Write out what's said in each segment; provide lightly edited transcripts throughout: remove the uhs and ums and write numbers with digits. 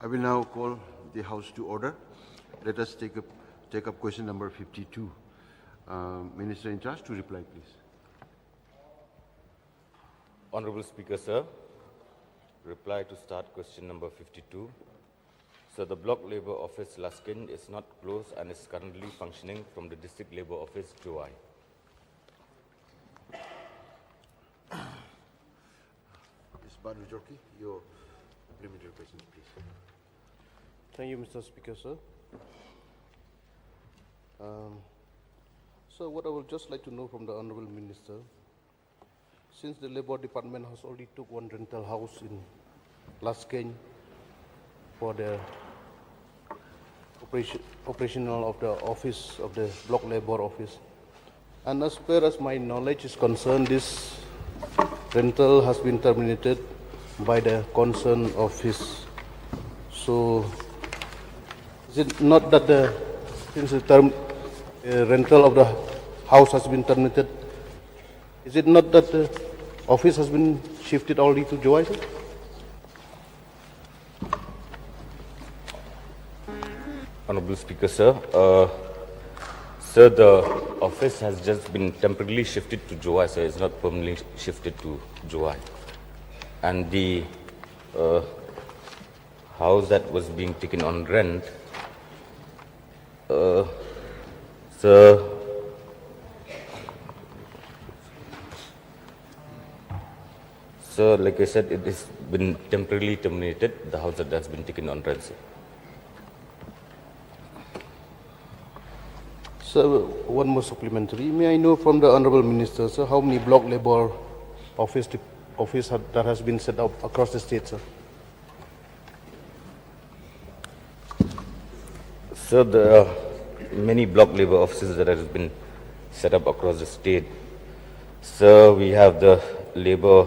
I will now call the House to order. Let us take up question number 52. Minister in charge to reply, please. Honorable Speaker, sir, reply to start question number 52. Sir, the Block Labour Office Laskin is not closed and is currently functioning from the District Labour Office, Joai. Ms. Baljek, your supplementary questions, please. Thank you, Mr. Speaker, sir. So what I would just like to know from the Honourable Minister, since the Labour Department has already took one rental house in Laskin for the operational of the office of the Block Labour Office, and as far as my knowledge is concerned, this rental has been terminated by the concerned office. So is it not that since the rental of the house has been terminated, is it not that the office has been shifted already to Joai? Honorable Speaker, sir, sir, the office has just been temporarily shifted to Joai, sir. It's not permanently shifted to Joai. And the house that was being taken on rent, sir, like I said, it has been temporarily terminated, the house that has been taken on rent, sir. Sir, one more supplementary. May I know from the Honourable Minister, sir, how many Block Labour office that has been set up across the state, sir? Sir, there are many Block Labour offices that have been set up across the state. Sir, we have the Labour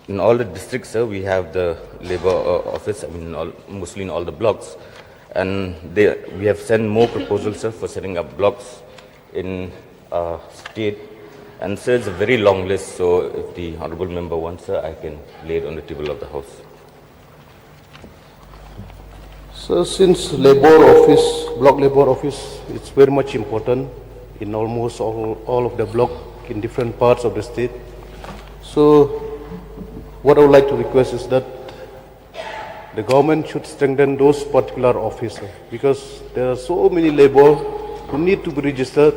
in all the districts, sir. We have the Labour office. I mean, mostly in all the blocks, and we have sent more proposals, sir, for setting up blocks in state. And sir, it's a very long list. So, if the honourable member wants, sir, I can lay it on the table of the House. So, since Block Labour Office, it's very much important in almost all of the block in different parts of the state. So, what I would like to request is that the government should strengthen those particular offices, because there are so many labour who need to be registered,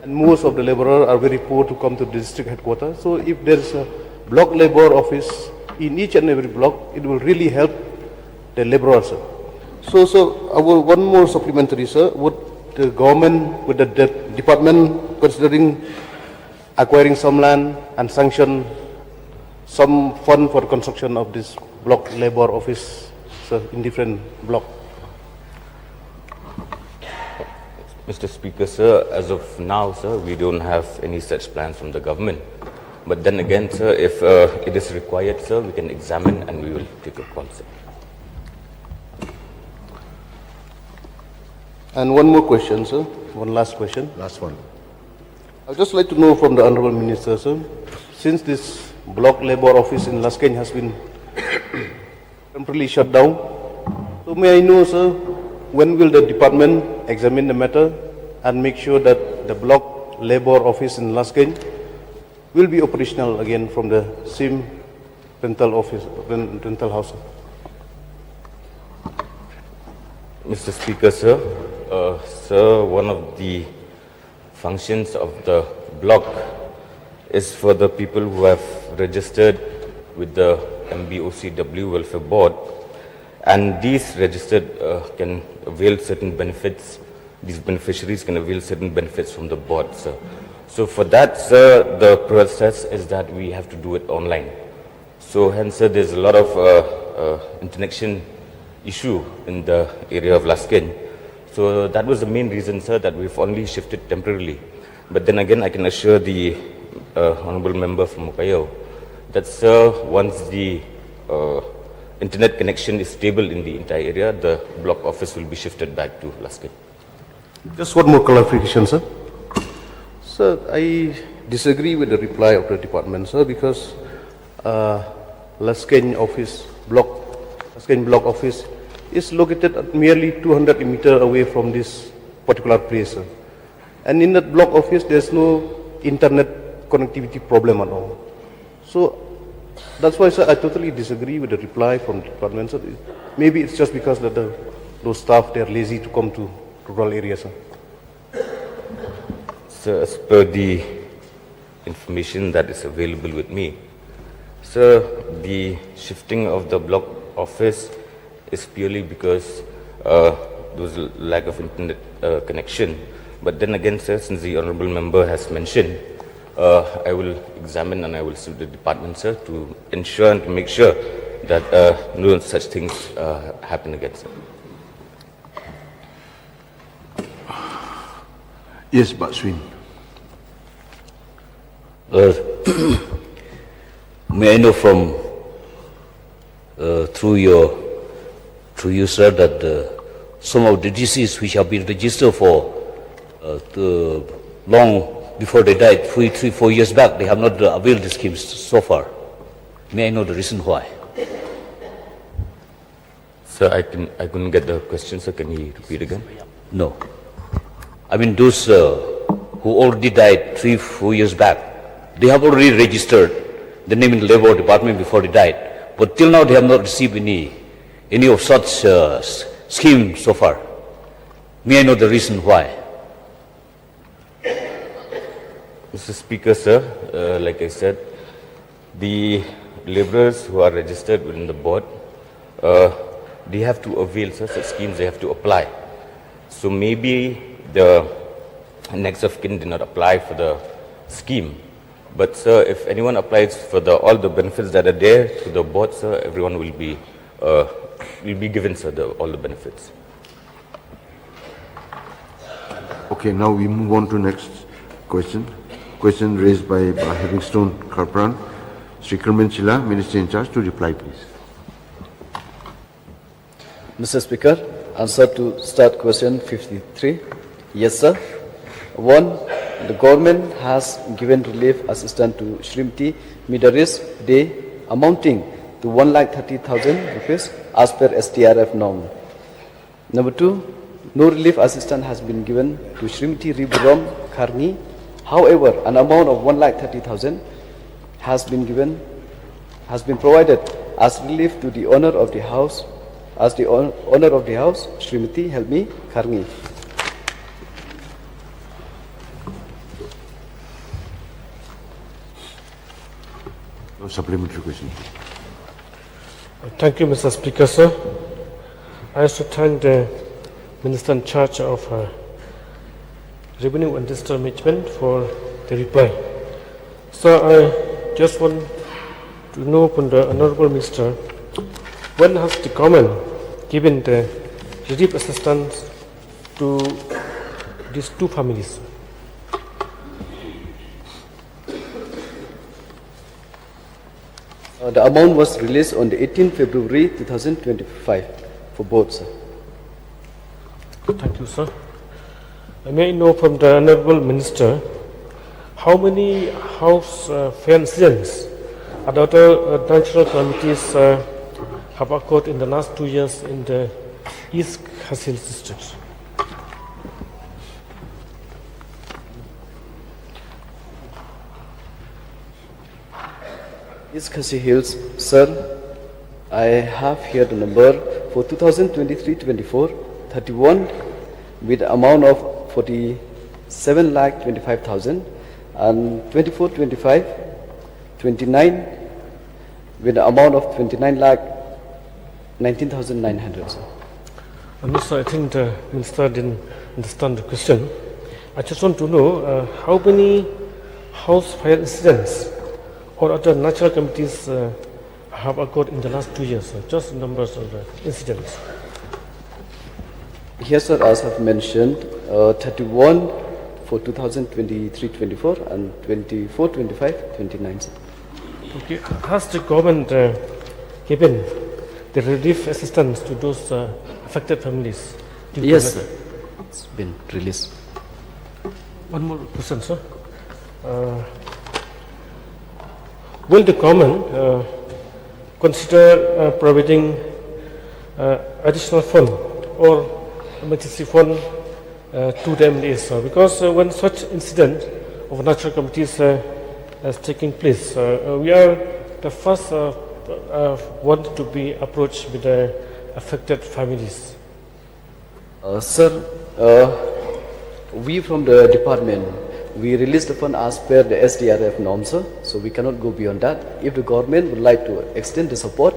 and most of the labourers are very poor to come to the district headquarters. So, if there is a Block Labour Office in each and every block, it will really help the labourers, sir. So I will one more supplementary, sir. Would the government, would the department considering acquiring some land and sanction some fund for construction of this Block Labour Office, sir, in different blocks? Mr. Speaker, sir, as of now, sir, we don't have any such plans from the government. But then again, sir, if it is required, sir, we can examine and we will take a call, sir. And one more question, sir. One last question. Last one. I'd just like to know from the Honourable Minister, sir, since this Block Labour Office in Laskin has been temporarily shut down, so may I know, sir, when will the department examine the matter and make sure that the Block Labour Office in Laskin will be operational again from the same rental house? Mr. Speaker, sir, sir, one of the functions of the block is for the people who have registered with the MBOCW Welfare Board, and these registered can avail certain benefits. These beneficiaries can avail certain benefits from the board, sir. So for that, sir, the process is that we have to do it online. So hence, sir, there's a lot of interconnection issue in the area of Laskin. So that was the main reason, sir, that we've only shifted temporarily. But then again, I can assure the honourable member from Meghalaya that, sir, once the internet connection is stable in the entire area, the block office will be shifted back to Laskin. Just one more clarification, sir. Sir, I disagree with the reply of the department, sir, because Lasken office, Lasken block office is located at merely 200 meters away from this particular place. And in that block office, there's no internet connectivity problem at all. So that's why, sir, I totally disagree with the reply from the department. Sir. Maybe it's just because that those staff, they're lazy to come to rural areas. Sir. So as per the information that is available with me, sir, the shifting of the block office is purely because there was a lack of internet connection. But then again, sir, since the honorable member has mentioned, I will examine and I will sue the department, sir, to ensure and to make sure that no such things happen again, sir. Yes, Pak Swin. May I know from through you, sir, that some of the diseases which have been registered for long before they died, 3-4 years back, they have not availed the schemes so far. May I know the reason why? Sir, I couldn't get the question, sir. Can you repeat again? No. I mean, those who already died 3-4 years back, they have already registered the name in the Labour Department before they died. But till now, they have not received any of such scheme so far. May I know the reason why? Mr. Speaker, sir, like I said, the laborers who are registered within the board, they have to avail, sir, such schemes, they have to apply. So maybe the next of kin did not apply for the scheme. But, sir, if anyone applies for all the benefits that are there to the board, sir, everyone will be given, sir, all the benefits. Okay, now we move on to next question. Question raised by Livingstone Karpran. Sri Kerman Chila, Minister in charge, to reply, please. Mr. Speaker, answer to start question 53. Yes, sir. 1. The government has given relief assistance to Srimati Midaris Day amounting to 1,30,000 rupees as per STRF norm. Number 2. No relief assistance has been given to Srimati Riburam Karni. However, an amount of 1,30,000 has been provided as relief to the owner of the house, Srimati Helmi Karni. No supplementary question. Thank you, Mr. Speaker, sir. I also thank the Minister in charge of Revenue and Digital Management for the reply. So I just want to know from the Honourable Minister, when has the government given the relief assistance to these two families? The amount was released on the 18th February 2025 for both, sir. Thank you, sir. I may know from the Honourable Minister, how many house fire incidents and other natural calamities have occurred in the last 2 years in the East Khasil district? East Khasi Hills, sir, I have here the number for 2023-24, 31 with the amount of 47,25,000 and 24-25, 29 with the amount of 29,19,900. Minister, I think the Minister didn't understand the question. I just want to know how many house fire incidents or other natural calamities have occurred in the last 2 years, just numbers of the incidents. Here, sir, as I've mentioned, 31 for 2023-24 and 24-25, 29, sir. Okay. Has the government given the relief assistance to those affected families? Yes, sir. It's been released. One more question, sir. Will the government consider providing additional fund or emergency fund to the MLAs? Because when such incident of natural calamities is taking place, we are the first one to be approached with the affected families. Sir, we from the department, we release the fund as per the SDRF norms, sir, so we cannot go beyond that. If the government would like to extend the support,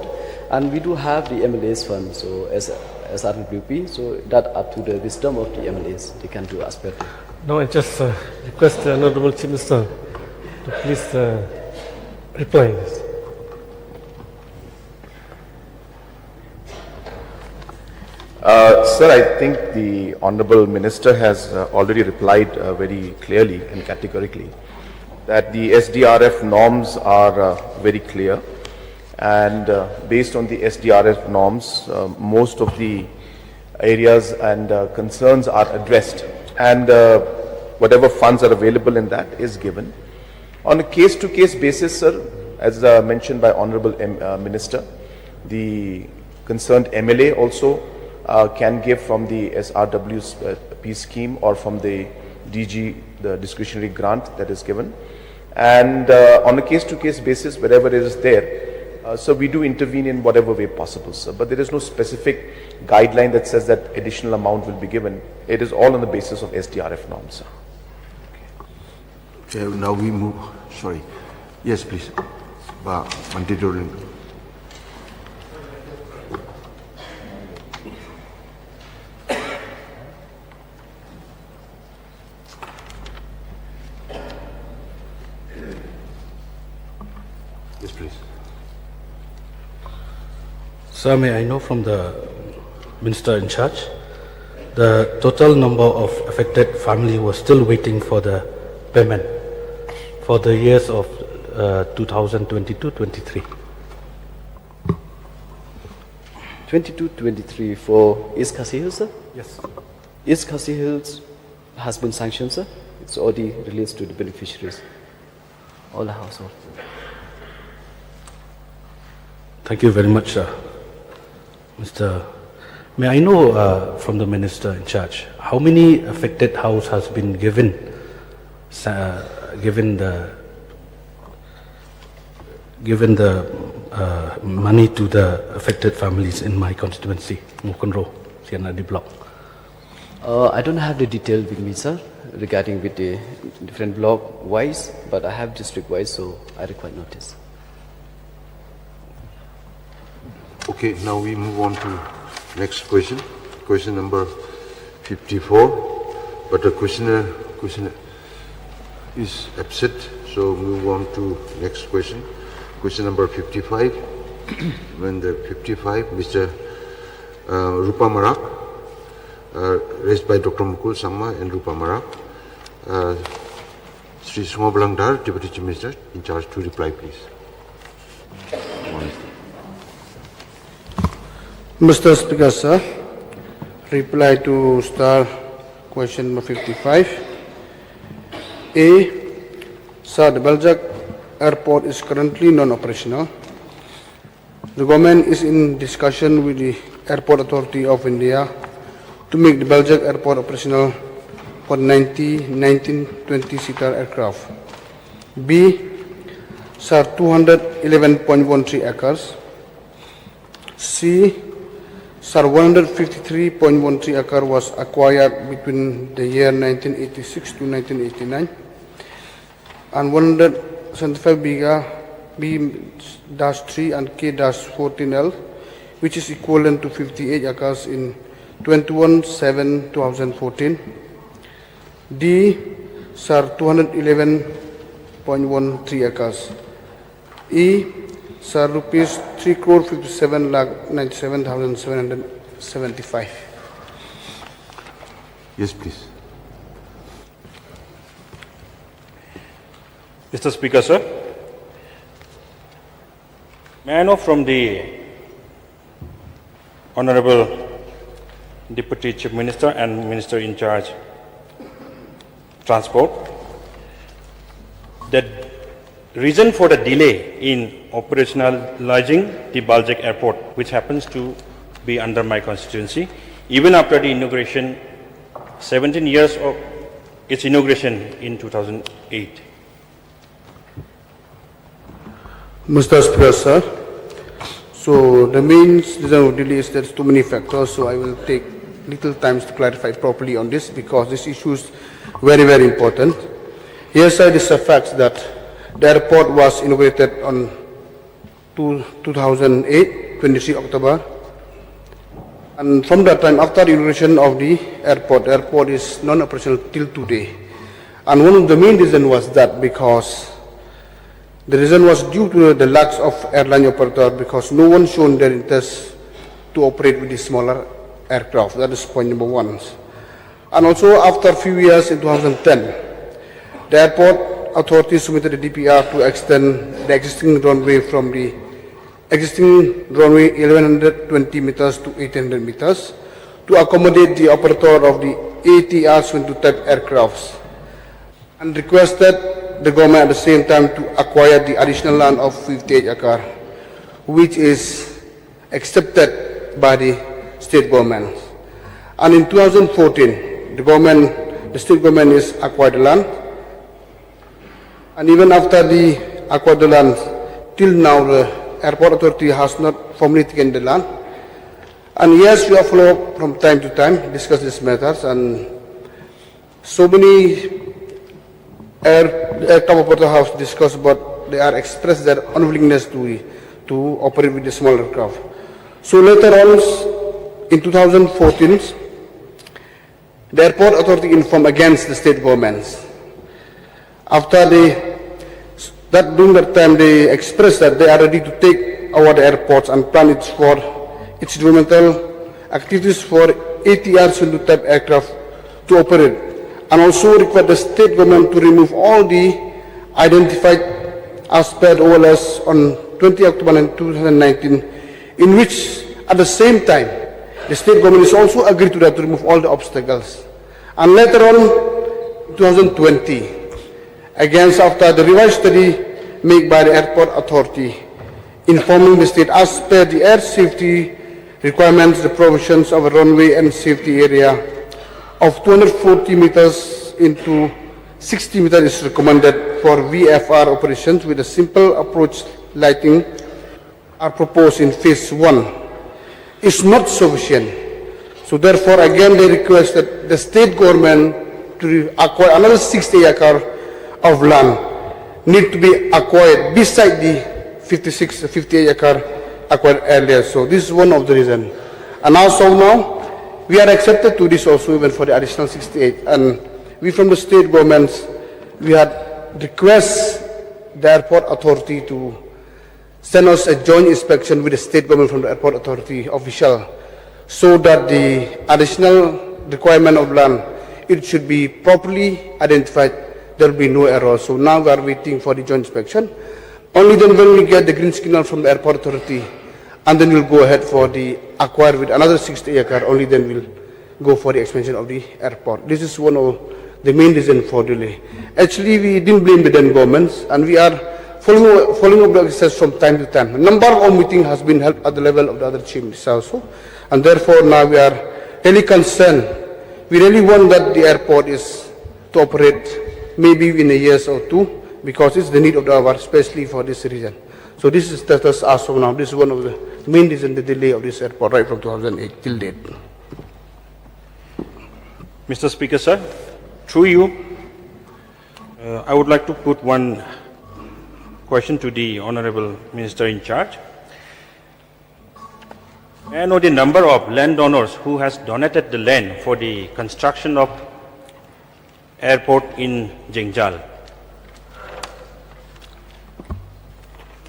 and we do have the MLAs fund, so as RWP, so that up to the wisdom of the MLAs, they can do as per. No, I just request the Honorable Chief Minister to please reply this. Sir, I think the Honorable Minister has already replied very clearly and categorically that the SDRF norms are very clear, and based on the SDRF norms, most of the areas and concerns are addressed, and whatever funds are available in that is given. On a case-to-case basis, sir, as mentioned by Honorable Minister, the concerned MLA also can give from the SRWP scheme or from the DG, the discretionary grant that is given. And on a case-to-case basis, wherever it is there, so we do intervene in whatever way possible, sir. But there is no specific guideline that says that additional amount will be given. It is all on the basis of SDRF norms, sir. Okay, now we move. Sorry. Yes, please. Mante Jordan. Yes, please. Sir, may I know from the Minister in charge, the total number of affected family was still waiting for the payment for the years of 2022-23. 22-23 for East Khasi Hills, sir? Yes. East Khasi Hills has been sanctioned, sir. It's already released to the beneficiaries, all the households. Thank you very much, sir. Mr. May I know from the Minister in charge, how many affected house has been given money to the affected families in my constituency, Mukonro, Sianadi block? I don't have the detail with me, sir, regarding with the different block wise, but I have district wise, so I require notice. Okay, now we move on to next question. Question number 54. But the questioner is absent, so move on to next question. Question number 55. When the 55, Mr. Rupa Marak, raised by Dr. Mukul Sangma and Rupa Marak. Sri Suma Balangdar, Deputy Chief Minister, in charge to reply, please. Mr. Speaker, sir, reply to star question number 55. A. Sir, the Baljek airport is currently non-operational. The government is in discussion with the Airport Authority of India to make the Baljek airport operational for 19-20 seater aircraft. B. Sir, 211.13 acres. C. Sir, 153.13 acre was acquired between the year 1986 to 1989, and 175 biga B-3 and K-14L, which is equivalent to 58 acres in 21/7/2014. D. Sir, 211.13 acres. E. Sir, rupees 3,57,97,775. Yes, please. Mr. Speaker, sir, may I know from the Honorable Deputy Chief Minister and Minister in charge Transport that reason for the delay in operationalizing the Baljek airport, which happens to be under my constituency, even after the inauguration, 17 years of its inauguration in 2008. Mr. Speaker, sir. So the main reason of delay is there's too many factors, so I will take little time to clarify properly on this because this issue is very, very important. Here side is the fact that the airport was inaugurated on 2008, 23 October. And from that time, after the inauguration of the airport is non-operational till today. And one of the main reasons was that because the reason was due to the lack of airline operator because no one shown their interest to operate with the smaller aircraft. That is point number one. And also after a few years in 2010, the airport authority submitted a DPR to extend the existing runway from the existing runway 1120 meters to 800 meters to accommodate the operator of the ATR-22 type aircrafts and requested the government at the same time to acquire the additional land of 58 acres, which is accepted by the state government. And in 2014, the state government is acquired the land. And even after the acquired the land, till now the airport authority has not formally taken the land. And yes, we have followed from time to time, discuss these matters, and so many aircraft operator have discussed about they are expressed their unwillingness to operate with the small aircraft. So later on, in 2014, the airport authority informed against the state governments. After during that time, they expressed that they are ready to take over the airports and plan it for its developmental activities for ATR-22 type aircraft to operate, and also require the state government to remove all the identified aspect OLS on 20 October 2019, in which at the same time the state government is also agreed to that to remove all the obstacles. And later on, 2020, against after the revised study made by the airport authority, informing the state as per the air safety requirements, the provisions of a runway and safety area of 240 meters into 60 meters is recommended for VFR operations with a simple approach lighting are proposed in phase 1 is not sufficient. So therefore again they requested the state government to acquire another 60 acres of land need to be acquired beside the 58 acres acquired earlier. So this is one of the reasons. And also now we are accepted to this also even for the additional 68. And we from the state governments, we had request the airport authority to send us a joint inspection with the state government from the airport authority official so that the additional requirement of land, it should be properly identified. There will be no error. So now we are waiting for the joint inspection. Only then when we get the green signal from the airport authority, and then we'll go ahead for the acquire with another 60 acres, only then we'll go for the expansion of the airport. This is one of the main reasons for delay. Actually, we didn't blame the then governments, and we are following up the exercise from time to time. A number of meetings has been held at the level of the other chief ministers also, and therefore now we are really concerned. We really want that the airport is to operate maybe in a year or two, because it's the need of the hour, especially for this reason. So this is status as of now. This is one of the main reasons the delay of this airport right from 2008 till date. Mr. Speaker, sir, through you, I would like to put one question to the Honorable Minister in charge. May I know the number of landowners who has donated the land for the construction of airport in Jengjal?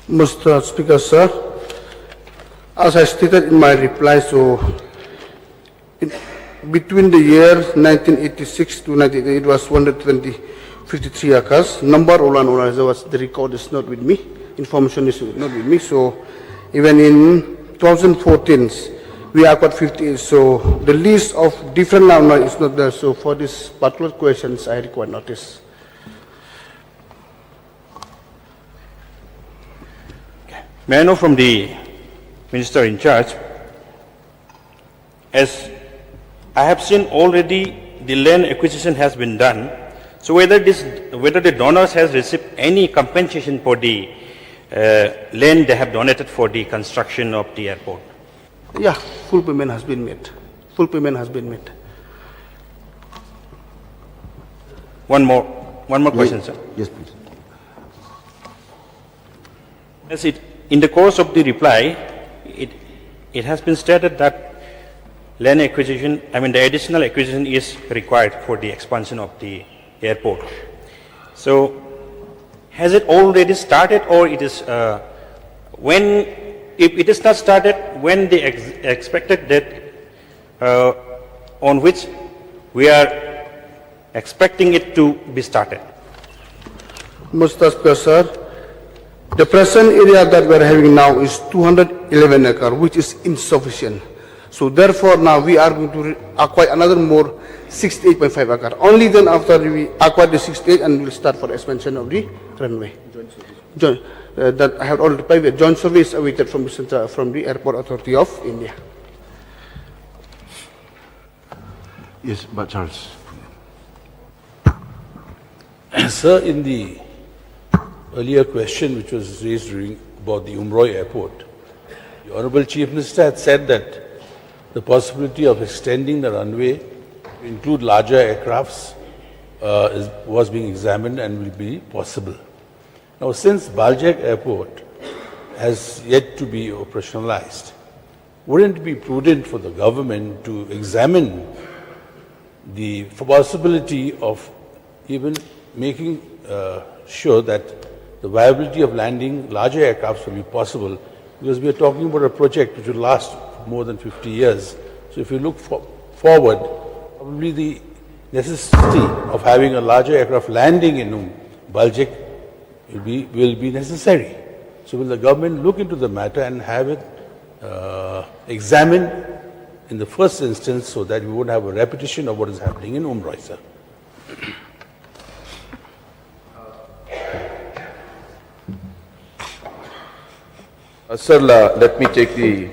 Mr. Speaker, sir, as I stated in my reply, so between the year 1986 to 1988, it was 53 acres. Number of landowners, the record is not with me, information is not with me. So even in 2014, we acquired 58. So the list of different landowners is not there. So for this particular questions, I require notice. May I know from the Minister in charge, as I have seen already the land acquisition has been done, so whether the donors has received any compensation for the land they have donated for the construction of the airport? Yeah, full payment has been made. Full payment has been made. One more question, sir. Yes, please. As in the course of the reply, it has been stated that land acquisition, the additional acquisition is required for the expansion of the airport. So, has it already started, or it is if it is not started, when the expected date on which we are expecting it to be started? Mr. Speaker, sir, the present area that we are having now is 211 acres, which is insufficient. So therefore now we are going to acquire another more 68.5 acres. Only then after we acquire the 68 and we'll start for expansion of the runway. That I have already replied with joint surveys awaited from the Airport Authority of India. Yes, but Charles. Sir, in the earlier question which was raised about the Umroi Airport, the Honorable Chief Minister had said that the possibility of extending the runway to include larger aircrafts was being examined and will be possible. Now, since Baljek Airport has yet to be operationalized, wouldn't it be prudent for the government to examine the possibility of even making sure that the viability of landing larger aircrafts will be possible? Because we are talking about a project which will last more than 50 years. So if you look forward, probably the necessity of having a larger aircraft landing in Baljek will be necessary. So will the government look into the matter and have it examined in the first instance so that we won't have a repetition of what is happening in Umroi, sir? Sir, let me take the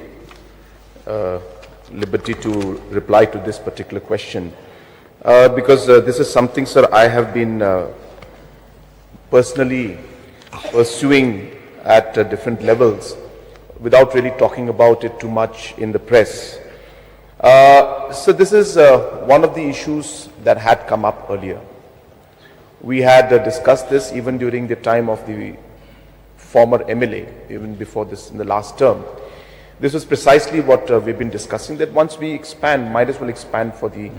liberty to reply to this particular question because this is something, sir, I have been personally pursuing at different levels without really talking about it too much in the press. So this is one of the issues that had come up earlier. We had discussed this even during the time of the former MLA, even before this in the last term. This was precisely what we've been discussing, that once we expand, might as well expand for the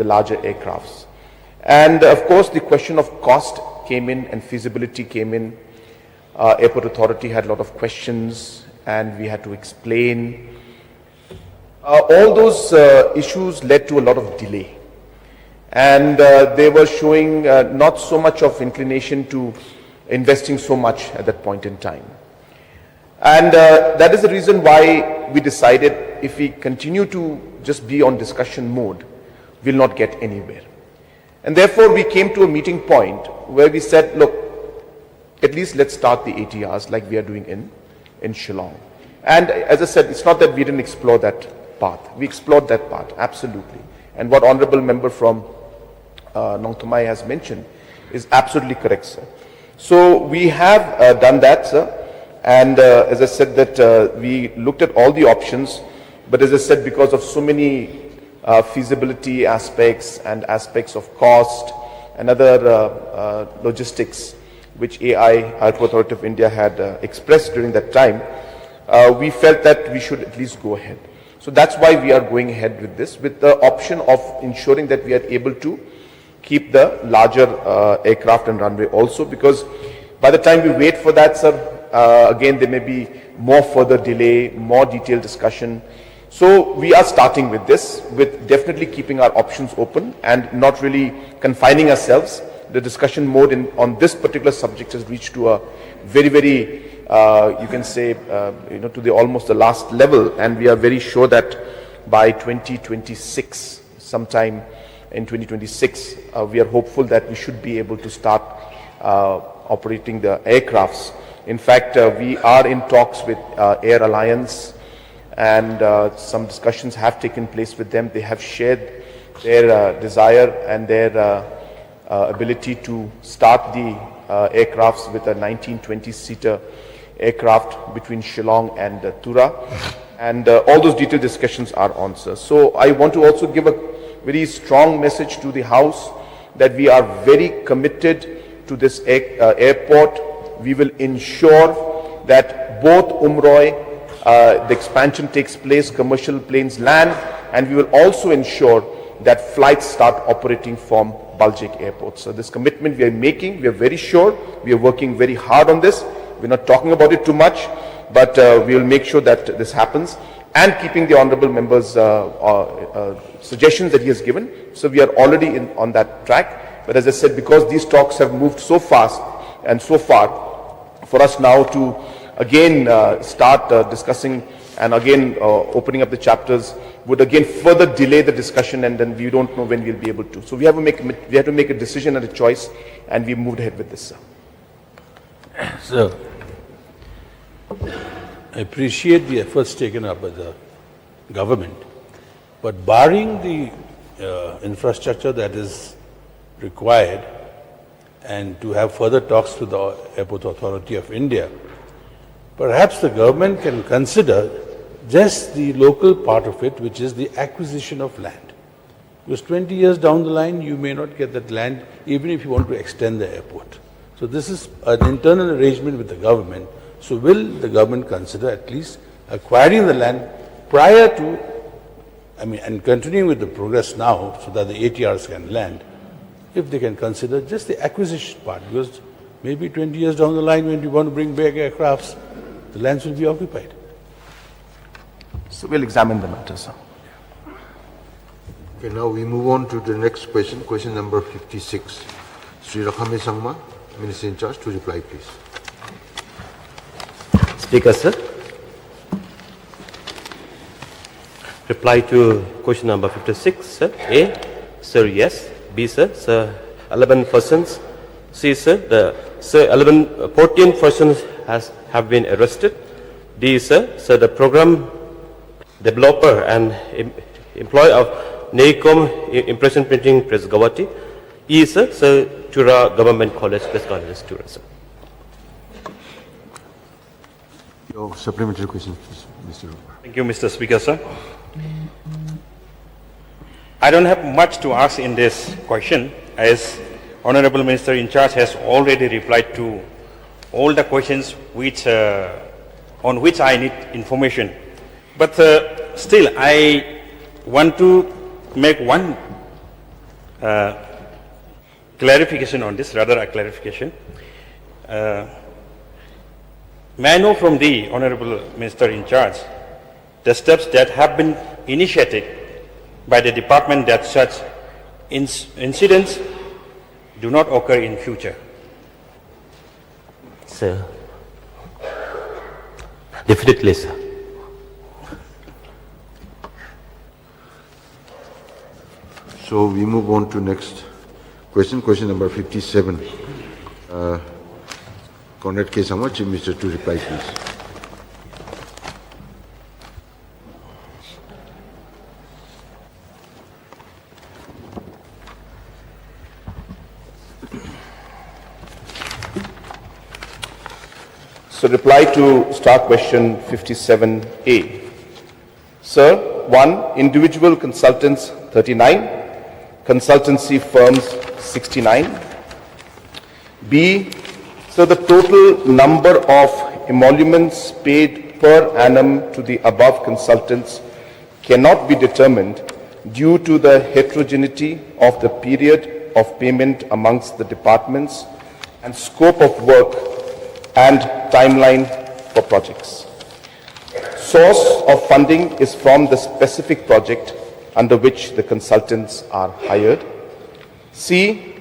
larger aircrafts. And of course, the question of cost came in and feasibility came in. Airport Authority had a lot of questions and we had to explain. All those issues led to a lot of delay. And they were showing not so much of inclination to investing so much at that point in time. And that is the reason why we decided if we continue to just be on discussion mode, we'll not get anywhere. And therefore we came to a meeting point where we said, look, at least let's start the ATRs like we are doing in Shillong. And as I said, it's not that we didn't explore that path. We explored that path, absolutely. And what Honorable Member from Nong Thomai has mentioned is absolutely correct, sir. So we have done that, sir. And as I said that we looked at all the options, but as I said, because of so many feasibility aspects and aspects of cost and other logistics, which Airport Authority of India had expressed during that time, we felt that we should at least go ahead. So that's why we are going ahead with this, with the option of ensuring that we are able to keep the larger aircraft and runway also, because by the time we wait for that, sir, again there may be more further delay, more detailed discussion. So we are starting with this, with definitely keeping our options open and not really confining ourselves. The discussion mode on this particular subject has reached to a very, very, you can say, to the almost the last level, and we are very sure that by 2026, sometime in 2026, we are hopeful that we should be able to start operating the aircrafts In fact, we are in talks with Air Alliance, and some discussions have taken place with them. They have shared their desire and their ability to start the aircrafts with a 19-20-seater aircraft between Shillong and Tura. And all those detailed discussions are on, sir. So I want to also give a very strong message to the House that we are very committed to this airport. We will ensure that both Umroi, the expansion takes place, commercial planes land, and we will also ensure that flights start operating from Baljek Airport. So this commitment we are making, we are very sure, we are working very hard on this. We're not talking about it too much, but we will make sure that this happens, and keeping the honorable member's suggestions that he has given. So we are already on that track. But as I said, because these talks have moved so fast and so far, for us now to again start discussing and again opening up the chapters would again further delay the discussion, and then we don't know when we'll be able to. So we have to make a decision and a choice, and we moved ahead with this, sir. Sir, I appreciate the efforts taken up by the government, but barring the infrastructure that is required and to have further talks to the Airport Authority of India, perhaps the government can consider just the local part of it, which is the acquisition of land. Because 20 years down the line, you may not get that land, even if you want to extend the airport. So this is an internal arrangement with the government. So will the government consider at least acquiring the land prior to, and continuing with the progress now so that the ATRs can land, if they can consider just the acquisition part, because maybe 20 years down the line when you want to bring back aircrafts, the lands will be occupied. So we'll examine the matter, sir. Okay, now we move on to the next question, question number 56. Sri Rakhame Sangma, Minister in charge, to reply, please. Speaker, sir. Reply to question number 56, sir. A, sir, yes. B, sir, sir, 11 persons. C, sir, 14 persons have been arrested. D, sir, the program developer and employee of NAICOM Impression Printing Press Guwahati. E, sir, Tura Government College, Press College, Tura, sir. Your supplementary question, please, Mr. Rupa. Thank you, Mr. Speaker, sir. I don't have much to ask in this question, as Honorable Minister in charge has already replied to all the questions on which I need information. But still, I want to make one clarification on this, rather a clarification. May I know from the Honorable Minister in charge the steps that have been initiated by the department that such incidents do not occur in future? Sir, definitely, sir. So we move on to next question, question number 57. Conrad K. Sama, Chief Minister, to reply, please. So reply to star question 57A. Sir, 1, individual consultants 39, consultancy firms 69. B, so the total number of emoluments paid per annum to the above consultants cannot be determined due to the heterogeneity of the period of payment amongst the departments and scope of work and timeline for projects. Source of funding is from the specific project under which the consultants are hired. C,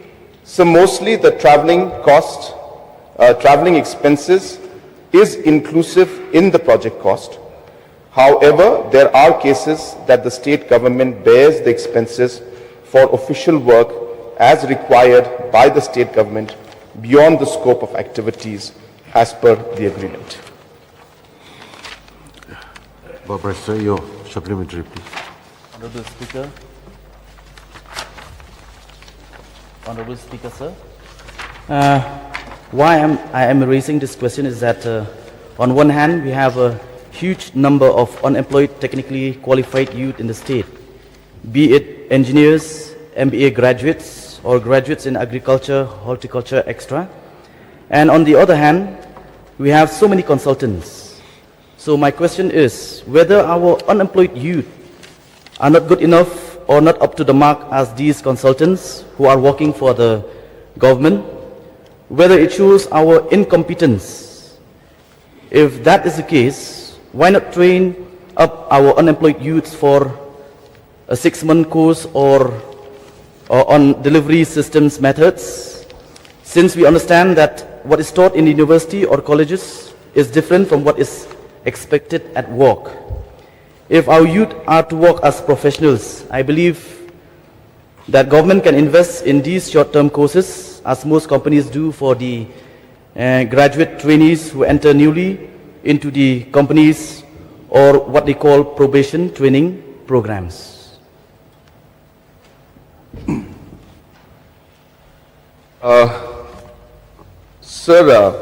so mostly the traveling cost, traveling expenses is inclusive in the project cost. However, there are cases that the state government bears the expenses for official work as required by the state government beyond the scope of activities as per the agreement. Barbara, sir, your supplementary, please. Honorable Speaker. Honorable Speaker, sir. Why I am raising this question is that on one hand, we have a huge number of unemployed technically qualified youth in the state, be it engineers, MBA graduates, or graduates in agriculture, horticulture, etc. And on the other hand, we have so many consultants. So my question is whether our unemployed youth are not good enough or not up to the mark as these consultants who are working for the government, whether it shows our incompetence. If that is the case, why not train up our unemployed youths for a 6-month course or on delivery systems methods, since we understand that what is taught in university or colleges is different from what is expected at work. If our youth are to work as professionals, I believe that government can invest in these short-term courses, as most companies do for the graduate trainees who enter newly into the companies, or what they call probation training programs. Sir,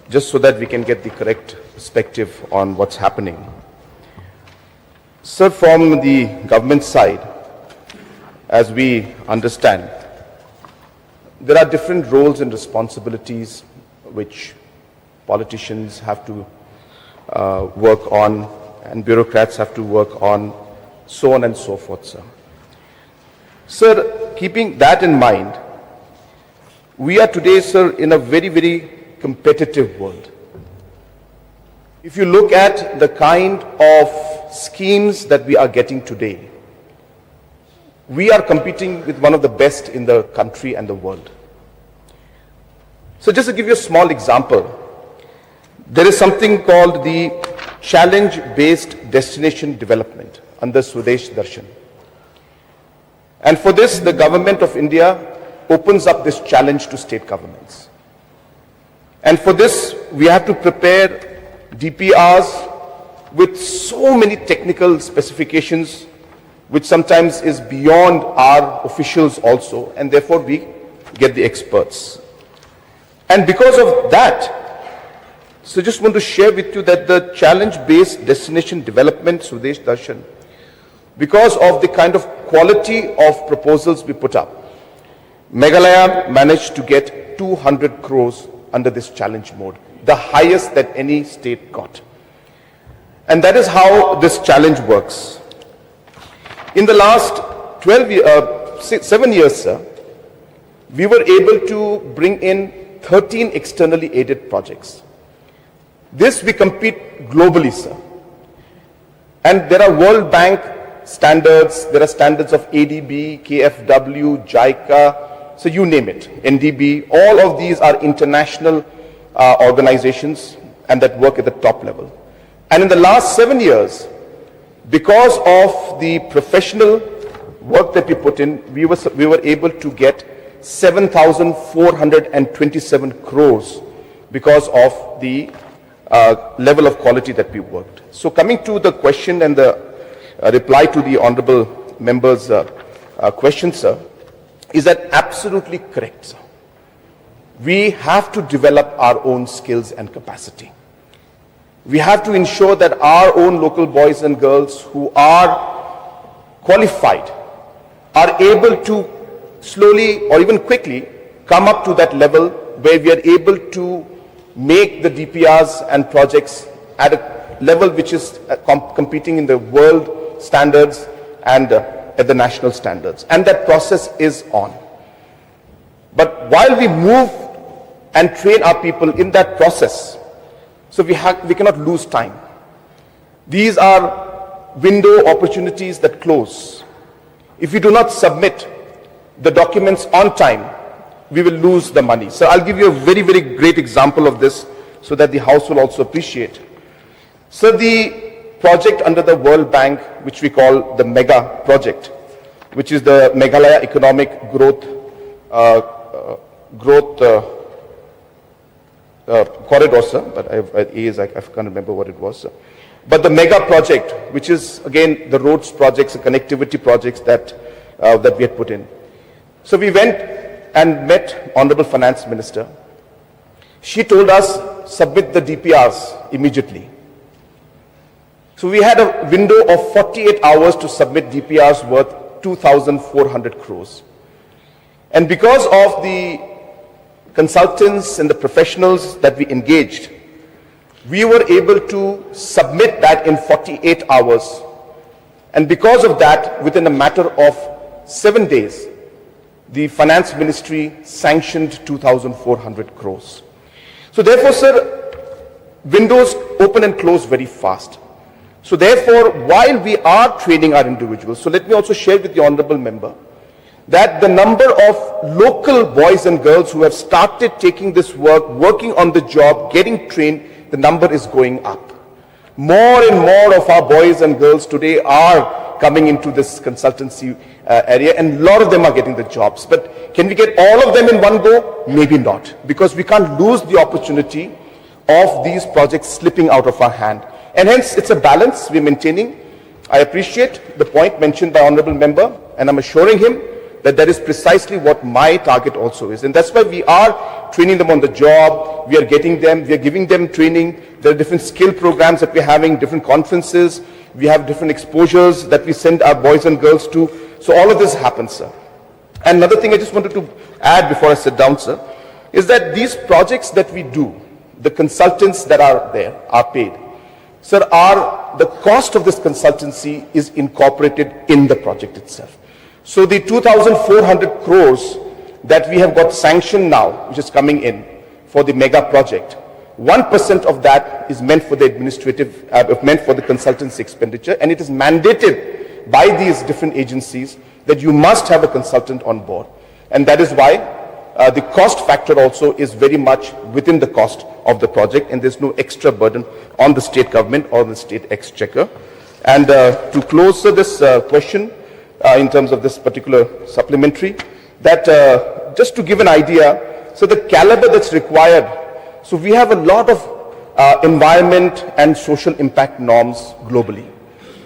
just so that we can get the correct perspective on what's happening. Sir, from the government side, as we understand, there are different roles and responsibilities which politicians have to work on and bureaucrats have to work on, so on and so forth, sir. Sir, keeping that in mind, we are today, sir, in a very, very competitive world. If you look at the kind of schemes that we are getting today, we are competing with one of the best in the country and the world. So just to give you a small example, there is something called the Challenge-Based Destination Development under Swadesh Darshan. And for this, the government of India opens up this challenge to state governments. And for this, we have to prepare DPRs with so many technical specifications, which sometimes is beyond our officials also, and therefore we get the experts. And because of that, so just want to share with you that the challenge-based destination development, Swadesh Darshan, because of the kind of quality of proposals we put up, Meghalaya managed to get 200 crores under this challenge mode, the highest that any state got. And that is how this challenge works. In the last 7 years, sir, we were able to bring in 13 externally aided projects. This we compete globally, sir. And there are World Bank standards, there are standards of ADB, KFW, JICA, so you name it, NDB, all of these are international organizations and that work at the top level. And in the last 7 years, because of the professional work that we put in, we were able to get 7,427 crores because of the level of quality that we worked. So coming to the question and the reply to the honorable member's question, sir, is that absolutely correct, sir. We have to develop our own skills and capacity. We have to ensure that our own local boys and girls who are qualified are able to slowly or even quickly come up to that level where we are able to make the DPRs and projects at a level which is competing in the world standards and at the national standards. And that process is on. But while we move and train our people in that process, so we cannot lose time. These are window opportunities that close. If we do not submit the documents on time, we will lose the money. So I'll give you a very, very great example of this so that the House will also appreciate. So the project under the World Bank, which we call the MEGA project, which is the Meghalaya Economic Growth corridor, sir, but I can't remember what it was, sir. But the mega project, which is again the roads projects, the connectivity projects that we had put in. So we went and met Honorable Finance Minister. She told us, submit the DPRs immediately. So we had a window of 48 hours to submit DPRs worth 2,400 crores. And because of the consultants and the professionals that we engaged, we were able to submit that in 48 hours. And because of that, within a matter of 7 days, the Finance Ministry sanctioned 2,400 crores. So therefore, sir, windows open and close very fast. So therefore, while we are training our individuals, so let me also share with the honorable member that the number of local boys and girls who have started taking this work, working on the job, getting trained, the number is going up. More and more of our boys and girls today are coming into this consultancy area, and a lot of them are getting the jobs. But can we get all of them in one go? Maybe not, because we can't lose the opportunity of these projects slipping out of our hand. And hence, it's a balance we're maintaining. I appreciate the point mentioned by honorable member, and I'm assuring him that that is precisely what my target also is. And that's why we are training them on the job, we are giving them training. There are different skill programs that we're having, different conferences, we have different exposures that we send our boys and girls to. So all of this happens, sir. And another thing I just wanted to add before I sit down, sir, is that these projects that we do, the consultants that are there are paid. Sir, the cost of this consultancy is incorporated in the project itself. So the 2,400 crores that we have got sanctioned now, which is coming in for the mega project, 1% of that is meant for the meant for the consultancy expenditure, and it is mandated by these different agencies that you must have a consultant on board. And that is why the cost factor also is very much within the cost of the project, and there's no extra burden on the state government or the state exchequer. And to close this question, in terms of this particular supplementary, that just to give an idea, so the caliber that's required, so we have a lot of environment and social impact norms globally.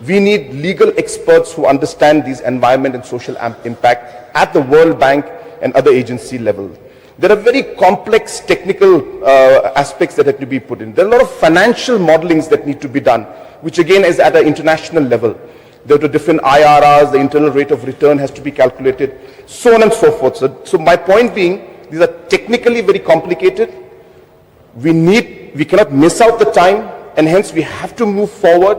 We need legal experts who understand these environment and social impact at the World Bank and other agency level. There are very complex technical aspects that have to be put in. There are a lot of financial modelings that need to be done, which again is at an international level. There are different IRRs, the internal rate of return has to be calculated, so on and so forth. So my point being, these are technically very complicated. We cannot miss out the time, and hence we have to move forward.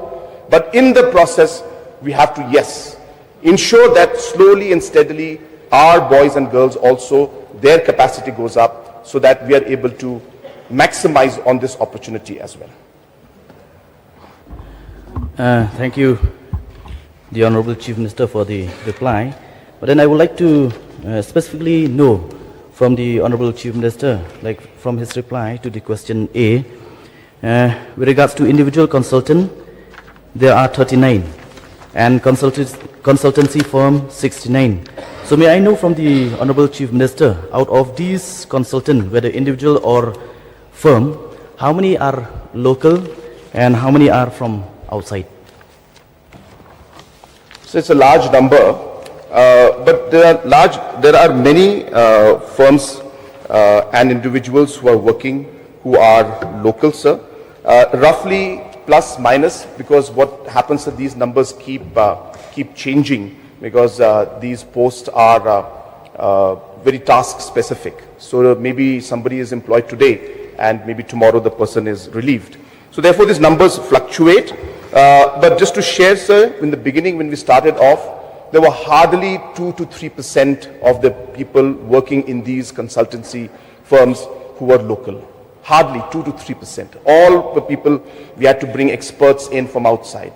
But in the process, we have to, yes, ensure that slowly and steadily our boys and girls also, their capacity goes up so that we are able to maximize on this opportunity as well. Thank you, the Honorable Chief Minister, for the reply. But then I would like to specifically know from the Honorable Chief Minister, like from his reply to the question A, with regards to individual consultant, there are 39, and consultancy firm 69. So may I know from the Honorable Chief Minister, out of these consultants, whether individual or firm, how many are local and how many are from outside? So it's a large number, but there are many firms and individuals who are working who are local, sir. Roughly plus minus, because what happens is these numbers keep changing, because these posts are very task specific. So maybe somebody is employed today and maybe tomorrow the person is relieved. So therefore these numbers fluctuate. But just to share, sir, in the beginning when we started off, there were hardly 2 to 3% of the people working in these consultancy firms who were local. Hardly 2 to 3%. All the people, we had to bring experts in from outside.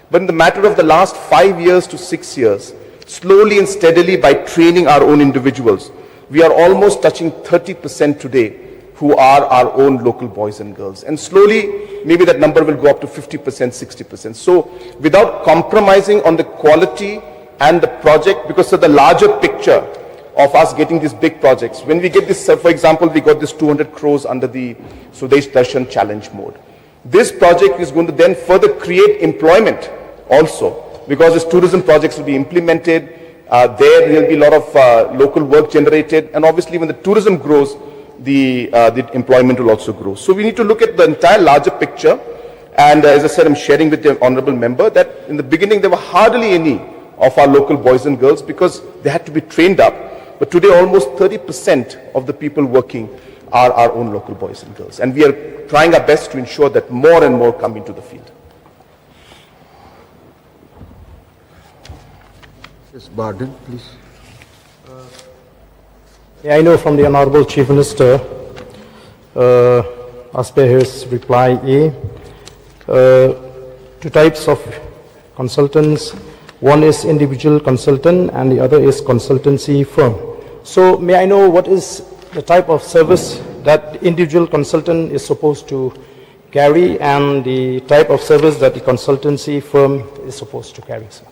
But in the matter of the last 5 years to 6 years, slowly and steadily by training our own individuals, we are almost touching 30% today who are our own local boys and girls. And slowly, maybe that number will go up to 50%, 60%. So without compromising on the quality and the project, because of the larger picture, of us getting these big projects. When we get this, for example, we got this 200 crores under the Swadesh Darshan challenge mode. This project is going to then further create employment also, because these tourism projects will be implemented. There will be a lot of local work generated, and obviously when the tourism grows, the employment will also grow. So we need to look at the entire larger picture. And as I said, I'm sharing with the honorable member that in the beginning there were hardly any of our local boys and girls because they had to be trained up. But today almost 30% of the people working are our own local boys and girls. And we are trying our best to ensure that more and more come into the field. Yes, Barden, please. I know from the Honorable Chief Minister, as per his reply A, two types of consultants. One is individual consultant and the other is consultancy firm. So may I know what is the type of service that individual consultant is supposed to carry and the type of service that the consultancy firm is supposed to carry, sir?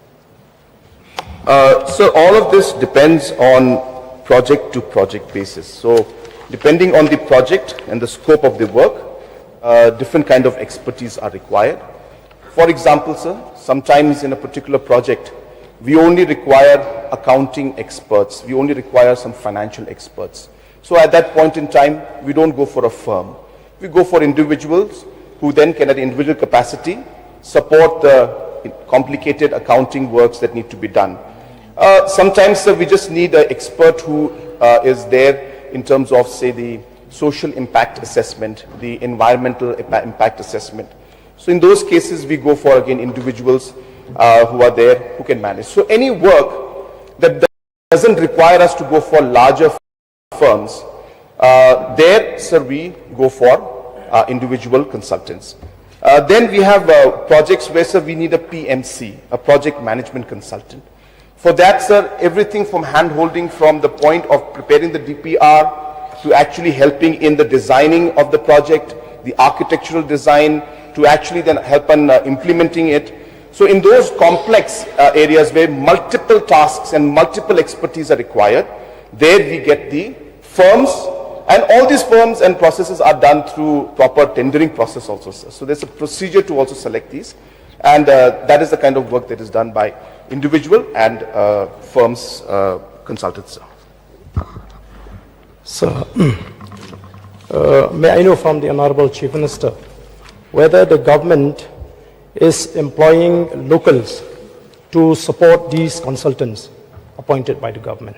So all of this depends on project to project basis. So depending on the project and the scope of the work, different kind of expertise are required. For example, sir, sometimes in a particular project, we only require accounting experts. We only require some financial experts. So at that point in time, we don't go for a firm. We go for individuals who then can at individual capacity support the complicated accounting works that need to be done. Sometimes, sir, we just need an expert who is there in terms of, say, the social impact assessment, the environmental impact assessment. So in those cases, we go for, again, individuals who are there who can manage. So any work that doesn't require us to go for larger firms, there, sir, we go for individual consultants. Then we have projects where, sir, we need a PMC, a project management consultant. For that, sir, everything from hand-holding from the point of preparing the DPR to actually helping in the designing of the project, the architectural design, to actually then help on implementing it. So in those complex areas where multiple tasks and multiple expertise are required, there we get the firms, and all these firms and processes are done through proper tendering process also, sir. So there's a procedure to also select these, and that is the kind of work that is done by individual and firms, consultants, sir. So, may I know from the Honorable Chief Minister whether the government is employing locals to support these consultants appointed by the government?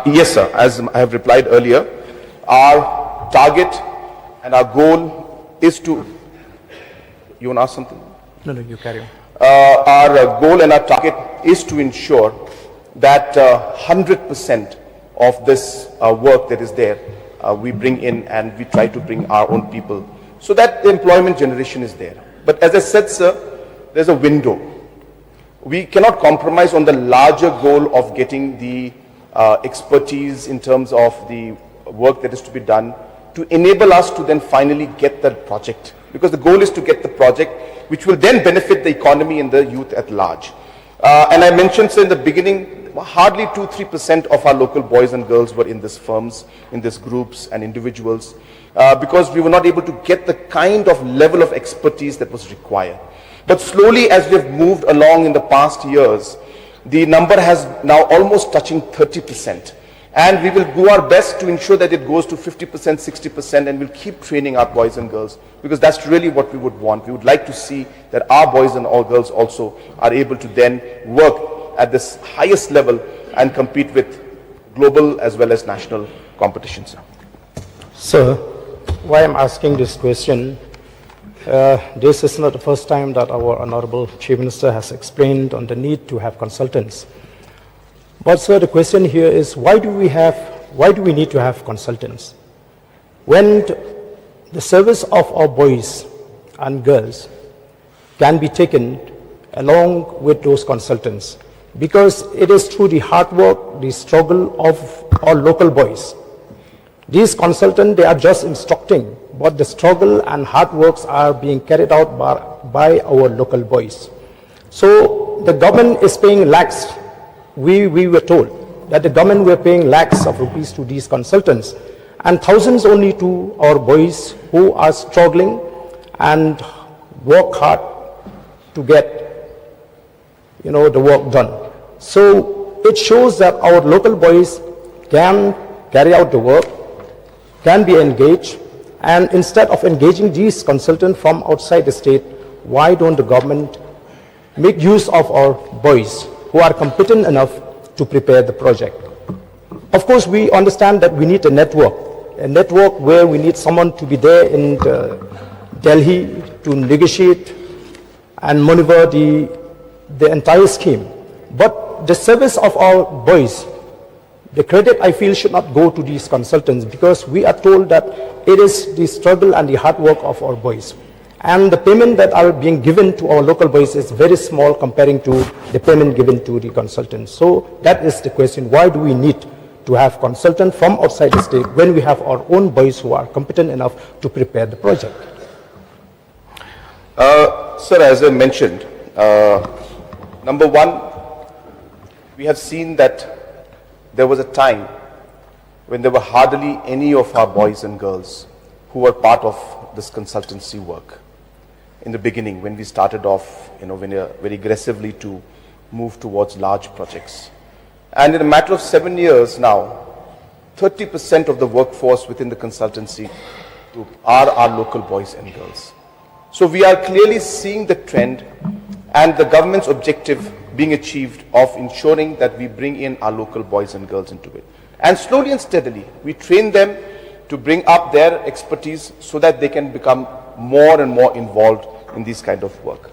Yes, sir. As I have replied earlier, our target and our goal is to... You want to ask something? No, you carry on. Our goal and our target is to ensure that 100% of this work that is there, we bring in and we try to bring our own people so that the employment generation is there. But as I said, sir, there's a window. We cannot compromise on the larger goal of getting the expertise in terms of the work that is to be done to enable us to then finally get the project. Because the goal is to get the project which will then benefit the economy and the youth at large. And I mentioned, sir, in the beginning, hardly 2-3% of our local boys and girls were in these firms, in these groups and individuals, because we were not able to get the kind of level of expertise that was required. But slowly, as we have moved along in the past years, the number has now almost touching 30%. And we will do our best to ensure that it goes to 50%, 60%, and we'll keep training our boys and girls, because that's really what we would want. We would like to see that our boys and all girls also are able to then work at this highest level and compete with global as well as national competitions. Sir, why I'm asking this question, this is not the first time that our Honorable Chief Minister has explained on the need to have consultants. But sir, the question here is, why do we need to have consultants? When the service of our boys and girls can be taken along with those consultants, because it is through the hard work, the struggle of our local boys. These consultants, they are just instructing, but the struggle and hard works are being carried out by our local boys. So the government is paying lakhs, we were told, that the government were paying lakhs of rupees to these consultants and thousands only to our boys who are struggling and work hard to get the work done. So it shows that our local boys can carry out the work, can be engaged, and instead of engaging these consultants from outside the state, why don't the government make use of our boys who are competent enough to prepare the project? Of course, we understand that we need a network where we need someone to be there in Delhi to negotiate and maneuver the entire scheme. But the service of our boys, the credit I feel should not go to these consultants, because we are told that it is the struggle and the hard work of our boys. And the payment that are being given to our local boys is very small comparing to the payment given to the consultants. So that is the question. Why do we need to have consultants from outside the state when we have our own boys who are competent enough to prepare the project? Sir, as I mentioned, number one, we have seen that there was a time when there were hardly any of our boys and girls who were part of this consultancy work. In the beginning, when we started off, very aggressively to move towards large projects. And in a matter of 7 years now, 30% of the workforce within the consultancy group are our local boys and girls. So we are clearly seeing the trend and the government's objective being achieved of ensuring that we bring in our local boys and girls into it. And slowly and steadily, we train them to bring up their expertise so that they can become more and more involved in this kind of work.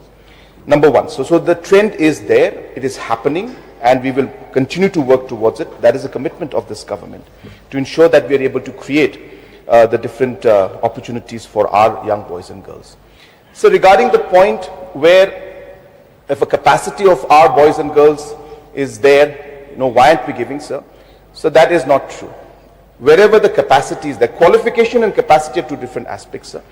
Number one, so the trend is there, it is happening, and we will continue to work towards it. That is a commitment of this government, to ensure that we are able to create the different opportunities for our young boys and girls. So regarding the point where if a capacity of our boys and girls is there, why aren't we giving, sir? So that is not true. Wherever the capacity is there, qualification and capacity are two different aspects, sir.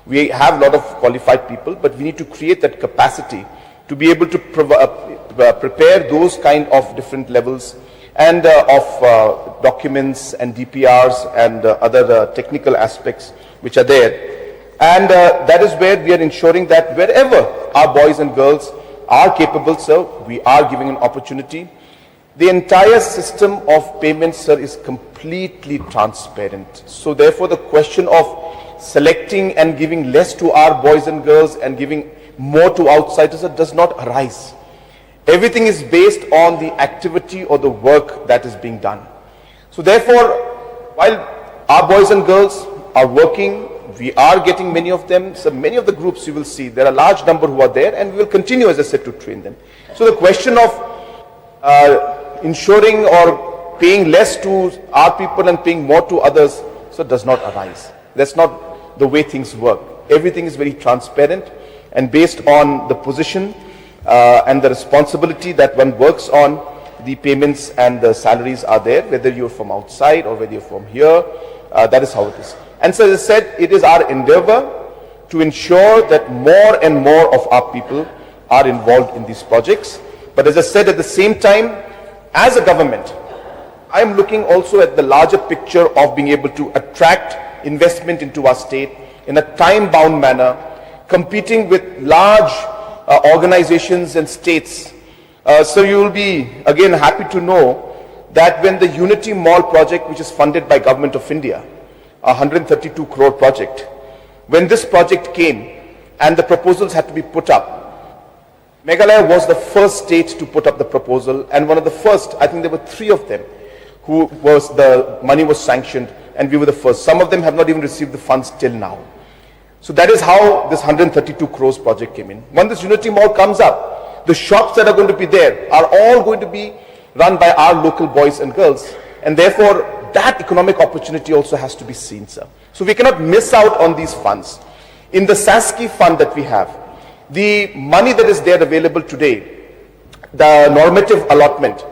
We have a lot of qualified people, but we need to create that capacity to be able to prepare those kind of different levels and of documents and DPRs and other technical aspects which are there. And that is where we are ensuring that wherever our boys and girls are capable, sir, we are giving an opportunity. The entire system of payments, sir, is completely transparent. So therefore, the question of selecting and giving less to our boys and girls and giving more to outsiders does not arise. Everything is based on the activity or the work that is being done. So therefore, while our boys and girls are working, we are getting many of them. So many of the groups you will see, there are a large number who are there, and we will continue, as I said, to train them. So the question of ensuring or paying less to our people and paying more to others, so does not arise. That's not the way things work. Everything is very transparent and based on the position and the responsibility that one works on. The payments and the salaries are there, whether you're from outside or whether you're from here. That is how it is. And so, as I said, it is our endeavor to ensure that more and more of our people are involved in these projects. But as I said, at the same time, as a government, I am looking also at the larger picture of being able to attract investment into our state in a time-bound manner, competing with large organizations and states. So you will be again happy to know that when the Unity Mall project, which is funded by Government of India, a 132 crore project, when this project came and the proposals had to be put up, Meghalaya was the first state to put up the proposal, and one of the first, I think there were 3 of them, who was the money was sanctioned, and we were the first. Some of them have not even received the funds till now. So that is how this 132 crores project came in. When this Unity Mall comes up, the shops that are going to be there are all going to be run by our local boys and girls, and therefore that economic opportunity also has to be seen, sir. So we cannot miss out on these funds. In the SASKI fund that we have, the money that is there available today, the normative allotment,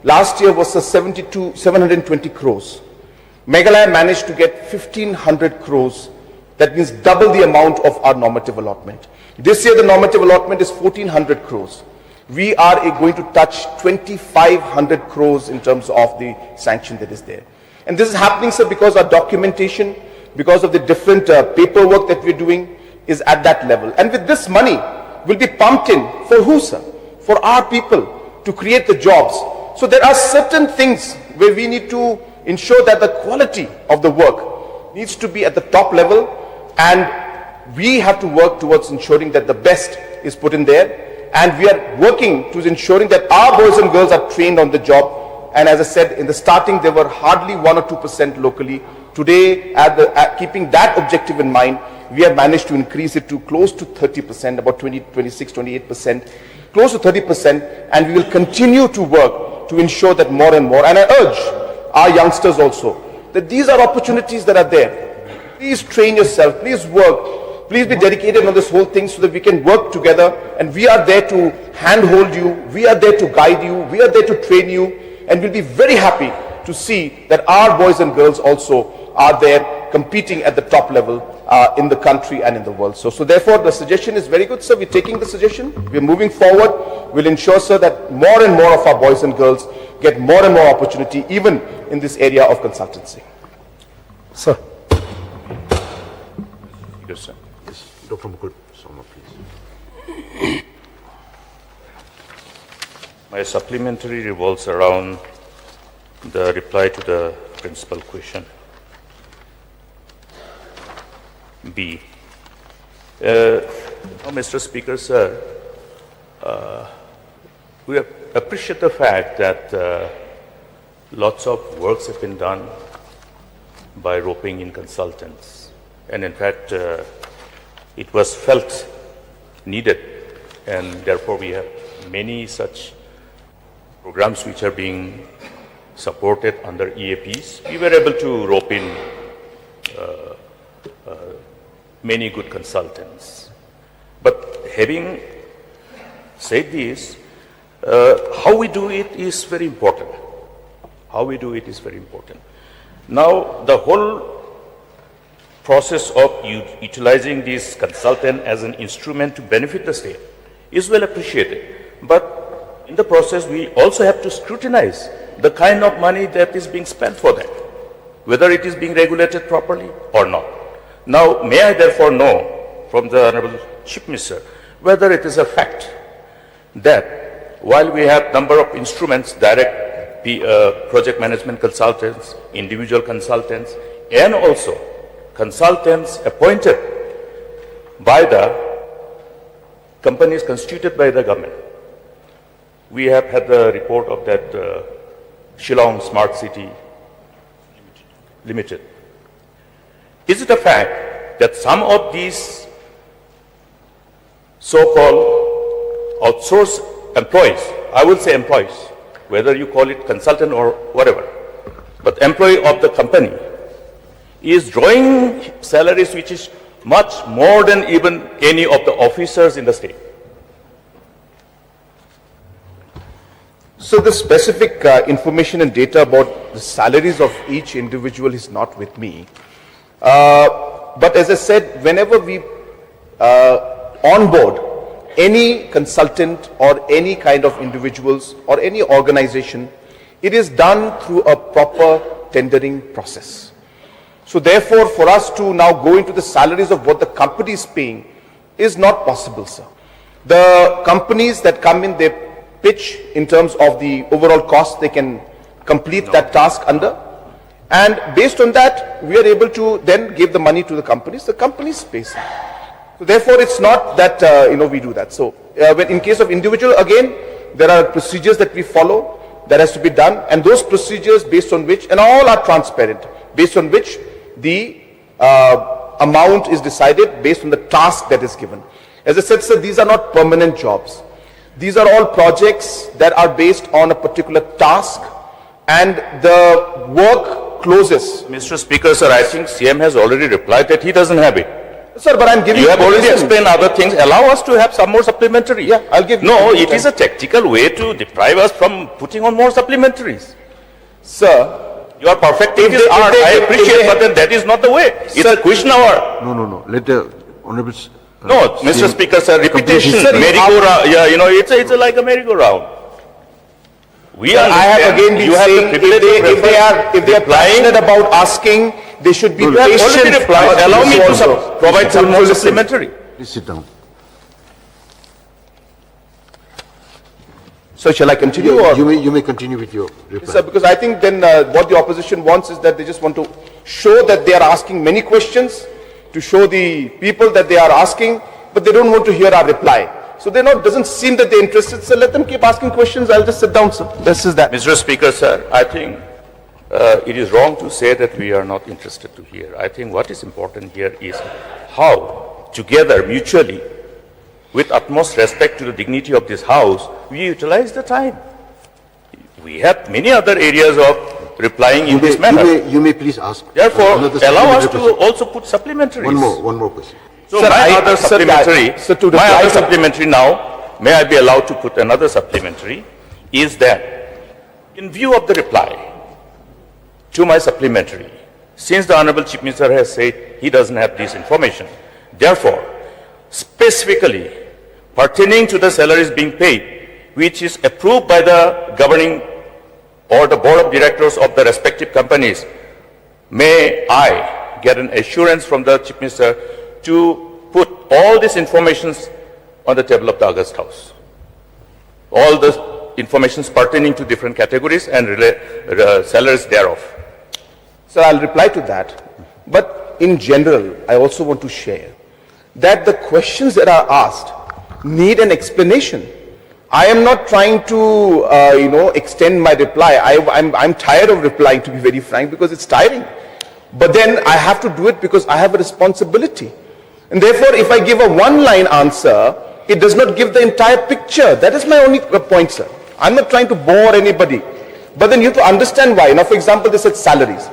last year was 720 crores. Meghalaya managed to get 1,500 crores. That means double the amount of our normative allotment. This year the normative allotment is 1,400 crores. we are going to touch 2,500 crores in terms of the sanction that is there. And this is happening, sir, because our documentation, because of the different paperwork that we're doing is at that level. And with this money will be pumped in for who, sir? For our people to create the jobs. So there are certain things where we need to ensure that the quality of the work needs to be at the top level, and we have to work towards ensuring that the best is put in there, and we are working to ensuring that our boys and girls are trained on the job. And as I said, in the starting there were hardly 1 or 2% locally. Today, keeping that objective in mind, we have managed to increase it to close to 30%, about 26, 28%, close to 30%, and we will continue to work to ensure that more and more. And I urge our youngsters also that these are opportunities that are there. Please train yourself, please work, please be dedicated on this whole thing so that we can work together, and we are there to handhold you, we are there to guide you, we are there to train you, and we'll be very happy to see that our boys and girls also are there competing at the top level in the country and in the world. So therefore the suggestion is very good, sir. We're taking the suggestion, we're moving forward. We'll ensure, sir, that more and more of our boys and girls get more and more opportunity even in this area of consultancy. Sir. Yes, sir. Yes, Dr. Mukul Sharma, please. My supplementary revolves around the reply to the principal question. B. Mr. Speaker, sir, we appreciate the fact that lots of works have been done by roping in consultants, and in fact it was felt needed, and therefore we have many such programs which are being supported under EAPs. We were able to rope in many good consultants. But having said this, how we do it is very important. How we do it is very important. Now, the whole process of utilizing this consultant as an instrument to benefit the state is well appreciated. But in the process, we also have to scrutinize the kind of money that is being spent for that, whether it is being regulated properly or not. Now, may I therefore know from the Honorable Chief Minister whether it is a fact that while we have number of instruments, direct project management consultants, individual consultants, and also consultants appointed by the companies constituted by the government. We have had the report of that Shillong Smart City Limited. Is it a fact that some of these so-called outsourced employees, I will say employees, whether you call it consultant or whatever, but employee of the company is drawing salaries which is much more than even any of the officers in the state? So the specific information and data about the salaries of each individual is not with me. But as I said, whenever we onboard any consultant or any kind of individuals or any organization, it is done through a proper tendering process. So therefore, for us to now go into the salaries of what the company is paying is not possible, sir. The companies that come in, they pitch in terms of the overall cost they can complete that task under. And based on that, we are able to then give the money to the companies pay. So therefore, it's not that, we do that. So when in case of individual, again, there are procedures that we follow that has to be done. And those procedures based on which, and all are transparent, based on which the amount is decided based on the task that is given. As I said, sir, these are not permanent jobs. These are all projects that are based on a particular task, and the work closes. Mr. Speaker, sir, I think CM has already replied that he doesn't have it. Sir, but I'm giving you have already reason. explained other things. Allow us to have some more supplementary. Yeah, I'll give you. No, it is a tactical way to deprive us from putting on more supplementaries. Sir, you are perfecting this art. I appreciate, but then that is not the way. It's a question hour. No. Let the Honorable No, Mr. Speaker, sir, repetition, merry-go-round, yeah, you know, it's like a merry-go-round. We I have again been you have the saying, privilege of if they are passionate about asking, they should be You have already patient. replied. Allow me to Also. provide some more supplementary. Please sit down. So shall I continue or? You may continue with your reply. Sir, because I think then what the opposition wants is that they just want to show that they are asking many questions, to show the people that they are asking, but they don't want to hear our reply. So doesn't seem that they're interested, so let them keep asking questions, I'll just sit down, sir. This is that. Mr. Speaker, sir, I think it is wrong to say that we are not interested to hear. I think what is important here is how, together, mutually, with utmost respect to the dignity of this House, we utilize the time. We have many other areas of replying in this manner. You may please ask. Therefore, another allow us supplementary to also put supplementaries. question. One more question. So Sir, my I- other sir, supplementary, sir, to my reply other to- supplementary now, may I be allowed to put another supplementary, is that in view of the reply to my supplementary, since the Honorable Chief Minister has said he doesn't have this information, therefore, specifically pertaining to the salaries being paid, which is approved by the governing or the board of directors of the respective companies, may I get an assurance from the Chief Minister to put all these informations on the table of the August House. All the informations pertaining to different categories and salaries thereof. Sir, I'll reply to that. But in general, I also want to share that the questions that are asked need an explanation. I am not trying to, extend my reply. I'm tired of replying, to be very frank, because it's tiring. But then I have to do it because I have a responsibility. And therefore, if I give a one-line answer, it does not give the entire picture. That is my only point, sir. I'm not trying to bore anybody. But then you have to understand why. Now, for example, they said salaries.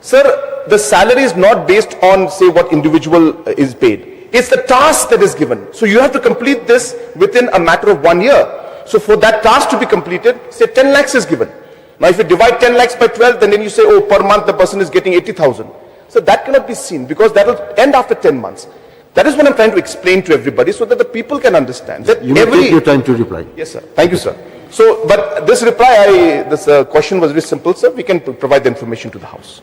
Sir, the salary is not based on, say, what individual is paid. It's the task that is given. So you have to complete this within a matter of 1 year. So for that task to be completed, say 10 lakhs is given. Now if you divide 10 lakhs by 12, then you say, oh, per month the person is getting 80,000. So that cannot be seen because that will end after 10 months. That is what I'm trying to explain to everybody so that the people can understand. That You may take your time to reply. Yes, sir. Thank you, sir. So, but this question was very simple, sir. We can provide the information to the House.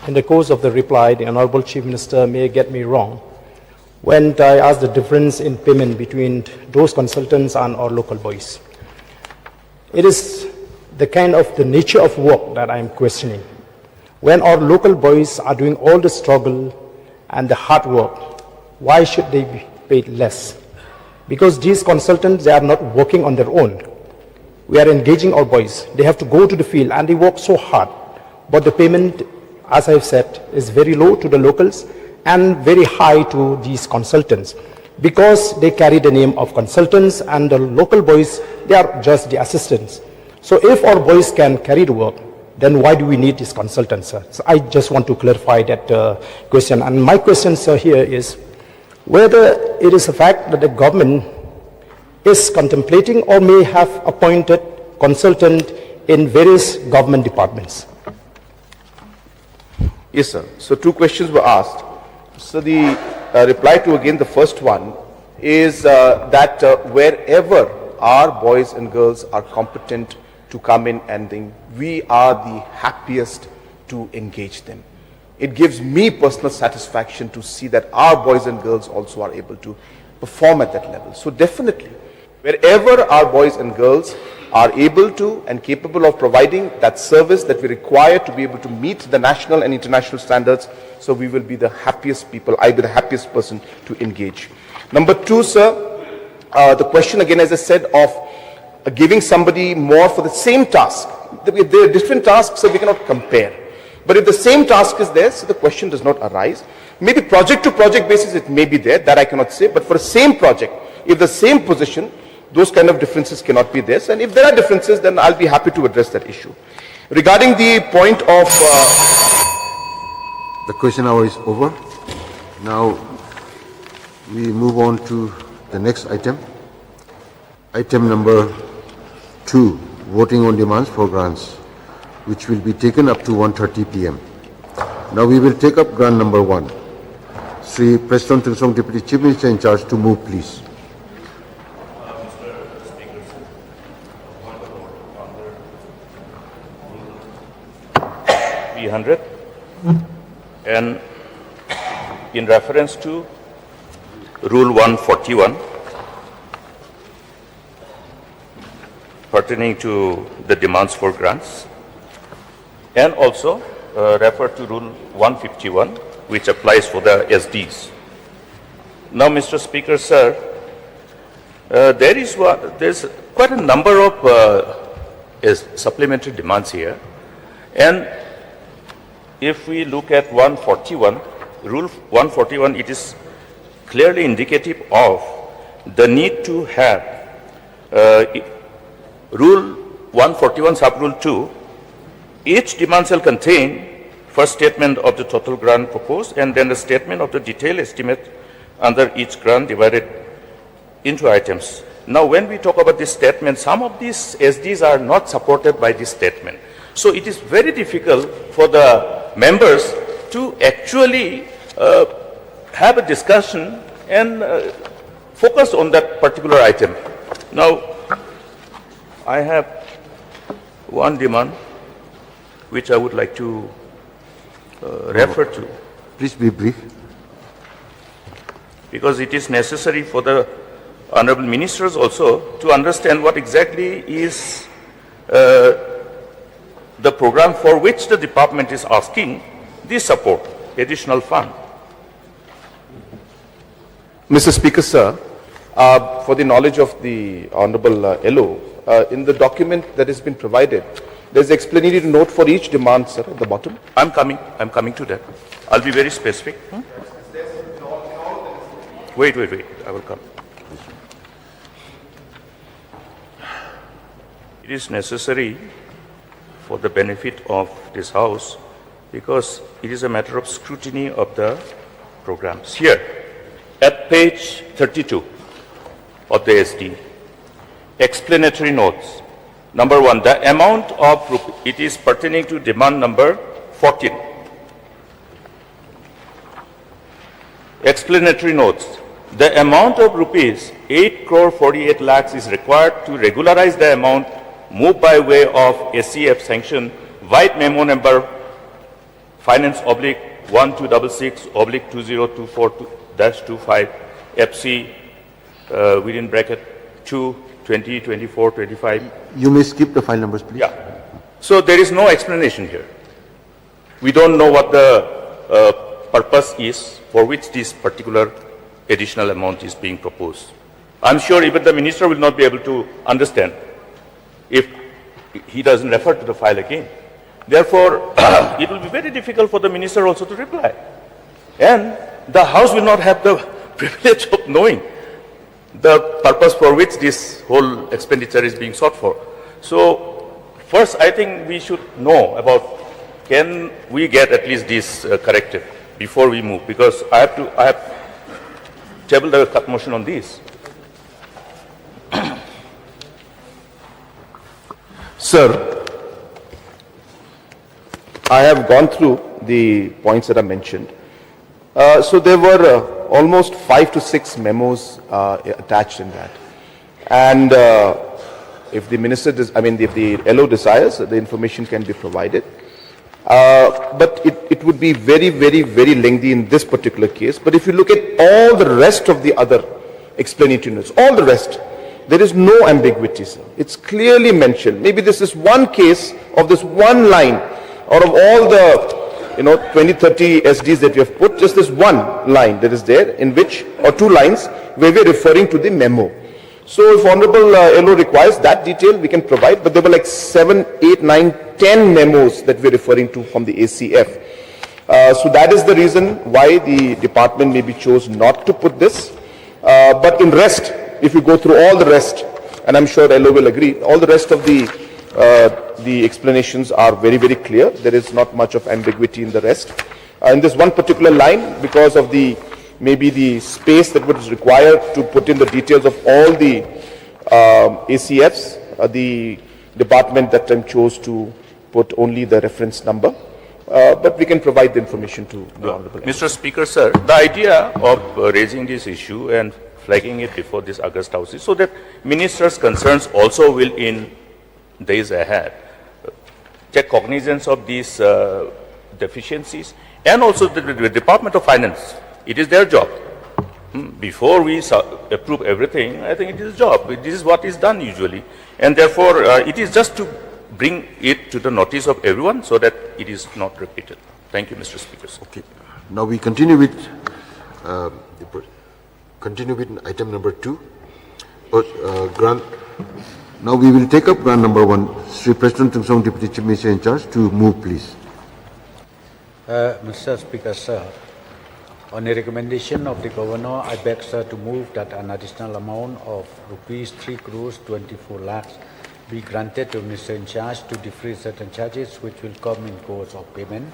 In the course of the reply, the Honorable Chief Minister may get me wrong when I ask the difference in payment between those consultants and our local boys. It is the kind of the nature of work that I am questioning. When our local boys are doing all the struggle and the hard work, why should they be paid less? Because these consultants, they are not working on their own. We are engaging our boys. They have to go to the field and they work so hard. But the payment, as I've said, is very low to the locals and very high to these consultants because they carry the name of consultants and the local boys, they are just the assistants. So if our boys can carry the work, then why do we need these consultants, sir? So I just want to clarify that question. And my question, sir, here is whether it is a fact that the government is contemplating or may have appointed consultant in various government departments. Yes, sir. So two questions were asked. So the reply to again the first one is that wherever our boys and girls are competent to come in and think, we are the happiest to engage them. It gives me personal satisfaction to see that our boys and girls also are able to perform at that level. So definitely, wherever our boys and girls are able to and capable of providing that service that we require to be able to meet the national and international standards, so we will be the happiest people, I'll be the happiest person to engage. Number two, sir, the question again, as I said, of giving somebody more for the same task. There are different tasks, so we cannot compare. But if the same task is there, so the question does not arise. Maybe project to project basis it may be there, that I cannot say, but for the same project, if the same position, those kind of differences cannot be there. And if there are differences, then I'll be happy to address that issue. Regarding the point of... The question hour is over. Now, we move on to the next item. Item number 2, voting on demands for grants, which will be taken up to 1:30 p.m. Now we will take up grant number 1. Sri Preston Tungsong, Deputy Chief Minister in charge, to move, please. 300 and in reference to Rule 141 pertaining to the demands for grants, and also refer to Rule 151 which applies for the SDs. Now, Mr. Speaker, sir, there's quite a number of supplementary demands here, and if we look at 141, Rule 141, it is clearly indicative of the need to have Rule 141 Sub-Rule 2, each demand shall contain first statement of the total grant proposed and then the statement of the detailed estimate under each grant divided into items. Now, when we talk about this statement, some of these SDs are not supported by this statement. So it is very difficult for the members to actually have a discussion and focus on that particular item. Now, I have one demand which I would like to refer to. Please be brief. Because it is necessary for the Honorable Ministers also to understand what exactly is the program for which the department is asking this support, additional fund. Mr. Speaker, sir, for the knowledge of the Honorable LO, in the document that has been provided, there's an explanatory note for each demand, sir, at the bottom. I'm coming to that. I'll be very specific. Wait, I will come. It is necessary for the benefit of this House because it is a matter of scrutiny of the programs. Here, at page 32 of the SD, explanatory notes. Number 1, the amount of, it is pertaining to demand number 14. Explanatory notes. The amount of rupees 8 crore 48 lakhs is required to regularize the amount moved by way of SCF sanction white memo number finance oblique 1266/2024-25 FC within bracket 2 20 24 25. You may skip the file numbers, please. Yeah. So there is no explanation here. We don't know what the purpose is for which this particular additional amount is being proposed. I'm sure even the minister will not be able to understand if he doesn't refer to the file again. Therefore, it will be very difficult for the minister also to reply. And the House will not have the privilege of knowing the purpose for which this whole expenditure is being sought for. So, first I think we should know about, can we get at least this corrective before we move, because I have tabled a cut motion on this. Sir, I have gone through the points that are mentioned. So there were almost 5 to 6 memos attached in that. And if the minister, if the LO desires, the information can be provided. But it would be very, very, very lengthy in this particular case. But if you look at all the rest of the other explanatory notes, all the rest, there is no ambiguity, sir. It's clearly mentioned. Maybe this is one case of this one line out of all the 20, 30 SDs that we have put, just this one line that is there in which, or 2 lines, where we are referring to the memo. So if Honorable LO requires that detail, we can provide, but there were like 7, 8, 9, 10 memos that we are referring to from the ACF. So that is the reason why the department maybe chose not to put this. But in rest, if you go through all the rest, and I'm sure LO will agree, all the rest of the explanations are very, very clear. There is not much of ambiguity in the rest. In this one particular line, because of maybe the space that was required to put in the details of all the ACFs, the department that time chose to put only the reference number. but we can provide the information to the Honorable. Mr. Speaker, sir, the idea of raising this issue and flagging it before this August House is so that ministers' concerns also will in days ahead take cognizance of these deficiencies, and also the Department of Finance. It is their job. Before we approve everything, I think it is job. This is what is done usually. And therefore, it is just to bring it to the notice of everyone so that it is not repeated. Thank you, Mr. Speaker. Okay. Now we continue with item number 2. Grant. Now we will take up grant number 1. Sri President Tungsong, Deputy Chief Minister in charge, to move, please. Mr. Speaker, sir, on the recommendation of the Governor, I beg, sir, to move that an additional amount of rupees 3 crores 24 lakhs be granted to Minister in charge to defray certain charges which will come in course of payment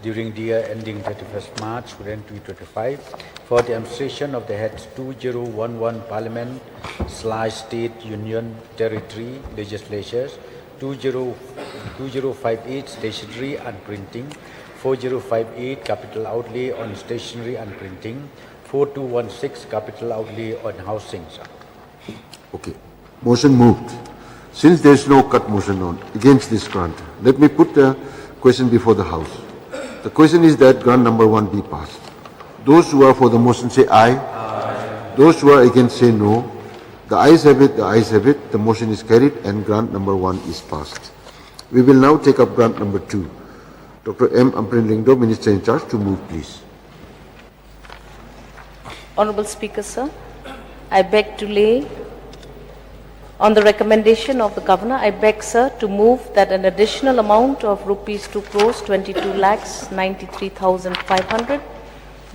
during the year ending 31st March 2025 for the administration of the heads 2011 Parliament / State Union Territory legislatures, 2058 stationery and printing, 4058 capital outlay on stationery and printing, 4216 capital outlay on housing, sir. Okay. Motion moved. Since there is no cut motion on against this grant, let me put the question before the House. The question is that grant number 1 be passed. Those who are for the motion say aye. Aye. Those who are against say no. The ayes have it, the ayes have it. The motion is carried and grant number 1 is passed. We will now take up grant number 2. Dr. M. Amprin Lingdo, Minister in charge, to move, please. Honorable Speaker, sir, I beg to lay on the recommendation of the Governor, I beg, sir, to move that an additional amount of rupees 2 crores 22 lakhs 93,500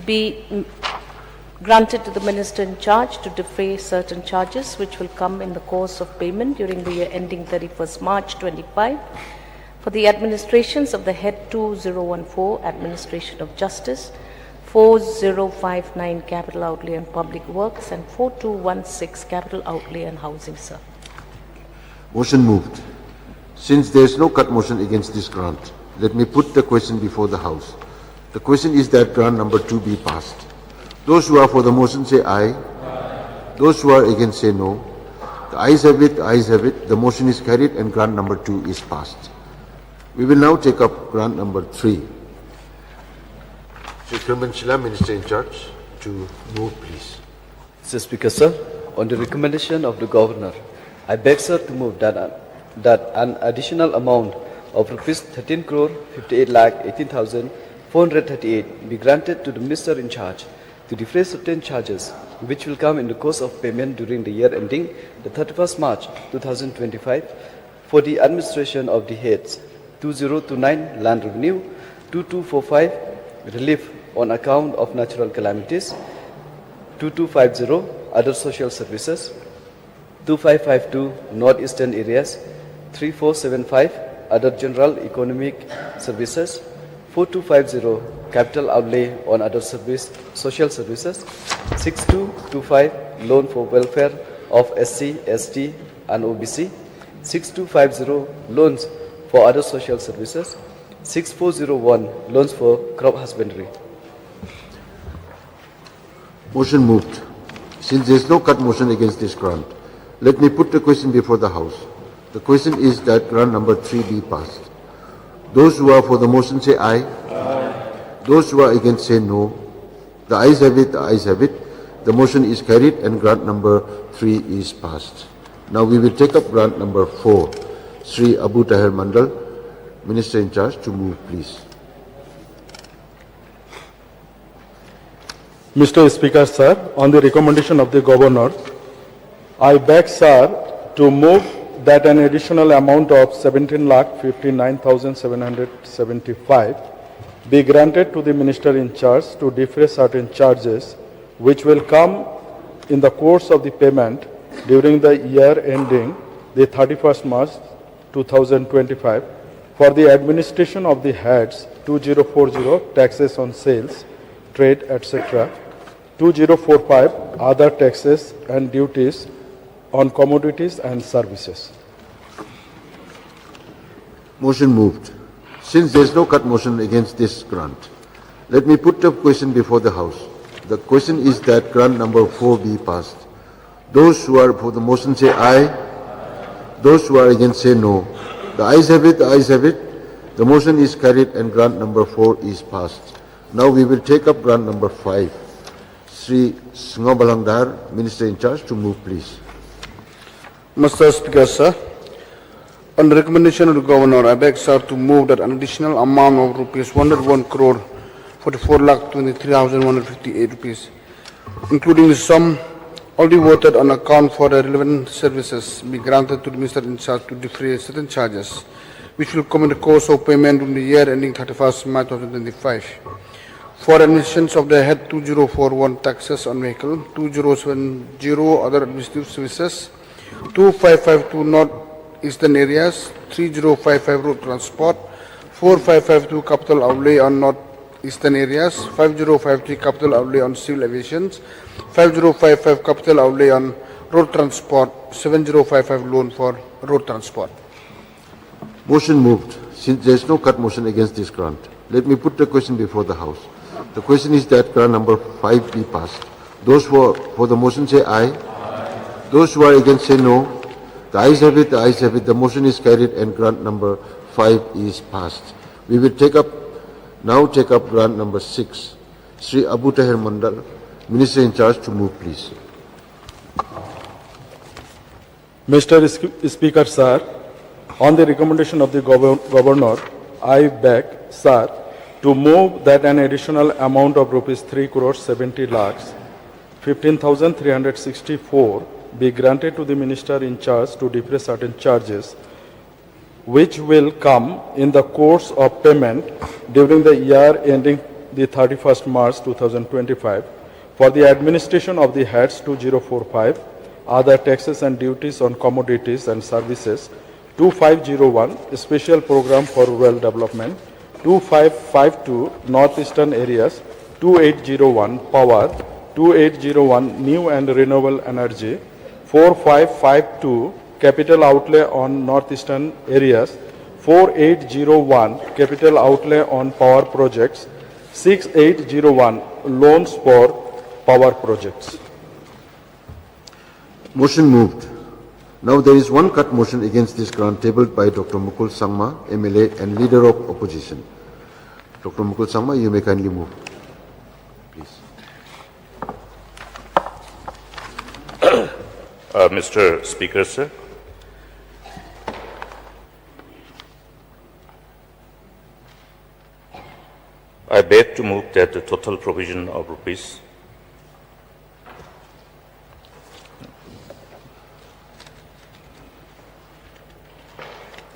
be granted to the Minister in charge to defray certain charges which will come in the course of payment during the year ending 31st March 25 for the administrations of the Head 2014 Administration of Justice, 4059 Capital Outlay and Public Works and 4216 Capital Outlay and Housing, sir. Motion moved. Since there is no cut motion against this grant, let me put the question before the House. The question is that grant number 2 be passed. Those who are for the motion say aye. Aye. Those who are against say no. The ayes have it, the ayes have it. The motion is carried and grant number 2 is passed. We will now take up grant number 3. Sri Khirman Shila, Minister in charge, to move, please. Mr. Speaker, sir, on the recommendation of the Governor, I beg, sir, to move that an additional amount of rupees 13 crore 58 lakh 18,438 be granted to the Minister in charge to defray certain charges which will come in the course of payment during the year ending the 31st March 2025 for the administration of the heads 2029 Land Revenue, 2245 Relief on account of natural calamities, 2250 Other social services, 2552 Northeastern areas, 3475 Other general economic services, 4250 Capital outlay on other social services, 6225 Loan for welfare of SC, ST and OBC, 6250 Loans for other social services, 6401 Loans for crop husbandry. Motion moved. Since there is no cut motion against this grant, let me put the question before the House. The question is that grant number 3 be passed. Those who are for the motion say aye. Aye. Those who are against say no. The ayes have it, the ayes have it. The motion is carried and grant number 3 is passed. Now we will take up grant number 4. Sri Abu Tahir Mandal, Minister in charge, to move, please. Mr. Speaker, sir, on the recommendation of the Governor, I beg, sir, to move that an additional amount of 17,59,775 be granted to the Minister in charge to defray certain charges which will come in the course of the payment during the year ending the 31st March 2025 for the administration of the heads 2040 taxes on sales, trade, etc., 2045 other taxes and duties on commodities and services. Motion moved. Since there is no cut motion against this grant, let me put the question before the House. The question is that grant number 4 be passed. Those who are for the motion say aye. Those who are against say no. The ayes have it, the ayes have it. The motion is carried and grant number 4 is passed. Now we will take up grant number 5. Sri Singobalangdar, Minister in charge, to move, please. Mr. Speaker, sir, on the recommendation of the Governor, I beg, sir, to move that an additional amount of rupees 101 crore 44,23,158 rupees, including the sum already voted on account for the relevant services, be granted to the Minister in charge to defray certain charges, which will come in the course of payment during the year ending 31st March 2025. For administrations of the head 2041 taxes on vehicle, 2070 other administrative services, 2552 North Eastern areas, 3055 road transport, 4552 capital outlay on North Eastern areas, 5053 capital outlay on civil aviation, 5055 capital outlay on road transport, 7055 loan for road transport. Motion moved. Since there is no cut motion against this grant, let me put the question before the House. The question is that grant number 5 be passed. Those who are for the motion say aye. Those who are against say no. The ayes have it, the ayes have it. The motion is carried and grant number 5 is passed. We will now take up grant number 6. Sri Abu Tahir Mandal, Minister in charge, to move, please. Mr. Speaker, sir, on the recommendation of the Governor, I beg, sir, to move that an additional amount of rupees 3 crores 70 lakhs 15,364 be granted to the Minister in charge to defray certain charges which will come in the course of payment during the year ending the 31st March 2025 for the administration of the heads 2045, other taxes and duties on commodities and services, 2501, special program for rural development, 2552, northeastern areas, 2801, power, 2801, new and renewable energy, 4552, capital outlay on northeastern areas, 4801, capital outlay on power projects, 6801, loans for power projects. Motion moved. Now there is one cut motion against this grant tabled by Dr. Mukul Sangma, MLA and Leader of Opposition. Dr. Mukul Sangma, you may kindly move, please. Mr. Speaker, sir, I beg to move that the total provision of rupees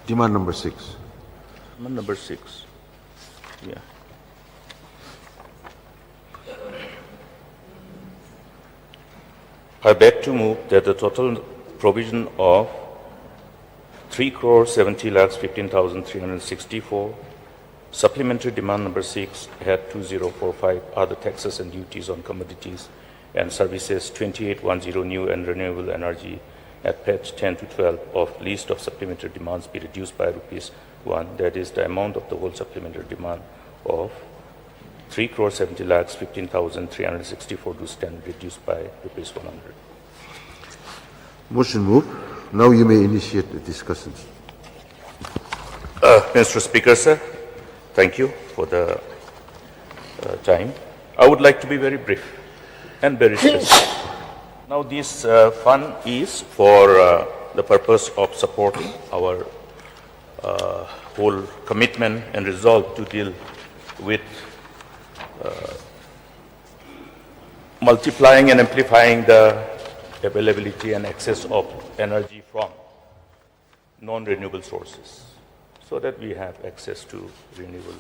Demand number 6. Number 6. Yeah. I beg to move that the total provision of 3 crore 70 lakhs 15,364, supplementary demand number 6, head 2045, other taxes and duties on commodities and services 2810, new and renewable energy, at page 10 to 12 of list of supplementary demands be reduced by rupees 1, that is the amount of the whole supplementary demand of 3 crore 70 lakhs 15,364 to stand reduced by rupees 100. Motion moved. Now you may initiate the discussions. Mr. Speaker, sir, thank you for the time. I would like to be very brief and very specific. Now this fund is for the purpose of supporting our whole commitment and resolve to deal with multiplying and amplifying the availability and access of energy from non-renewable sources so that we have access to renewable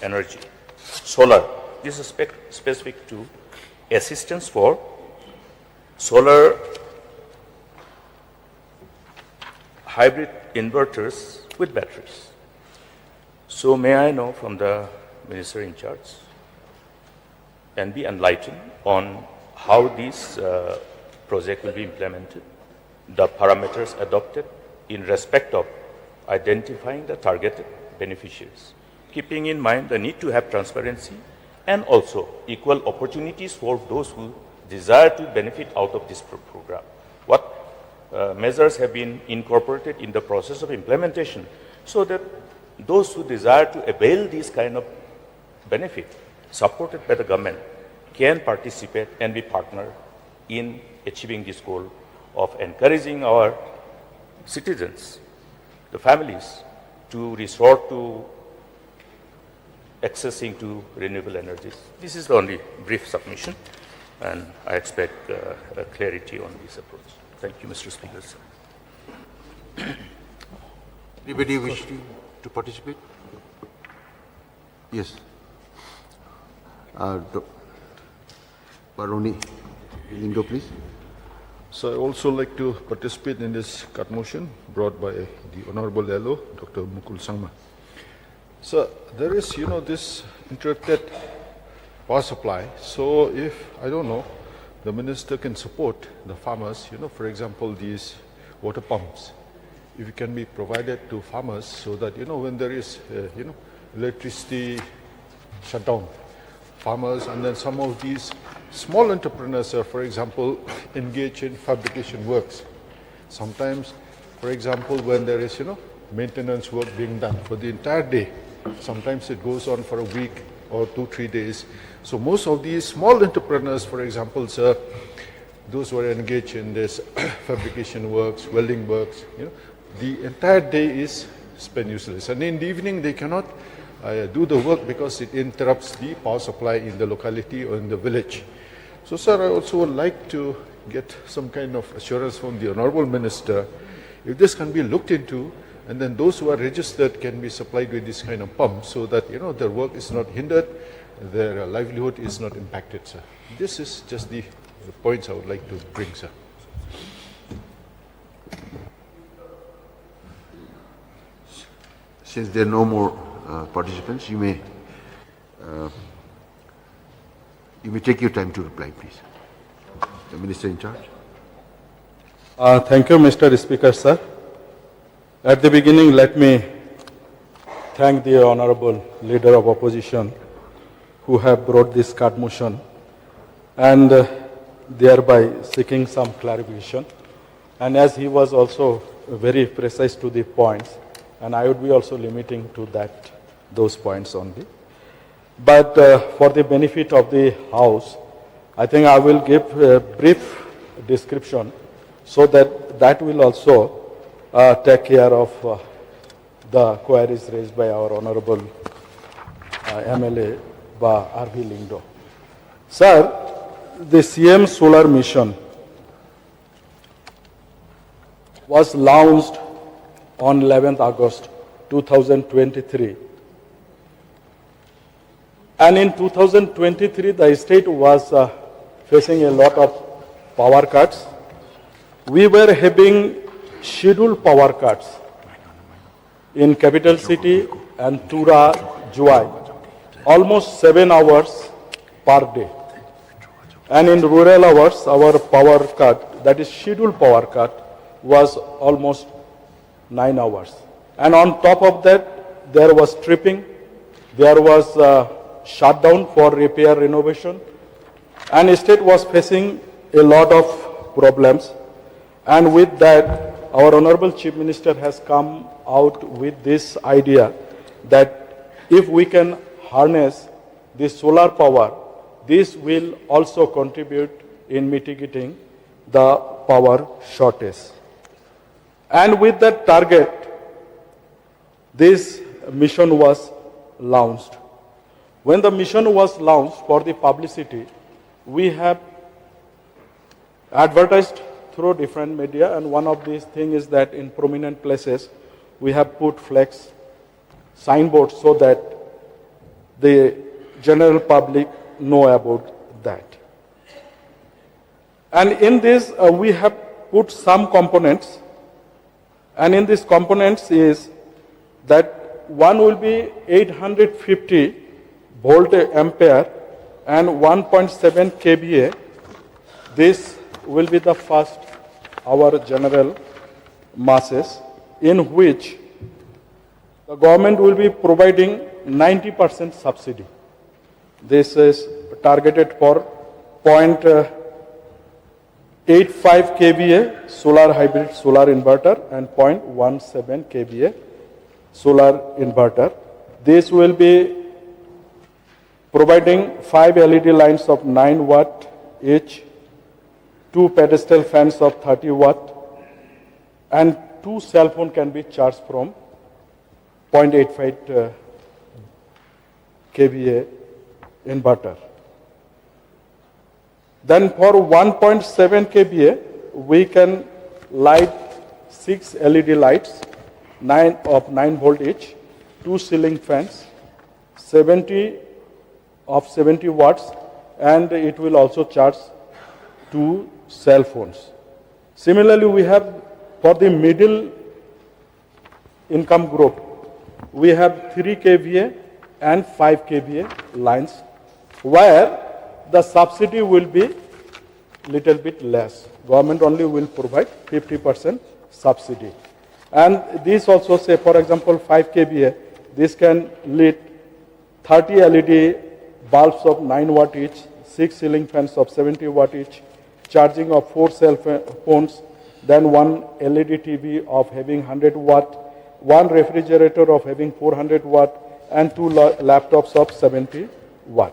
energy. Solar, this is specific to assistance for solar hybrid inverters with batteries. So may I know from the Minister in charge and be enlightened on how this project will be implemented, the parameters adopted in respect of identifying the targeted beneficiaries, keeping in mind the need to have transparency and also equal opportunities for those who desire to benefit out of this program. What measures have been incorporated in the process of implementation so that those who desire to avail this kind of benefit supported by the government can participate and be partner in achieving this goal of encouraging our citizens, the families, to resort to accessing to renewable energies. This is the only brief submission, and I expect clarity on this approach. Thank you, Mr. Speaker. Anybody wish to participate? Yes. Baroni Lindo, please. So I also like to participate in this cut motion brought by the Honorable LO, Dr. Mukul Sangma. So there is, this interrupted power supply. So if, I don't know, the minister can support the farmers, for example, these water pumps, if it can be provided to farmers so that, when there is, electricity shutdown, farmers and then some of these small entrepreneurs, for example, engage in fabrication works. Sometimes, for example, when there is, maintenance work being done for the entire day, sometimes it goes on for a week or 2-3 days. So most of these small entrepreneurs, for example, sir, those who are engaged in this fabrication works, welding works, the entire day is spent useless. And in the evening, they cannot do the work because it interrupts the power supply in the locality or in the village. So, sir, I also would like to get some kind of assurance from the Honorable Minister if this can be looked into, and then those who are registered can be supplied with this kind of pump so that, their work is not hindered, their livelihood is not impacted, sir. This is just the points I would like to bring, sir. Since there are no more participants, you may take your time to reply, please. The Minister in charge. Thank you, Mr. Speaker, sir. At the beginning, let me thank the Honorable Leader of Opposition who have brought this card motion and thereby seeking some clarification. And as he was also very precise to the points, and I would be also limiting to those points only. But for the benefit of the House, I think I will give a brief description so that will also take care of the queries raised by our Honorable MLA, R.V. Lindo. Sir, the CM Solar Mission was launched on 11th August 2023. And in 2023, the state was facing a lot of power cuts. We were having scheduled power cuts in capital city and Tura, Juai, almost 7 hours per day. And in rural hours, our power cut, that is scheduled power cut, was almost 9 hours. And on top of that, there was tripping, there was shutdown for repair renovation, and the state was facing a lot of problems. And with that, our Honorable Chief Minister has come out with this idea that if we can harness the solar power, this will also contribute in mitigating the power shortage. And with that target, this mission was launched. When the mission was launched for the publicity, we have advertised through different media, and one of these things is that in prominent places, we have put flex signboards so that the general public know about that. And in this, we have put some components, and in these components is that one will be 850 volt ampere and 1.7 kVA. This will be the first our general masses, in which the government will be providing 90% subsidy. This is targeted for 0.85 kVA solar hybrid solar inverter and 0.17 kVA solar inverter. This will be providing 5 LED lines of 9 watt each, 2 pedestal fans of 30 watt, and 2 cell phone can be charged from 0.85 kVA inverter. Then for 1.7 kVA, we can light 6 LED lights, 9 volt each, 2 ceiling fans, 70 watts, and it will also charge 2 cell phones. Similarly, we have for the middle income group, we have 3 kVA and 5 kVA lines, where the subsidy will be little bit less. Government only will provide 50% subsidy. And this also say, for example, 5 kVA, this can lit 30 LED bulbs of 9 watt each, 6 ceiling fans of 70 watt each, charging of 4 cell phones, then 1 LED TV of having 100 watt, 1 refrigerator of having 400 watt, and 2 laptops of 70 watt.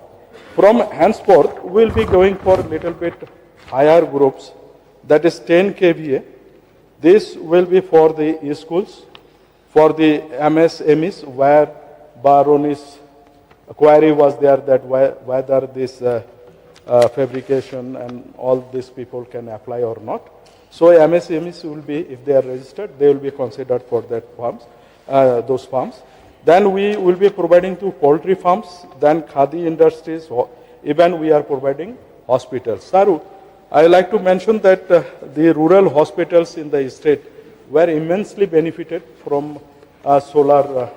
From henceforth, we'll be going for little bit higher groups, that is 10 kVA. This will be for the schools, for the MSMEs, where Baroni's query was there that whether this fabrication and all these people can apply or not. So MSMEs will be, if they are registered, they will be considered for that farms, those farms. Then we will be providing to poultry farms, then khadi industries, even we are providing hospitals. Saru, I would like to mention that the rural hospitals in the state were immensely benefited from solar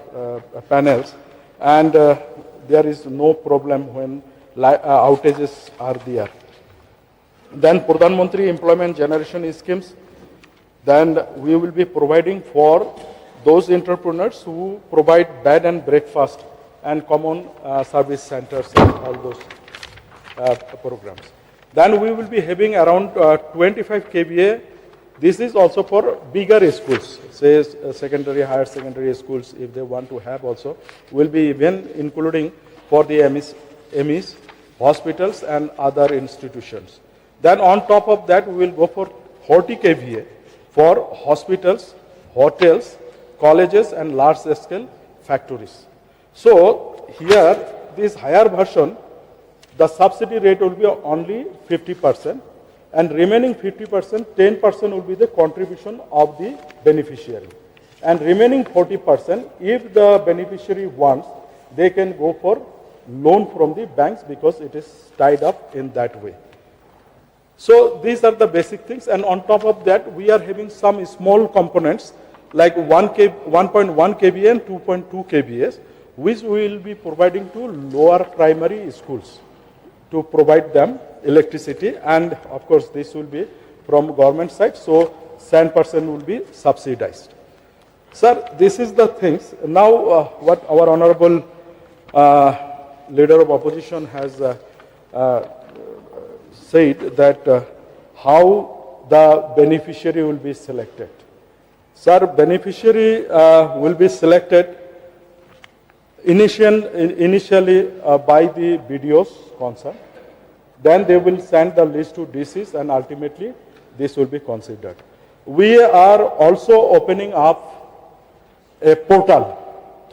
panels, and there is no problem when outages are there. Then Pradhan Mantri Employment Generation Schemes, then we will be providing for those entrepreneurs who provide bed and breakfast and common service centers and all those programs. Then we will be having around 25 kVA. This is also for bigger schools, say secondary, higher secondary schools, if they want to have also, will be even including for the MEs, hospitals and other institutions. Then on top of that, we will go for 40 kVA for hospitals, hotels, colleges and large scale factories. So here, this higher version, the subsidy rate will be only 50%, and remaining 50%, 10% will be the contribution of the beneficiary. And remaining 40%, if the beneficiary wants, they can go for loan from the banks because it is tied up in that way. So these are the basic things, and on top of that, we are having some small components like 1.1 kVA and 2.2 kVA, which we will be providing to lower primary schools to provide them electricity, and of course this will be from government side, so 10% will be subsidized. Sir, this is the things. Now what our honorable leader of opposition has said that how the beneficiary will be selected. Sir, beneficiary will be selected initially by the BDOs concerned. Then they will send the list to DCs, and ultimately this will be considered. We are also opening up a portal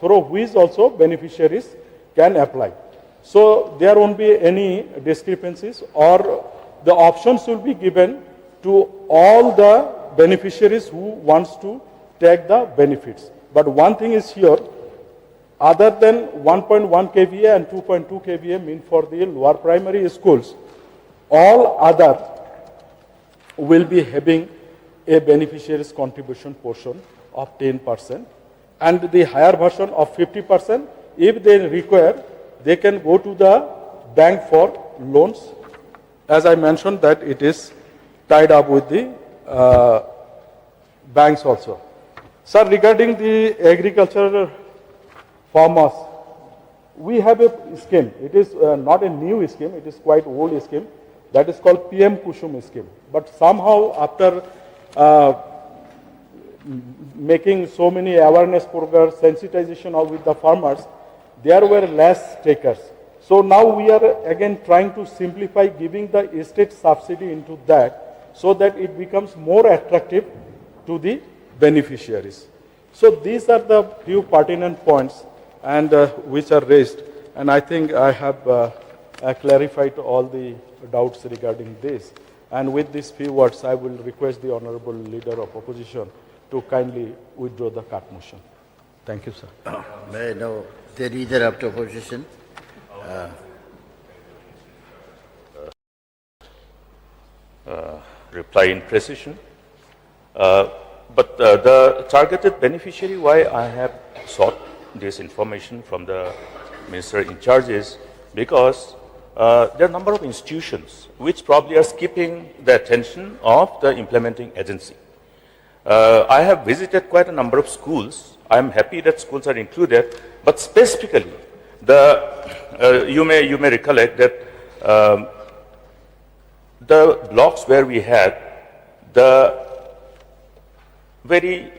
through which also beneficiaries can apply. So there won't be any discrepancies, or the options will be given to all the beneficiaries who wants to take the benefits. But one thing is here, other than 1.1 kVA and 2.2 kVA mean for the lower primary schools, all other will be having a beneficiary's contribution portion of 10%, and the higher version of 50%. If they require, they can go to the bank for loans. As I mentioned that it is tied up with the banks also. Sir, regarding the agricultural farmers, we have a scheme. It is not a new scheme, it is quite old scheme. That is called PM Kusum scheme. But somehow after making so many awareness programs, sensitization with the farmers, there were less takers. So now we are again trying to simplify giving the state subsidy into that so that it becomes more attractive to the beneficiaries. So these are the few pertinent points and which are raised, and I think I have clarified all the doubts regarding this. And with these few words, I will request the Honorable Leader of Opposition to kindly withdraw the cut motion. Thank you, sir. May I know the Leader of the Opposition? Reply in precision. But the targeted beneficiary, why I have sought this information from the Minister in charge is because there are a number of institutions which probably are skipping the attention of the implementing agency. I have visited quite a number of schools. I am happy that schools are included, but specifically, you may recollect that the blocks where we had the very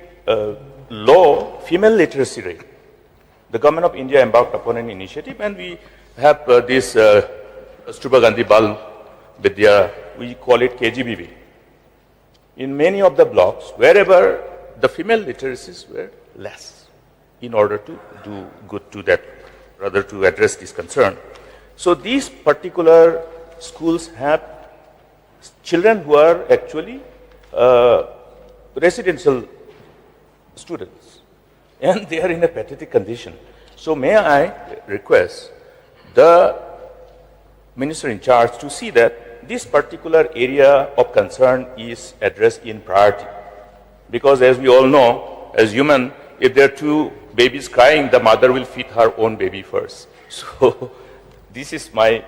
low female literacy rate, the Government of India embarked upon an initiative, and we have this Kasturbha Gandhi Bal Vidya, we call it KGBV. In many of the blocks, wherever the female literacies were less, in order to do good to that, rather to address this concern. So these particular schools have children who are actually residential students, and they are in a pathetic condition. So may I request the Minister in charge to see that this particular area of concern is addressed in priority. Because as we all know, as human, if there are two babies crying, the mother will feed her own baby first. So this is my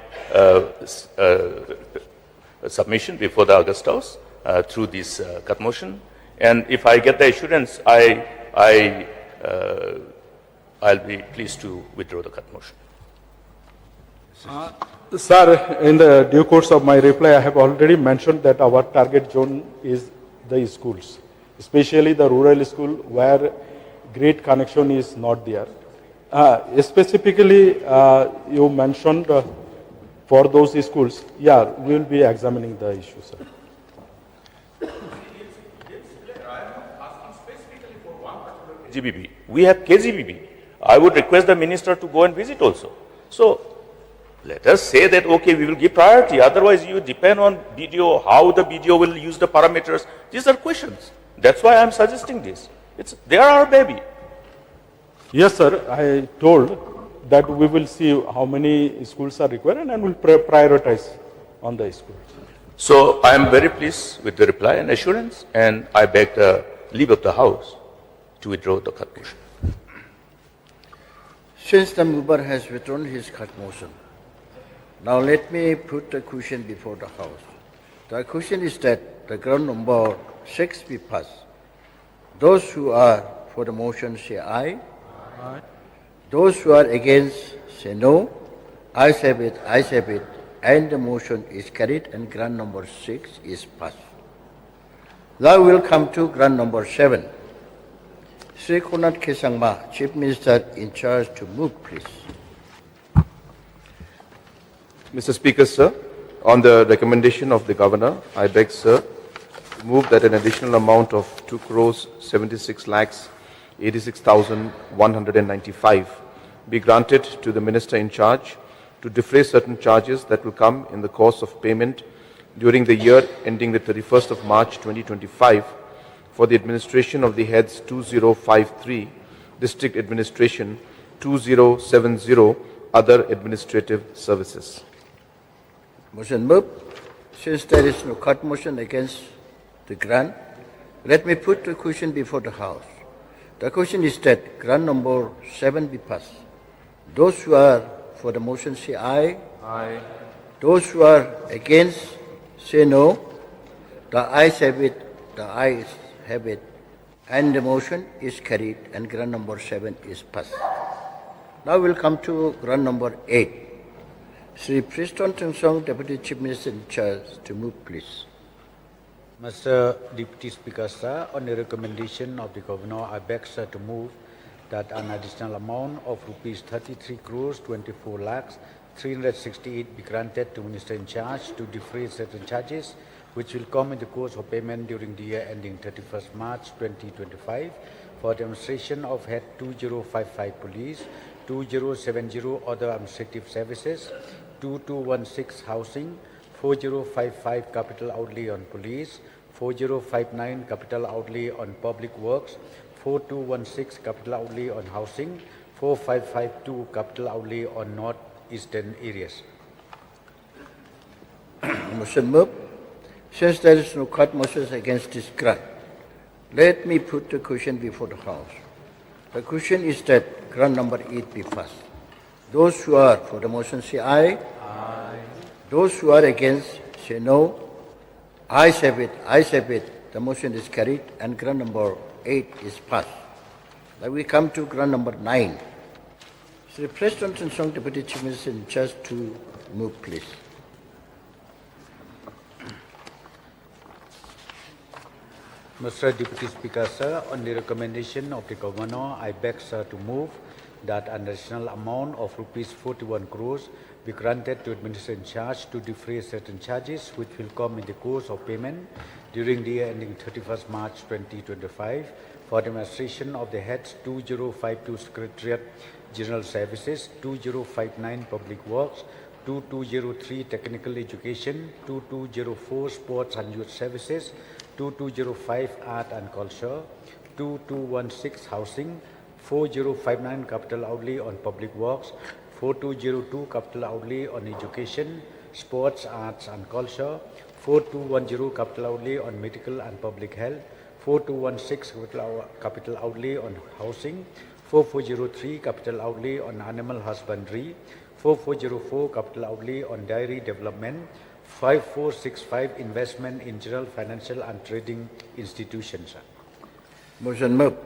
submission before the August House through this cut motion. And if I get the assurance, I'll be pleased to withdraw the cut motion. Sir, in the due course of my reply, I have already mentioned that our target zone is the schools, especially the rural school where grid connection is not there. Specifically, you mentioned for those schools, yeah, we will be examining the issue, sir. KGBB. We have KGBB. I would request the minister to go and visit also. So let us say that, okay, we will give priority. Otherwise, you depend on BDO, how the BDO will use the parameters. These are questions. That's why I'm suggesting this. They are our baby. Yes, sir. I told that we will see how many schools are required and we'll prioritize on the schools. So I am very pleased with the reply and assurance, and I beg the leave of the House to withdraw the cut motion. Since the mover has withdrawn his cut motion, now let me put the question before the House. The question is that the ground number 6 be passed. Those who are for the motion say aye. Aye. Those who are against say no. Ayes have it, and the motion is carried and grant number 6 is passed. Now we will come to grant number 7. Sri Konat Kesangma, Chief Minister in charge to move, please. Mr. Speaker, sir, on the recommendation of the Governor, I beg, sir, to move that an additional amount of 2 crores 76 lakhs 86,195 be granted to the Minister in charge to defray certain charges that will come in the course of payment during the year ending the 31st of March 2025 for the administration of the heads 2053, District Administration 2070, other administrative services. Motion moved. Since there is no cut motion against the grant, let me put the question before the House. The question is that grant number 7 be passed. Those who are for the motion say aye. Aye. Those who are against say no. The ayes have it, and the motion is carried and grant number 7 is passed. Now we'll come to ground number 8. Sri Preston Tungsong, Deputy Chief Minister in charge, to move, please. Mr. Deputy Speaker, sir, on the recommendation of the Governor, I beg, sir, to move that an additional amount of rupees 33 crores 24 lakhs 368 be granted to Minister in charge to defray certain charges which will come in the course of payment during the year ending 31st March 2025 for demonstration of Head 2055 Police, 2070 Other Administrative Services, 2216 Housing, 4055 Capital Outlay on Police, 4059 Capital Outlay on Public Works, 4216 Capital Outlay on Housing, 4552 Capital Outlay on North-Eastern areas. Motion moved. Since there is no court motions against this grant, let me put the question before the House. The question is that grant number 8 be passed. Those who are for the motion say aye. Aye. Those who are against say no. Ayes have it. Ayes have it. The motion is carried and grant number 8 is passed. Now we come to grant number 9. Sri Preston Tungsong, Deputy Chief Minister in charge, to move, please. Mr. Deputy Speaker, sir, on the recommendation of the Governor, I beg, sir, to move that an additional amount of rupees 41 crores be granted to Minister in charge to defray certain charges which will come in the course of payment during the year ending 31st March 2025 for demonstration of the Heads 2052 Secretariat General Services, 2059 Public Works, 2203 Technical Education, 2204 Sports and Youth Services, 2205 Art and Culture, 2216 Housing, 4059 Capital Outlay on Public Works, 4202 Capital Outlay on Education, Sports, Arts and Culture, 4210 Capital Outlay on Medical and Public Health, 4216 Capital Outlay on Housing, 4403 Capital Outlay on Animal Husbandry, 4404 Capital Outlay on Dairy Development, 5465 Investment in General Financial and Trading Institutions. Motion moved.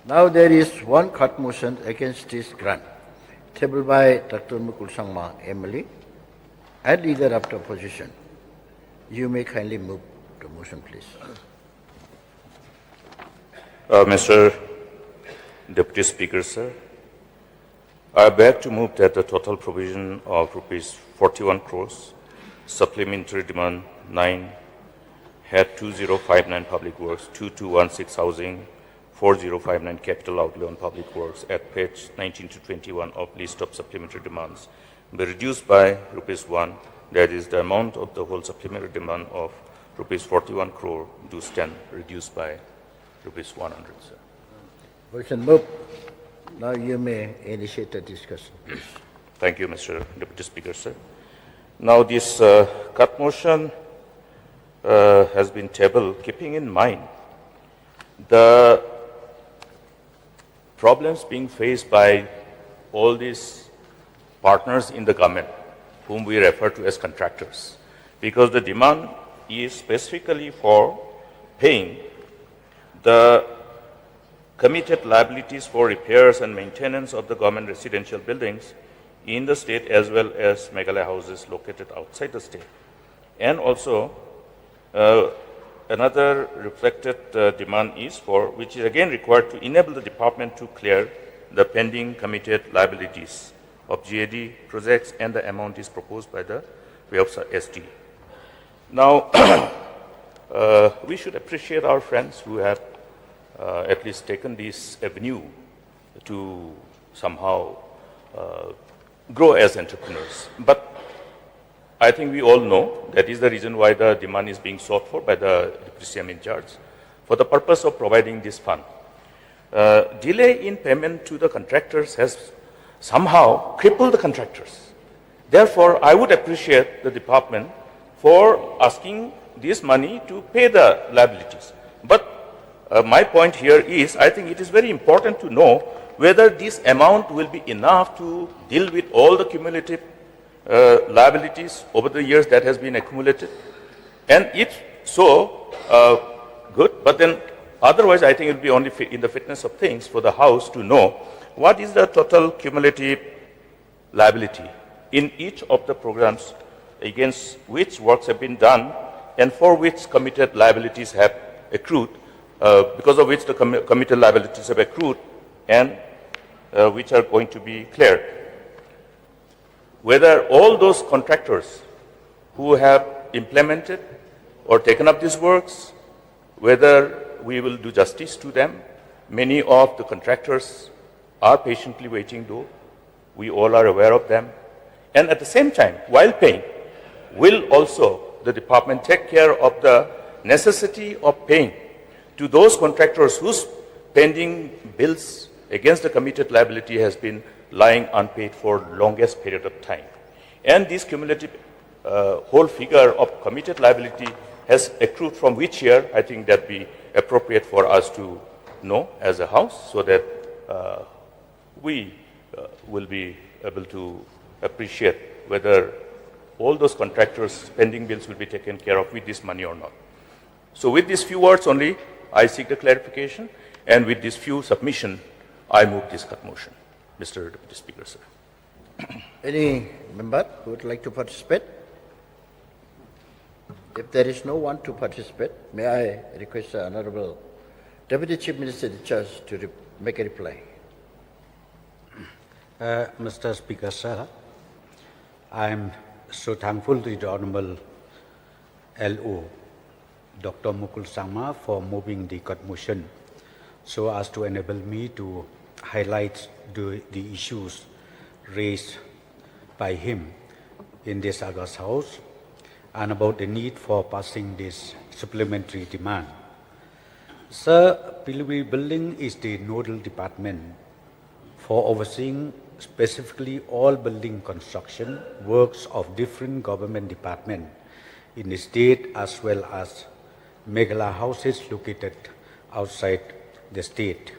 Now there is one court motion against this grant, tabled by Dr. Mukul Sangma, MLA, and Leader of the Opposition. You may kindly move the motion, please. Mr. Deputy Speaker, sir, I beg to move that the total provision of rupees 41 crores, supplementary demand 9, Head 2059 Public Works, 2216 Housing, 4059 Capital Outlay on Public Works at page 19 to 21 of list of supplementary demands be reduced by rupees 1, that is the amount of the whole supplementary demand of rupees 41 crore do stand reduced by rupees 100, sir. Motion moved. Now you may initiate the discussion, please. Thank you, Mr. Deputy Speaker, sir. Now this cut motion has been tabled keeping in mind the problems being faced by all these partners in the government, whom we refer to as contractors, because the demand is specifically for paying the committed liabilities for repairs and maintenance of the government residential buildings in the state as well as Meghalaya houses located outside the state. And also another reflected demand is for, which is again required to enable the department to clear the pending committed liabilities of GAD projects, and the amount is proposed by the way of SD. Now, we should appreciate our friends who have at least taken this avenue to somehow grow as entrepreneurs. But I think we all know that is the reason why the demand is being sought for by the Deputy CM in charge for the purpose of providing this fund. Delay in payment to the contractors has somehow crippled the contractors. Therefore, I would appreciate the department for asking this money to pay the liabilities. But my point here is, I think it is very important to know whether this amount will be enough to deal with all the cumulative liabilities over the years that has been accumulated. And if so, good, but then otherwise I think it will be only in the fitness of things for the House to know what is the total cumulative liability in each of the programs against which works have been done and for which committed liabilities have accrued, because of which the committed liabilities have accrued and which are going to be cleared. Whether all those contractors who have implemented or taken up these works, whether we will do justice to them. Many of the contractors are patiently waiting, though. We all are aware of them. And at the same time, while paying, will also the department take care of the necessity of paying to those contractors whose pending bills against the committed liability has been lying unpaid for longest period of time. And this cumulative whole figure of committed liability has accrued from which year, I think that be appropriate for us to know as a house, so that we will be able to appreciate whether all those contractors' pending bills will be taken care of with this money or not. So with these few words only, I seek the clarification, and with this few submission, I move this cut motion. Mr. Deputy Speaker, sir. Any member who would like to participate? If there is no one to participate, may I request the Honorable Deputy Chief Minister in charge to make a reply. Mr. Speaker, sir, I am so thankful to the Honorable LO, Dr. Mukul Sangma, for moving the cut motion so as to enable me to highlight the issues raised by him in this August House and about the need for passing this supplementary demand. Sir, Pilibhuri Building is the nodal department for overseeing specifically all building construction works of different government departments in the state as well as Meghalaya houses located outside the state.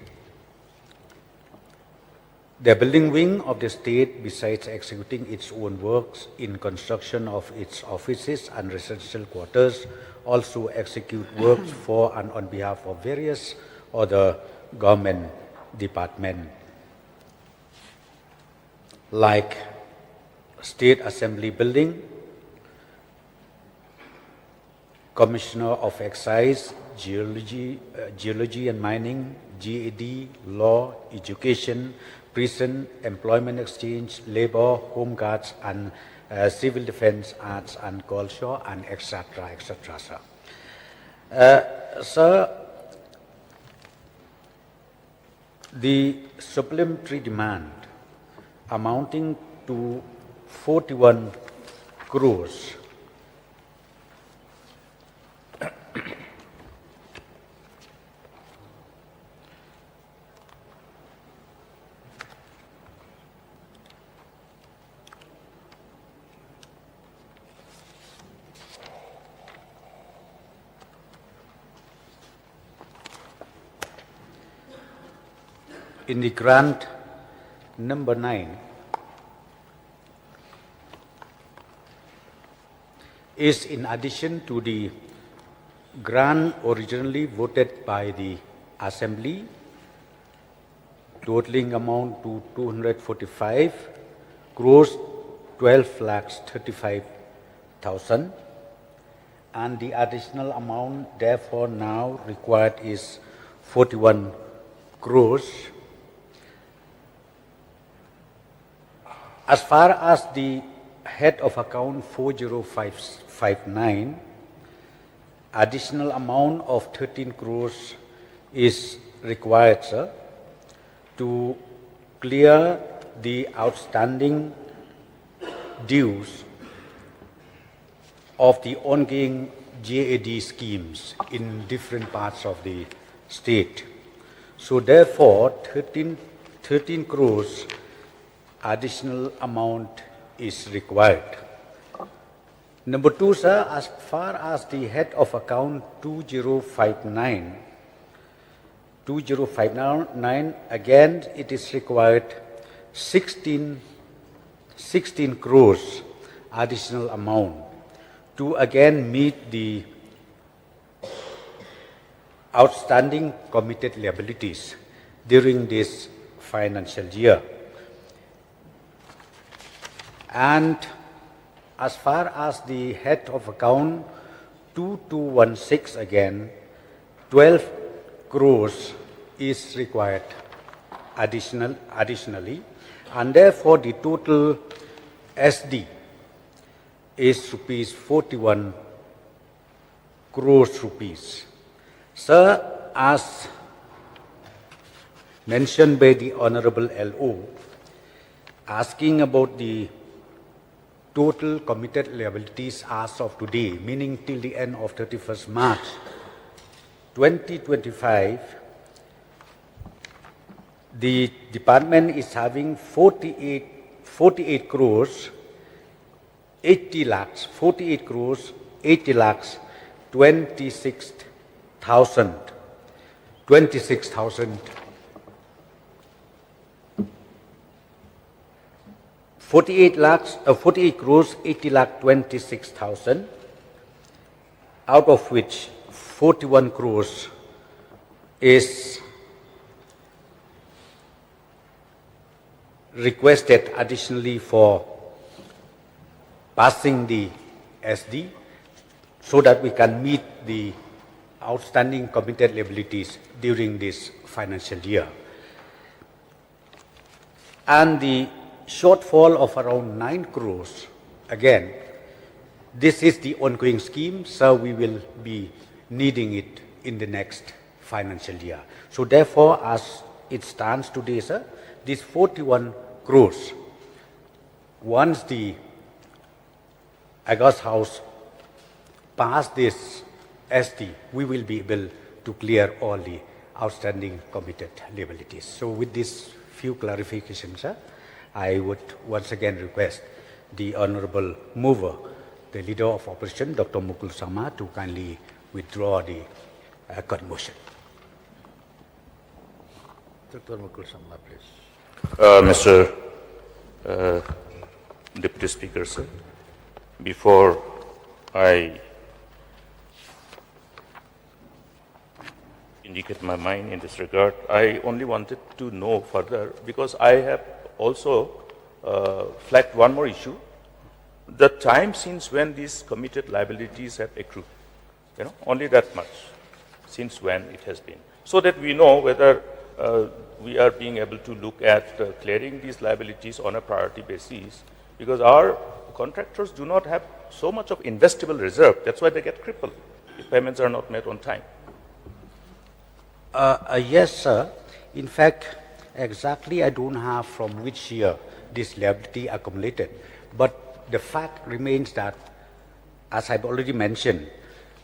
The building wing of the state, besides executing its own works in construction of its offices and residential quarters, also execute works for and on behalf of various other government departments, like State Assembly Building, Commissioner of Excise, Geology and Mining, GAD, Law, Education, Prison, Employment Exchange, Labor, Home Guards, and Civil Defense, Arts and Culture, and etc., etc., sir. Sir, the supplementary demand amounting to 41 crores in the grant number 9 is in addition to the grant originally voted by the Assembly, totaling amount to 245 crores 12 lakhs 35,000, and the additional amount therefore now required is 41 crores. As far as the head of account 40559, additional amount of 13 crores is required, sir, to clear the outstanding dues of the ongoing GAD schemes in different parts of the state. So therefore, 13 crores additional amount is required. Number 2, sir, as far as the head of account 2059, again it is required 16 crores additional amount to again meet the outstanding committed liabilities during this financial year. And as far as the head of account 2216 again, 12 crores is required additionally, and therefore the total SD is rupees 41 crores rupees. Sir, as mentioned by the Honorable LO, asking about the total committed liabilities as of today, meaning till the end of 31st March 2025, the department is having 48 crores 80 lakhs 48 crores 80 lakhs 26,000 48 crores 80 lakh 26,000, out of which 41 crores is requested additionally for passing the SD so that we can meet the outstanding committed liabilities during this financial year. And the shortfall of around 9 crores, again, this is the ongoing scheme, so we will be needing it in the next financial year. So therefore, as it stands today, sir, this 41 crores, once the August House pass this SD, we will be able to clear all the outstanding committed liabilities. So with these few clarifications, sir, I would once again request the Honorable Mover, the Leader of Opposition, Dr. Mukul Sama, to kindly withdraw the motion. Dr. Mukul Sama, please. Mr. Deputy Speaker, sir, before I indicate my mind in this regard, I only wanted to know further, because I have also flagged one more issue, the time since when these committed liabilities have accrued, only that much, since when it has been, so that we know whether we are being able to look at clearing these liabilities on a priority basis, because our contractors do not have so much of investable reserve. That's why they get crippled if payments are not made on time. Yes, sir. In fact, exactly I don't have from which year this liability accumulated, but the fact remains that, as I've already mentioned,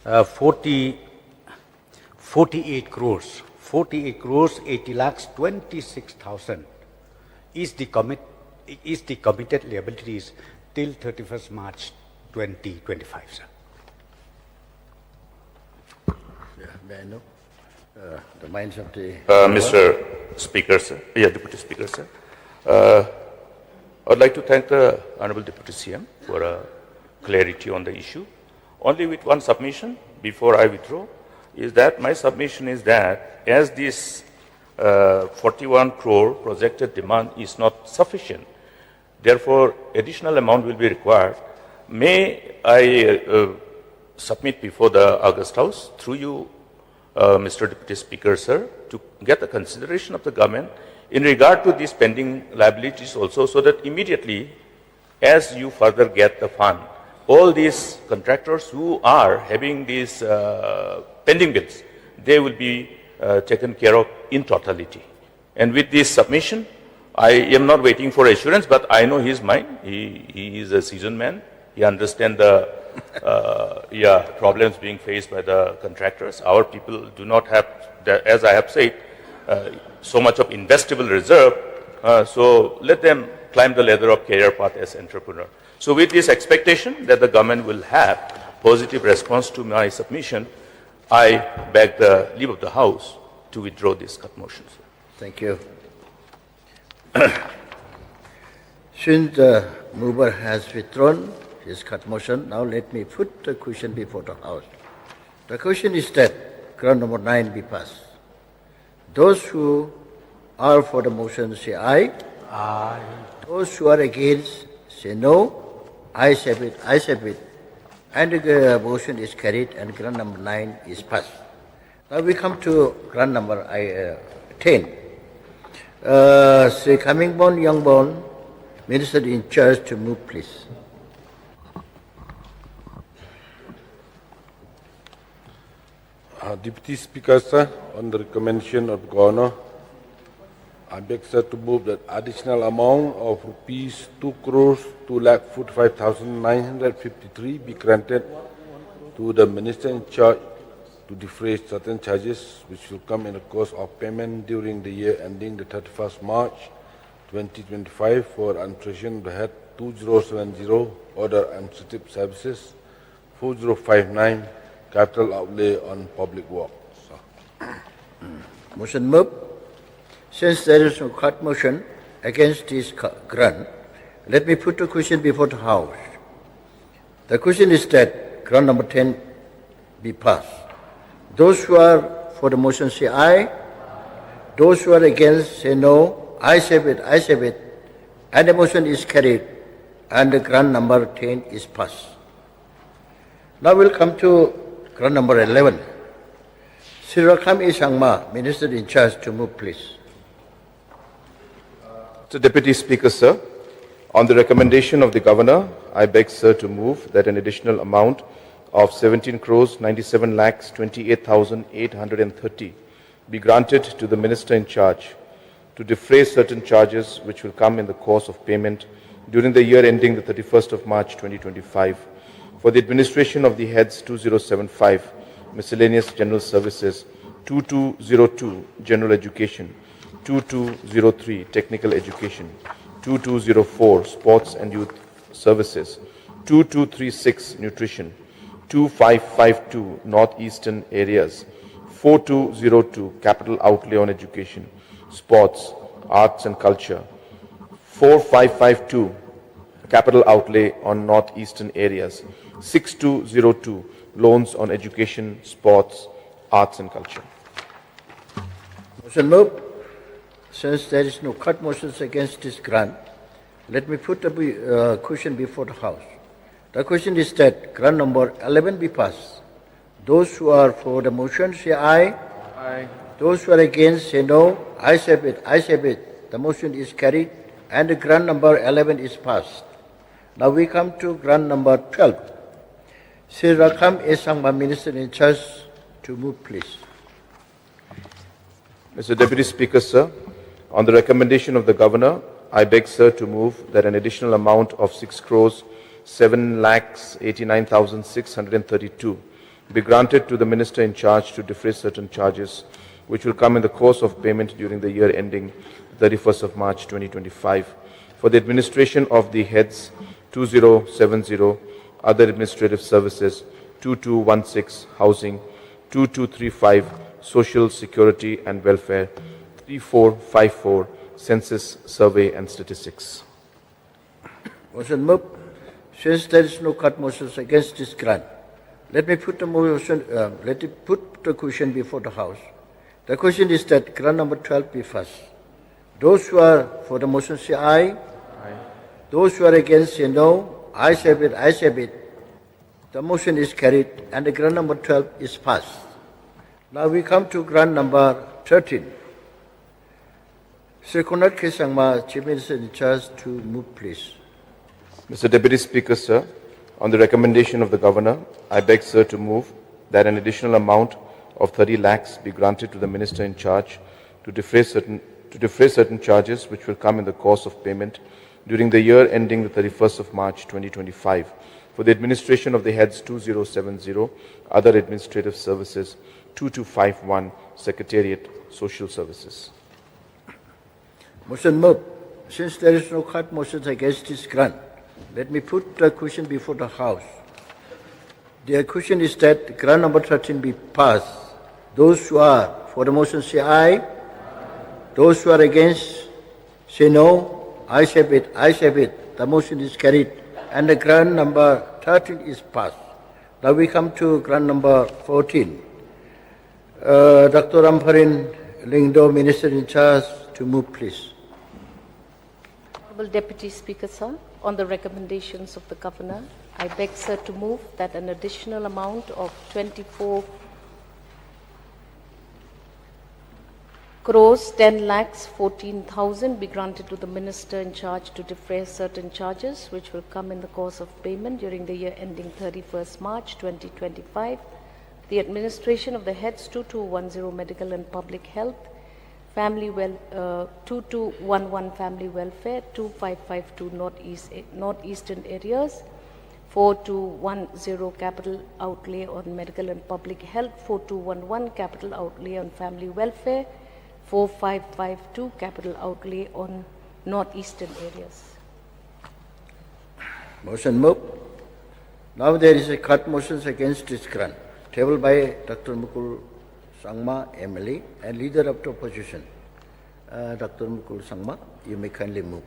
48 crores 80 lakhs 26,000 is the committed liabilities till 31st March 2025, sir. Yeah, may I know the minds of the Mr. Speaker, sir. Deputy Speaker, sir. I'd like to thank the Honorable Deputy CM for clarity on the issue. Only with one submission before I withdraw, is that my submission is that as this 41 crore projected demand is not sufficient, therefore additional amount will be required. May I submit before the August House, through you, Mr. Deputy Speaker, sir, to get the consideration of the government in regard to these pending liabilities also, so that immediately, as you further get the fund, all these contractors who are having these pending bills, they will be taken care of in totality. And with this submission, I am not waiting for assurance, but I know his mind. He is a seasoned man. He understands the problems being faced by the contractors. Our people do not have, as I have said, so much of investable reserve. So let them climb the ladder of career path as entrepreneur. So with this expectation that the government will have positive response to my submission, I beg the leave of the House to withdraw this cut motion. Thank you. Since the mover has withdrawn his cut motion, now let me put the question before the House. The question is that ground number 9 be passed. Those who are for the motion say aye. Aye. Those who are against say no. Ayes have it, ayes have it. And the motion is carried and grant number 9 is passed. Now we come to grant number 10. Sri Comingborn Youngborn, Minister in charge to move, please. Deputy Speaker, sir, on the recommendation of Governor, I beg, sir, to move that additional amount of rupees 2,45,953 be granted to the Minister in charge to defray certain charges which will come in the course of payment during the year ending the 31st March 2025 for administration of the head 2070 Order Administrative Services 4059 Capital Outlay on Public Works. Motion moved. Since there is no cut motion against this grant, let me put the question before the House. The question is that grant number 10 be passed. Those who are for the motion say aye. Those who are against say no. Ayes have it, ayes have it. And the motion is carried and the grant number 10 is passed. Now we'll come to grant number 11. Sri Rakham E. Sangma, Minister in charge to move, please. Mr. Deputy Speaker, sir, on the recommendation of the Governor, I beg, sir, to move that an additional amount of 17 crores 97 lakhs 28,830 be granted to the Minister in charge to defray certain charges which will come in the course of payment during the year ending the 31st of March 2025 for the administration of the heads 2075 Miscellaneous General Services, 2202 General Education, 2203 Technical Education, 2204 Sports and Youth Services, 2236 Nutrition, 2552 Northeastern Areas, 4202 Capital Outlay on Education, Sports, Arts and Culture, 4552 Capital Outlay on Northeastern Areas, 6202 Loans on Education, Sports, Arts and Culture. Motion moved. Since there is no cut motions against this grant, let me put the question before the House. The question is that grant number 11 be passed. Those who are for the motion say aye. Aye. Those who are against say no. Ayes have it, ayes have it. The motion is carried and the grant number 11 is passed. Now we come to grant number 12. Sri Rakham E. Sangma, Minister in charge to move, please. Mr. Deputy Speaker, sir, on the recommendation of the Governor, I beg, sir, to move that an additional amount of 6 crores 7 lakhs 89,632 be granted to the Minister in charge to defray certain charges which will come in the course of payment during the year ending 31st of March 2025 for the administration of the heads 2070 Other Administrative Services, 2216 Housing, 2235 Social Security and Welfare, 3454 Census Survey and Statistics. Motion moved. Since there is no cut motions against this grant, let me put the motion. Let me put the question before the House. The question is that grant number 12 be passed. Those who are for the motion say aye. Aye. Those who are against say no. Ayes have it, ayes have it. The motion is carried and the grant number 12 is passed. Now we come to grant number 13. Sri Konark K. Sangma, Chief Minister in charge to move, please. Mr. Deputy Speaker, sir, on the recommendation of the Governor, I beg, sir, to move that an additional amount of 30 lakhs be granted to the Minister in charge to defray certain charges which will come in the course of payment during the year ending the 31st of March 2025 for the administration of the heads 2070 Other Administrative Services, 2251 Secretariat Social Services. Motion moved. Since there is no cut motions against this grant, let me put the question before the House. The question is that grant number 13 be passed. Those who are for the motion say aye. Those who are against say no. Ayes have it, ayes have it. The motion is carried and the grant number 13 is passed. Now we come to grant number 14. Dr. Ampharin Lingdo, Minister in charge to to move, please. Honorable Deputy Speaker, sir, on the recommendations of the Governor, I beg, sir, to move that an additional amount of 24 crores 10 lakhs 14,000 be granted to the Minister in charge to defray certain charges which will come in the course of payment during the year ending 31st March 2025. The administration of the heads 2210 Medical and Public Health, 2211 Family Welfare, 2552 Northeastern Areas, 4210 Capital Outlay on Medical and Public Health, 4211 Capital Outlay on Family Welfare, 4552 Capital Outlay on Northeastern Areas. Motion moved. Now there is a cut motions against this grant, tabled by Dr. Mukul Sangma, MLA, and Leader of the Opposition. Dr. Mukul Sangma, you may kindly move.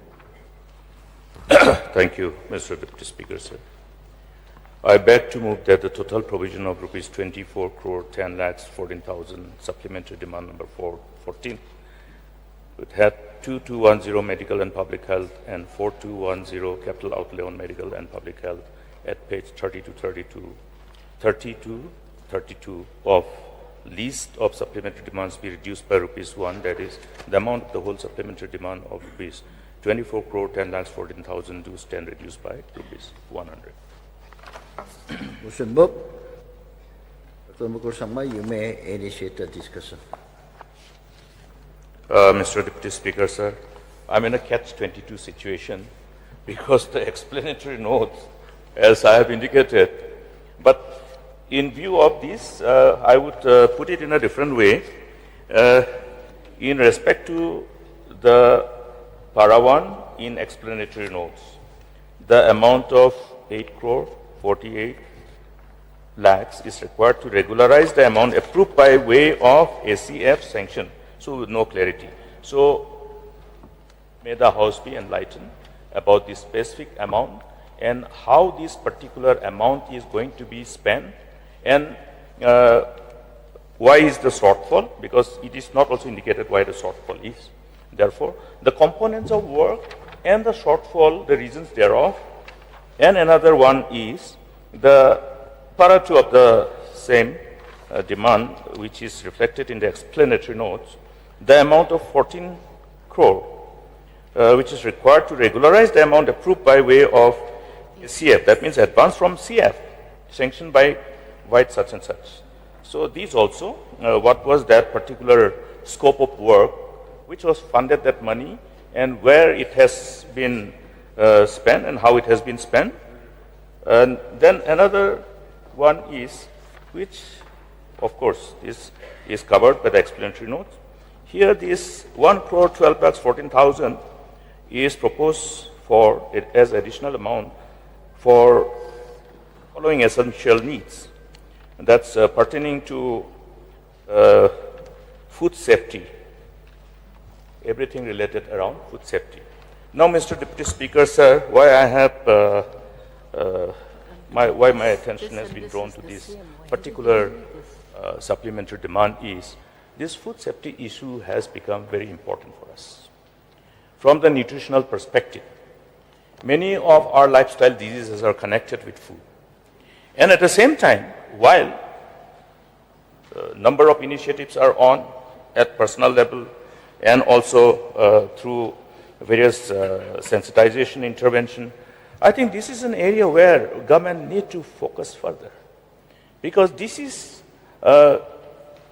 Thank you, Mr. Deputy Speaker, sir. I beg to move that the total provision of rupees 24 crore 10 lakhs 14,000 supplementary demand number 414 with head 2210 Medical and Public Health and 4210 Capital Outlay on Medical and Public Health at page 30 to 32 of list of supplementary demands be reduced by rupees 1, that is, the amount of the whole supplementary demand of rupees 24 crore 10 lakhs 14,000 do stand reduced by rupees 100. Motion moved. Dr. Mukul Sangma, you may initiate the discussion. Mr. Deputy Speaker, sir, I'm in a catch-22 situation because the explanatory notes, as I have indicated, but in view of this, I would put it in a different way. In respect to the para 1 in explanatory notes, the amount of 8 crore 48 lakhs is required to regularize the amount approved by way of ACF sanction. So with no clarity. So may the House be enlightened about the specific amount and how this particular amount is going to be spent, and why is the shortfall, because it is not also indicated why the shortfall is. Therefore, the components of work and the shortfall, the reasons thereof, and another one is the para 2 of the same demand, which is reflected in the explanatory notes, the amount of 14 crore, which is required to regularize the amount approved by way of CF, that means advance from CF, sanctioned by white such and such. So these also, what was that particular scope of work, which was funded that money, and where it has been spent and how it has been spent. And then another one is, which of course is covered by the explanatory notes. Here this 1 crore 12 lakhs 14,000 is proposed for it as additional amount for following essential needs. And that's pertaining to food safety, everything related around food safety. Now, Mr. Deputy Speaker, sir, why I have why my attention has been drawn to this particular supplementary demand is this food safety issue has become very important for us. From the nutritional perspective, many of our lifestyle diseases are connected with food. And at the same time, while a number of initiatives are on at personal level and also through various sensitization intervention, I think this is an area where government need to focus further, because this is an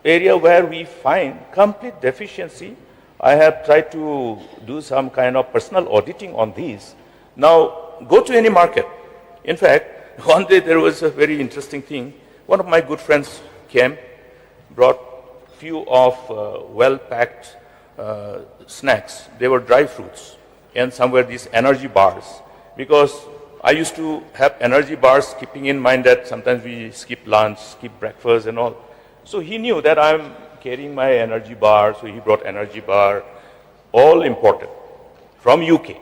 area where we find complete deficiency. I have tried to do some kind of personal auditing on these. Now, go to any market. In fact, one day there was a very interesting thing. One of my good friends came, brought few of well-packed snacks. They were dry fruits, and some were these energy bars. Because I used to have energy bars, keeping in mind that sometimes we skip lunch, skip breakfast and all. So he knew that I'm carrying my energy bar, so he brought energy bar, all imported from UK.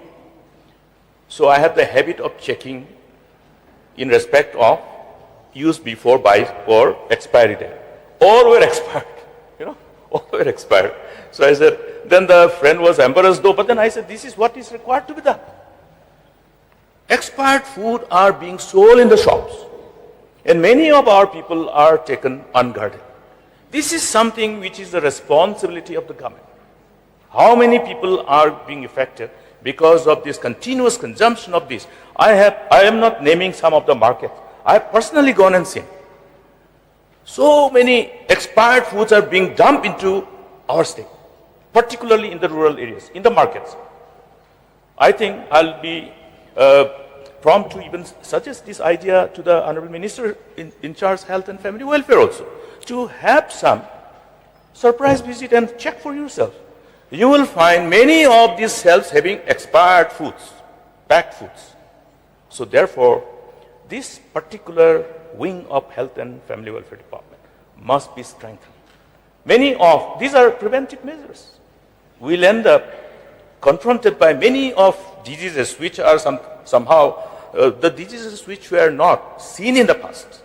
So I had the habit of checking in respect of use before, buy, or expiry date. All were expired, all were expired. So I said, then the friend was embarrassed though, but then I said, this is what is required to be done. Expired food are being sold in the shops, and many of our people are taken unguarded. This is something which is the responsibility of the government. How many people are being affected because of this continuous consumption of this? I am not naming some of the markets. I have personally gone and seen. So many expired foods are being dumped into our state, particularly in the rural areas, in the markets. I think I'll be prompt to even suggest this idea to the Honorable Minister in charge of Health and Family Welfare also, to have some surprise visit and check for yourself. You will find many of these shelves having expired foods, packed foods. So therefore, this particular wing of Health and Family Welfare Department must be strengthened. Many of these are preventive measures. We'll end up confronted by many of diseases which are somehow the diseases which were not seen in the past.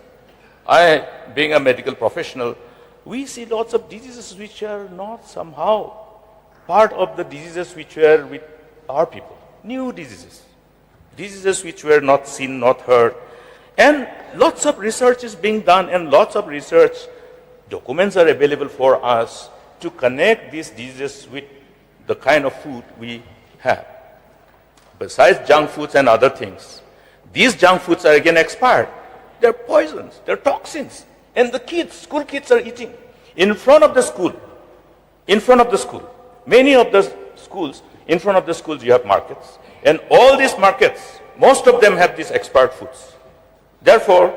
I, being a medical professional, we see lots of diseases which are not somehow part of the diseases which were with our people. New diseases. Diseases which were not seen, not heard. And lots of research is being done, and lots of research documents are available for us to connect these diseases with the kind of food we have. Besides junk foods and other things, these junk foods are again expired. They're poisons, they're toxins. And the kids, school kids are eating in front of the school. In front of the school. Many of the schools, in front of the schools you have markets. And all these markets, most of them have these expired foods. Therefore,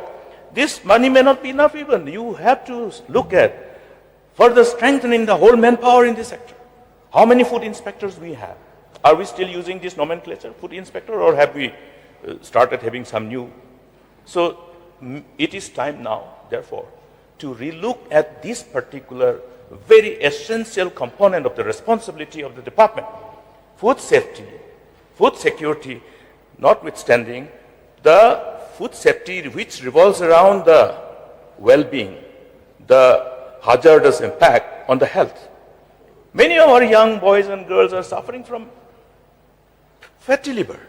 this money may not be enough even. You have to look at further strengthening the whole manpower in this sector. How many food inspectors we have? Are we still using this nomenclature, food inspector, or have we started having some new? So it is time now, therefore, to relook at this particular very essential component of the responsibility of the department. Food safety, food security, notwithstanding, the food safety which revolves around the well-being, the hazardous impact on the health. Many of our young boys and girls are suffering from fatty liver.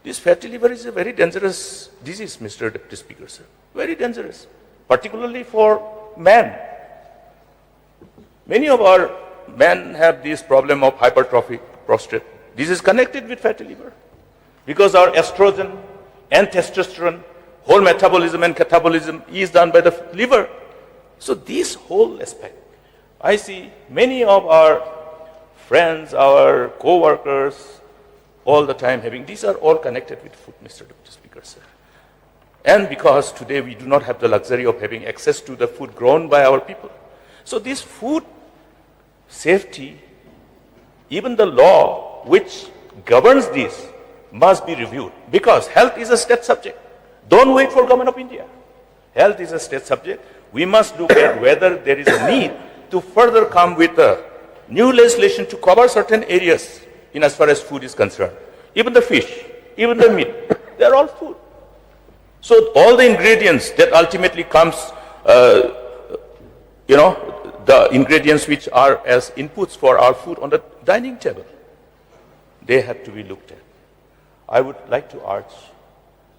This fatty liver is a very dangerous disease, Mr. Deputy Speaker, sir. Very dangerous, particularly for men. Many of our men have this problem of hypertrophic prostate. This is connected with fatty liver because our estrogen and testosterone, whole metabolism and catabolism is done by the liver. So this whole aspect, I see many of our friends, our co-workers, all the time having, these are all connected with food, Mr. Deputy Speaker, sir. And because today we do not have the luxury of having access to the food grown by our people. So this food safety, even the law which governs this must be reviewed, because health is a state subject. Don't wait for Government of India. Health is a state subject. We must look at whether there is a need to further come with a new legislation to cover certain areas in as far as food is concerned. Even the fish, even the meat, they are all food. So all the ingredients that ultimately comes, the ingredients which are as inputs for our food on the dining table, they have to be looked at. I would like to urge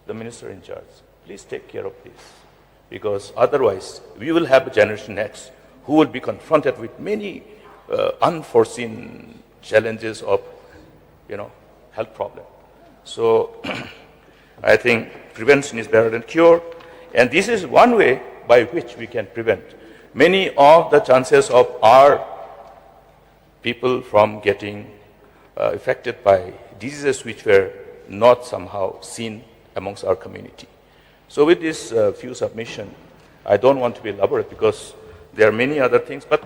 the minister in charge, please take care of this, because otherwise we will have a generation next who will be confronted with many unforeseen challenges of, health problem. So I think prevention is better than cure, and this is one way by which we can prevent many of the chances of our people from getting affected by diseases which were not somehow seen amongst our community. So with this few submission, I don't want to be elaborate because there are many other things, but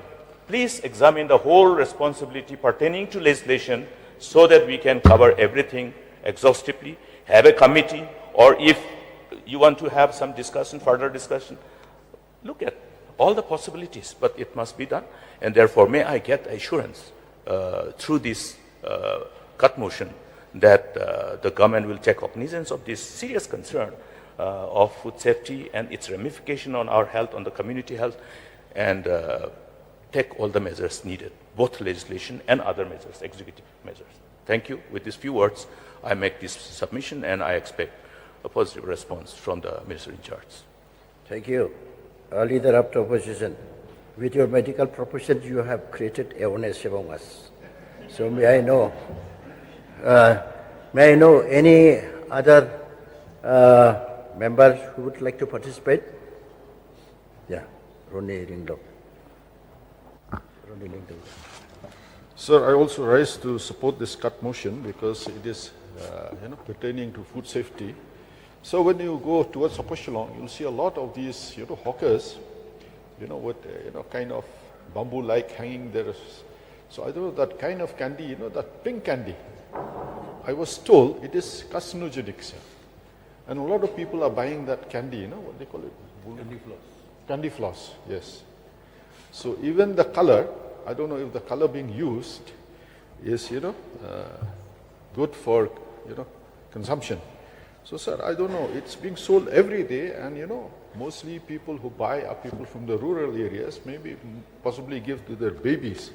please examine the whole responsibility pertaining to legislation so that we can cover everything exhaustively, have a committee, or if you want to have some discussion, further discussion, look at all the possibilities, but it must be done. And therefore, may I get assurance through this cut motion that the government will take cognizance of this serious concern of food safety and its ramification on our health, on the community health, and take all the measures needed, both legislation and other measures, executive measures. Thank you. With these few words, I make this submission and I expect a positive response from the Minister in charge. Thank you. Leader of the Opposition, with your medical profession, you have created awareness among us. So may I know any other members who would like to participate? Yeah, Ronnie Ringdong. Sir, I also rise to support this cut motion because it is pertaining to food safety. So when you go towards Appropriation, you'll see a lot of these hawkers, with kind of bamboo-like hanging there. So I don't know that kind of candy, that pink candy. I was told it is carcinogenic, sir. And a lot of people are buying that candy, what they call it? Candy floss. Candy floss, yes. So even the color, I don't know if the color being used is, good for, consumption. So, sir, I don't know. It's being sold every day, and mostly people who buy are people from the rural areas. Maybe, possibly give to their babies.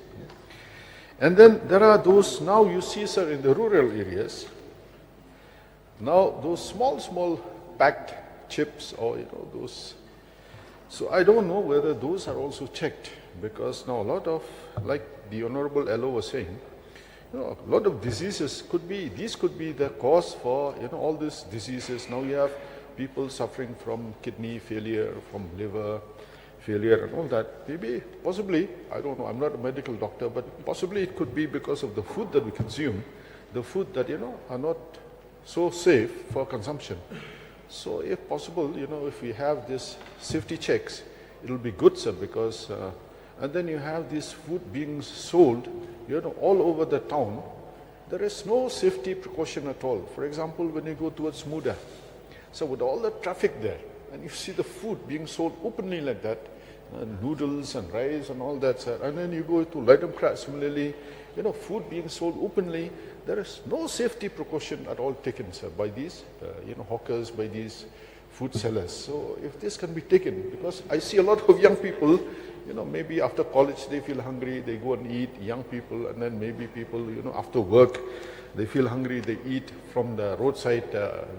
And then there are those now you see, sir, in the rural areas. Now those small packed chips, or those. So I don't know whether those are also checked, because now a lot of, like the Honorable LO was saying, a lot of diseases could be the cause for, all these diseases. Now you have people suffering from kidney failure, from liver failure and all that. Maybe, possibly, I don't know, I'm not a medical doctor, but possibly it could be because of the food that we consume, the food that, are not so safe for consumption. So if possible, if we have this safety checks, it'll be good, sir, because and then you have this food being sold, all over the town. There is no safety precaution at all. For example, when you go towards Muda, so with all the traffic there, and you see the food being sold openly like that, noodles and rice and all that, sir. And then you go to Laidamkra, similarly, food being sold openly. There is no safety precaution at all taken, sir, by these, hawkers, by these food sellers. So if this can be taken, because I see a lot of young people, maybe after college they feel hungry, they go and eat, young people, and then maybe people, after work, they feel hungry, they eat from the roadside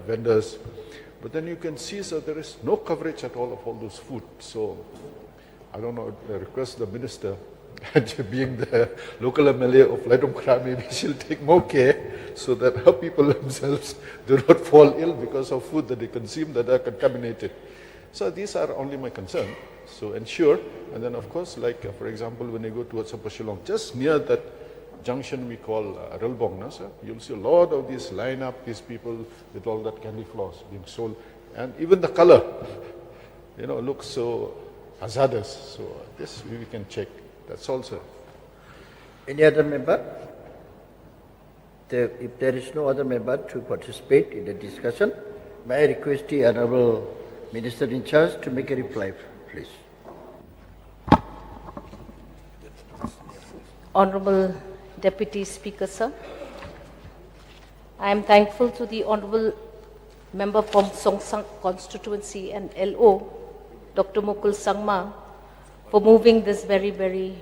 vendors. But then you can see, sir, there is no coverage at all of all those food. So I don't know, I request the minister, being the local MLA of Laidamkra, maybe she'll take more care so that her people themselves do not fall ill because of food that they consume that are contaminated. So these are only my concern. So ensure, and then of course, like for example, when you go towards Appropriation, just near that junction we call Relbong, sir, you'll see a lot of these line up, these people with all that candy floss being sold, and even the color, looks so hazardous. So this we can check. That's all, sir. Any other member? If there is no other member to participate in the discussion, may I request the Honorable Minister in charge to make a reply, please. Honorable Deputy Speaker, sir, I am thankful to the Honorable Member from Songsang constituency and LO, Dr. Mukul Sangma, for moving this very, very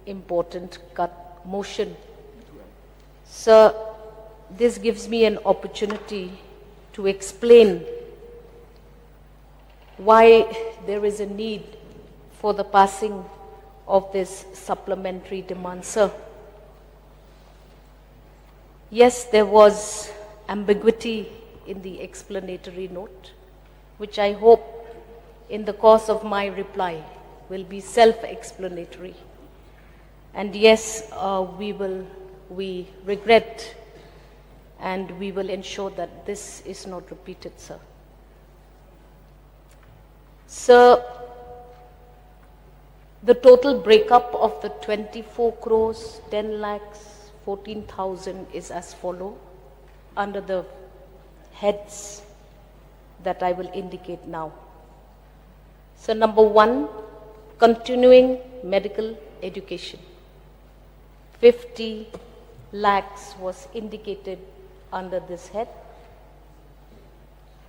important cut motion. Sir, this gives me an opportunity to explain why there is a need for the passing of this supplementary demand, sir. Yes, there was ambiguity in the explanatory note, which I hope in the course of my reply will be self-explanatory. And yes, we regret and we will ensure that this is not repeated, sir. Sir, the total breakup of the 24 crores, 10 lakhs, 14,000 is as follow under the heads that I will indicate now. So number 1, continuing medical education. 50 lakhs was indicated under this head.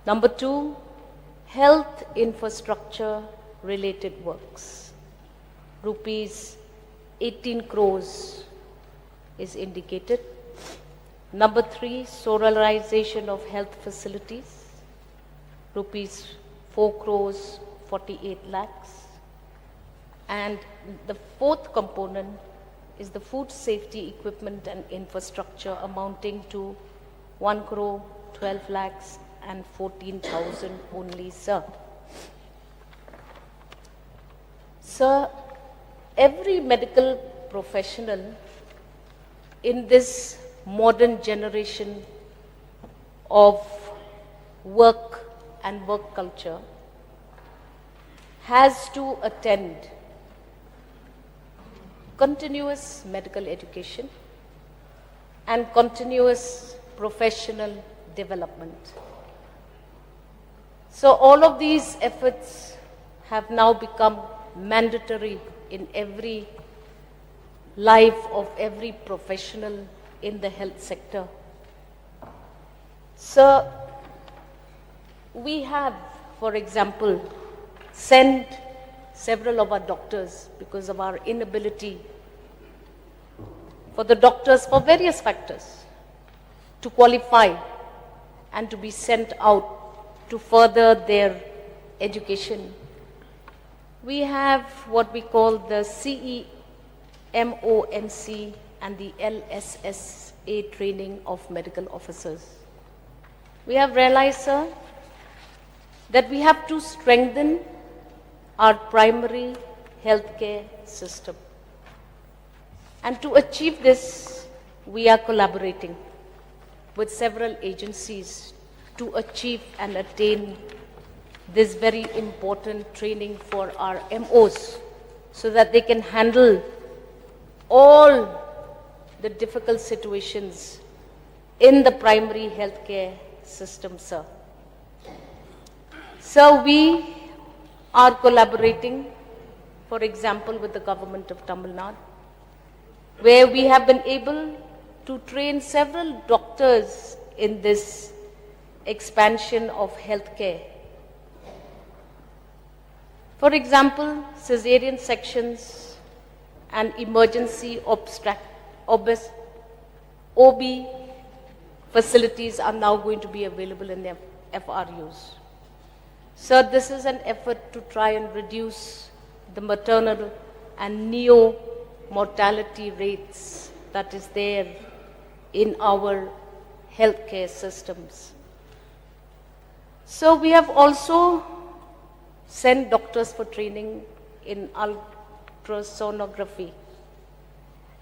Number 2, health infrastructure related works. Rupees 18 crores is indicated. Number 3, solarization of health facilities, rupees 4 crores 48 lakhs. And the 4th component is the food safety equipment and infrastructure amounting to 1 crore 12 lakhs and 14,000 only, sir. Sir, every medical professional in this modern generation of work and work culture has to attend continuous medical education and continuous professional development. So all of these efforts have now become mandatory in every life of every professional in the health sector. So we have, for example, sent several of our doctors because of our inability for the doctors for various factors to qualify and to be sent out to further their education. We have what we call the CEMONC and the LSSA training of medical officers. We have realized, sir, that we have to strengthen our primary healthcare system. And to achieve this, we are collaborating with several agencies to achieve and attain this very important training for our MOs so that they can handle all the difficult situations in the primary healthcare system, sir. So we are collaborating, for example, with the government of Tamil Nadu, where we have been able to train several doctors in this expansion of healthcare. For example, cesarean sections and emergency OB facilities are now going to be available in the FRUs. So this is an effort to try and reduce the maternal and neo-mortality rates that is there in our healthcare systems. So we have also sent doctors for training in ultrasonography.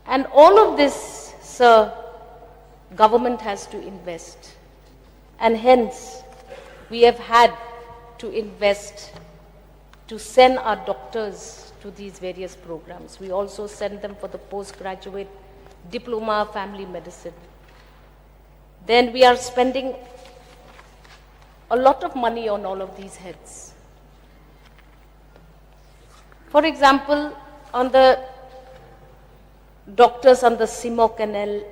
And all of this, sir, government has to invest. And hence, we have had to invest to send our doctors to these various programs. We also send them for the postgraduate diploma of family medicine. Then we are spending a lot of money on all of these heads. For example, on the doctors on the CIMOC and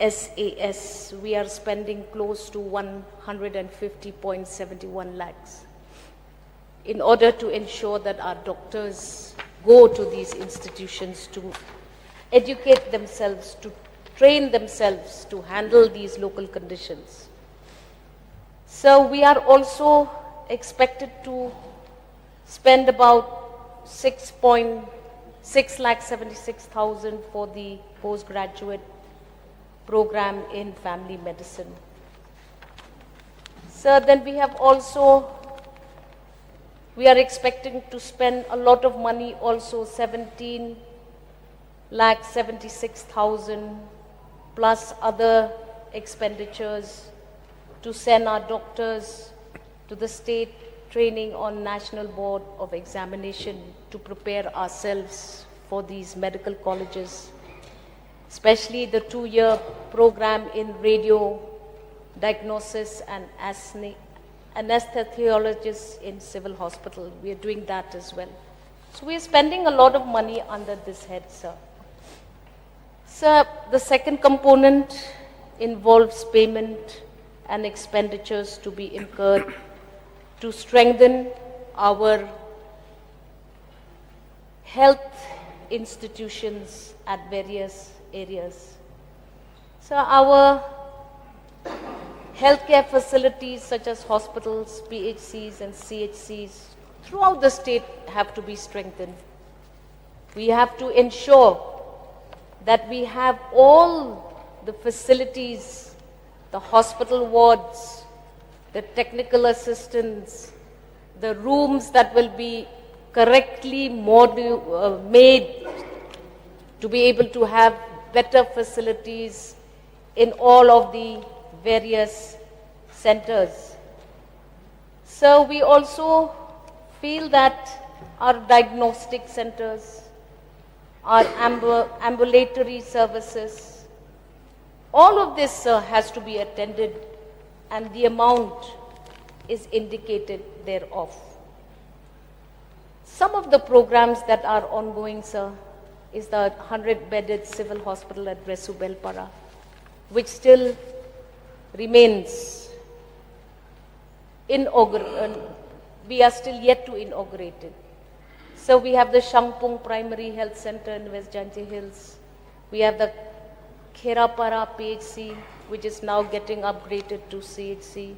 SAS, we are spending close to 150.71 lakhs in order to ensure that our doctors go to these institutions to educate themselves, to train themselves to handle these local conditions. So we are also expected to spend about 6,76,000 for the postgraduate program in family medicine. So then we have also, we are expecting to spend a lot of money also, 17,76,000 plus other expenditures to send our doctors to the state training on National Board of Examination to prepare ourselves for these medical colleges, especially the 2-year program in radio diagnosis and anesthesiologists in civil hospital. We are doing that as well. So we are spending a lot of money under this head, sir. Sir, the second component involves payment and expenditures to be incurred to strengthen our health institutions at various areas. So our healthcare facilities such as hospitals, PHCs and CHCs throughout the state have to be strengthened. We have to ensure that we have all the facilities, the hospital wards, the technical assistance, the rooms that will be correctly made to be able to have better facilities in all of the various centers. So we also feel that our diagnostic centers, our ambulatory services, all of this has to be attended, and the amount is indicated thereof. Some of the programs that are ongoing, sir, is the 100-bedded civil hospital at Resu Belpara, which still remains we are still yet to inaugurate it. So we have the Shangpung Primary Health Center in West Janji Hills. We have the Kherapara PHC, which is now getting upgraded to CHC.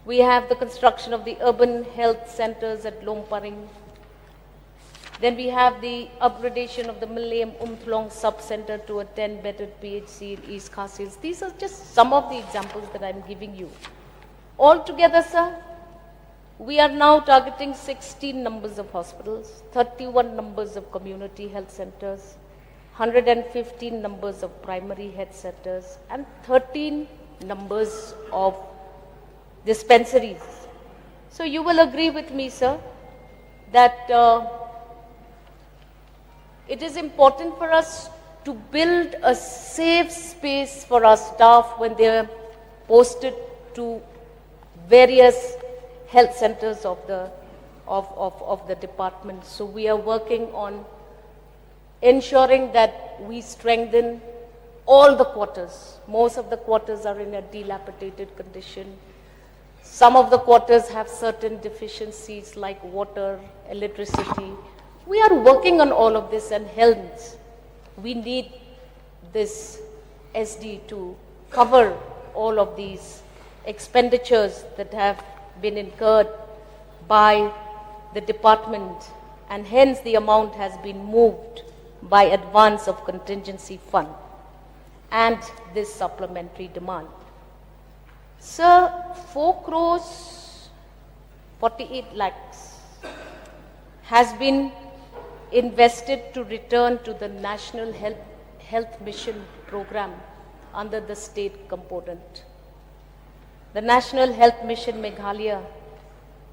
We have the construction of the urban health centers at Lomparing. Then we have the upgradation of the Millennium Umthlong sub-center to a 10-bedded PHC in East Khas Hills. These are just some of the examples that I'm giving you. Altogether, sir, we are now targeting 16 numbers of hospitals, 31 numbers of community health centers, 115 numbers of primary health centers, and 13 numbers of dispensaries. So you will agree with me, sir, that it is important for us to build a safe space for our staff when they are posted to various health centers of the department. So we are working on ensuring that we strengthen all the quarters. Most of the quarters are in a dilapidated condition. Some of the quarters have certain deficiencies like water, electricity. We are working on all of this, and hence we need this SD to cover all of these expenditures that have been incurred by the department, and hence the amount has been moved by advance of contingency fund and this supplementary demand. Sir, 4 crores 48 lakhs has been invested to return to the National Health Mission program under the state component. The National Health Mission Meghalaya,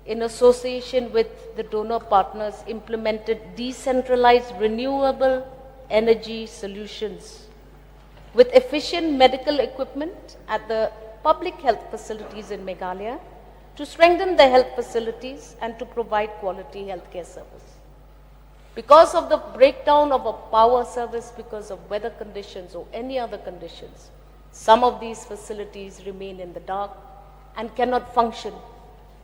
in association with the donor partners, implemented decentralized renewable energy solutions with efficient medical equipment at the public health facilities in Meghalaya to strengthen the health facilities and to provide quality healthcare service. Because of the breakdown of a power service because of weather conditions or any other conditions, some of these facilities remain in the dark and cannot function.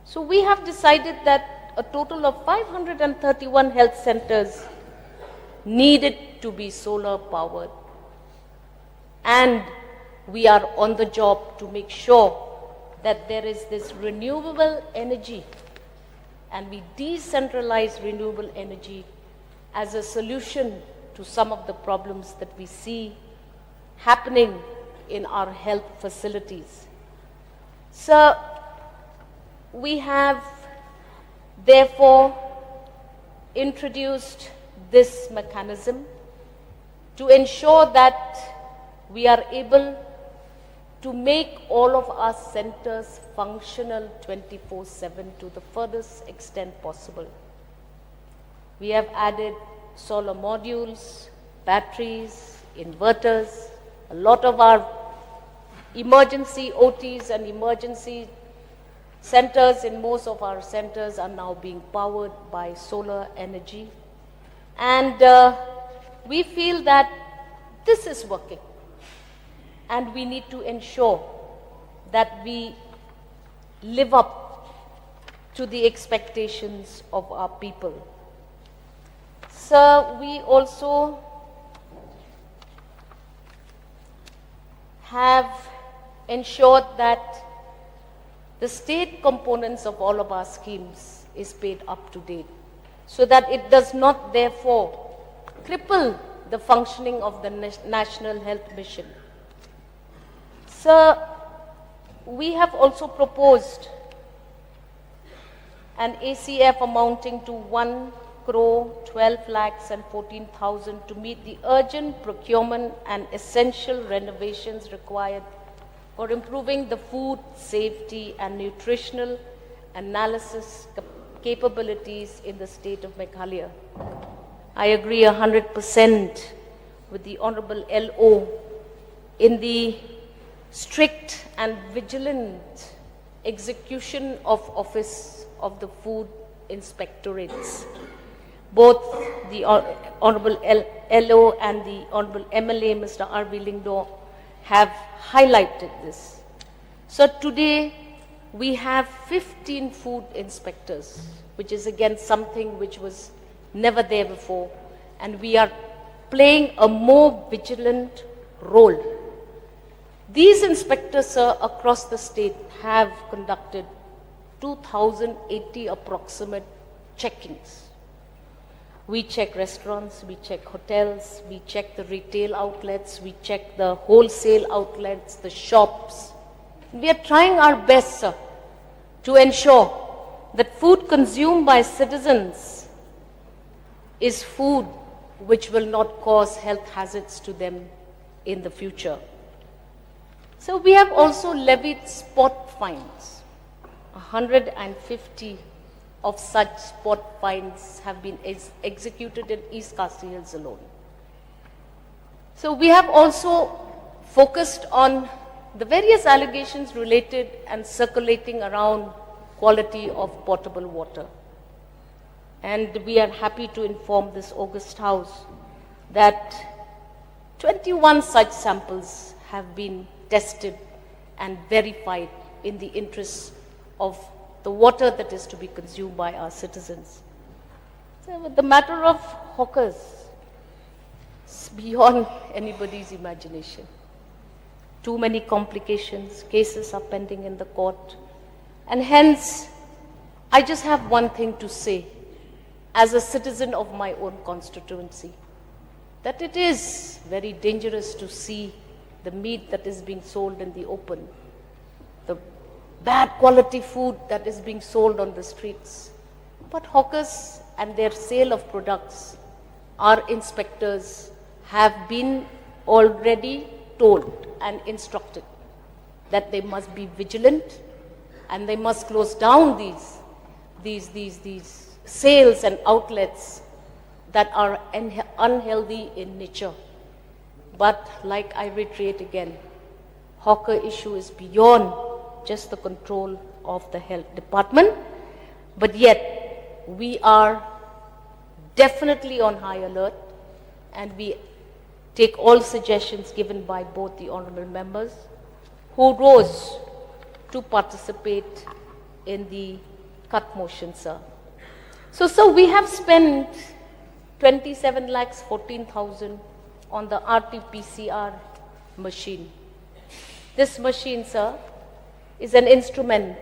So we have decided that a total of 531 health centers needed to be solar powered. And we are on the job to make sure that there is this renewable energy, and we decentralize renewable energy as a solution to some of the problems that we see happening in our health facilities. So we have therefore introduced this mechanism to ensure that we are able to make all of our centers functional 24/7 to the furthest extent possible. We have added solar modules, batteries, inverters. A lot of our emergency OTs and emergency centers in most of our centers are now being powered by solar energy. And we feel that this is working. And we need to ensure that we live up to the expectations of our people. Sir, we also have ensured that the state components of all of our schemes is paid up to date, so that it does not therefore cripple the functioning of the National Health Mission. Sir, we have also proposed an ACF amounting to 1,12,14,000 to meet the urgent procurement and essential renovations required for improving the food safety and nutritional analysis capabilities in the state of Meghalaya. I agree 100% with the Honorable LO in the strict and vigilant execution of office of the food inspectorates. Both the Honorable LO and the Honorable MLA, Mr. R.V. Lingdo, have highlighted this. So today we have 15 food inspectors, which is again something which was never there before, and we are playing a more vigilant role. These inspectors, sir, across the state have conducted 2,080 approximate checkings. We check restaurants, we check hotels, we check the retail outlets, we check the wholesale outlets, the shops. We are trying our best, sir, to ensure that food consumed by citizens is food which will not cause health hazards to them in the future. So we have also levied spot fines. 150 of such spot fines have been executed in East Khasi Hills alone. So we have also focused on the various allegations related and circulating around quality of potable water. And we are happy to inform this August House that 21 such samples have been tested and verified in the interests of the water that is to be consumed by our citizens. So with the matter of hawkers, it's beyond anybody's imagination. Too many complications, cases are pending in the court, and hence I just have one thing to say as a citizen of my own constituency, that it is very dangerous to see the meat that is being sold in the open, the bad quality food that is being sold on the streets. But hawkers and their sale of products, our inspectors have been already told and instructed that they must be vigilant and they must close down these sales and outlets that are unhealthy in nature. But like I reiterate again, hawker issue is beyond just the control of the health department, but yet we are definitely on high alert, and we take all suggestions given by both the honorable members who rose to participate in the cut motion, sir. So we have spent 27,14,000 on the RT-PCR machine. This machine, sir, is an instrument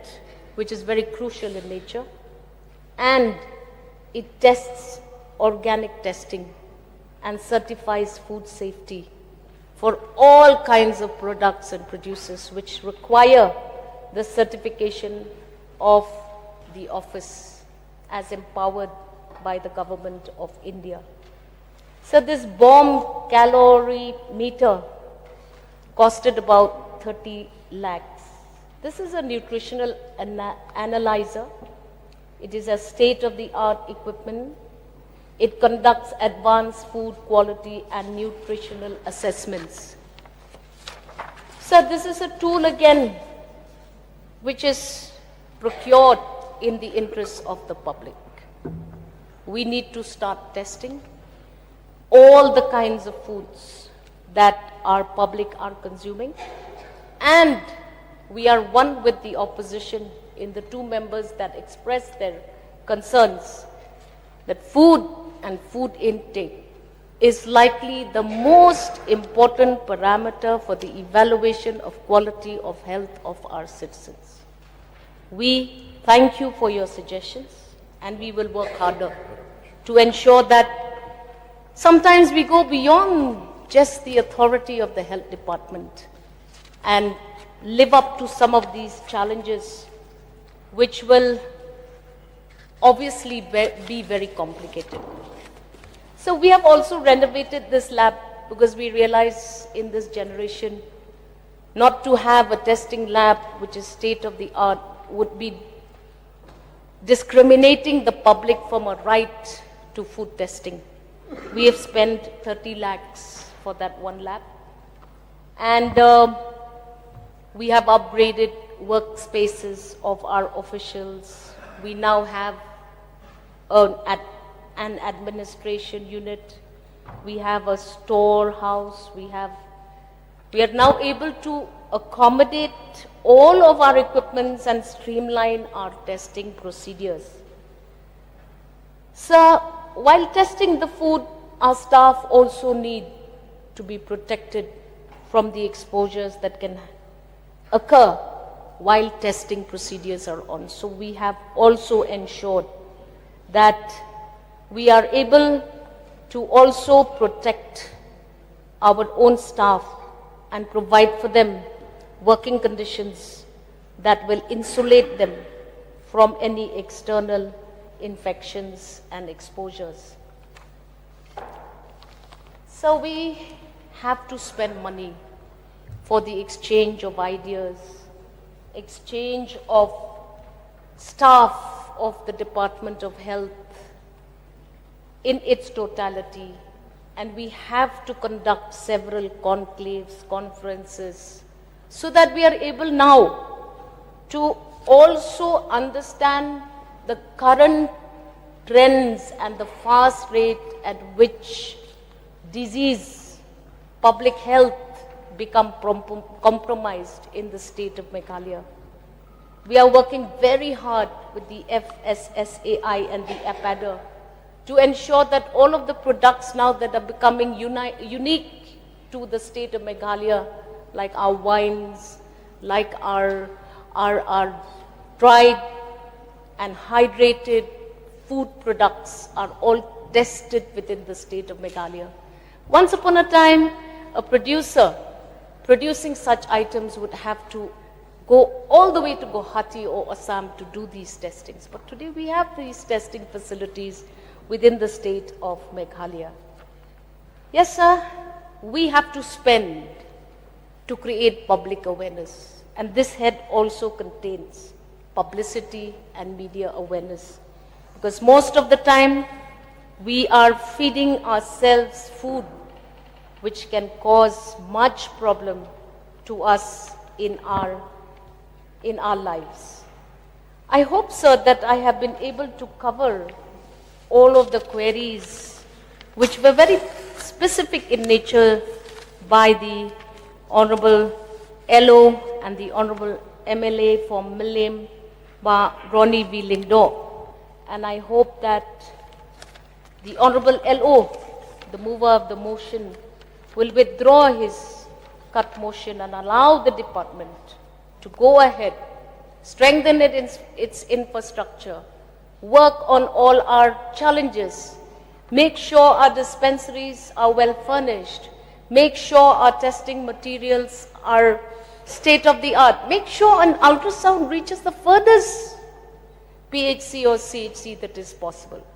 which is very crucial in nature, and it tests organic testing and certifies food safety for all kinds of products and producers which require the certification of the office as empowered by the government of India. So this bomb calorie meter costed about 30 lakhs. This is a nutritional analyzer. It is a state-of-the-art equipment. It conducts advanced food quality and nutritional assessments. So this is a tool again which is procured in the interests of the public. We need to start testing all the kinds of foods that our public are consuming, and we are one with the opposition in the two members that expressed their concerns that food and food intake is likely the most important parameter for the evaluation of quality of health of our citizens. We thank you for your suggestions, and we will work harder to ensure that sometimes we go beyond just the authority of the health department and live up to some of these challenges, which will obviously be very complicated. So we have also renovated this lab because we realize in this generation not to have a testing lab which is state of the art would be discriminating the public from a right to food testing. We have spent 30 lakhs for that one lab, and we have upgraded workspaces of our officials. We now have an administration unit. We have a storehouse. We are now able to accommodate all of our equipments and streamline our testing procedures. So, while testing the food, our staff also need to be protected from the exposures that can occur while testing procedures are on. So we have also ensured that we are able to also protect our own staff and provide for them working conditions that will insulate them from any external infections and exposures. So we have to spend money for the exchange of ideas, exchange of staff of the Department of Health in its totality, and we have to conduct several conclaves, conferences, so that we are able now to also understand the current trends and the fast rate at which disease, public health become compromised in the state of Meghalaya. We are working very hard with the FSSAI and the APADA to ensure that all of the products now that are becoming unique to the state of Meghalaya, like our wines, like our dried and hydrated food products, are all tested within the state of Meghalaya. Once upon a time, a producer producing such items would have to go all the way to Guwahati or Assam to do these testings. But today we have these testing facilities within the state of Meghalaya. Yes, sir, we have to spend to create public awareness. And this head also contains publicity and media awareness. Because most of the time, we are feeding ourselves food which can cause much problem to us in our lives. I hope, sir, that I have been able to cover all of the queries which were very specific in nature by the Honorable LO and the Honorable MLA from Millim, Ronnie V. Lingdo. And I hope that the Honorable LO, the mover of the motion, will withdraw his cut motion and allow the department to go ahead, strengthen its infrastructure, work on all our challenges, make sure our dispensaries are well furnished, make sure our testing materials are state of the art, make sure an ultrasound reaches the furthest PHC or CHC that is possible.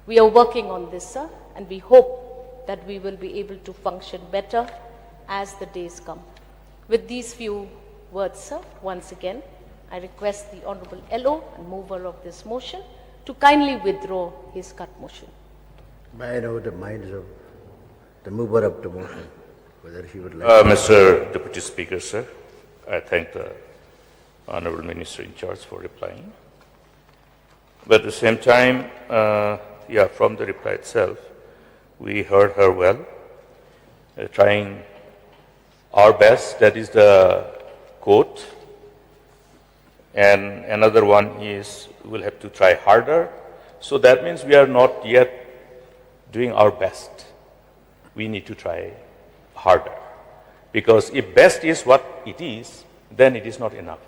We are working on this, sir, and we hope that we will be able to function better as the days come. With these few words, sir, once again, I request the Honorable LO and mover of this motion to kindly withdraw his cut motion. May I know the minds of the mover of the motion, whether he would like Mr. Deputy Speaker, sir, I thank the Honorable Minister in charge for replying. But at the same time, from the reply itself, we heard her well, trying our best, that is the quote. And another one is, we'll have to try harder. So that means we are not yet doing our best. We need to try harder. Because if best is what it is, then it is not enough.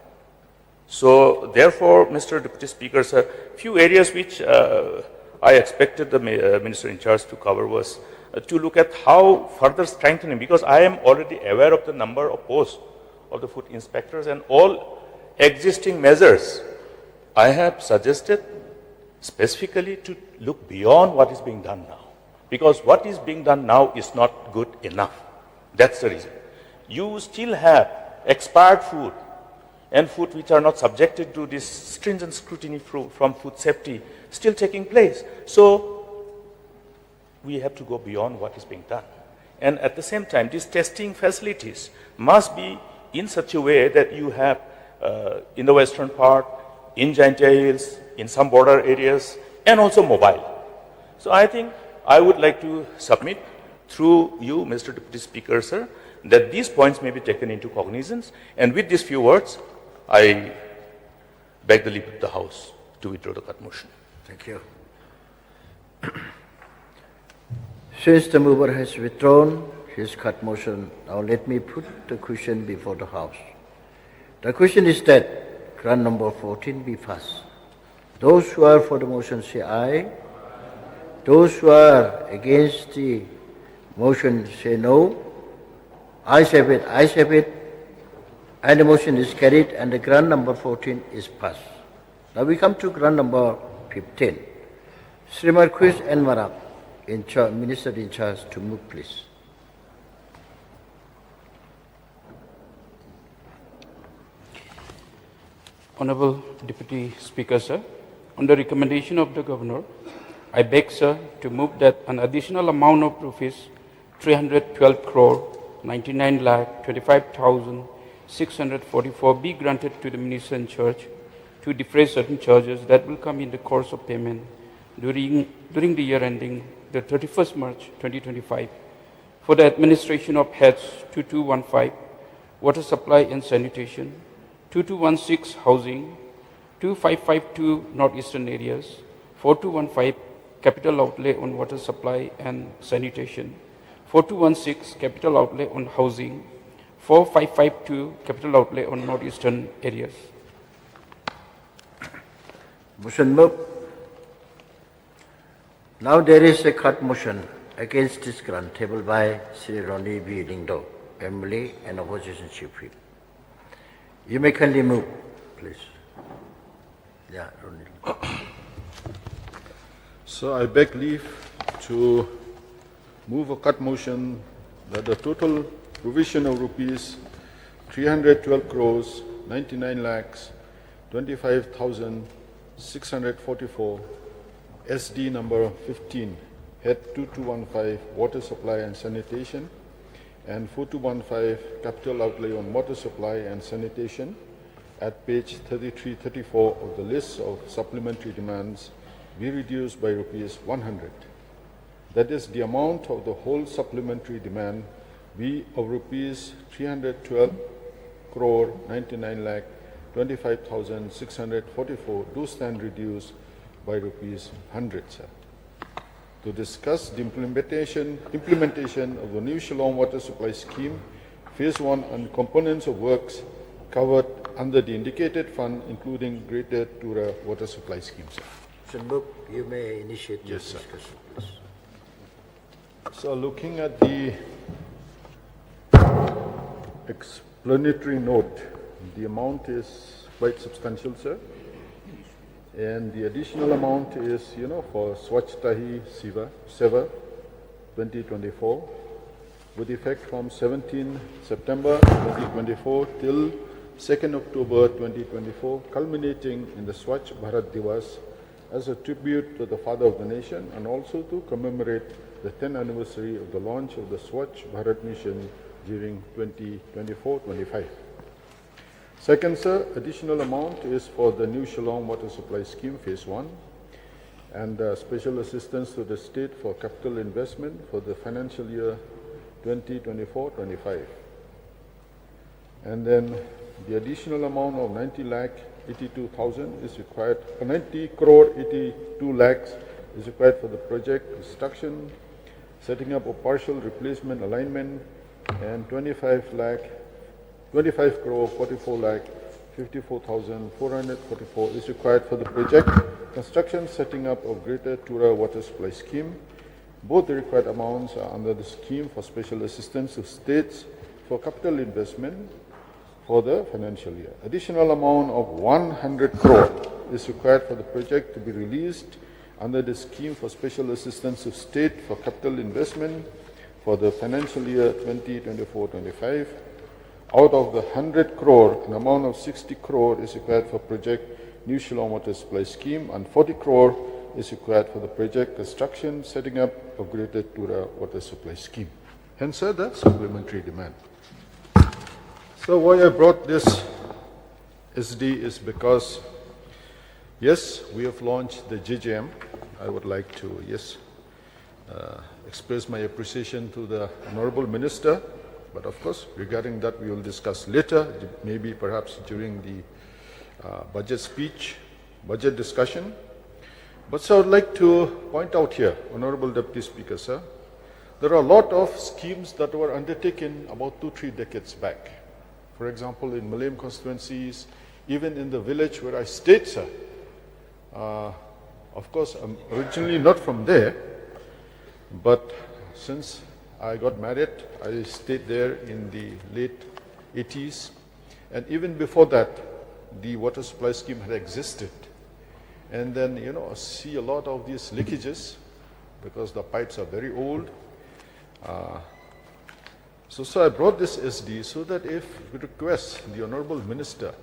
So therefore, Mr. Deputy Speaker, sir, few areas which I expected the Minister in charge to cover was to look at how further strengthening, because I am already aware of the number of posts of the food inspectors and all existing measures. I have suggested specifically to look beyond what is being done now, because what is being done now is not good enough. That's the reason. You still have expired food and food which are not subjected to this stringent scrutiny from food safety still taking place. So we have to go beyond what is being done. And at the same time, these testing facilities must be in such a way that you have in the western part, in Jaintia Hills, in some border areas, and also mobile. So I think I would like to submit through you, Mr. Deputy Speaker, sir, that these points may be taken into cognizance. And with these few words, I beg the leave of the House to withdraw the cut motion. Thank you. Since the mover has withdrawn his cut motion, now let me put the question before the House. The question is that grant number 14 be passed. Those who are for the motion say aye. Those who are against the motion say no. Ayes have it, ayes have it. And the motion is carried and the grant number 14 is passed. Now we come to grant number 15. Sri Marquis and Marak, Minister in charge, to move, please. Honorable Deputy Speaker, sir, on the recommendation of the Governor, I beg, sir, to move that an additional amount of rupees 312 crore 99 lakh 25,644 be granted to the Minister in charge to defray certain charges that will come in the course of payment during the year ending the 31st March 2025 for the administration of heads 2215, water supply and sanitation, 2216 housing, 2552 northeastern areas, 4215 capital outlay on water supply and sanitation, 4216 capital outlay on housing, 4552 capital outlay on northeastern areas. Motion moved. Now there is a cut motion against this grant tabled by Sri Ronnie B. Dingdo, MLA and Opposition Chief Whip. You may kindly move, please. Yeah, Ronnie. So I beg leave to move a cut motion that the total provision of rupees 312 crores 99 lakhs 25,644 SD number 15 head 2215 water supply and sanitation and 4215 capital outlay on water supply and sanitation at page 33-34 of the list of supplementary demands be reduced by rupees 100. That is, the amount of the whole supplementary demand be of rupees 312 crore 99 lakh 25,644 do stand reduced by rupees 100, sir. To discuss the implementation of the new Shillong water supply scheme, phase 1 and components of works covered under the indicated fund, including Greater Tura water supply scheme, sir. Mr. Mook, you may initiate your Yes, sir. discussion, please. So looking at the explanatory note, the amount is quite substantial, sir. And the additional amount is, for Swachhtahi Seva 2024, with effect from 17 September 2024 till 2nd October 2024, culminating in the Swachh Bharat Divas as a tribute to the Father of the Nation and also to commemorate the 10th anniversary of the launch of the Swachh Bharat Mission during 2024-25. Second, sir, additional amount is for the new Shillong water supply scheme, phase 1, and special assistance to the state for capital investment for the financial year 2024-25. And then the additional amount of 90 lakh 82,000 is required, 90 crore 82 lakhs is required for the project construction, setting up a partial replacement alignment, and 25 crore 44 lakh 54,444 is required for the project construction, setting up of Greater Tura water supply scheme. Both the required amounts are under the scheme for special assistance to states for capital investment for the financial year. Additional amount of 100 crore is required for the project to be released under the scheme for special assistance to state for capital investment for the financial year 2024-25. Out of the 100 crore, an amount of 60 crore is required for project New Shillong Water Supply Scheme, and 40 crore is required for the project construction, setting up of Greater Tura Water Supply Scheme. Hence, sir, the supplementary demand. So why I brought this SD is because, yes, we have launched the JJM. I would like to, express my appreciation to the Honorable Minister. But of course, regarding that, we will discuss later, maybe perhaps during the budget speech, budget discussion. But sir, I would like to point out here, Honorable Deputy Speaker, sir, there are a lot of schemes that were undertaken about 2-3 decades back. For example, in Malayan constituencies, even in the village where I stayed, sir. Of course, I'm originally not from there, but since I got married, I stayed there in the late 80s. And even before that, the water supply scheme had existed. And then, I see a lot of these leakages because the pipes are very old. So I brought this SD so that if we request the Honorable Minister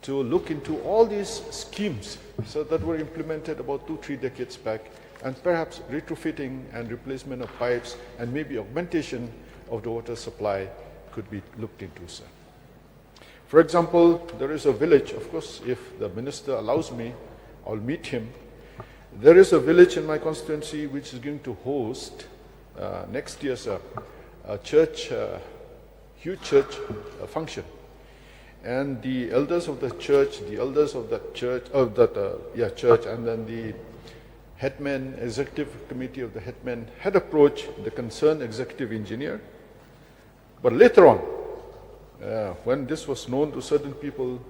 to look into all these schemes that were implemented about 2-3 decades back, and perhaps retrofitting and replacement of pipes and maybe augmentation of the water supply could be looked into, sir. For example, there is a village, of course, if the Minister allows me, I'll meet him. There is a village in my constituency which is going to host next year, sir, a church, huge church function. And the elders of the church, church, and then the headman, executive committee of the headman had approached the concerned executive engineer. But later on, when this was known to certain people,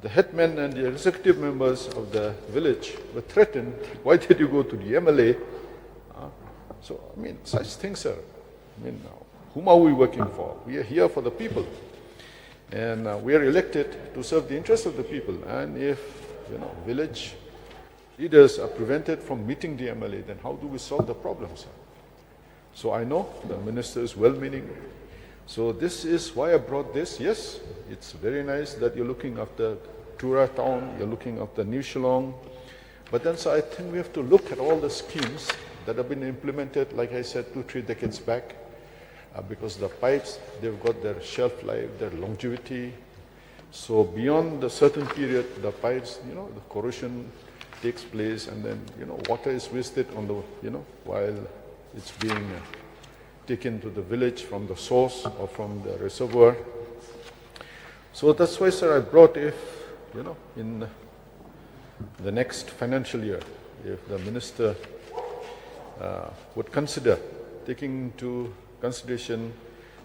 the headman and the executive members of the village were threatened. Why did you go to the MLA? So, such things, sir. Whom are we working for? We are here for the people. And we are elected to serve the interests of the people. And if, village leaders are prevented from meeting the MLA, then how do we solve the problem, sir? So I know the Minister is well-meaning. So this is why I brought this. Yes, it's very nice that you're looking after Tura town, you're looking after New Shillong. But then, sir, I think we have to look at all the schemes that have been implemented, like I said, 2-3 decades back. Because the pipes, they've got their shelf life, their longevity. So beyond a certain period, the pipes, the corrosion takes place, and then, water is wasted on the, while it's being taken to the village from the source or from the reservoir. So that's why, sir, I brought, if, in the next financial year, if the Minister would consider taking into consideration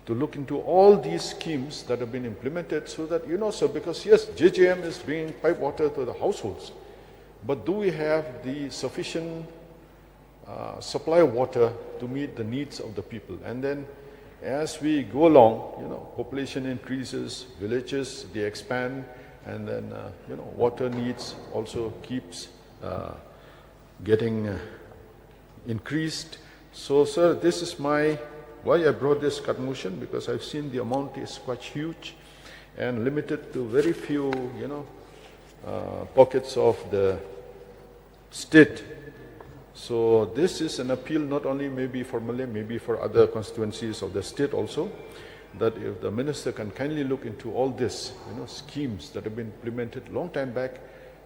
to look into all these schemes that have been implemented so that, sir, because yes, JJM is bringing pipe water to the households, but do we have the sufficient supply of water to meet the needs of the people? And then as we go along, population increases, villages, they expand, and then, water needs also keeps getting increased. So, sir, this is why I brought this cut motion, because I've seen the amount is quite huge and limited to very few, pockets of the state. So this is an appeal not only maybe for Malay, maybe for other constituencies of the state also, that if the Minister can kindly look into all this, schemes that have been implemented long time back,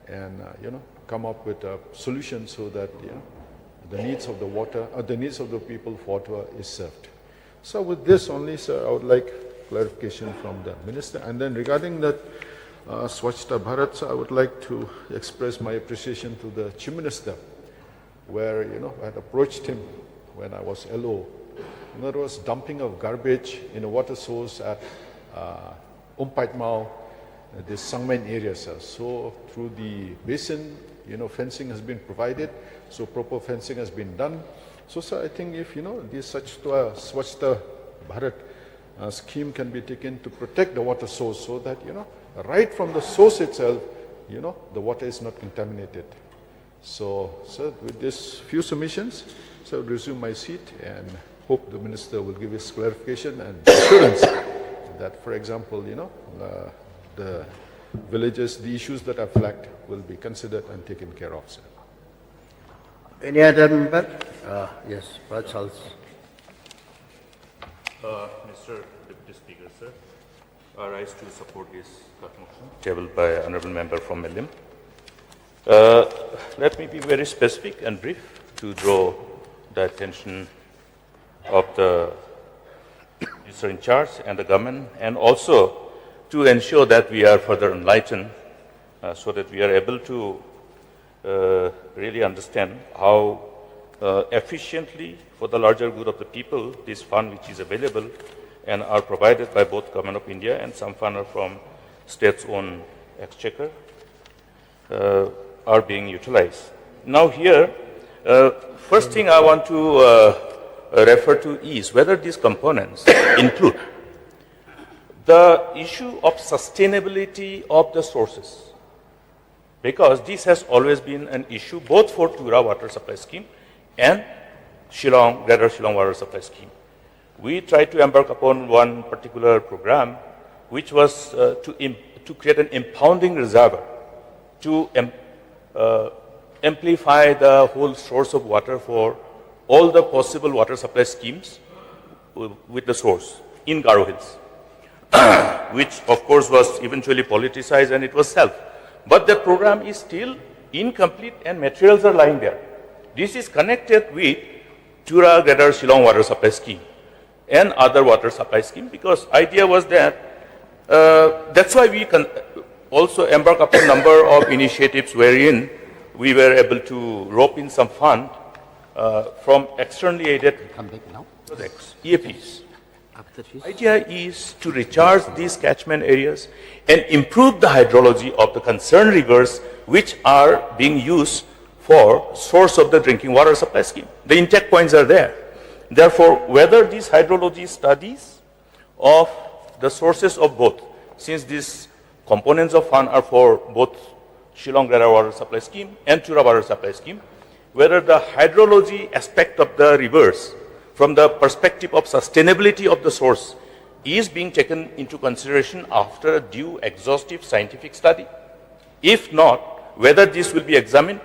and come up with a solution so that the needs of the water, the needs of the people for water is served. So with this only, sir, I would like clarification from the Minister. And then regarding that Swachhta Bharat, sir, I would like to express my appreciation to the Chief Minister where, I had approached him when I was LO. There was dumping of garbage in a water source at Umpaitmao, this Sangmen area, sir. So through the basin, fencing has been provided, so proper fencing has been done. So, sir, I think if, this Swachhta Bharat scheme can be taken to protect the water source so that, right from the source itself, the water is not contaminated. So, sir, with these few submissions, so I will resume my seat and hope the Minister will give his clarification and assurance that, for example, the villages, the issues that are flagged will be considered and taken care of, sir. Any other member? Yes, Charles. Mr. Deputy Speaker, sir, I rise to support this cut motion tabled by Honourable Member from Millim. Let me be very specific and brief to draw the attention of the Minister in charge and the government, and also to ensure that we are further enlightened so that we are able to really understand how efficiently, for the larger good of the people, this fund which is available and are provided by both Government of India and some fund are from state's own exchequer are being utilized. Now here, first thing I want to refer to is whether these components include the issue of sustainability of the sources, because this has always been an issue both for Tura Water Supply Scheme and Greater Shillong Water Supply Scheme. We tried to embark upon one particular program which was to create an impounding reservoir to amplify the whole source of water for all the possible water supply schemes with the source in Garo Hills, which of course was eventually politicized and it was self. But the program is still incomplete and materials are lying there. This is connected with Tura Greater Shillong Water Supply Scheme and other water supply scheme, because idea was that that's why we can also embark upon a number of initiatives wherein we were able to rope in some fund from externally aided projects, EAPs. Idea is to recharge these catchment areas and improve the hydrology of the concerned rivers which are being used for source of the drinking water supply scheme. The intake points are there. Therefore, whether these hydrology studies of the sources of both, since these components of fund are for both Shillong Greater Water Supply Scheme and Tura Water Supply Scheme, whether the hydrology aspect of the rivers from the perspective of sustainability of the source is being taken into consideration after a due exhaustive scientific study. If not, whether this will be examined.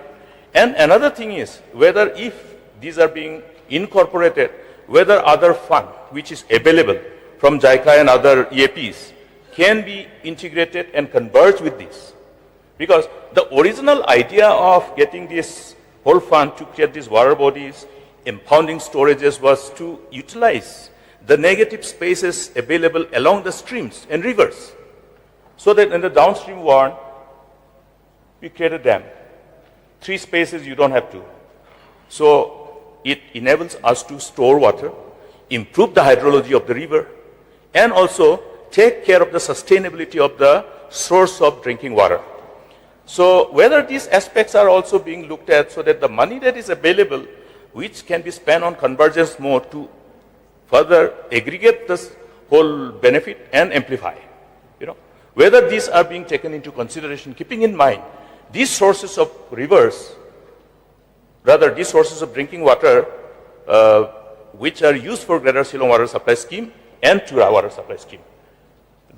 And another thing is whether if these are being incorporated, whether other fund which is available from JICA and other EAPs can be integrated and converge with this. Because the original idea of getting this whole fund to create these water bodies, impounding storages, was to utilize the negative spaces available along the streams and rivers, so that in the downstream one, we create a dam. 3 spaces you don't have to. So it enables us to store water, improve the hydrology of the river, and also take care of the sustainability of the source of drinking water. So whether these aspects are also being looked at so that the money that is available, which can be spent on convergence mode to further aggregate this whole benefit and amplify, whether these are being taken into consideration, keeping in mind these sources of rivers, rather these sources of drinking water, which are used for Greater Shillong Water Supply Scheme and Tura Water Supply Scheme,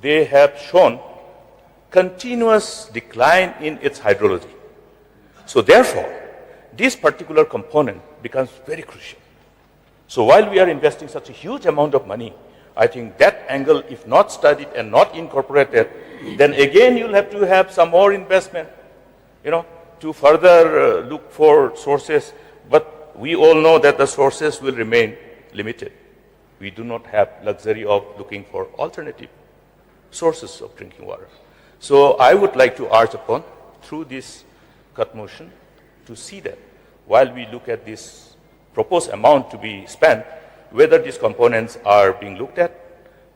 they have shown continuous decline in its hydrology. So therefore, this particular component becomes very crucial. So while we are investing such a huge amount of money, I think that angle, if not studied and not incorporated, then again you'll have to have some more investment, to further look for sources. But we all know that the sources will remain limited. We do not have luxury of looking for alternative sources of drinking water. So I would like to urge upon, through this cut motion, to see that while we look at this proposed amount to be spent, whether these components are being looked at,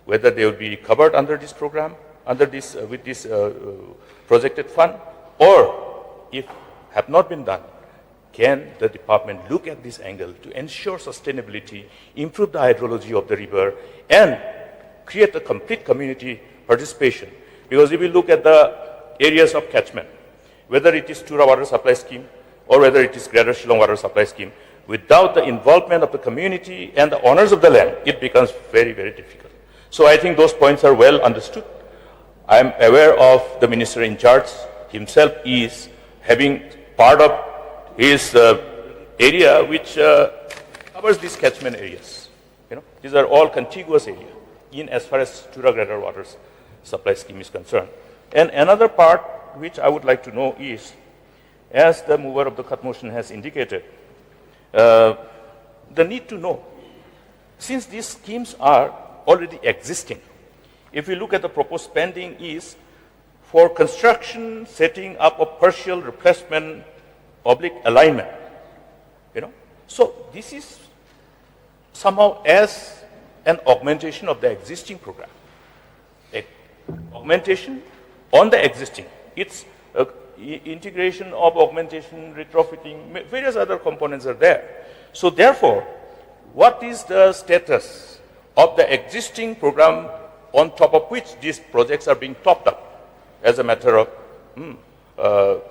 whether they will be covered under this program, under this, with this projected fund, or if have not been done, can the department look at this angle to ensure sustainability, improve the hydrology of the river, and create a complete community participation? Because if we look at the areas of catchment, whether it is Tura Water Supply Scheme or whether it is Greater Shillong Water Supply Scheme, without the involvement of the community and the owners of the land, it becomes very, very difficult. So I think those points are well understood. I am aware of the minister in charge himself is having part of his area which covers these catchment areas. These are all contiguous areas in as far as Tura Greater Water Supply Scheme is concerned. And another part which I would like to know is, as the mover of the cut motion has indicated, the need to know, since these schemes are already existing, if we look at the proposed spending is for construction, setting up of partial replacement, oblique alignment, So this is somehow as an augmentation of the existing program. Augmentation on the existing. It's integration of augmentation, retrofitting, various other components are there. So therefore, what is the status of the existing program on top of which these projects are being topped up as a matter of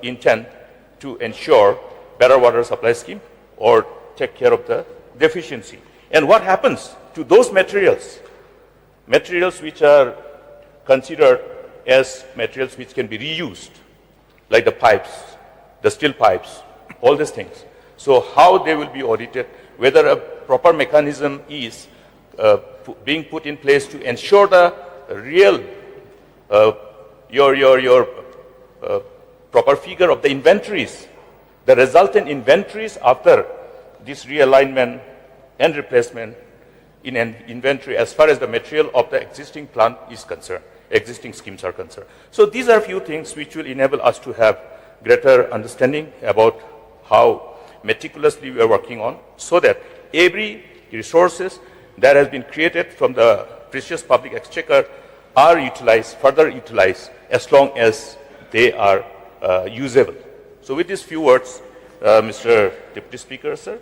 intent to ensure better water supply scheme or take care of the deficiency? And what happens to those materials which are considered as materials which can be reused, like the pipes, the steel pipes, all these things? So how they will be audited, whether a proper mechanism is being put in place to ensure the real, your proper figure of the inventories, the resultant inventories after this realignment and replacement in an inventory as far as the material of the existing plant is concerned, existing schemes are concerned. So these are a few things which will enable us to have greater understanding about how meticulously we are working on, so that every resources that has been created from the precious public exchequer are utilized, further utilized, as long as they are usable. So with these few words, Mr. Deputy Speaker, sir,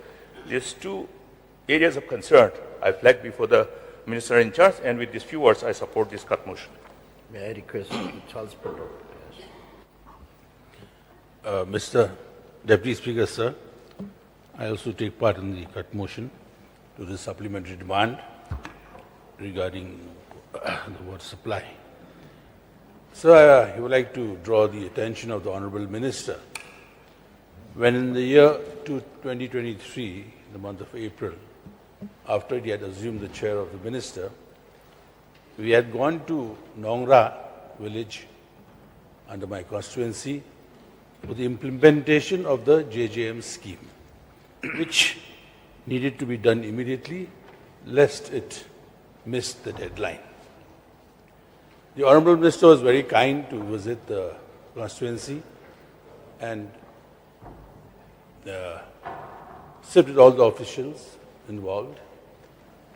these two areas of concern I flagged before the Minister in charge, and with these few words, I support this cut motion. May I request Charles Polo? Mr. Deputy Speaker, sir, I also take part in the cut motion to the supplementary demand regarding the water supply. So I would like to draw the attention of the Honorable Minister. When in the year 2023, the month of April, after he had assumed the chair of the minister, we had gone to Nongra village under my constituency for the implementation of the JJM scheme, which needed to be done immediately, lest it missed the deadline. The Honorable Minister was very kind to visit the constituency and sit with all the officials involved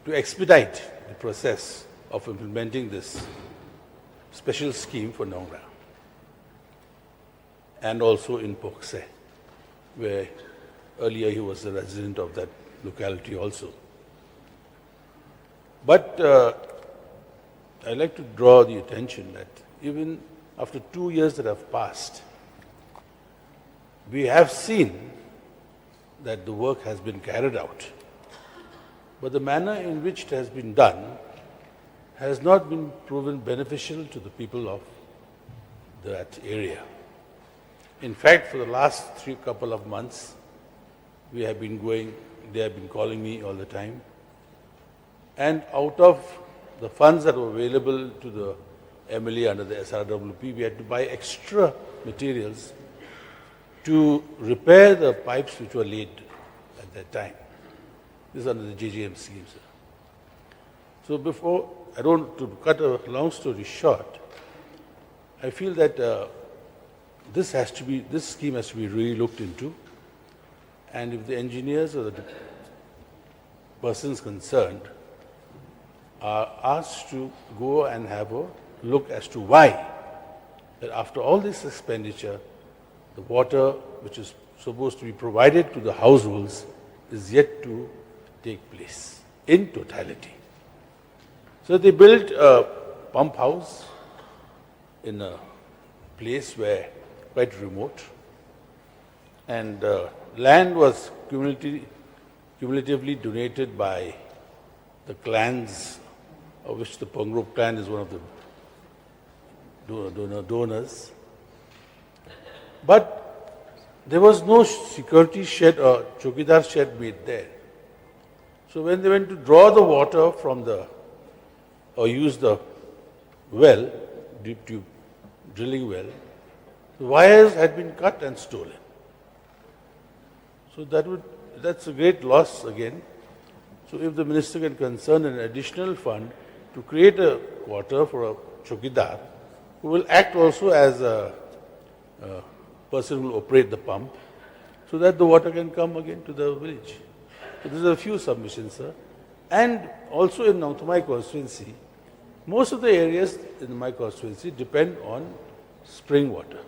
to expedite the process of implementing this special scheme for Nongra, and also in Pokse, where earlier he was a resident of that locality also. But I'd like to draw the attention that even after 2 years that have passed, we have seen that the work has been carried out, but the manner in which it has been done has not been proven beneficial to the people of that area. In fact, for the last couple of months, we have been going, they have been calling me all the time, and out of the funds that were available to the MLA under the SRWP, we had to buy extra materials to repair the pipes which were laid at that time. This is under the JJM scheme, sir. So before, to cut a long story short, I feel that this scheme has to be really looked into, and if the engineers or the persons concerned are asked to go and have a look as to why, that after all this expenditure, the water which is supposed to be provided to the households is yet to take place in totality. So they built a pump house in a place where quite remote, and land was cumulatively donated by the clans, of which the Pangrup clan is one of the donors. But there was no security shed or chokidar shed made there. So when they went to draw the water from or use the well, deep tube drilling well, the wires had been cut and stolen. So that's a great loss again. So if the minister can concern an additional fund to create a quarter for a chokidar, who will act also as a person who will operate the pump, so that the water can come again to the village. So these are a few submissions, sir. And also in my constituency, most of the areas in my constituency depend on spring water,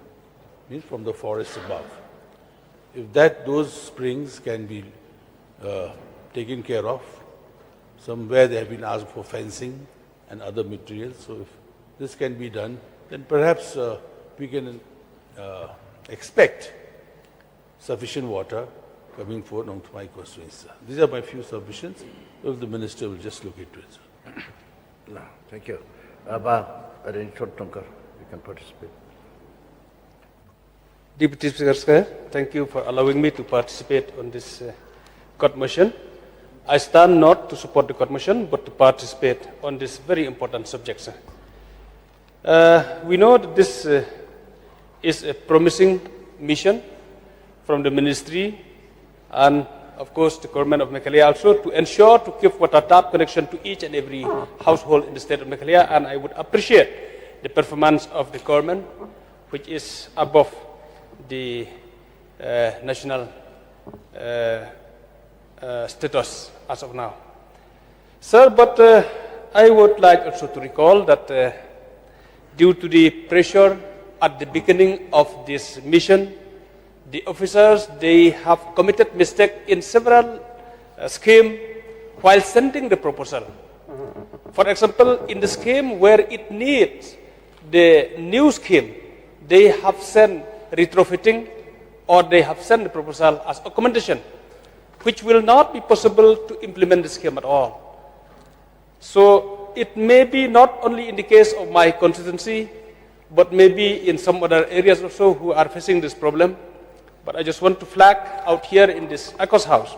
means from the forest above. If those springs can be taken care of, somewhere they have been asked for fencing and other materials, so if this can be done, then perhaps we can expect sufficient water coming forward onto my constituency. These are my few submissions. If the minister will just look into it, sir. No, thank you. Abba, Tongkar, you can participate. Deputy Speaker, sir, thank you for allowing me to participate on this court motion. I stand not to support the court motion, but to participate on this very important subject, sir. We know that this is a promising mission from the ministry and, of course, the government of Meghalaya also to ensure to give water tap connection to each and every household in the state of Meghalaya, and I would appreciate the performance of the government, which is above the national status as of now. Sir, but I would like also to recall that due to the pressure at the beginning of this mission, the officers, they have committed mistake in several schemes while sending the proposal. For example, in the scheme where it needs the new scheme, they have sent retrofitting or they have sent the proposal as accommodation, which will not be possible to implement the scheme at all. So it may be not only in the case of my constituency, but maybe in some other areas also who are facing this problem. But I just want to flag out here in this ACOS house.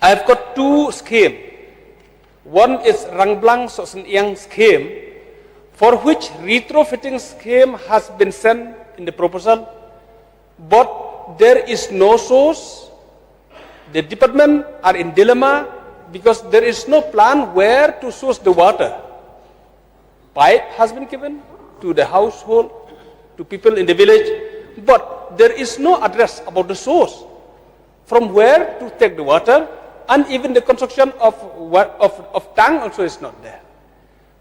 I have got two schemes. One is Rangblang Sosenyang scheme, for which retrofitting scheme has been sent in the proposal, but there is no source. The department are in dilemma because there is no plan where to source the water. Pipe has been given to the household, to people in the village, but there is no address about the source, from where to take the water, and even the construction of tank also is not there.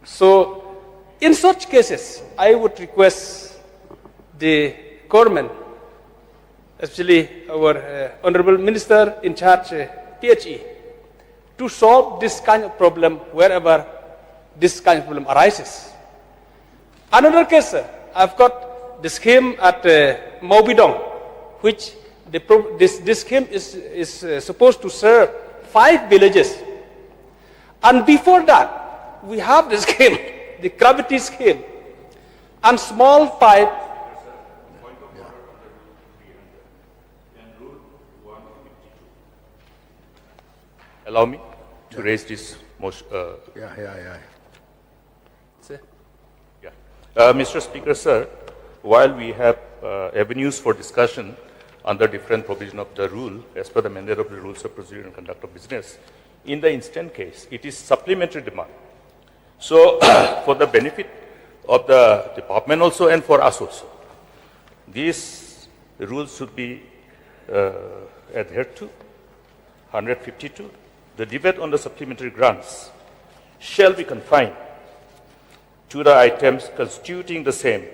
So, in such cases, I would request the government, especially our Honorable Minister in charge, PHE, to solve this kind of problem wherever this kind of problem arises. Another case, I've got the scheme at Maubidong, which this scheme is supposed to serve 5 villages. And before that, we have the scheme, the gravity scheme, and small pipe. Allow me to raise this motion. Mr. Speaker, sir, while we have avenues for discussion under different provision of the rule, as per the mandate of the rules of procedure and conduct of business, in the instant case, it is supplementary demand. So, for the benefit of the department also and for us also, these rules should be adhered to. 152. The debate on the supplementary grants shall be confined to the items constituting the same,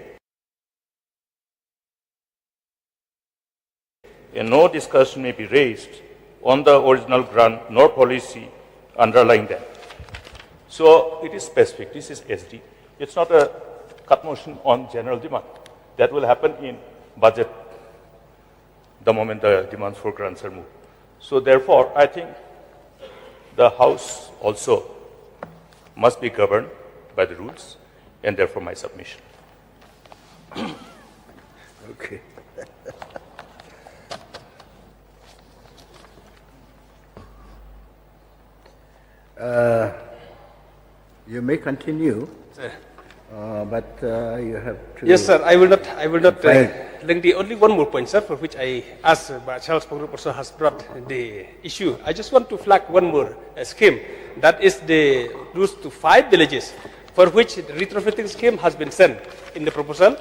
and no discussion may be raised on the original grant nor policy underlying them. So it is specific. This is SD. It's not a cut motion on general demand. That will happen in budget the moment the demands for grants are moved. So therefore, I think the House also must be governed by the rules, and therefore my submission. Okay. You may continue, but you have to. Yes, sir. I will not link the only one more point, sir, for which I asked, but Charles Pogrup also has brought the issue. I just want to flag one more scheme. That is the routes to 5 villages, for which the retrofitting scheme has been sent in the proposal.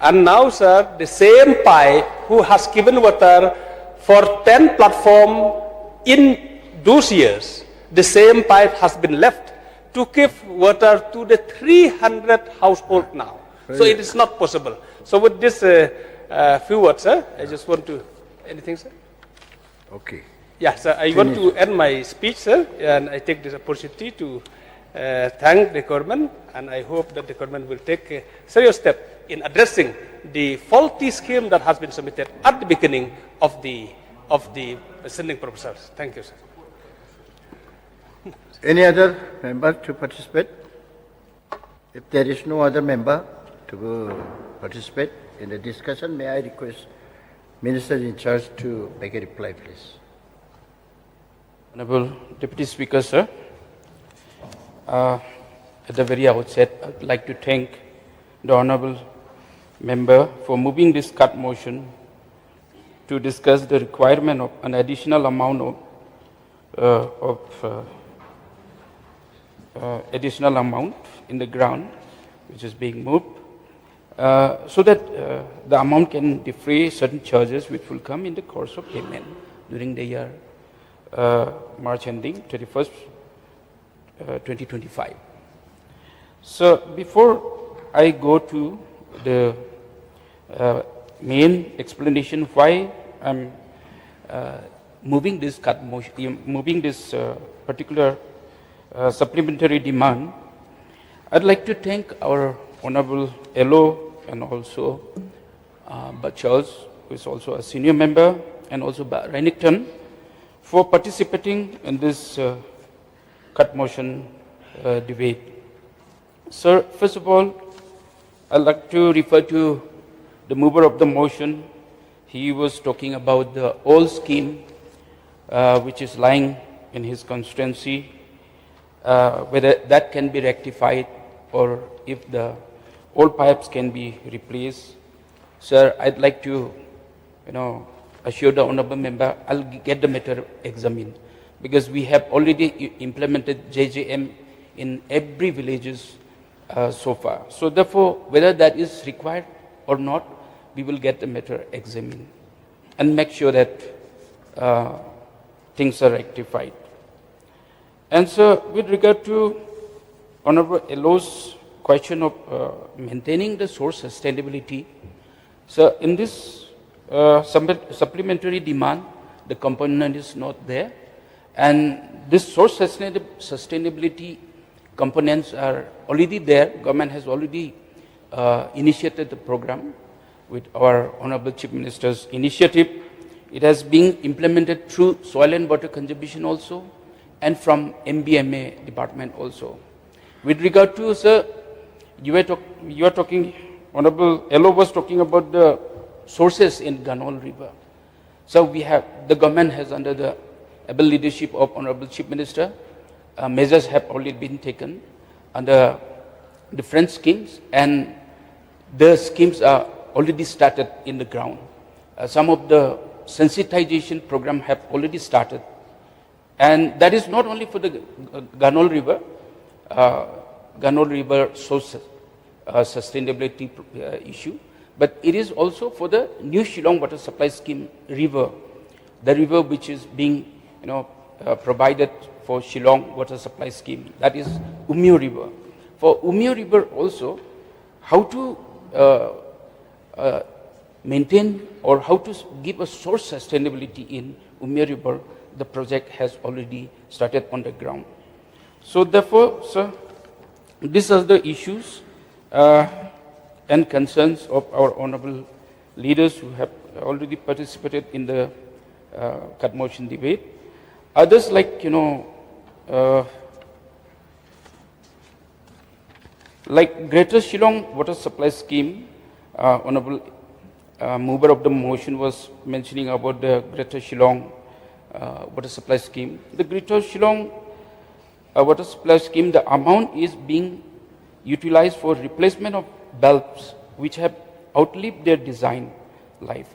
And now, sir, the same pipe who has given water for 10 platform in those years, the same pipe has been left to give water to the 300 households now. So it is not possible. So with this few words, sir, I just want to, anything, sir? Okay. Yeah, sir, I want to end my speech, sir, and I take this opportunity to thank the government, and I hope that the government will take a serious step in addressing the faulty scheme that has been submitted at the beginning of the sending proposals. Thank you, sir. Any other member to participate? If there is no other member to participate in the discussion, may I request Minister in charge to make a reply, please. Honorable Deputy Speaker, sir, at the very outset, I would like to thank the Honorable Member for moving this cut motion to discuss the requirement of an additional amount additional amount in the ground which is being moved, so that the amount can defray certain charges which will come in the course of payment during the year March ending 31st, 2025. So before I go to the main explanation why I'm moving this cut motion, moving this particular supplementary demand, I'd like to thank our Honorable Elo and also Charles, who is also a senior member, and also Reinington for participating in this cut motion debate. Sir, first of all, I'd like to refer to the mover of the motion. He was talking about the old scheme which is lying in his constituency, whether that can be rectified or if the old pipes can be replaced. Sir, I'd like to, assure the honorable member, I'll get the matter examined, because we have already implemented JJM in every villages so far. So therefore, whether that is required or not, we will get the matter examined and make sure that things are rectified. And so, with regard to Honorable Elo's question of maintaining the source sustainability, so in this supplementary demand, the component is not there, and this source sustainability components are already there. Government has already initiated the program with our Honorable Chief Minister's initiative. It has been implemented through soil and water conservation also, and from MBMA department also. With regard to, sir, you are talking, Honorable Elo was talking about the sources in Ganol River. So we have, the government has, under the able leadership of Honorable Chief Minister, measures have already been taken under different schemes, and the schemes are already started in the ground. Some of the sensitization program have already started. And that is not only for the Ganol River source sustainability issue, but it is also for the new Shillong Water Supply Scheme River the river which is being, provided for Shillong water supply scheme, that is Umyo River. For Umyo River also, how to maintain or how to give a source sustainability in Umyo River, the project has already started on the ground. So therefore, sir, these are the issues and concerns of our honorable leaders who have already participated in the cut motion debate. Others like, like Greater Shillong Water Supply Scheme, honorable mover of the motion was mentioning about the Greater Shillong Water Supply Scheme. The Greater Shillong Water Supply Scheme, the amount is being utilized for replacement of bulbs which have outlived their design life.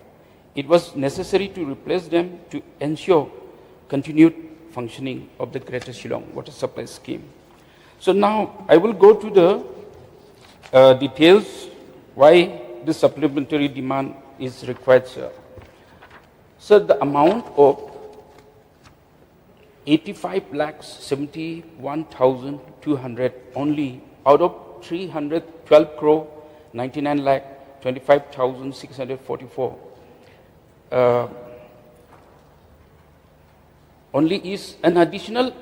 It was necessary to replace them to ensure continued functioning of the Greater Shillong Water Supply Scheme. So now I will go to the details why this supplementary demand is required, sir. So the amount of 85,71,200 only out of 312 crore 99 lakh 25,644 only is an additional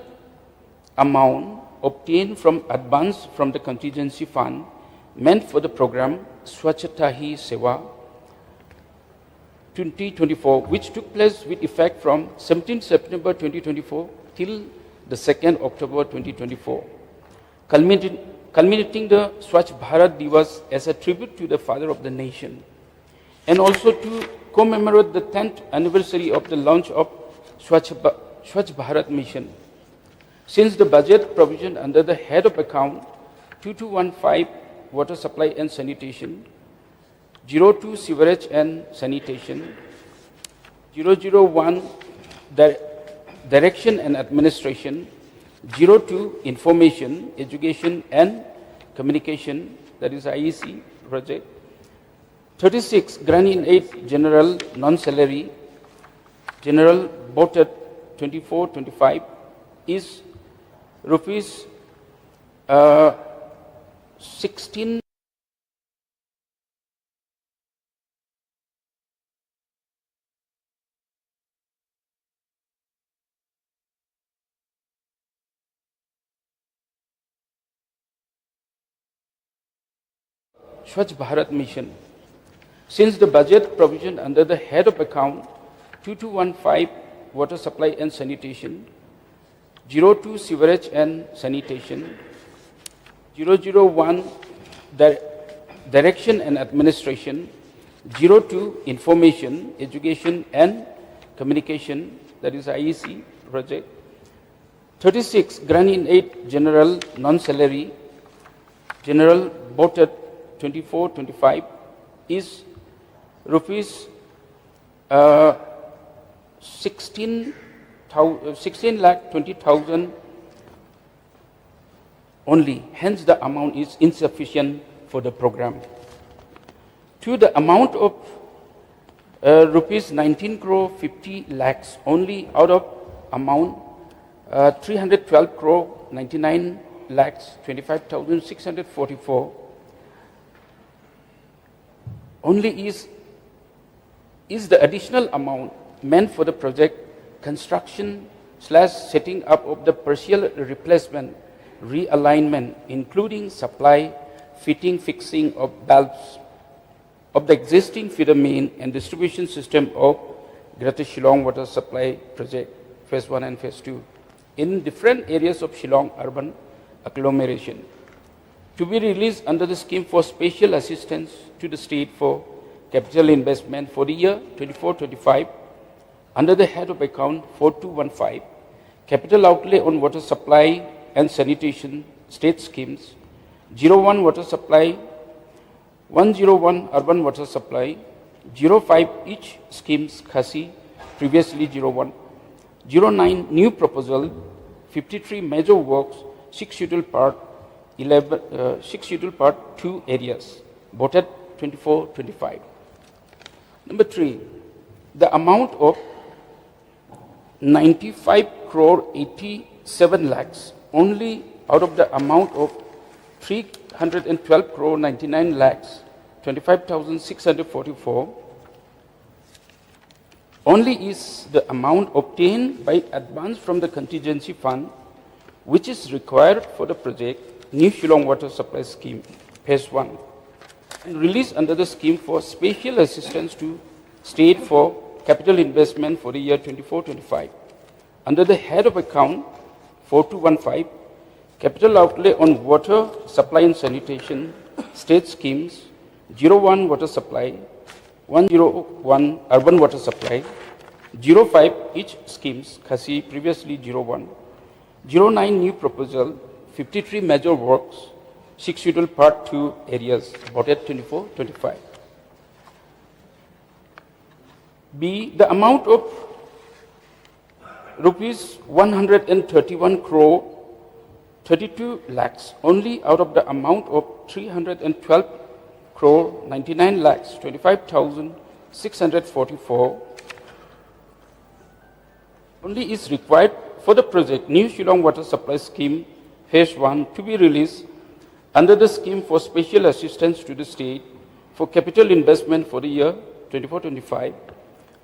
amount obtained from advance from the contingency fund meant for the program Swachhata Hi Seva 2024, which took place with effect from 17 September 2024 till the 2nd October 2024, culminating the Swachh Bharat Divas as a tribute to the father of the nation, and also to commemorate the 10th anniversary of the launch of Swachh Bharat mission. Since the budget provision under the head of account 2215 Water Supply and Sanitation, 02 Sewerage and Sanitation, 001 Direction and Administration, 02 Information, Education and Communication, that is IEC project, 36 Grant in Aid General Non-Salary, General Voted 2425 is rupees 16 Swachh Bharat mission. Since the budget provision under the head of account 2215 Water Supply and Sanitation, 02 Sewerage and Sanitation, 001 Direction and Administration, 02 Information, Education and Communication, that is IEC project, 36 Grant in Aid General Non-Salary, General Voted 2425 is rupees 16 lakh 20,000 only. Hence, the amount is insufficient for the program. To the amount of rupees 19 crore 50 lakhs only out of amount 312 crore 99 lakhs 25,644 only is the additional amount meant for the project construction / setting up of the partial replacement, realignment, including supply, fitting, fixing of valves of the existing feeder main and distribution system of Greater Shillong Water Supply Project, Phase 1 and Phase 2, in different areas of Shillong urban agglomeration, to be released under the scheme for special assistance to the state for capital investment for the year 24-25 under the head of account 4215, capital outlay on water supply and sanitation state schemes, 01 water supply, 101 urban water supply, 05 each schemes Khasi, previously 01, 09 new proposal, 53 major works, 6 schedule part, 6 schedule part 2 areas, voted 24-25. Number 3, the amount of 95 crore 87 lakhs only out of the amount of 312 crore 99 lakhs 25,644 only is the amount obtained by advance from the contingency fund which is required for the project New Shillong Water Supply Scheme Phase 1 and released under the scheme for special assistance to state for capital investment for the year 24-25. Under the head of account 4215, capital outlay on water supply and sanitation state schemes 01 water supply, 101 urban water supply, 05 each schemes, Khasi previously 01, 09 new proposal, 53 major works, 6 schedule part 2 areas, budget 24-25. B, the amount of rupees 131 crore 32 lakhs only out of the amount of 312 crore 99 lakhs 25,644 only is required for the project New Shillong Water Supply Scheme Phase 1 to be released under the scheme for special assistance to the state for capital investment for the year 24-25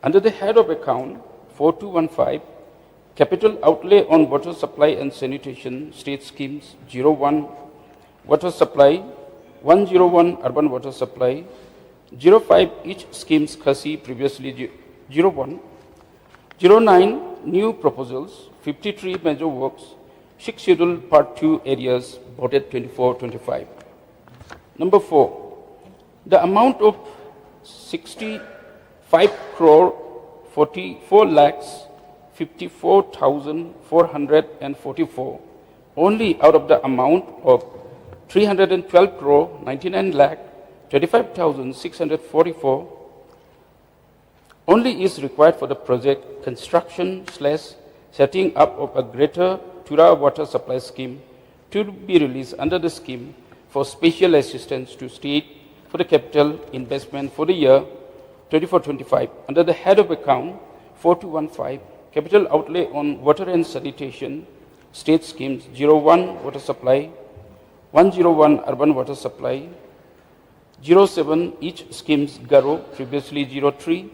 under the head of account 4215 capital outlay on water supply and sanitation state schemes 01 water supply, 101 urban water supply, 05 each schemes Khasi previously 01, 09 new proposals, 53 major works, 6 schedule part 2 areas budget 24-25. Number 4, the amount of 65 crore 44 lakhs 54,444 only out of the amount of 312 crore 99 lakh 25,644 only is required for the project construction / setting up of a greater Tura water supply scheme to be released under the scheme for special assistance to state for the capital investment for the year 24-25 under the head of account 4215 capital outlay on water and sanitation state schemes 01 water supply, 101 urban water supply, 07 each schemes Garo previously 03,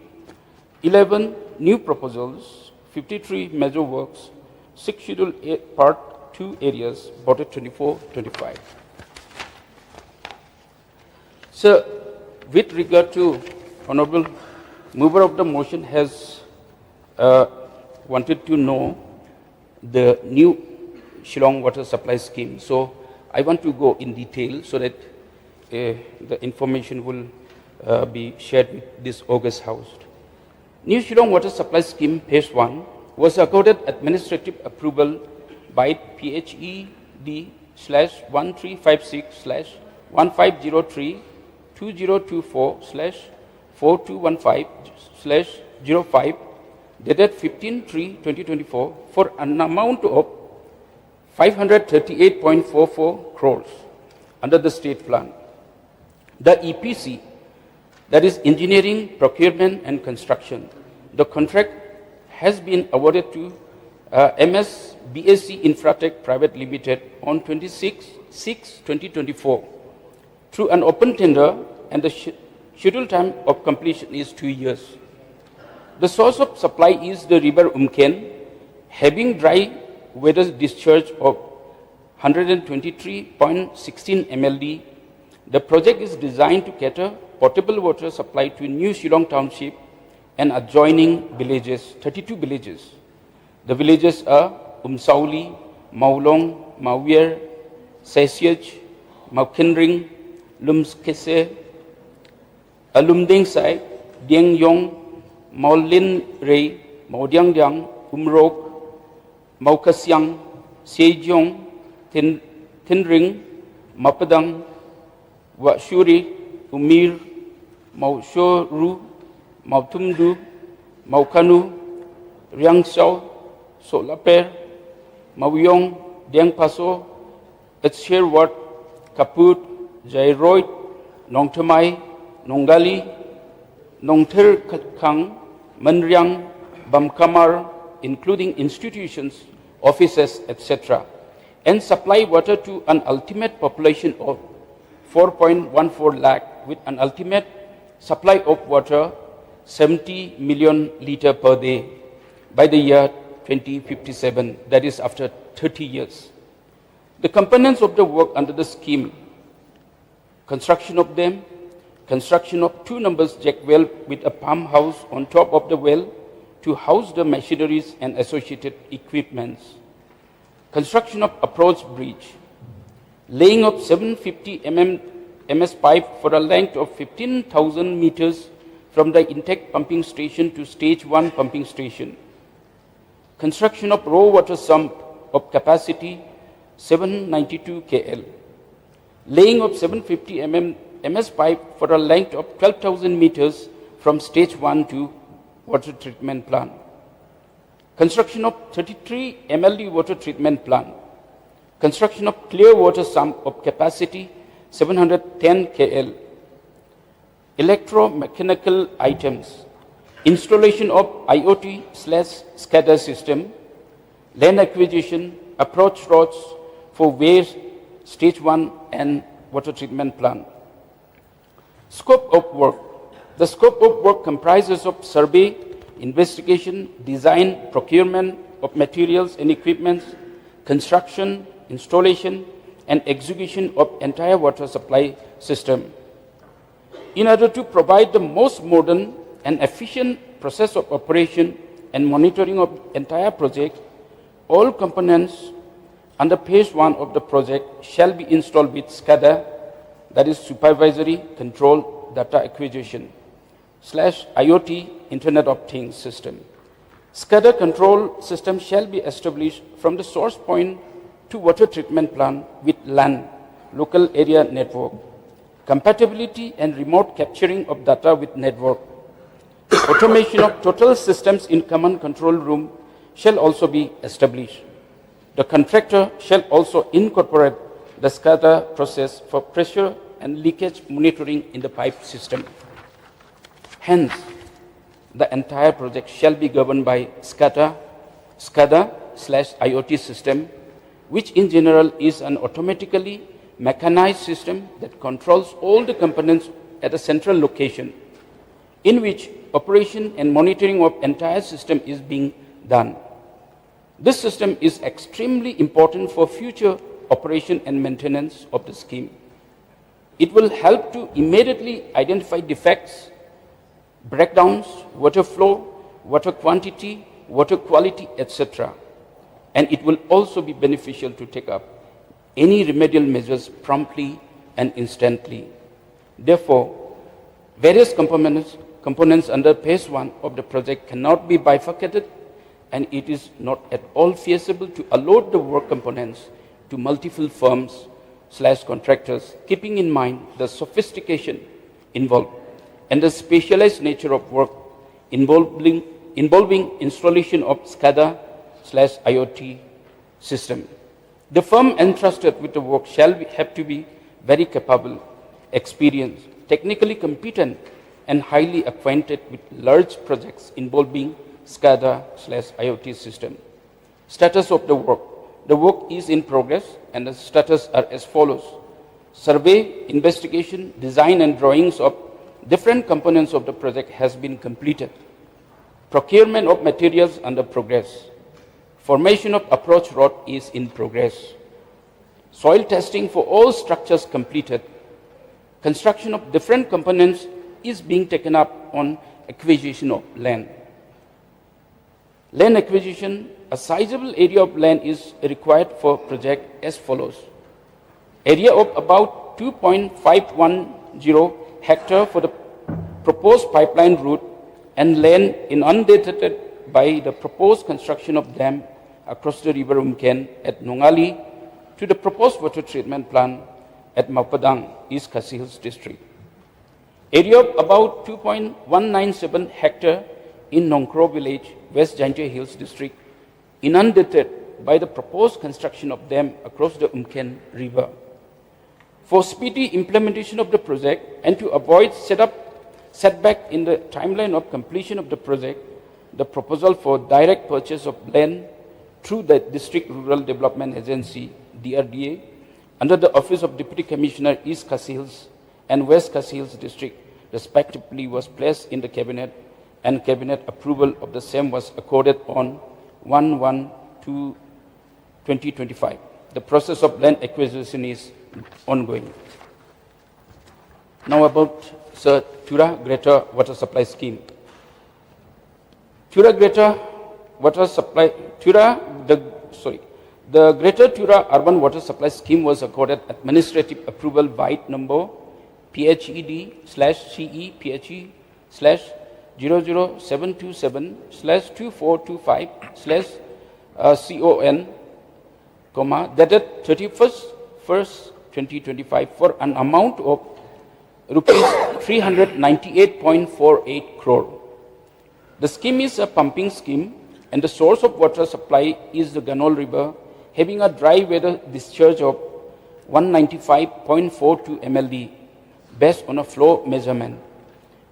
11 new proposals, 53 major works, 6 schedule part 2 areas budget 24-25. So with regard to Honorable mover of the motion has wanted to know the new Shillong water supply scheme. So I want to go in detail so that the information will be shared with this August House. New Shillong water supply scheme Phase 1 was accorded administrative approval by PHED/1356/1503/2024/4215/05 dated 15/3/2024 for an amount of 538.44 crores under the state plan. The EPC, that is engineering, procurement and construction, the contract has been awarded to MS BSC Infratech Private Limited on 26/6/2024 through an open tender, and the scheduled time of completion is 2 years. The source of supply is the river Umken, having dry weather discharge of 123.16 MLD. The project is designed to cater potable water supply to New Shillong Township and adjoining villages, 32 villages. The villages are Umsauli, Maulong, Mawir, Sesiaj, Maukenring, Lumskese, Alumding Sai, Dieng Yong, Maulin Ray, Maudiang Diang, Umrok, Maukasyang, Sejong, Tinring, Mapadang, Wakshuri, Umir, Maushoru, Mautumdu, Maukanu, Riangshaw, Solaper, Mauyong, Diang Paso, Etcherwat, Kaput, Jairoid, Nongtamai, Nongali, Nongter Kang, Manriang, Bamkamar, including institutions, offices, etc., and supply water to an ultimate population of 4.14 lakh with an ultimate supply of water 70 million litre per day by the year 2057, that is after 30 years. The components of the work under the scheme: construction of them, construction of 2 numbers jack well with a pump house on top of the well to house the machineries and associated equipments, construction of approach bridge, laying of 750 ms pipe for a length of 15,000 meters from the intake pumping station to stage 1 pumping station, construction of raw water sump of capacity 792 KL, laying of 750 ms pipe for a length of 12,000 meters from stage 1 to water treatment plant, construction of 33 MLD water treatment plant, construction of clear water sump of capacity 710 KL, electromechanical items, installation of IoT/SCADA system, land acquisition, approach roads for waste, stage 1 and water treatment plant. Scope of work. The scope of work comprises of survey, investigation, design, procurement of materials and equipments, construction, installation, and execution of entire water supply system. In order to provide the most modern and efficient process of operation and monitoring of entire project, all components under phase 1 of the project shall be installed with SCADA, that is supervisory control data acquisition / IoT Internet of Things system. SCADA control system shall be established from the source point to water treatment plant with LAN, local area network, compatibility and remote capturing of data with network. Automation of total systems in common control room shall also be established. The contractor shall also incorporate the SCADA process for pressure and leakage monitoring in the pipe system. Hence, the entire project shall be governed by SCADA/IoT system, which in general is an automatically mechanized system that controls all the components at a central location, in which operation and monitoring of entire system is being done. This system is extremely important for future operation and maintenance of the scheme. It will help to immediately identify defects, breakdowns, water flow, water quantity, water quality, etc. And it will also be beneficial to take up any remedial measures promptly and instantly. Therefore, various components under phase 1 of the project cannot be bifurcated, and it is not at all feasible to allot the work components to multiple firms/contractors, keeping in mind the sophistication involved and the specialized nature of work involving installation of SCADA/IoT system. The firm entrusted with the work shall have to be very capable, experienced, technically competent, and highly acquainted with large projects involving SCADA/IoT system. Status of the work. The work is in progress and the status are as follows. Survey, investigation, design and drawings of different components of the project has been completed. Procurement of materials under progress. Formation of approach road is in progress. Soil testing for all structures completed. Construction of different components is being taken up on acquisition of land. Land acquisition, a sizable area of land is required for project as follows. Area of about 2.510 hectare for the proposed pipeline route and land inundated by the proposed construction of dam across the river Umken at Nongali to the proposed water treatment plant at Mapadang, East Khasi Hills district. Area of about 2.197 hectare in Nongkro village, West Jaintia Hills district, inundated by the proposed construction of dam across the Umken river. For speedy implementation of the project and to avoid setback in the timeline of completion of the project, the proposal for direct purchase of land through the District Rural Development Agency, DRDA, under the Office of Deputy Commissioner East Khasi Hills and West Khasi Hills District, respectively, was placed in the Cabinet, and Cabinet approval of the same was accorded on 1/1/2025. The process of land acquisition is ongoing. Now about Sir Tura Greater Water Supply Scheme. The Greater Tura Urban Water Supply Scheme was accorded administrative approval by number PHED/CE/00727/2425/CON, dated 31st/1/2025 for an amount of rupees 398.48 crore. The scheme is a pumping scheme, and the source of water supply is the Ganol River, having a dry weather discharge of 195.42 MLD based on a flow measurement.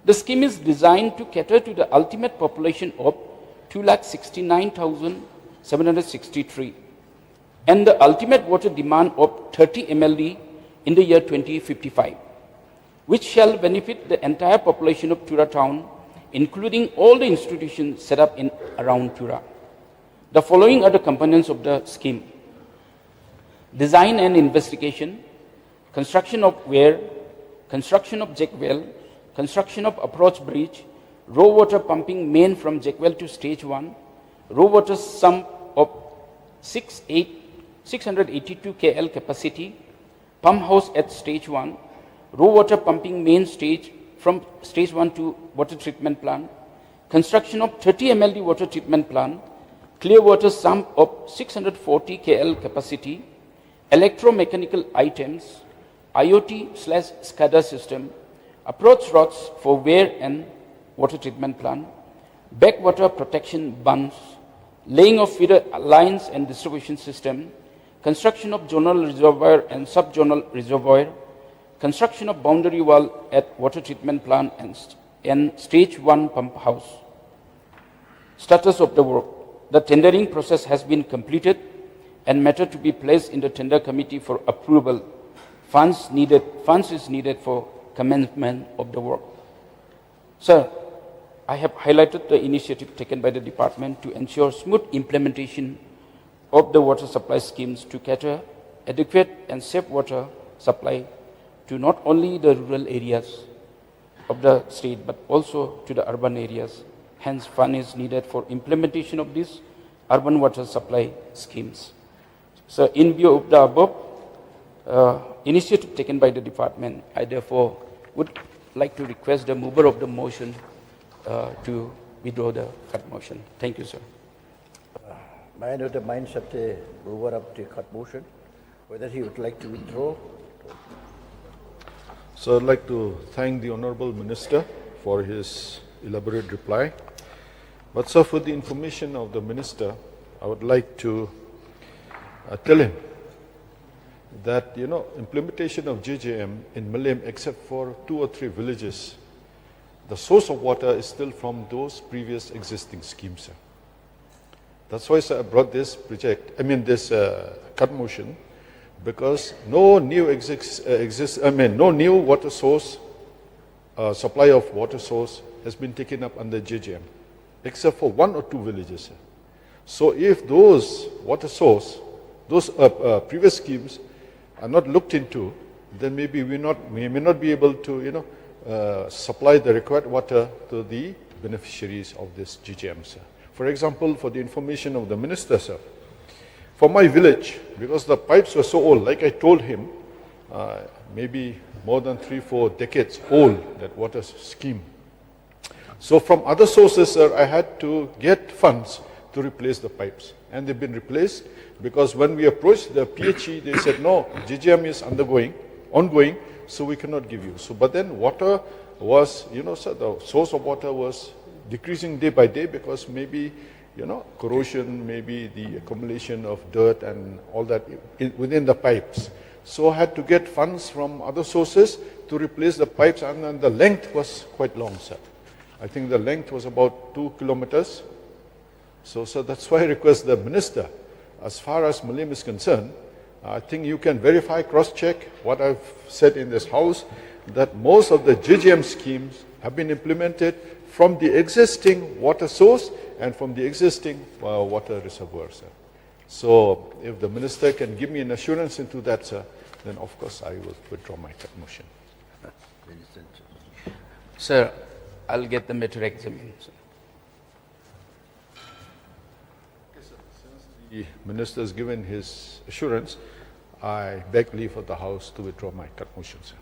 The scheme is designed to cater to the ultimate population of 269,763 and the ultimate water demand of 30 MLD in the year 2055, which shall benefit the entire population of Tura town, including all the institutions set up in around Tura. The following are the components of the scheme: design and investigation, construction of weir, construction of jack well, construction of approach bridge, raw water pumping main from jack well to stage 1, raw water sump of 682 KL capacity, pump house at stage 1, raw water pumping main stage from stage 1 to water treatment plant, construction of 30 MLD water treatment plant, clear water sump of 640 KL capacity, electromechanical items, IoT/SCADA system, approach rods for weir and water treatment plant, backwater protection bunds, laying of feeder lines and distribution system, construction of zonal reservoir and subzonal reservoir, construction of boundary wall at water treatment plant and stage 1 pump house. Status of the work. The tendering process has been completed and matter to be placed in the tender committee for approval. Funds is needed for commencement of the work. Sir, I have highlighted the initiative taken by the department to ensure smooth implementation of the water supply schemes to cater adequate and safe water supply to not only the rural areas of the state, but also to the urban areas. Hence, fund is needed for implementation of these urban water supply schemes. So, in view of the above initiative taken by the department, I therefore would like to request the mover of the motion to withdraw the cut motion. Thank you, sir. May I know the minds of the mover of the cut motion, whether he would like to withdraw? So I'd like to thank the Honorable Minister for his elaborate reply. But sir, for the information of the Minister, I would like to tell him that, implementation of JJM in Malayam, except for 2 or 3 villages, the source of water is still from those previous existing schemes, sir. That's why, sir, I brought this cut motion, because no new no new water source, supply of water source has been taken up under JJM, except for 1 or 2 villages, sir. So if those water source, those previous schemes are not looked into, then maybe we may not be able to, supply the required water to the beneficiaries of this GGM, sir. For example, for the information of the Minister, sir, for my village, because the pipes were so old, like I told him, maybe more than 3-4 decades old, that water scheme. So from other sources, sir, I had to get funds to replace the pipes. And they've been replaced because when we approached the PHE, they said, no, GGM is ongoing, so we cannot give you. So, but then water was, sir, the source of water was decreasing day by day because maybe, corrosion, maybe the accumulation of dirt and all that within the pipes. So I had to get funds from other sources to replace the pipes, and then the length was quite long, sir. I think the length was about 2 kilometers. So that's why I request the minister, as far as Malim is concerned, I think you can verify, cross-check what I've said in this house, that most of the GGM schemes have been implemented from the existing water source and from the existing water reservoirs. So if the minister can give me an assurance into that, sir, then of course I will withdraw my motion. Sir, I'll get the matter examined. The minister has given his assurance. I beg leave of the House to withdraw my motion, sir.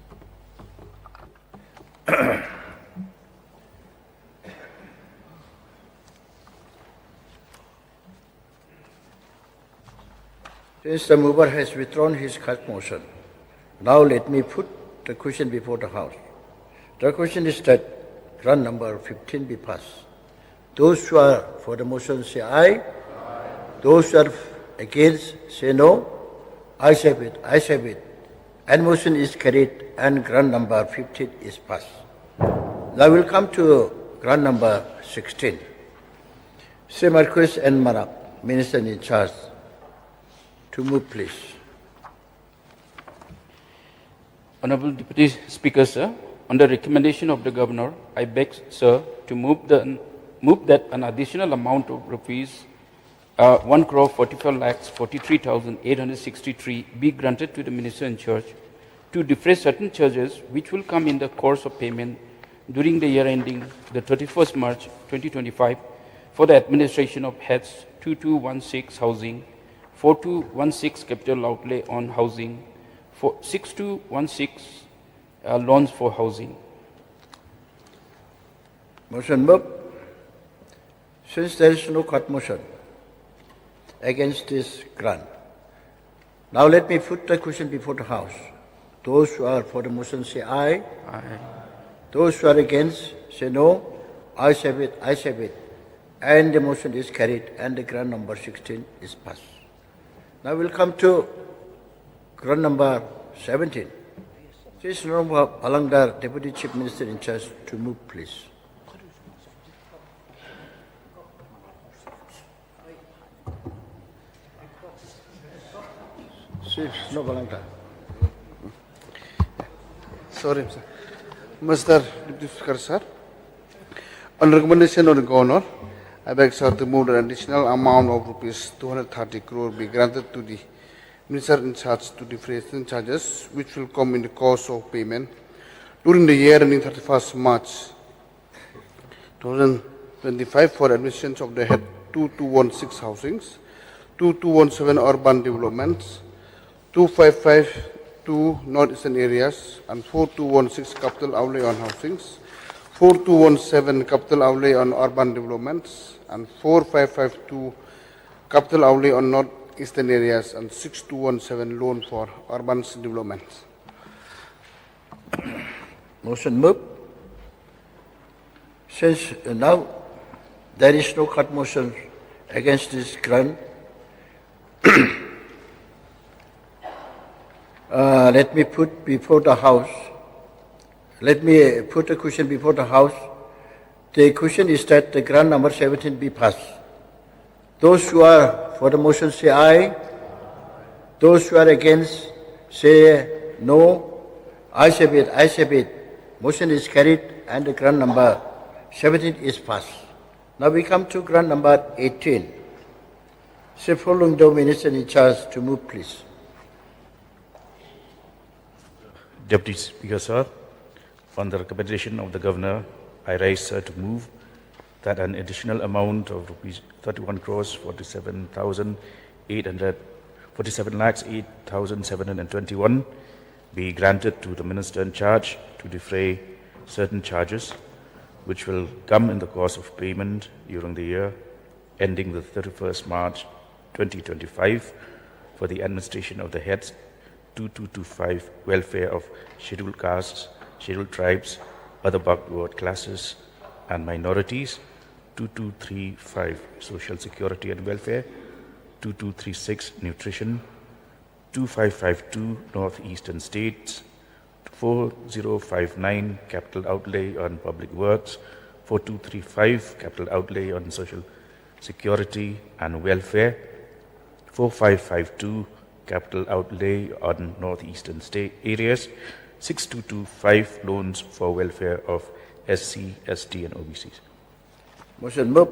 Since the mover has withdrawn his cut motion, now let me put the question before the House. The question is that grant number 15 be passed. Those who are for the motion say aye. Those who are against say no. Ayes have it, ayes have it. And motion is carried and grant number 15 is passed. Now we'll come to grant number 16. Sri Marcus and Marak, Minister in charge, to move, please. Honorable Deputy Speaker, sir, on the recommendation of the Governor, I beg, sir, to move that an additional amount of rupees 1,45,43,863 be granted to the Minister in charge to defray certain charges which will come in the course of payment during the year ending the 31st March 2025 for the administration of heads 2216 housing, 4216 capital outlay on housing, 6216 loans for housing. Motion moved. Since there is no cut motion against this grant, now let me put the question before the House. Those who are for the motion say aye. Aye. Those who are against say no. Ayes have it, ayes have it. And the motion is carried and the grant number 16 is passed. Now we'll come to grant number 17. Please, Honorable Balangdar, Deputy Chief Minister in charge, to move, please. No, Balangdar. Sorry, sir. Mr. Deputy Speaker, sir. On recommendation of the Governor, I beg, sir, to move an additional amount of rupees 230 crore be granted to the Minister in charge to defray certain charges which will come in the course of payment during the year ending 31st March 2025 for administration of the head 2216 housings, 2217 urban developments, 2552 northeastern areas, and 4216 capital outlay on housings, 4217 capital outlay on urban developments, and 4552 capital outlay on northeastern areas, and 6217 loan for urban developments. Motion moved. Since now there is no cut motion against this grant, let me put before the House. Let me put a question before the House. The question is that the grant number 17 be passed. Those who are for the motion say aye. Those who are against say no. Ayes have it, ayes have it. Motion is carried and the grant number 17 is passed. Now we come to grant number 18. Sir following the Minister in charge to move, please. Deputy Speaker, sir, on the recommendation of the Governor, I rise, sir, to move that an additional amount of rupees 31 crores 47,821 be granted to the Minister in charge to defray certain charges which will come in the course of payment during the year ending the 31st March 2025 for the administration of the heads 2225 welfare of scheduled castes, scheduled tribes, other backward classes and minorities, 2235 social security and welfare, 2236 nutrition, 2552 northeastern states, 4059 capital outlay on public works, 4235, capital outlay on social security and welfare. 4552, capital outlay on northeastern state areas. 6225, loans for welfare of SC, ST and OBCs. Motion moved.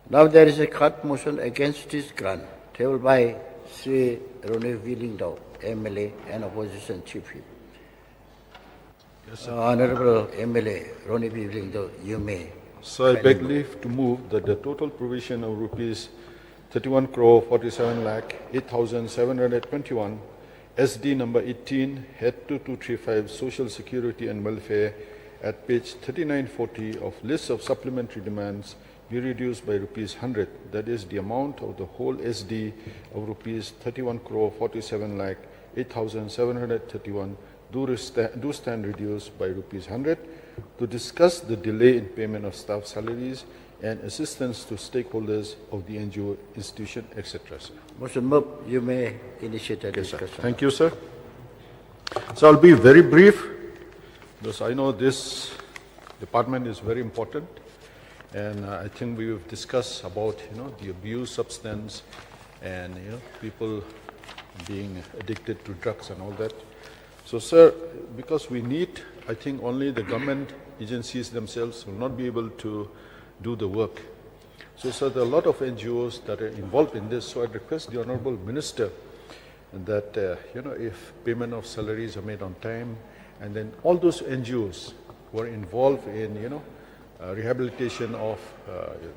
Now there is a cut motion against this grant, tabled by Sri Ronnie Willingdao, MLA and Opposition Chief Whip. Honorable MLA Ronnie Willingdao, you may. So I beg leave to move that the total provision of rupees 31 crore 47 lakh 8,721 SD number 18 head 2235 Social Security and Welfare at page 3940 of list of supplementary demands be reduced by rupees 100. That is the amount of the whole SD of rupees 31 crore 47 lakh 8,731 do stand reduced by rupees 100 to discuss the delay in payment of staff salaries and assistance to stakeholders of the NGO institution, etc. Motion moved. You may initiate a discussion. Thank you, sir. So I'll be very brief because I know this department is very important, and I think we've discussed about the abuse substance and people being addicted to drugs and all that. So, sir, because we need, I think only the government agencies themselves will not be able to do the work. So, sir, there are a lot of NGOs that are involved in this. So, I request the Honorable Minister that, if payment of salaries are made on time, and then all those NGOs who are involved in, rehabilitation of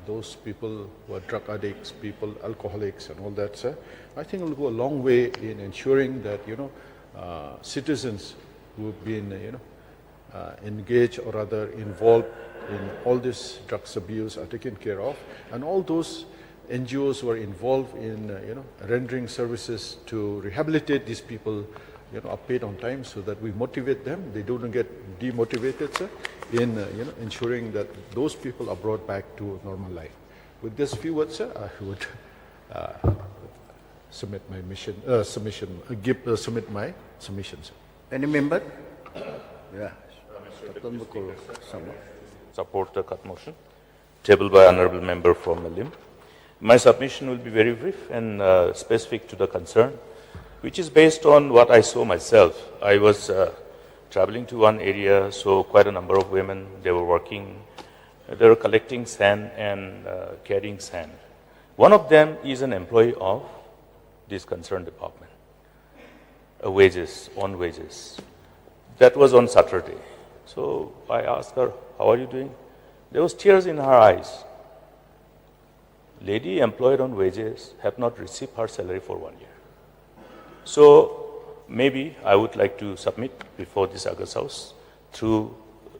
those people who are drug addicts, people, alcoholics and all that, sir, I think it will go a long way in ensuring that, citizens who have been, engaged or rather involved in all this drugs abuse are taken care of, and all those NGOs who are involved in rendering services to rehabilitate these people are paid on time, so that we motivate them. They don't get demotivated, sir, in ensuring that those people are brought back to normal life. With this few words, sir, I would submit my submit my submission, sir. Any member? Yeah. Support the cut motion tabled by Honorable Member from Malim. My submission will be very brief and specific to the concern, which is based on what I saw myself. I was traveling to one area, saw quite a number of women. They were working, they were collecting sand and carrying sand. One of them is an employee of this concerned department, wages, on wages. That was on Saturday. So I asked her, how are you doing? There was tears in her eyes. Lady employed on wages have not received her salary for 1 year. So maybe I would like to submit before this August House through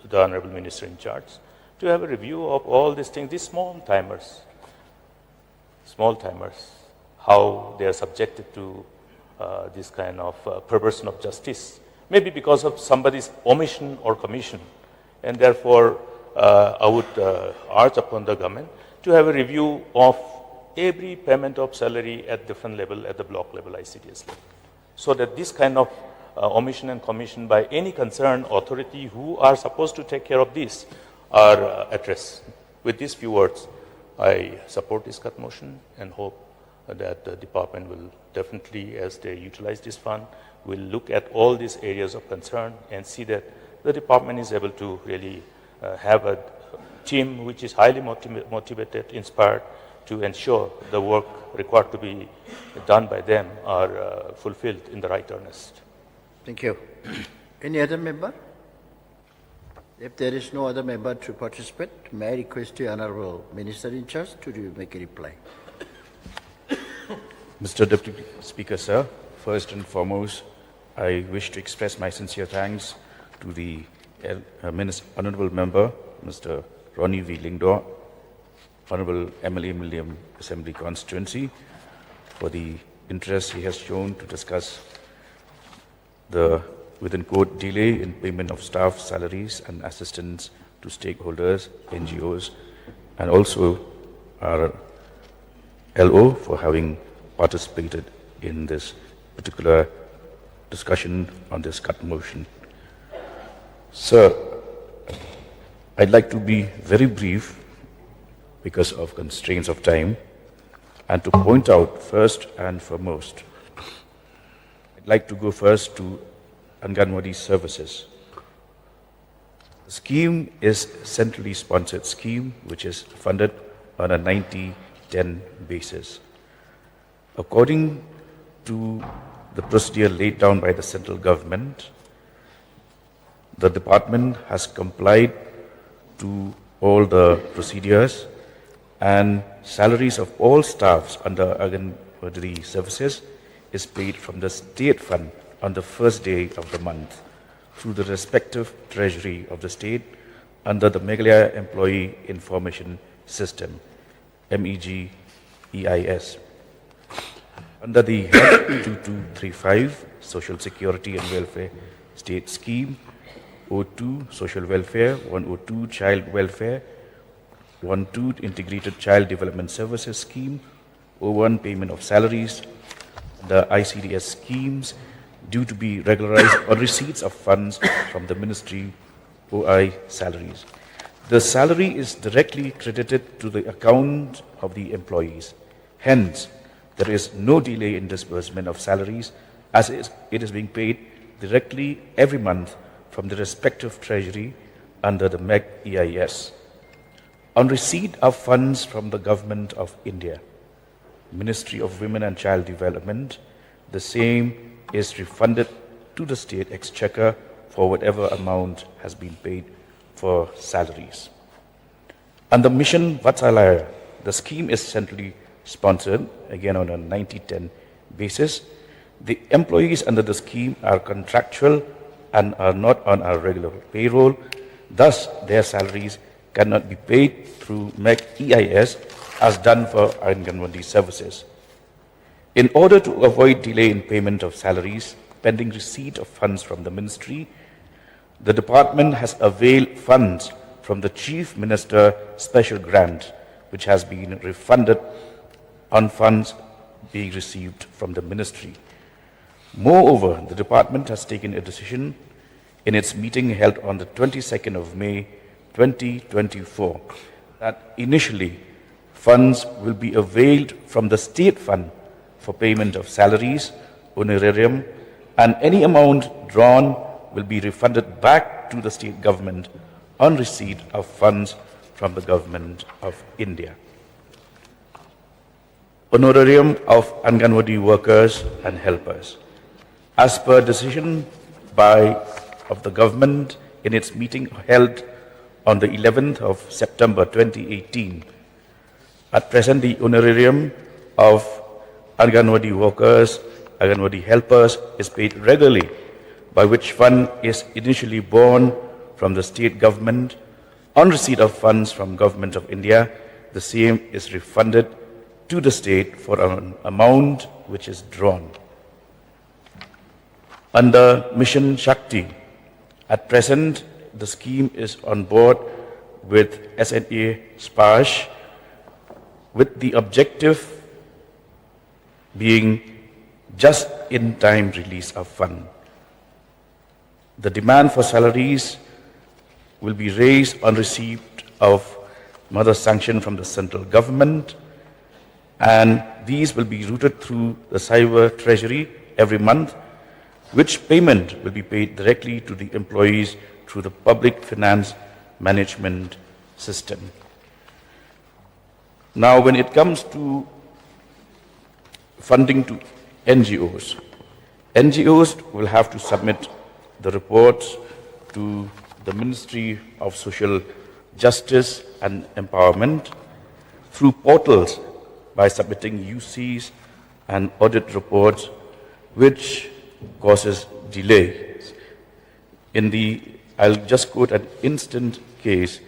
the Honorable Minister in charge to have a review of all these things, these small timers, how they are subjected to this kind of perversion of justice, maybe because of somebody's omission or commission. And therefore, I would urge upon the government to have a review of every payment of salary at different level, at the block level, ICDS level, so that this kind of omission and commission by any concerned authority who are supposed to take care of this are addressed. With these few words, I support this cut motion and hope that the department will definitely, as they utilize this fund, will look at all these areas of concern and see that the department is able to really have a team which is highly motivated, inspired to ensure the work required to be done by them are fulfilled in the right earnest. Thank you. Any other member? If there is no other member to participate, may I request the Honorable Minister in charge to make a reply. Mr. Deputy Speaker, sir, first and foremost, I wish to express my sincere thanks to the Honourable Member, Mr. Ronnie V. Lingdor, Honourable MLA Milliam Assembly Constituency, for the interest he has shown to discuss the, within quote, delay in payment of staff salaries and assistance to stakeholders, NGOs, and also our LO for having participated in this particular discussion on this cut motion. Sir, I'd like to be very brief because of constraints of time and to point out first and foremost. I'd like to go first to Anganwadi services. The scheme is a centrally sponsored scheme which is funded on a 90-10 basis. According to the procedure laid down by the central government, the department has complied to all the procedures, and salaries of all staffs under Anganwadi services is paid from the state fund on the first day of the month through the respective treasury of the state under the Meghalaya Employee Information System, MEG-EIS. Under the Health 2235 Social Security and Welfare State Scheme, 02 Social Welfare, 102 Child Welfare, 12 Integrated Child Development Services Scheme, 01 Payment of Salaries, the ICDS schemes due to be regularized on receipts of funds from the Ministry OI salaries. The salary is directly credited to the account of the employees. Hence, there is no delay in disbursement of salaries as it is being paid directly every month from the respective treasury under the MEG-EIS. On receipt of funds from the Government of India, Ministry of Women and Child Development, the same is refunded to the state exchequer for whatever amount has been paid for salaries. Under Mission Vatsalaya, the scheme is centrally sponsored, again on a 90-10 basis. The employees under the scheme are contractual and are not on our regular payroll. Thus, their salaries cannot be paid through MEG-EIS as done for Anganwadi services. In order to avoid delay in payment of salaries pending receipt of funds from the ministry, the department has availed funds from the Chief Minister Special Grant, which has been refunded on funds being received from the ministry. Moreover, the department has taken a decision in its meeting held on the 22nd of May 2024 that initially funds will be availed from the state fund for payment of salaries, honorarium, and any amount drawn will be refunded back to the state government on receipt of funds from the Government of India. Honorarium of Anganwadi workers and helpers. As per decision of the government in its meeting held on the 11th of September 2018, at present the honorarium of Anganwadi workers, Anganwadi helpers is paid regularly, by which fund is initially borne from the state government. On receipt of funds from Government of India, the same is refunded to the state for an amount which is drawn. Under Mission Shakti, at present the scheme is on board with SNA SPASH with the objective being just-in-time release of fund. The demand for salaries will be raised on receipt of mother sanction from the central government, and these will be routed through the cyber treasury every month, which payment will be paid directly to the employees through the public finance management system. Now, when it comes to funding to NGOs, NGOs will have to submit the reports to the Ministry of Social Justice and Empowerment through portals by submitting UCs and audit reports, which causes delays. I'll just quote an instant case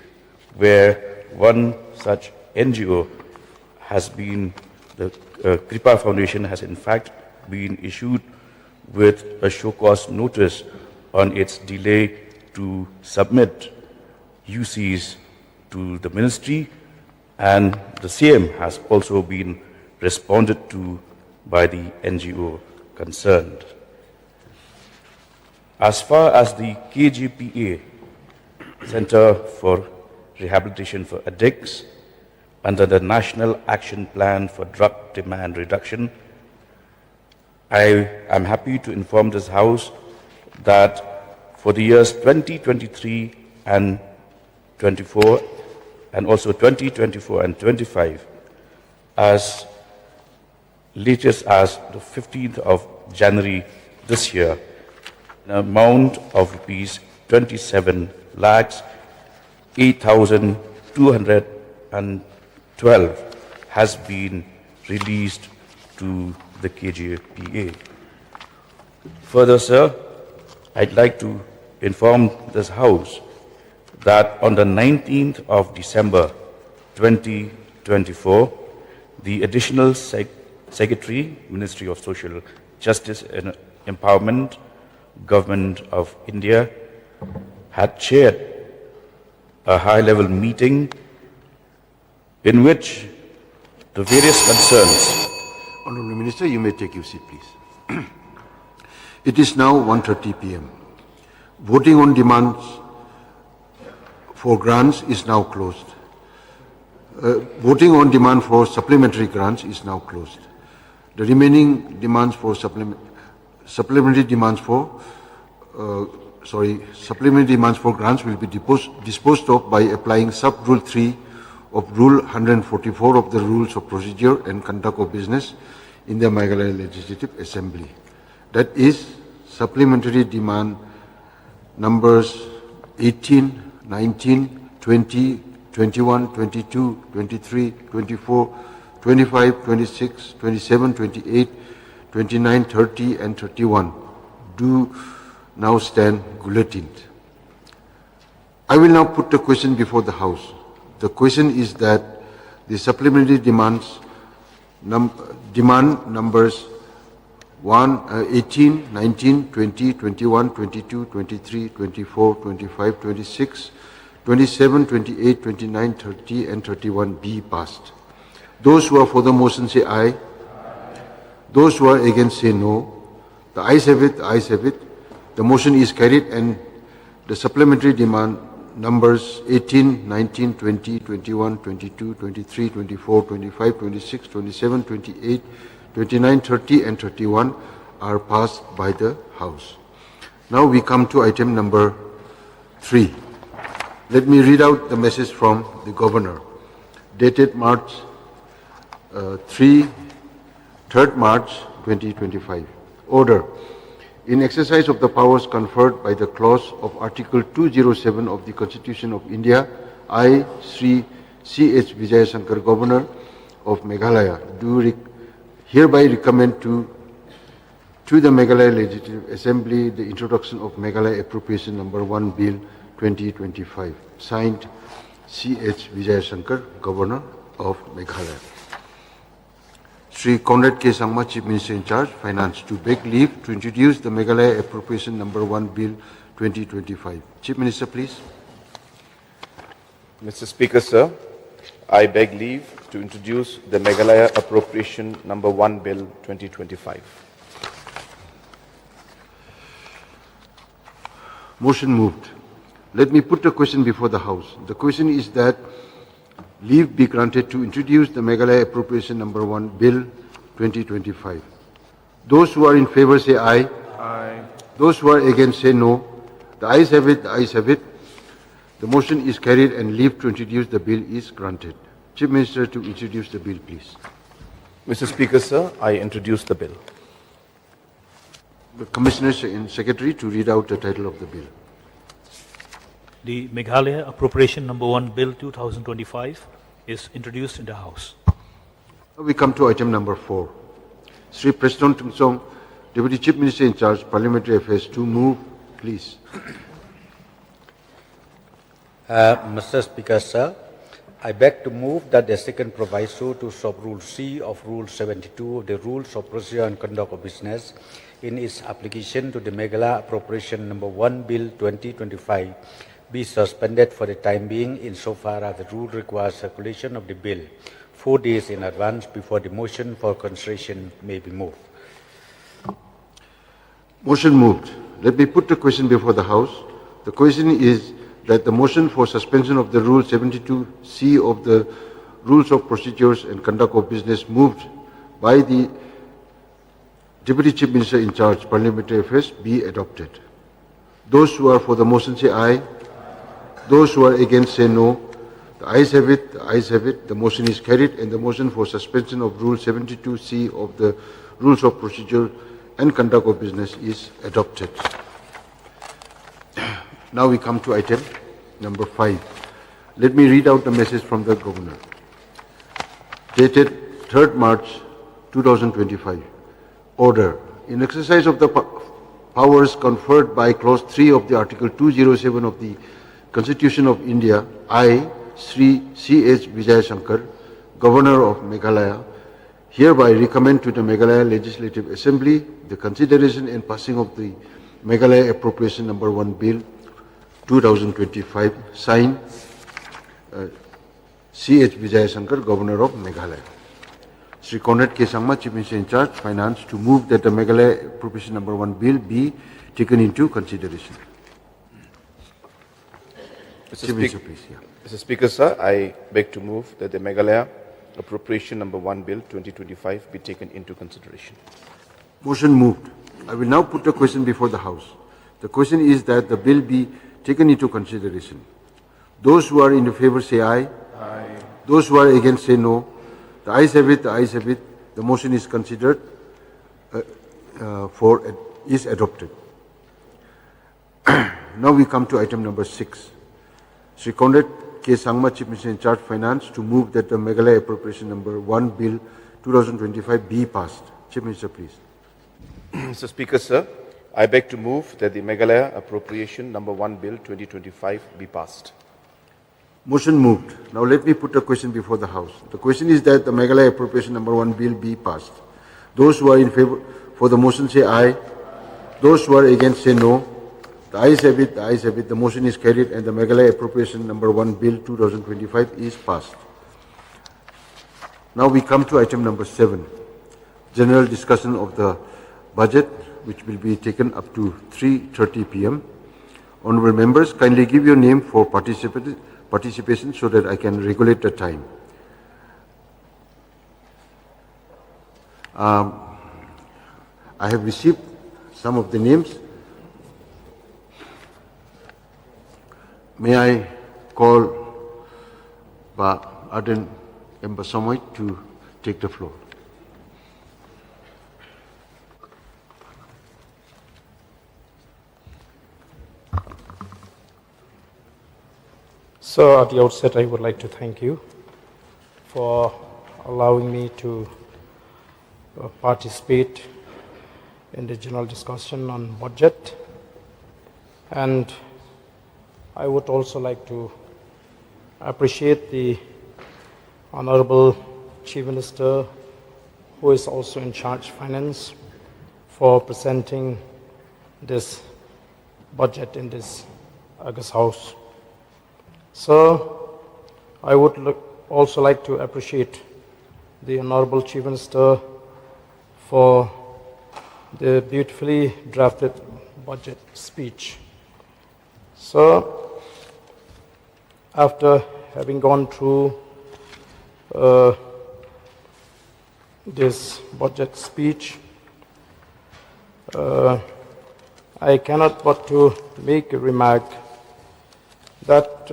where one such NGO has been, the Kripa Foundation has in fact been issued with a show cause notice on its delay to submit UCs to the ministry, and the same has also been responded to by the NGO concerned. As far as the KGPA, Center for rehabilitation for addicts under the National Action Plan for Drug Demand Reduction. I am happy to inform this House that for the years 2023 and 24, and also 2024 and 25, as latest as the 15th of January this year, an amount of rupees 27 lakhs 8,212 has been released to the KJPA. Further, sir, I'd like to inform this House that on the 19th of December 2024, the Additional Secretary, Ministry of Social Justice and Empowerment, Government of India, had chaired a high-level meeting in which the various concerns. Honorable Minister, you may take your seat, please. It is now 1:30 p.m. Voting on demands for grants is now closed. Voting on demand for supplementary grants is now closed. The remaining demands for supplementary demands for grants will be disposed of by applying sub-rule 3 of Rule 144 of the Rules of Procedure and Conduct of Business in the Meghalaya Legislative Assembly. That is, supplementary demand numbers 18, 19, 20, 21, 22, 23, 24, 25, 26, 27, 28, 29, 30 and 31 do now stand guillotined. I will now put the question before the House. The question is that the supplementary demand numbers 18, 19, 20, 21, 22, 23, 24, 25, 26, 27, 28, 29, 30 and 31 be passed. Those who are for the motion say aye. Those who are against say no. The ayes have it, the ayes have it. The motion is carried and the supplementary demand numbers 18, 19, 20, 21, 22, 23, 24, 25, 26, 27, 28, 29, 30 and 31 are passed by the House. Now we come to item number 3. Let me read out the message from the Governor, dated March 3rd March 2025. Order. In exercise of the powers conferred by the clause of Article 207 of the Constitution of India, I, Sri C.H. Vijayasankar, Governor of Meghalaya, do hereby recommend to the Meghalaya Legislative Assembly the introduction of Meghalaya Appropriation Number 1 Bill 2025, signed C.H. Vijayasankar, Governor of Meghalaya. Sri Conrad K. Sangma, Chief Minister in charge, Finance, to beg leave to introduce the Meghalaya Appropriation Number 1 Bill 2025. Chief Minister, please. Mr. Speaker, sir, I beg leave to introduce the Meghalaya Appropriation Number 1 Bill 2025. Motion moved. Let me put the question before the House. The question is that leave be granted to introduce the Meghalaya Appropriation Number 1 Bill 2025. Those who are in favor say aye. Aye. Those who are against say no. The ayes have it, the ayes have it. The motion is carried and leave to introduce the bill is granted. Chief Minister, to introduce the bill, please. Mr. Speaker, sir, I introduce the bill. The Commissioner and Secretary to read out the title of the bill. The Meghalaya Appropriation Number 1 Bill 2025 is introduced in the House. Now we come to item number 4. Sri President Tungsong, Deputy Chief Minister in charge, Parliamentary Affairs, to move, please. Mr. Speaker, sir, I beg to move that the second proviso to sub-rule C of Rule 72 of the Rules of Procedure and Conduct of Business in its application to the Meghalaya Appropriation Number 1 Bill 2025 be suspended for the time being insofar as the rule requires circulation of the bill 4 days in advance before the motion for consideration may be moved. Motion moved. Let me put the question before the House. The question is that the motion for suspension of the Rule 72C of the Rules of Procedures and Conduct of Business moved by the Deputy Chief Minister in charge, Parliamentary Affairs, be adopted. Those who are for the motion say aye. Those who are against say no. The ayes have it, the ayes have it. The motion is carried and the motion for suspension of Rule 72C of the Rules of Procedure and Conduct of Business is adopted. Now we come to item number 5. Let me read out the message from the Governor. Dated 3rd March 2025. Order. In exercise of the powers conferred by Clause 3 of the Article 207 of the Constitution of India, I, Sri C.H. Vijayashankar, Governor of Meghalaya, hereby recommend to the Meghalaya Legislative Assembly the consideration and passing of the Meghalaya Appropriation Number 1 Bill 2025, signed C.H. Vijayashankar, Governor of Meghalaya. Sri Conrad K. Sangma, Chief Minister in charge, Finance, to move that the Meghalaya Appropriation Number 1 Bill be taken into consideration. Chief Minister, please. Yeah. Mr. Speaker, sir, I beg to move that the Meghalaya Appropriation Number 1 Bill 2025 be taken into consideration. Motion moved. I will now put a question before the House. The question is that the bill be taken into consideration. Those who are in favor say aye. Aye. Those who are against say no. The ayes have it, the ayes have it. The motion is considered is adopted. Now we come to item number 6. Sri Conrad K. Sangma, Chief Minister in charge, Finance, to move that the Meghalaya Appropriation Number 1 Bill 2025 be passed. Chief Minister, please. Mr. Speaker, sir, I beg to move that the Meghalaya Appropriation Number 1 Bill 2025 be passed. Motion moved. Now let me put a question before the House. The question is that the Meghalaya Appropriation Number 1 Bill be passed. Those who are in favor for the motion say aye. Those who are against say no. The ayes have it, the ayes have it. The motion is carried and the Meghalaya Appropriation Number 1 Bill 2025 is passed. Now we come to item number 7. General discussion of the budget, which will be taken up to 3:30 p.m. Honorable members, kindly give your name for participation so that I can regulate the time. I have received some of the names. May I call Aden Embasamoy to take the floor. So at the outset, I would like to thank you for allowing me to participate in the general discussion on budget. And I would also like to appreciate the Honorable Chief Minister, who is also in charge of finance, for presenting this budget in this August House. So, I would also like to appreciate the Honorable Chief Minister for the beautifully drafted budget speech. So, after having gone through this budget speech, I cannot but to make a remark that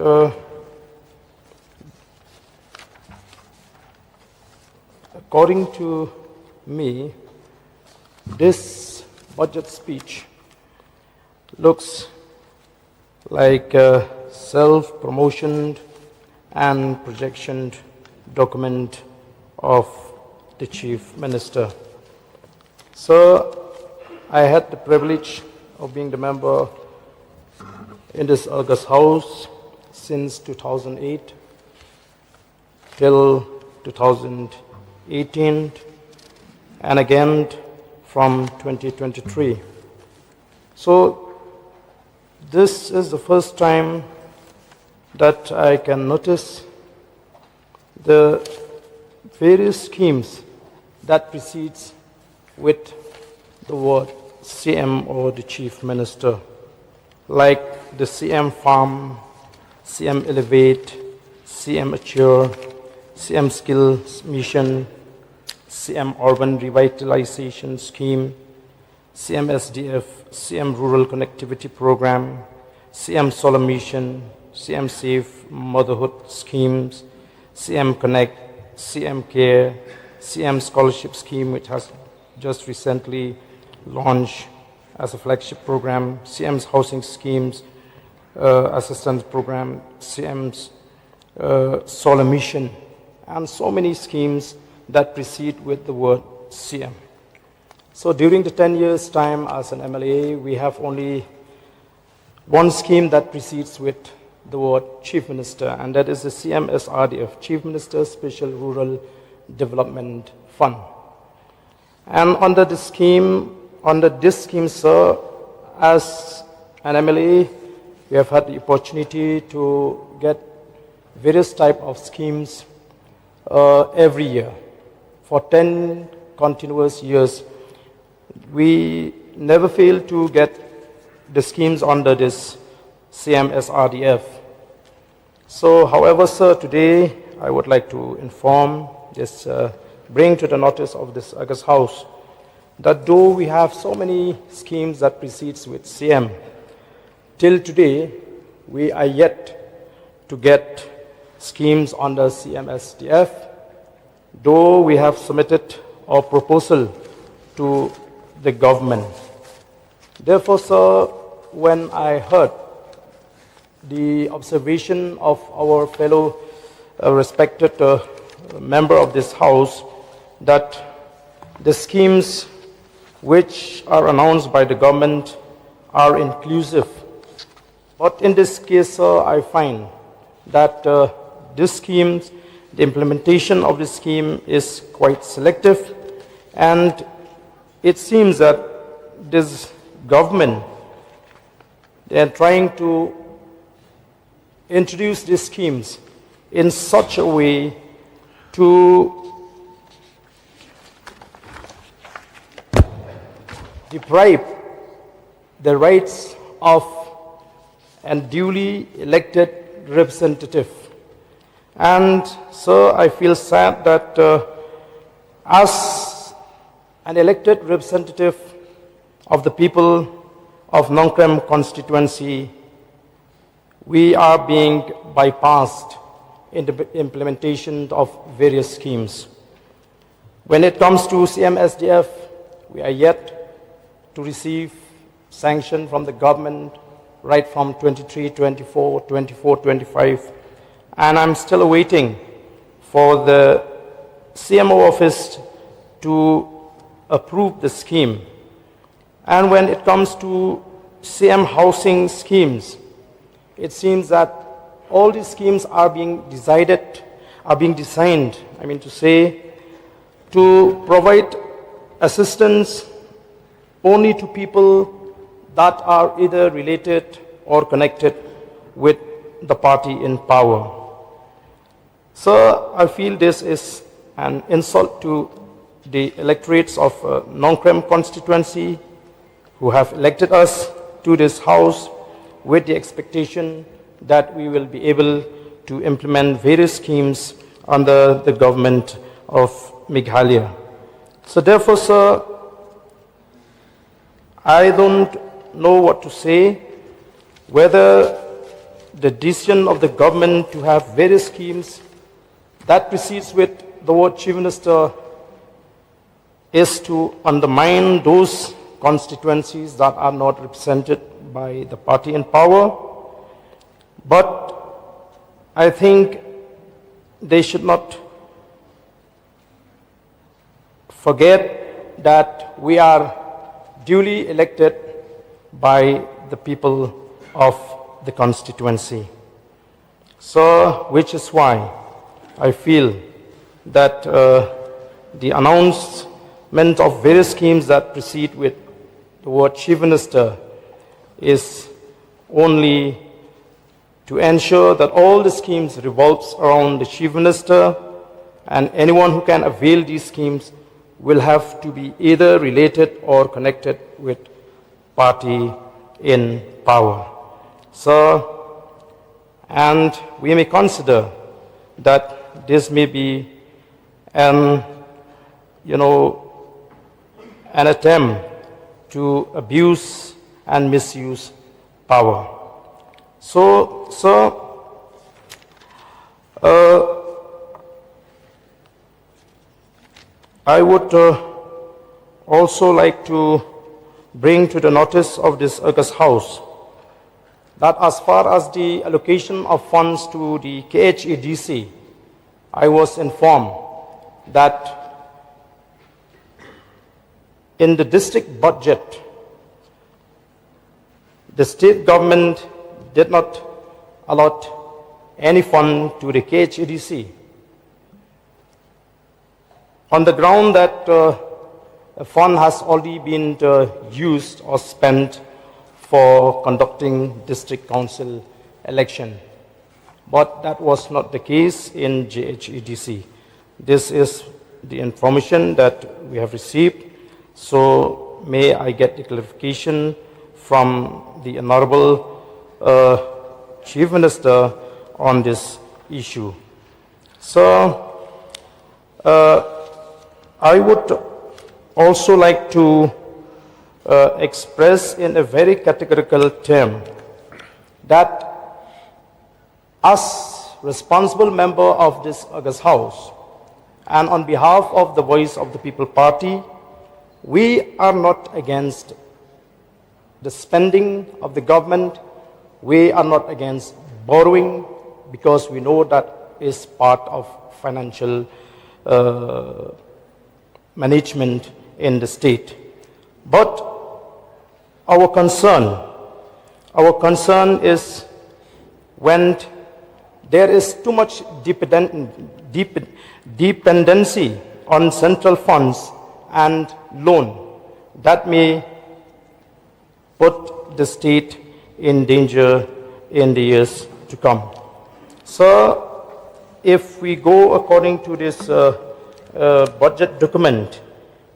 according to me, this budget speech looks like a self-promotion and projection document of the Chief Minister. So, I had the privilege of being the member in this August House since 2008 till 2018 and again from 2023. So this is the first time that I can notice the various schemes that precedes with the word CM or the Chief Minister, like the CM Farm CM Elevate, CM Assure, CM Skills Mission, CM Urban Revitalization Scheme, CM SDF, CM Rural Connectivity Program, CM Solar Mission, CM Safe Motherhood Schemes, CM Connect, CM Care, CM Scholarship Scheme, which has just recently launched as a flagship program, CM's Housing Schemes Assistance Program, CM's Solar Mission, and so many schemes that precede with the word CM. So during the 10 years' time as an MLA, we have only one scheme that precedes with the word Chief Minister, and that is the CMSRDF, Chief Minister Special Rural Development Fund. And under this scheme, sir, as an MLA, we have had the opportunity to get various type of schemes every year. For 10 continuous years, we never fail to get the schemes under this CMSRDF. So, however, sir, today I would like to inform this, bring to the notice of this August House that though we have so many schemes that precedes with CM, till today we are yet to get schemes under CMSDF, though we have submitted our proposal to the government. Therefore, sir, when I heard the observation of our fellow respected member of this House that the schemes which are announced by the government are inclusive. But in this case, sir, I find that these schemes, the implementation of the scheme is quite selective, and it seems that this government, they are trying to introduce these schemes in such a way to deprive the rights of a duly elected representative. And so I feel sad that as an elected representative of the people of Nongkrem constituency, we are being bypassed in the implementation of various schemes. When it comes to CMSDF, we are yet to receive sanction from the government right from 23, 24, 24, 25, and I'm still awaiting for the CMO office to approve the scheme. And when it comes to CM housing schemes, it seems that all these schemes are being designed, to provide assistance only to people that are either related or connected with the party in power. So I feel this is an insult to the electorates of Nongkrem constituency who have elected us to this house with the expectation that we will be able to implement various schemes under the government of Meghalaya. So therefore, sir, I don't know what to say, whether the decision of the government to have various schemes that precedes with the word Chief Minister is to undermine those constituencies that are not represented by the party in power. But I think they should not forget that we are duly elected by the people of the constituency. So, which is why I feel that the announcement of various schemes that precede with the word Chief Minister is only to ensure that all the schemes revolves around the Chief Minister, and anyone who can avail these schemes will have to be either related or connected with party in power. So, and we may consider that this may be an attempt to abuse and misuse power. So, sir, I would also like to bring to the notice of this August House that as far as the allocation of funds to the KHADC, I was informed that in the district budget, the state government did not allot any fund to the KHADC on the ground that a fund has already been used or spent for conducting district council election. But that was not the case in JHADC. This is the information that we have received. So may I get the clarification from the Honorable Chief Minister on this issue. So I would also like to express in a very categorical term that as responsible member of this August House and on behalf of the Voice of the People Party, we are not against the spending of the government. We are not against borrowing because we know that is part of financial management in the state. But our concern is when there is too much dependency on central funds and loan that may put the state in danger in the years to come. So if we go according to this budget document,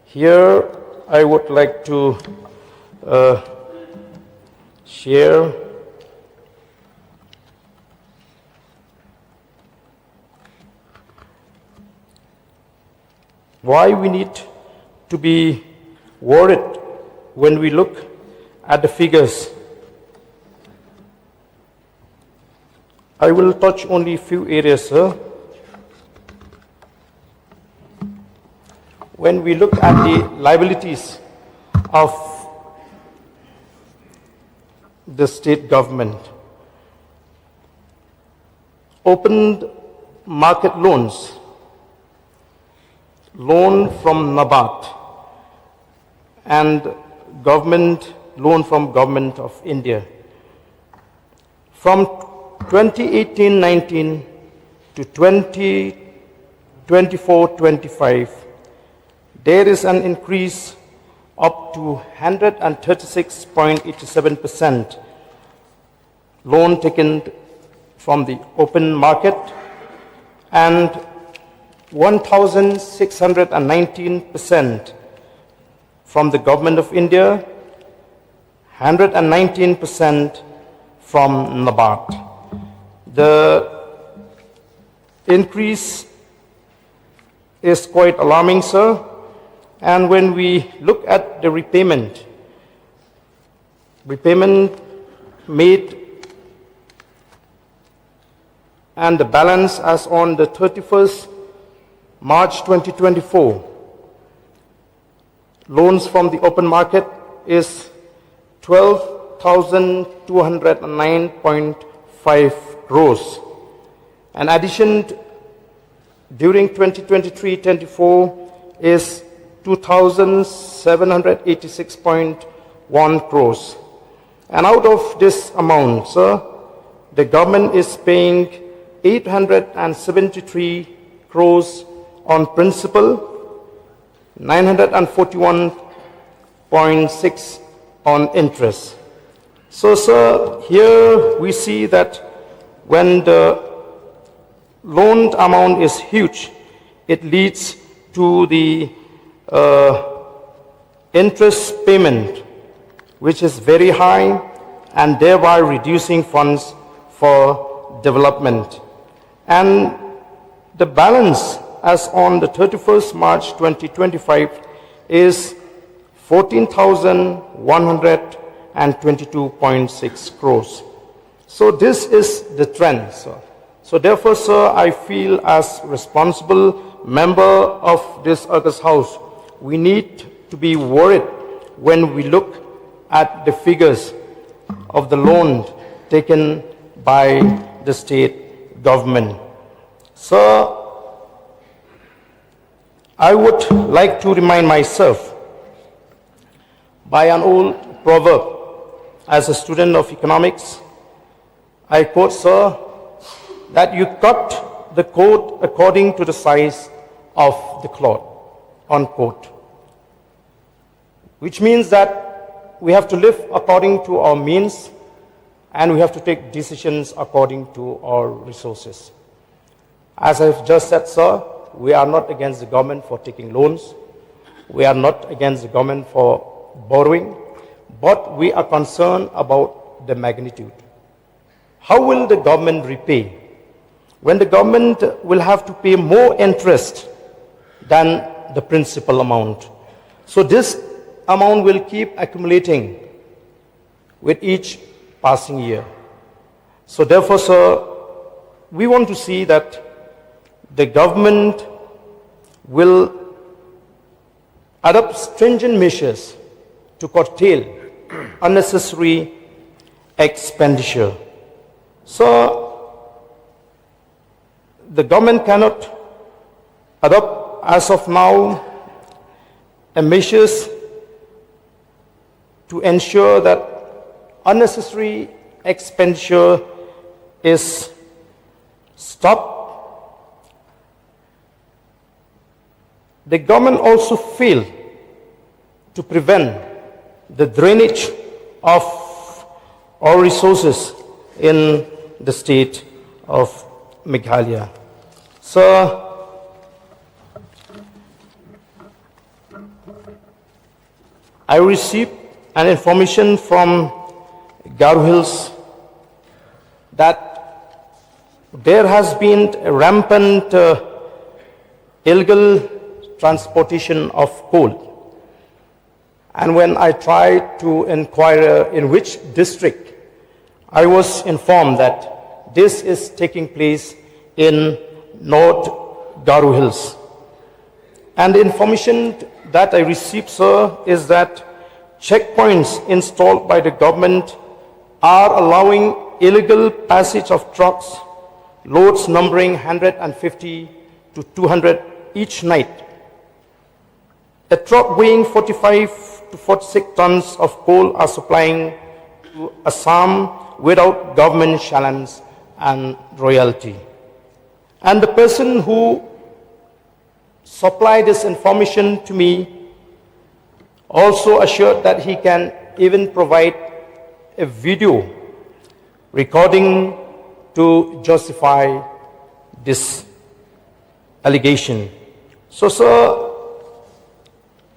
here I would like to share why we need to be worried when we look at the figures. I will touch only a few areas, sir. When we look at the liabilities of the state government, opened market loans, loan from NABARD, and government loan from Government of India. From 2018-19 to 2024-25, there is an increase up to 136.87% loan taken from the open market and 1,619% from the Government of India, 119% from NABARD. The increase is quite alarming, sir. And when we look at the repayment made and the balance as on the 31st March 2024, loans from the open market is 12,209.5 crores. An addition during 2023-24 is 2,786.1 crores. And out of this amount, sir, the government is paying 873 crores on principal, 941.6 on interest. So, sir, here we see that when the loan amount is huge, it leads to the interest payment, which is very high, and thereby reducing funds for development. And the balance as on the 31st March 2025 is 14,122.6 crores. So this is the trend, sir. So therefore, sir, I feel as responsible member of this August House, we need to be worried when we look at the figures of the loan taken by the state government. Sir, I would like to remind myself by an old proverb. As a student of economics, I quote, sir, that you cut the coat according to the size of the cloth, unquote. Which means that we have to live according to our means and we have to take decisions according to our resources. As I've just said, sir, we are not against the government for taking loans. We are not against the government for borrowing, but we are concerned about the magnitude. How will the government repay when the government will have to pay more interest than the principal amount? So this amount will keep accumulating with each passing year. So therefore, sir, we want to see that the government will adopt stringent measures to curtail unnecessary expenditure. So the government cannot adopt as of now measures to ensure that unnecessary expenditure is stopped. The government also failed to prevent the drainage of our resources in the state of Meghalaya. So, I received an information from Garo Hills that there has been a rampant illegal transportation of coal. And when I tried to inquire in which district, I was informed that this is taking place in North Garo Hills. And the information that I received, sir, is that checkpoints installed by the government are allowing illegal passage of trucks, loads numbering 150 to 200 each night. A truck weighing 45 to 46 tons of coal are supplying to Assam without government challenge and royalty. And the person who supplied this information to me also assured that he can even provide a video recording to justify this allegation. So, sir,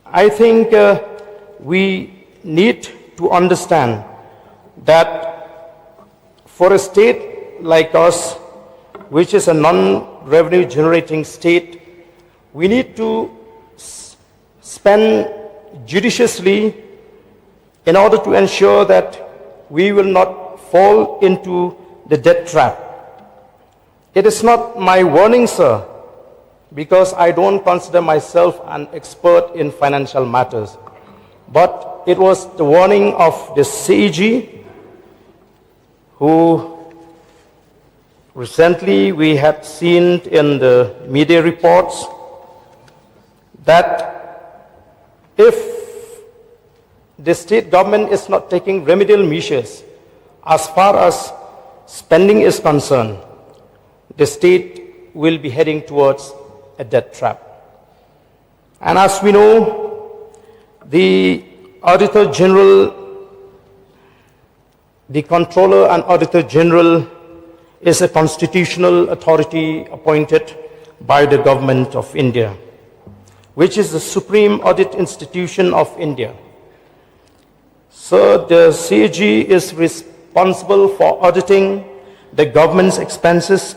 I think we need to understand that for a state like us, which is a non-revenue generating state, we need to spend judiciously in order to ensure that we will not fall into the debt trap. It is not my warning, sir, because I don't consider myself an expert in financial matters, but it was the warning of the CEG, who recently we had seen in the media reports that if the state government is not taking remedial measures as far as spending is concerned, the state will be heading towards a debt trap. And as we know, the Auditor General, the Controller and Auditor General is a constitutional authority appointed by the Government of India, which is the supreme audit institution of India. So the CAG is responsible for auditing the government's expenses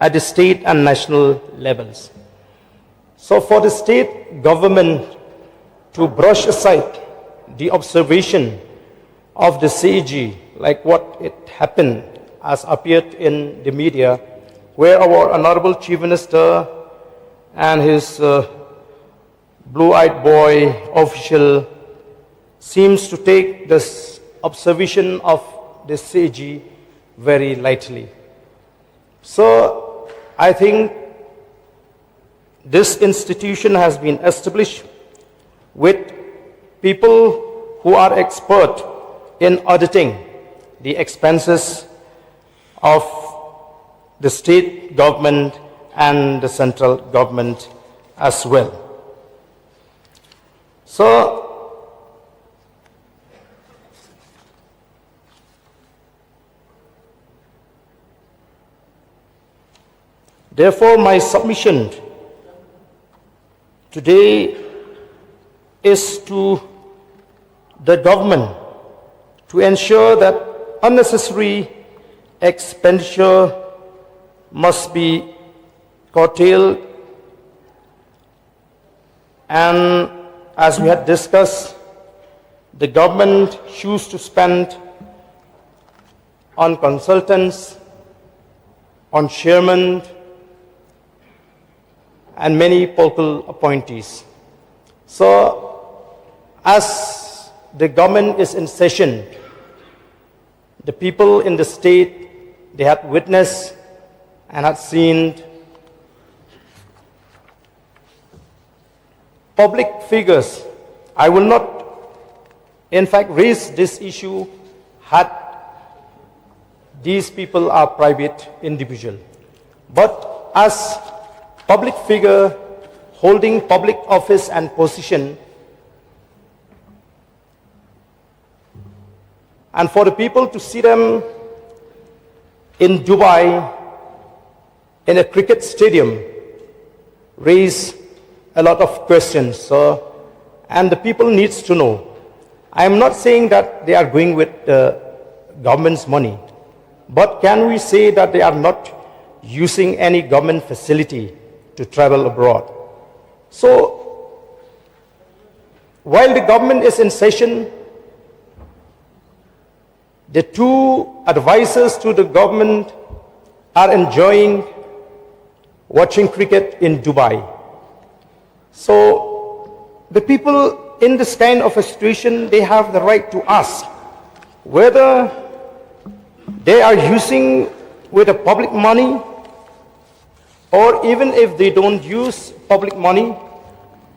at the state and national levels. So for the state government to brush aside the observation of the CEG, like what it happened as appeared in the media, where our Honorable Chief Minister and his blue-eyed boy official seems to take this observation of the CEG very lightly. So I think this institution has been established with people who are expert in auditing the expenses of the state government and the central government as well. So, therefore, my submission today is to the government to ensure that unnecessary expenditure must be curtailed, and as we had discussed, the government choose to spend on consultants, on chairmen, and many political appointees. So, as the government is in session, the people in the state, they had witnessed and had seen public figures. I will not, in fact, raise this issue had these people are private individual. But as public figure holding public office and position, and for the people to see them in Dubai in a cricket stadium raise a lot of questions, and the people needs to know. I am not saying that they are going with the government's money, but can we say that they are not using any government facility to travel abroad? So, while the government is in session, the two advisors to the government are enjoying watching cricket in Dubai. So, the people in this kind of a situation, they have the right to ask whether they are using with the public money, or even if they don't use public money,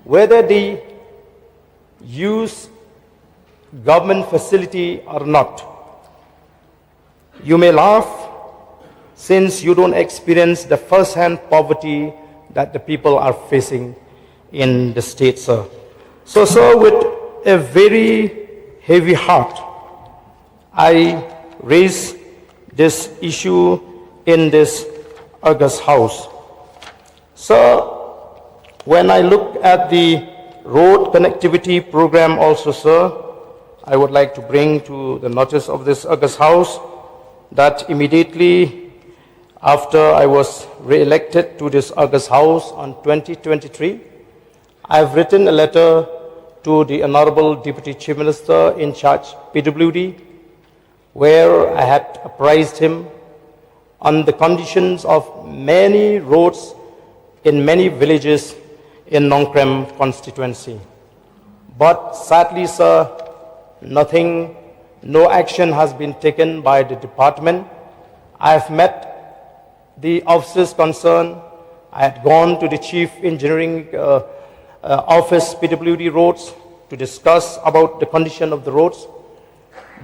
whether they use government facility or not. You may laugh since you don't experience the first-hand poverty that the people are facing in the state, sir. So, sir, with a very heavy heart, I raise this issue in this August House. So, when I look at the road connectivity program also, sir, I would like to bring to the notice of this August House that immediately after I was re-elected to this August House on 2023, I have written a letter to the Honorable Deputy Chief Minister in charge PWD, where I had apprised him on the conditions of many roads in many villages in Nongkrem constituency. But sadly, sir, no action has been taken by the department. I have met the officers concerned. I had gone to the Chief Engineering Office, PWD Roads, to discuss about the condition of the roads.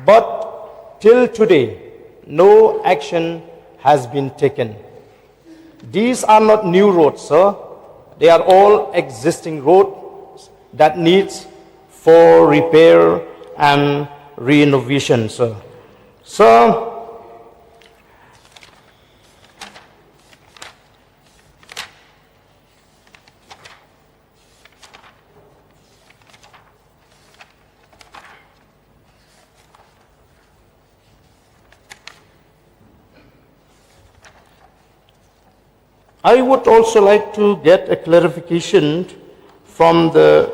But till today, no action has been taken. These are not new roads, sir. They are all existing roads that needs for repair and renovation, sir. Sir, I would also like to get a clarification from the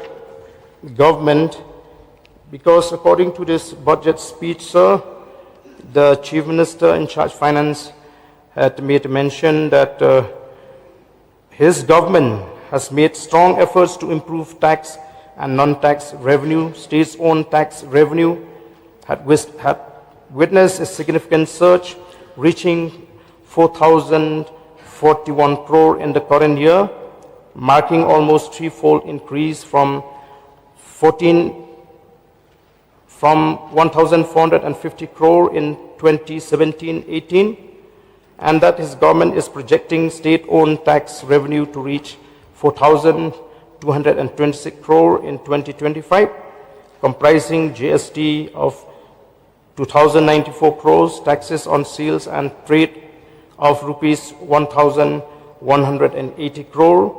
government, because according to this budget speech, sir, the Chief Minister in charge of Finance had made mention that his government has made strong efforts to improve tax and non-tax revenue. States-owned tax revenue had witnessed a significant surge, reaching 4,041 crore in the current year, marking almost threefold increase from 1,450 crore in 2017-18, and that his government is projecting state-owned tax revenue to reach 4,226 crore in 2025, comprising GST of 2,094 crores, taxes on sales and trade of rupees 1,180 crore,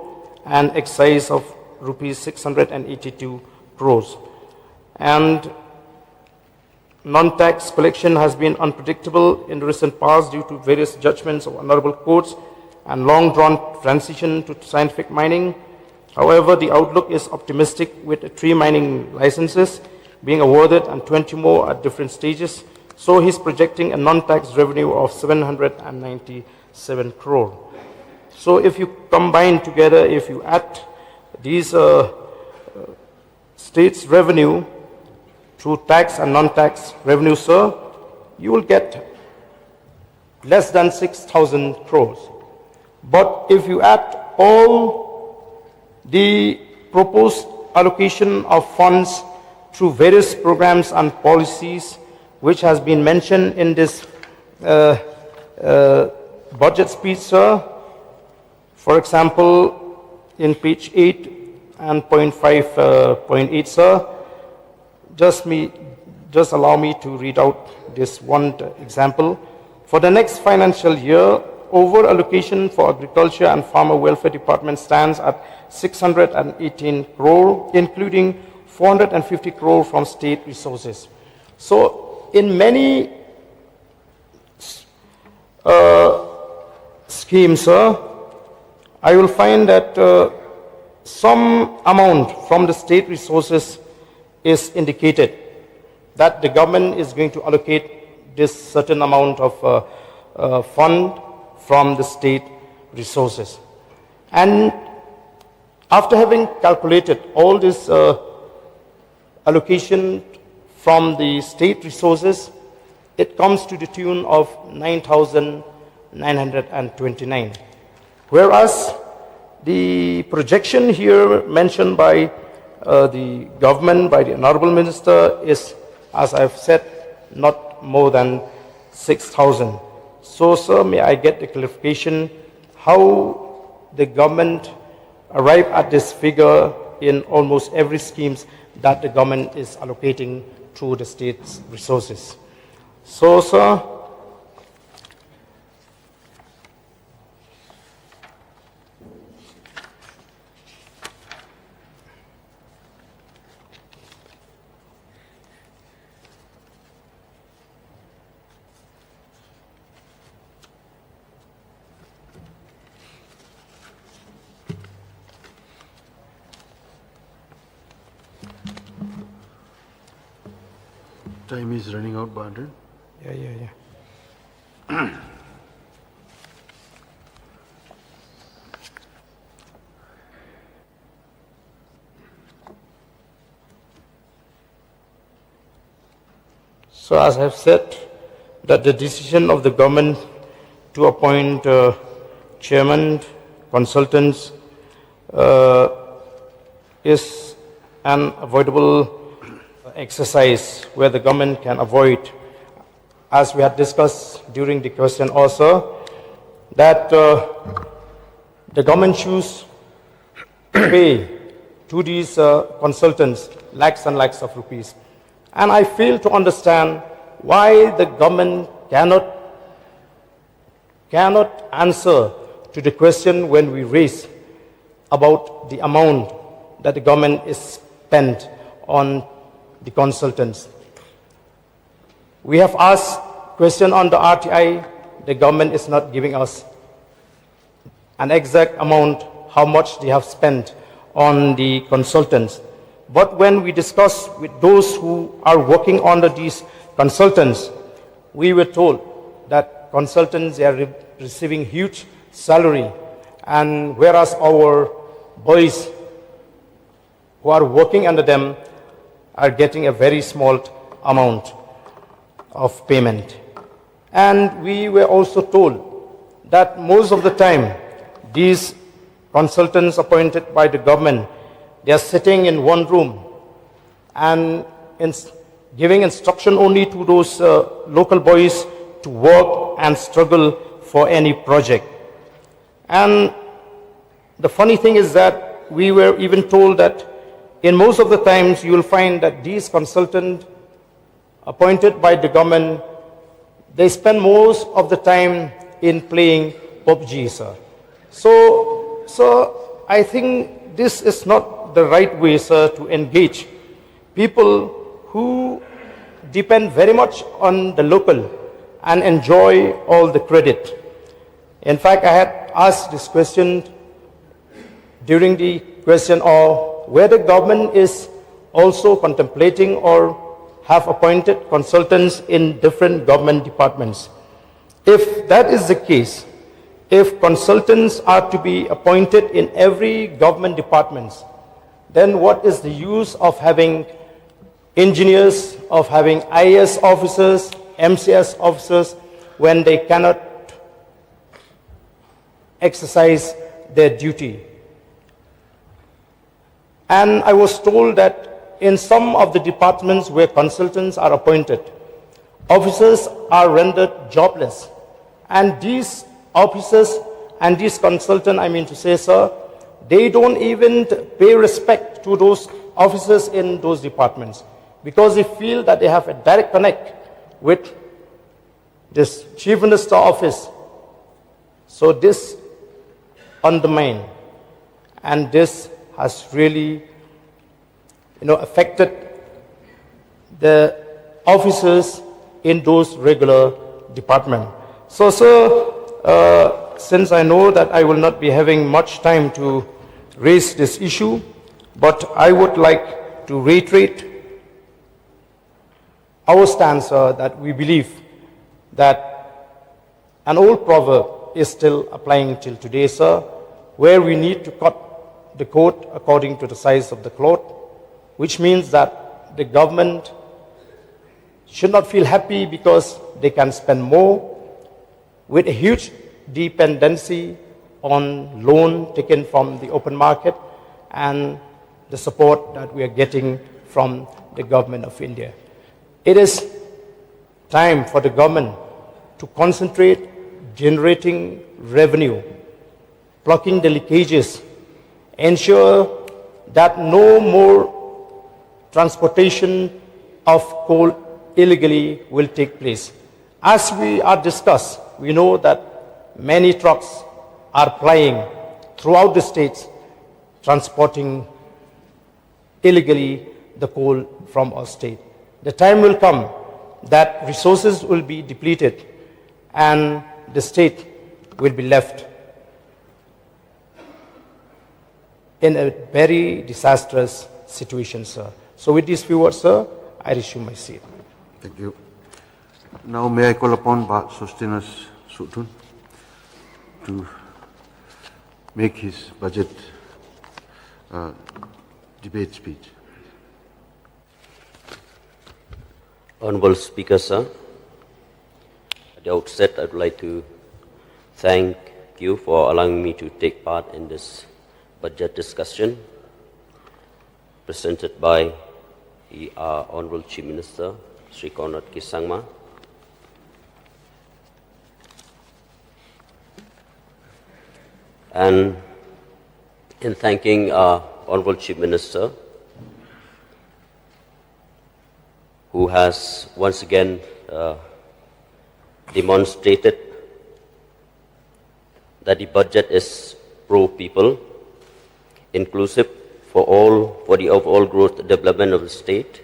and excise of rupees 682 crores. And non-tax collection has been unpredictable in the recent past due to various judgments of honorable courts and long-drawn transition to scientific mining. However, the outlook is optimistic, with 3 mining licenses being awarded and 20 more at different stages. So he's projecting a non-tax revenue of 797 crore. So if you combine together, if you add these states' revenue through tax and non-tax revenue, sir, you will get less than 6,000 crores. But if you add all the proposed allocation of funds through various programs and policies, which has been mentioned in this budget speech, sir, for example, in page 8 and point 5.8, sir, just allow me to read out this one example. For the next financial year, over allocation for agriculture and farmer welfare department stands at 618 crore, including 450 crore from state resources. So in many schemes, sir, I will find that some amount from the state resources is indicated, that the government is going to allocate this certain amount of fund from the state resources. And after having calculated all this allocation from the state resources, it comes to the tune of 9,929. Whereas the projection here mentioned by the government, by the Honorable Minister, is, as I've said, not more than 6,000. So, sir, may I get the clarification how the government arrived at this figure in almost every schemes that the government is allocating through the state's resources? So, sir, time is running out, Bander. Yeah. So as I have said, that the decision of the government to appoint chairman, consultants, is an avoidable exercise where the government can avoid, as we had discussed during the question also, that the government choose to pay to these consultants lakhs and lakhs of rupees. And I fail to understand why the government cannot answer to the question when we raise about the amount that the government is spent on the consultants. We have asked question on the RTI, the government is not giving us an exact amount, how much they have spent on the consultants. But when we discuss with those who are working under these consultants, we were told that consultants are receiving huge salary, and whereas our boys who are working under them are getting a very small amount of payment. And we were also told that most of the time, these consultants appointed by the government, they are sitting in one room and giving instruction only to those local boys to work and struggle for any project. And the funny thing is that we were even told that in most of the times you will find that these consultants appointed by the government, they spend most of the time in playing PUBG, sir. So I think this is not the right way, sir, to engage people who depend very much on the local and enjoy all the credit. In fact, I had asked this question during the question of whether government is also contemplating or have appointed consultants in different government departments. If that is the case, if consultants are to be appointed in every government department, then what is the use of having engineers, of having IAS officers, MCS officers, when they cannot exercise their duty? And I was told that in some of the departments where consultants are appointed, officers are rendered jobless. And these officers and these consultants, I mean to say, sir, they don't even pay respect to those officers in those departments because they feel that they have a direct connect with this Chief Minister office. So this undermines, and this has really, affected the officers in those regular departments. So, sir, since I know that I will not be having much time to raise this issue, but I would like to reiterate our stance, that we believe that an old proverb is still applying till today, sir, where we need to cut the coat according to the size of the cloth, which means that the government should not feel happy because they can spend more with a huge dependency on loan taken from the open market and the support that we are getting from the government of India. It is time for the government to concentrate generating revenue, blocking the leakages, ensure that no more transportation of coal illegally will take place. As we are discussed, we know that many trucks are plying throughout the states, transporting illegally the coal from our state. The time will come that resources will be depleted and the state will be left in a very disastrous situation, sir. So with these few words, sir, I resume my seat. Thank you. Now may I call upon Pak Sostinus Sutun to make his budget debate speech. Honorable Speaker, sir, at the outset, I would like to thank you for allowing me to take part in this budget discussion presented by our Honorable Chief Minister, Sri Conrad K. Sangma. And in thanking our Honorable Chief Minister, who has once again demonstrated that the budget is pro-people, inclusive for the overall growth and development of the state,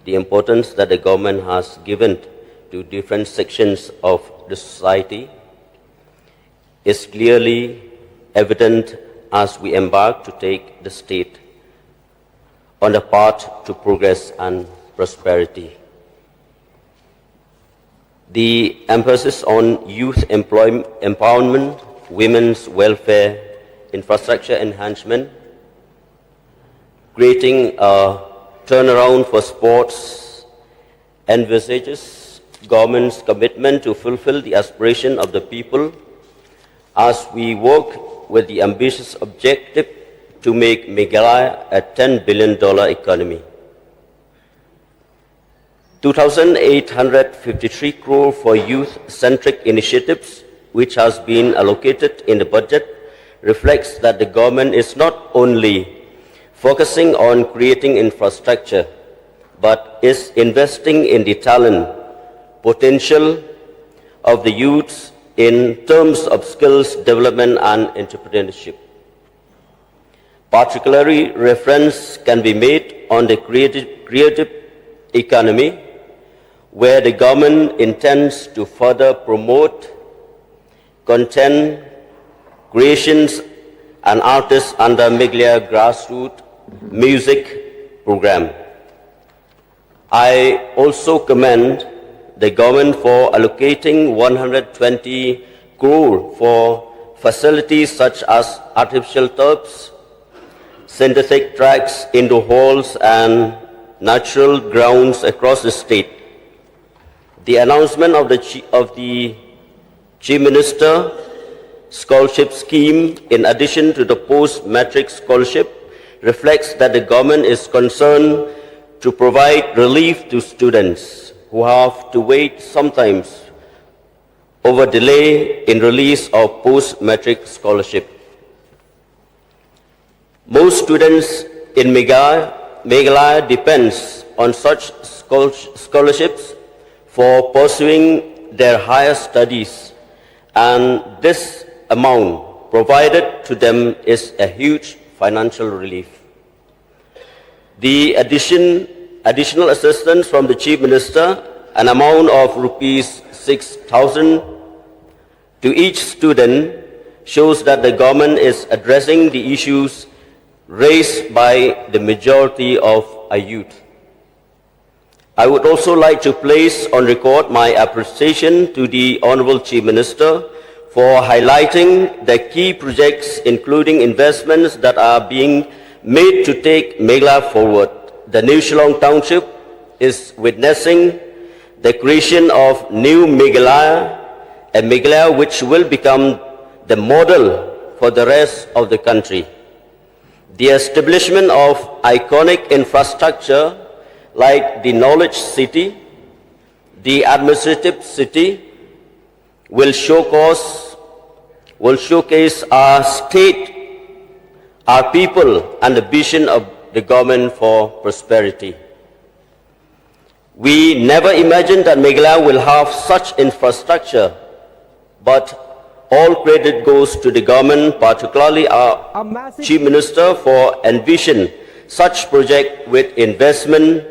the importance that the government has given to different sections of the society is clearly evident as we embark to take the state on the path to progress and prosperity. The emphasis on youth empowerment, women's welfare, infrastructure enhancement, creating a turnaround for sports, envisages government's commitment to fulfill the aspiration of the people as we work with the ambitious objective to make Meghalaya a $10 billion economy. 2,853 crore for youth-centric initiatives, which has been allocated in the budget, reflects that the government is not only focusing on creating infrastructure, but is investing in the talent, potential of the youths in terms of skills development and entrepreneurship. Particularly, reference can be made on the creative economy, where the government intends to further promote content creations and artists under Meghalaya grassroots music program. I also commend the government for allocating 120 crore for facilities such as artificial turfs, synthetic tracks, indoor halls, and natural grounds across the state. The announcement of the Chief Minister scholarship scheme, in addition to the post-matric scholarship, reflects that the government is concerned to provide relief to students who have to wait sometimes over delay in release of post-matric scholarship. Most students in Meghalaya depends on such scholarships for pursuing their higher studies, and this amount provided to them is a huge financial relief. The additional assistance from the Chief Minister, an amount of rupees 6,000 to each student, shows that the government is addressing the issues raised by the majority of our youth. I would also like to place on record my appreciation to the Honorable Chief Minister for highlighting the key projects, including investments that are being made to take Meghalaya forward. The New Shillong Township is witnessing the creation of New Meghalaya, a Meghalaya which will become the model for the rest of the country. The establishment of iconic infrastructure like the Knowledge City, the Administrative City, will showcase our state, our people, and the vision of the government for prosperity. We never imagined that Meghalaya will have such infrastructure, but all credit goes to the government, particularly our Chief Minister, for envisioning such project with investment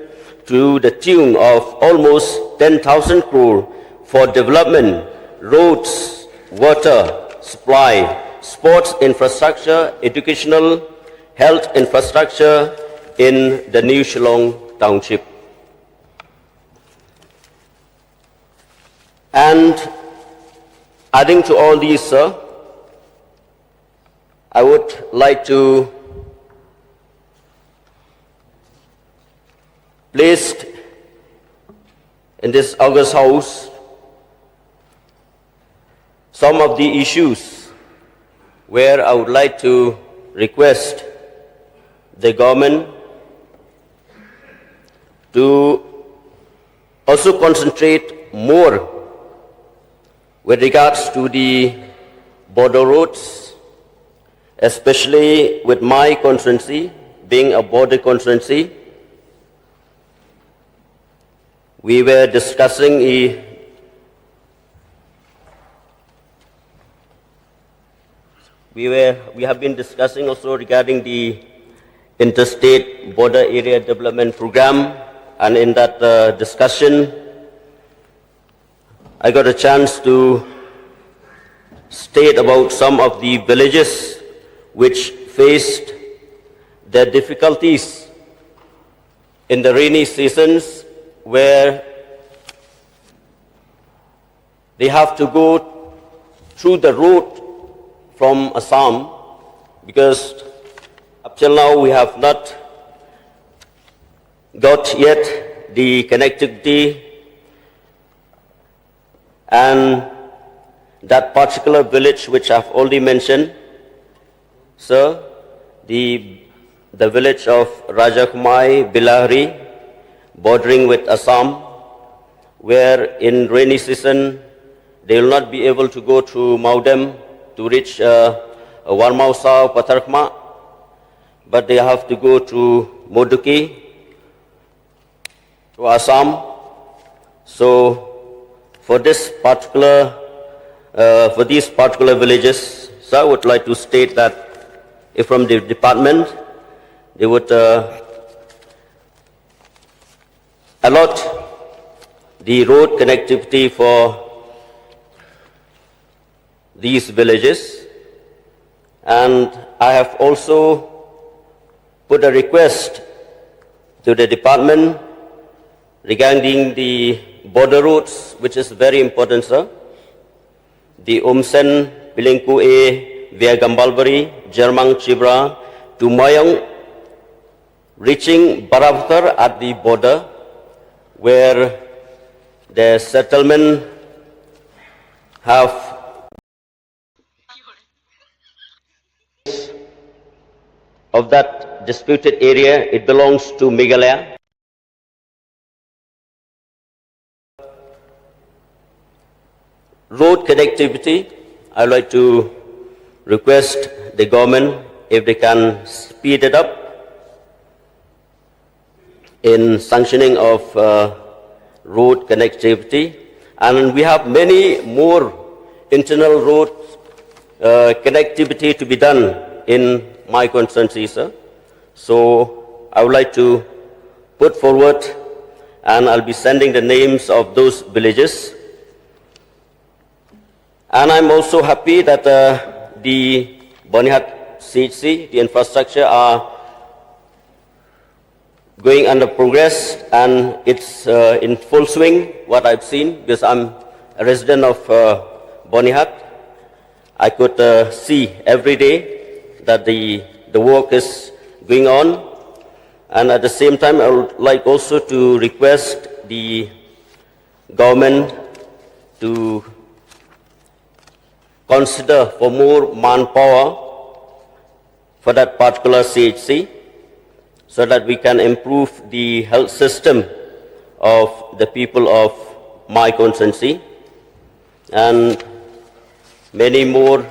to the tune of almost 10,000 crore for development, roads, water supply, sports infrastructure, educational, health infrastructure in the New Shillong Township. And adding to all these, sir, I would like to place in this August House some of the issues where I would like to request the government to also concentrate more with regards to the border roads, especially with my constituency being a border constituency. We were discussing we have been discussing also regarding the interstate border area development program, and in that discussion I got a chance to state about some of the villages which faced their difficulties in the rainy seasons, where they have to go through the road from Assam, because up till now we have not got yet the connectivity, and that particular village which I've already mentioned, sir, the village of Rajakumai, Bilahari, bordering with Assam, where in rainy season they will not be able to go through Maudem to reach Warmausa, Patarkma, but they have to go to Moduki, to Assam. So for these particular villages, sir, I would like to state that if from the department, they would allot the road connectivity for these villages. And I have also put a request to the department regarding the border routes, which is very important, sir. The Umsen, Pilingku A, via Gambalbari, Jermang, Chibra, to Mayong, reaching Barabthar at the border, where the settlement have of that disputed area. It belongs to Meghalaya. Road connectivity, I would like to request the government if they can speed it up in sanctioning of road connectivity. And we have many more internal road connectivity to be done in my constituency, sir. So I would like to put forward, and I'll be sending the names of those villages. And I'm also happy that the Bonihat CHC, the infrastructure, are going under progress, and it's in full swing, what I've seen, because I'm a resident of Bonihat. I could see every day that the work is going on. And at the same time, I would like also to request the government to consider for more manpower for that particular CHC, so that we can improve the health system of the people of my constituency. And many more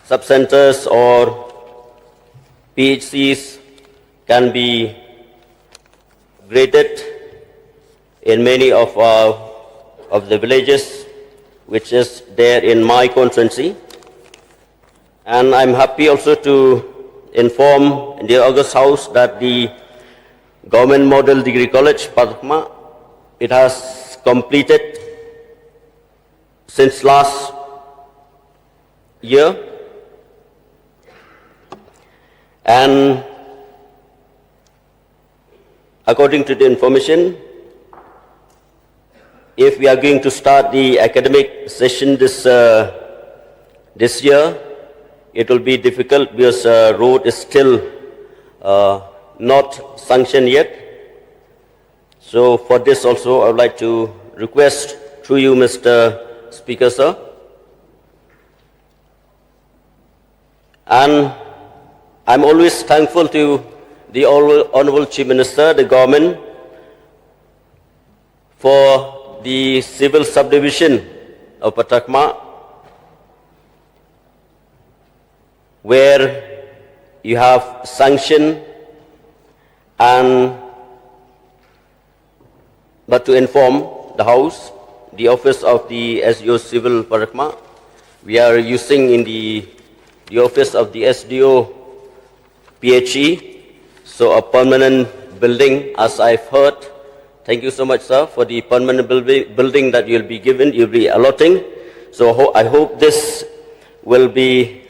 sub-centers or PHCs can be graded in many of the villages which is there in my constituency. And I'm happy also to inform the August House that the Government Model Degree College, Patakma, it has completed since last year. And according to the information, if we are going to start the academic session this year, it will be difficult because road is still not sanctioned yet. So for this also, I would like to request through you, Mr. Speaker, sir. And I'm always thankful to the Honorable Chief Minister, the government, for the civil subdivision of Patakma, where you have sanctioned but to inform the House, the office of the SDO Civil Patakma, we are using in the office of the SDO PHE, so a permanent building, as I've heard. Thank you so much, sir, for the permanent building that you'll be allotting. So I hope this will be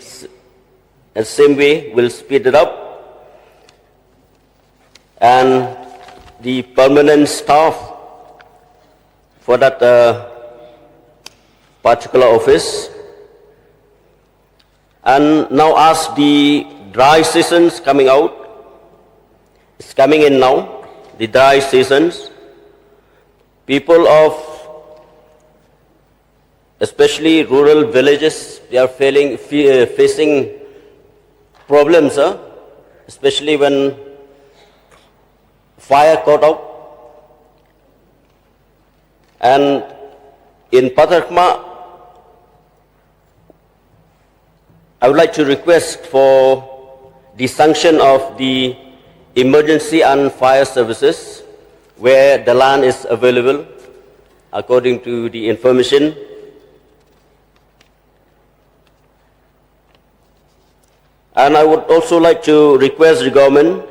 the same way, will speed it up. And the permanent staff for that particular office. And now as the dry seasons coming out, it's coming in now, the dry seasons, people of especially rural villages, they are facing problems, especially when fire caught up. And in Pathakma, I would like to request for the sanction of the emergency and fire services where the land is available according to the information. And I would also like to request the government,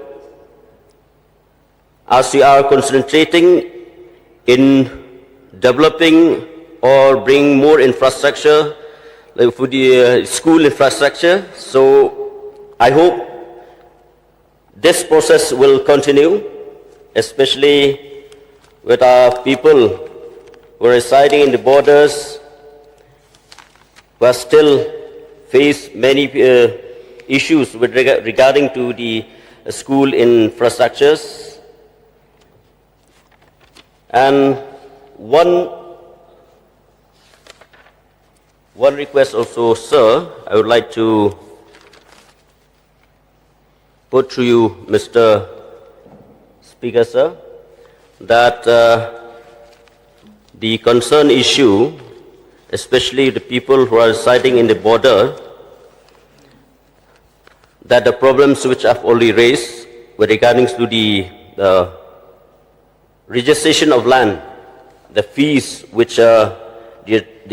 as we are concentrating in developing or bringing more infrastructure, like for the school infrastructure. So I hope this process will continue, especially with our people who are residing in the borders, who are still face many issues with regarding to the school infrastructures. And one request also, sir, I would like to put to you, Mr. Speaker, sir, that the concern issue, especially the people who are residing in the border, that the problems which I've already raised with regards to the registration of land, the fees which they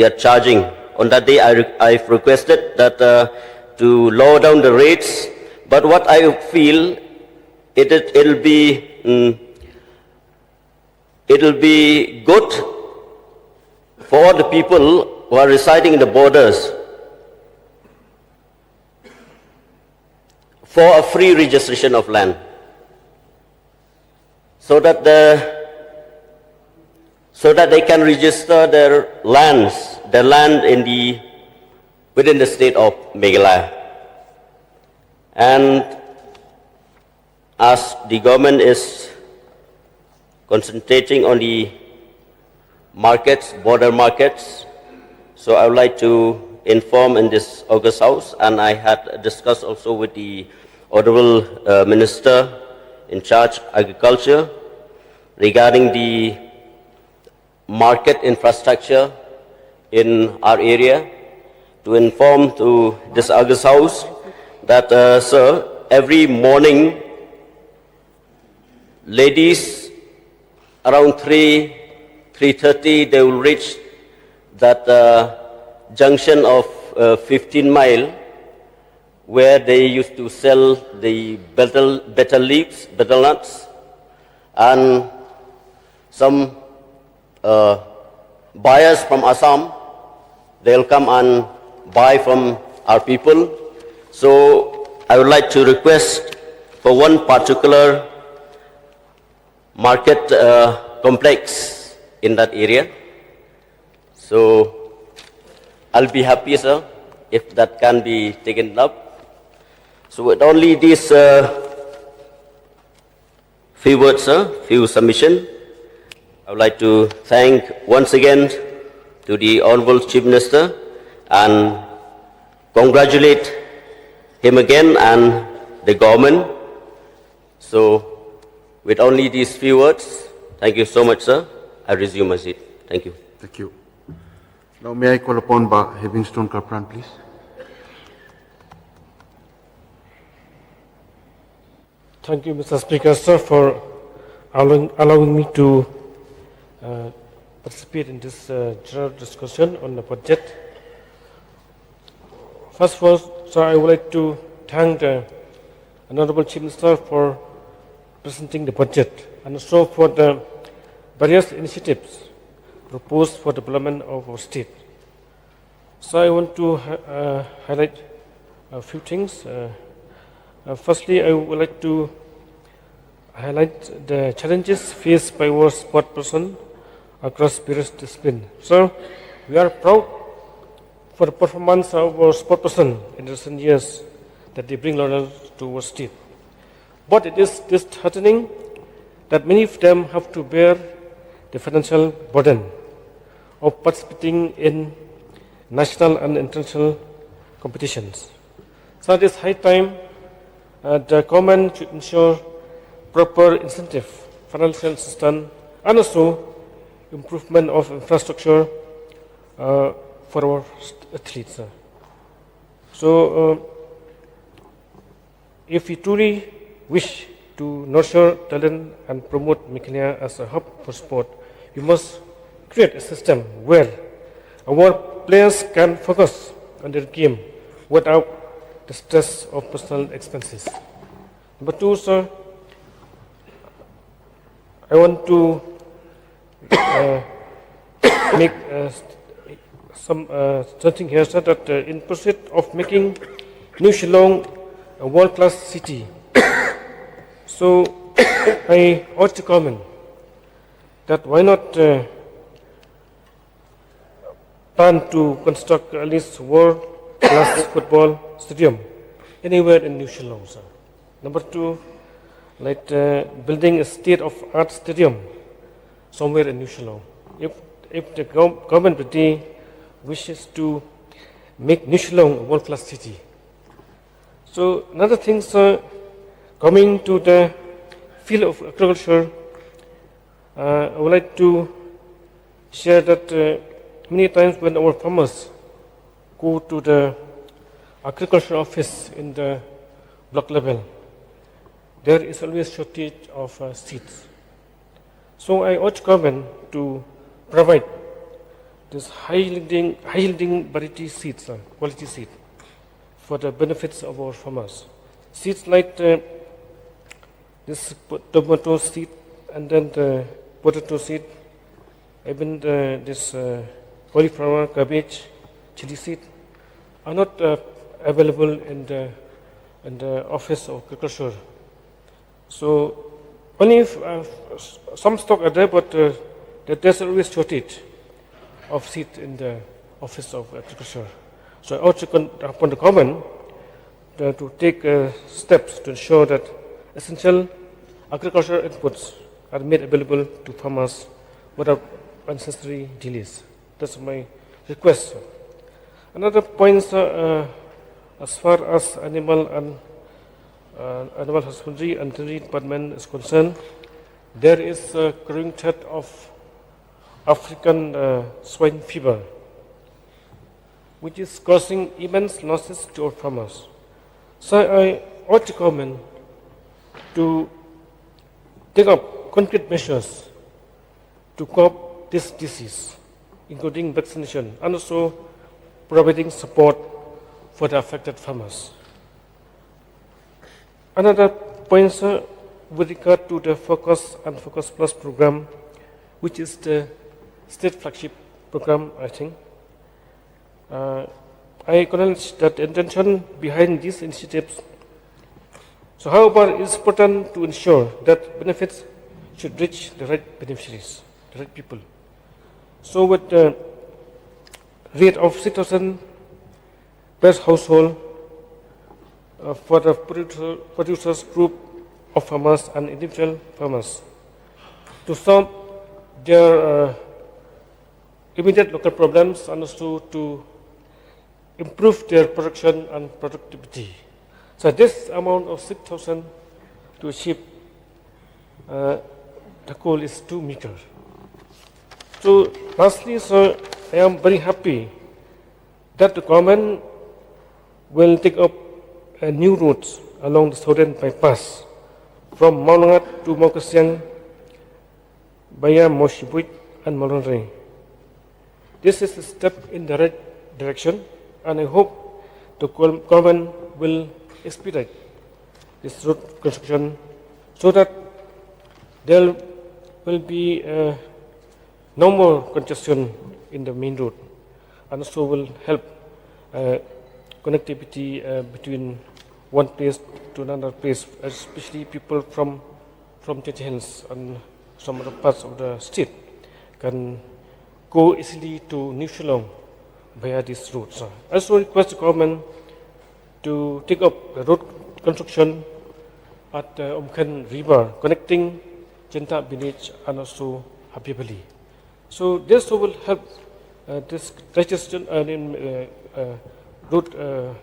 are charging. On that day, I've requested that to lower down the rates. But what I feel, it'll be good for the people who are residing in the borders for a free registration of land, so that they can register their land within the state of Meghalaya. And as the government is concentrating on the markets, border markets, so I would like to inform in this August House, and I had discussed also with the Honorable Minister in charge of Agriculture regarding the market infrastructure in our area, to inform to this August House that, sir, every morning, ladies around 3:30, they will reach that junction of 15 Mile, where they used to sell the betel leaves, betel nuts, and some buyers from Assam, they'll come and buy from our people. So I would like to request for one particular market complex in that area. So I'll be happy, sir, if that can be taken up. So with only these few words, sir, few submission, I would like to thank once again to the Honorable Chief Minister and congratulate him again and the government. So with only these few words, thank you so much, sir. I resume my seat. Thank you. Thank you. Now may I call upon Havingstone Kapran, please. Thank you, Mr. Speaker, sir, for allowing me to participate in this general discussion on the budget. First of all, sir, I would like to thank the Honorable Chief Minister for presenting the budget and also for the various initiatives proposed for development of our state. So I want to highlight a few things. Firstly, I would like to highlight the challenges faced by our sport person across various disciplines. So we are proud for the performance of our sport person in recent years that they bring laurels to our state. But it is disheartening that many of them have to bear the financial burden of participating in national and international competitions. So it is high time the government should ensure proper incentive, financial assistance, and also improvement of infrastructure for our athletes. So, if we truly wish to nurture talent and promote Meghalaya as a hub for sport, we must create a system where our players can focus on their game without the stress of personal expenses. Number two, sir, I want to make something here, sir, that in pursuit of making New Shillong a world-class city, so I urge the government that why not plan to construct at least world-class football stadium anywhere in New Shillong, sir. Number two, like building a state-of-art stadium somewhere in New Shillong. If the government today wishes to make New Shillong a world-class city. So another thing, sir, coming to the field of agriculture, I would like to share that many times when our farmers go to the agriculture office in the block level, there is always shortage of seeds. So I urge government to provide this high-yielding variety seeds, quality seed, for the benefits of our farmers. Seeds like this tomato seed, and then the potato seed, even this cauliflower, cabbage, chili seed, are not available in the Office of Agriculture. So only if, some stock are there, but there's always shortage of seed in the Office of Agriculture. So I urge upon the government to take steps to ensure that essential agricultural inputs are made available to farmers without unnecessary delays. That's my request. Another point, as far as animal husbandry and veterinary department is concerned, there is a growing threat of African swine fever, which is causing immense losses to our farmers. So I urge the government to take up concrete measures to curb this disease, including vaccination and also providing support for the affected farmers. Another point, sir, with regard to the Focus and Focus Plus program, which is the state flagship program, I think. I acknowledge that the intention behind these initiatives. So, however, it is important to ensure that benefits should reach the right beneficiaries, the right people. So, with the rate of 6,000 per household for the producers group of farmers and individual farmers to solve their immediate local problems and also to improve their production and productivity. So this amount of 6,000 to achieve the goal is too meager. So lastly, sir, I am very happy that the government will take up new routes along the southern bypass from Maunangat to Mokasiang via Moshibuit and Malonray. This is a step in the right direction, and I hope the government will expedite this road construction so that there will be no more congestion in the main road. and also will help connectivity between one place to another place, especially people from Hills and some other parts of the state can go easily to New Shillong via these routes. I also request the government to take up the road construction at Umkhen River, connecting Jenta village and also Habibali. So this will help this congestion road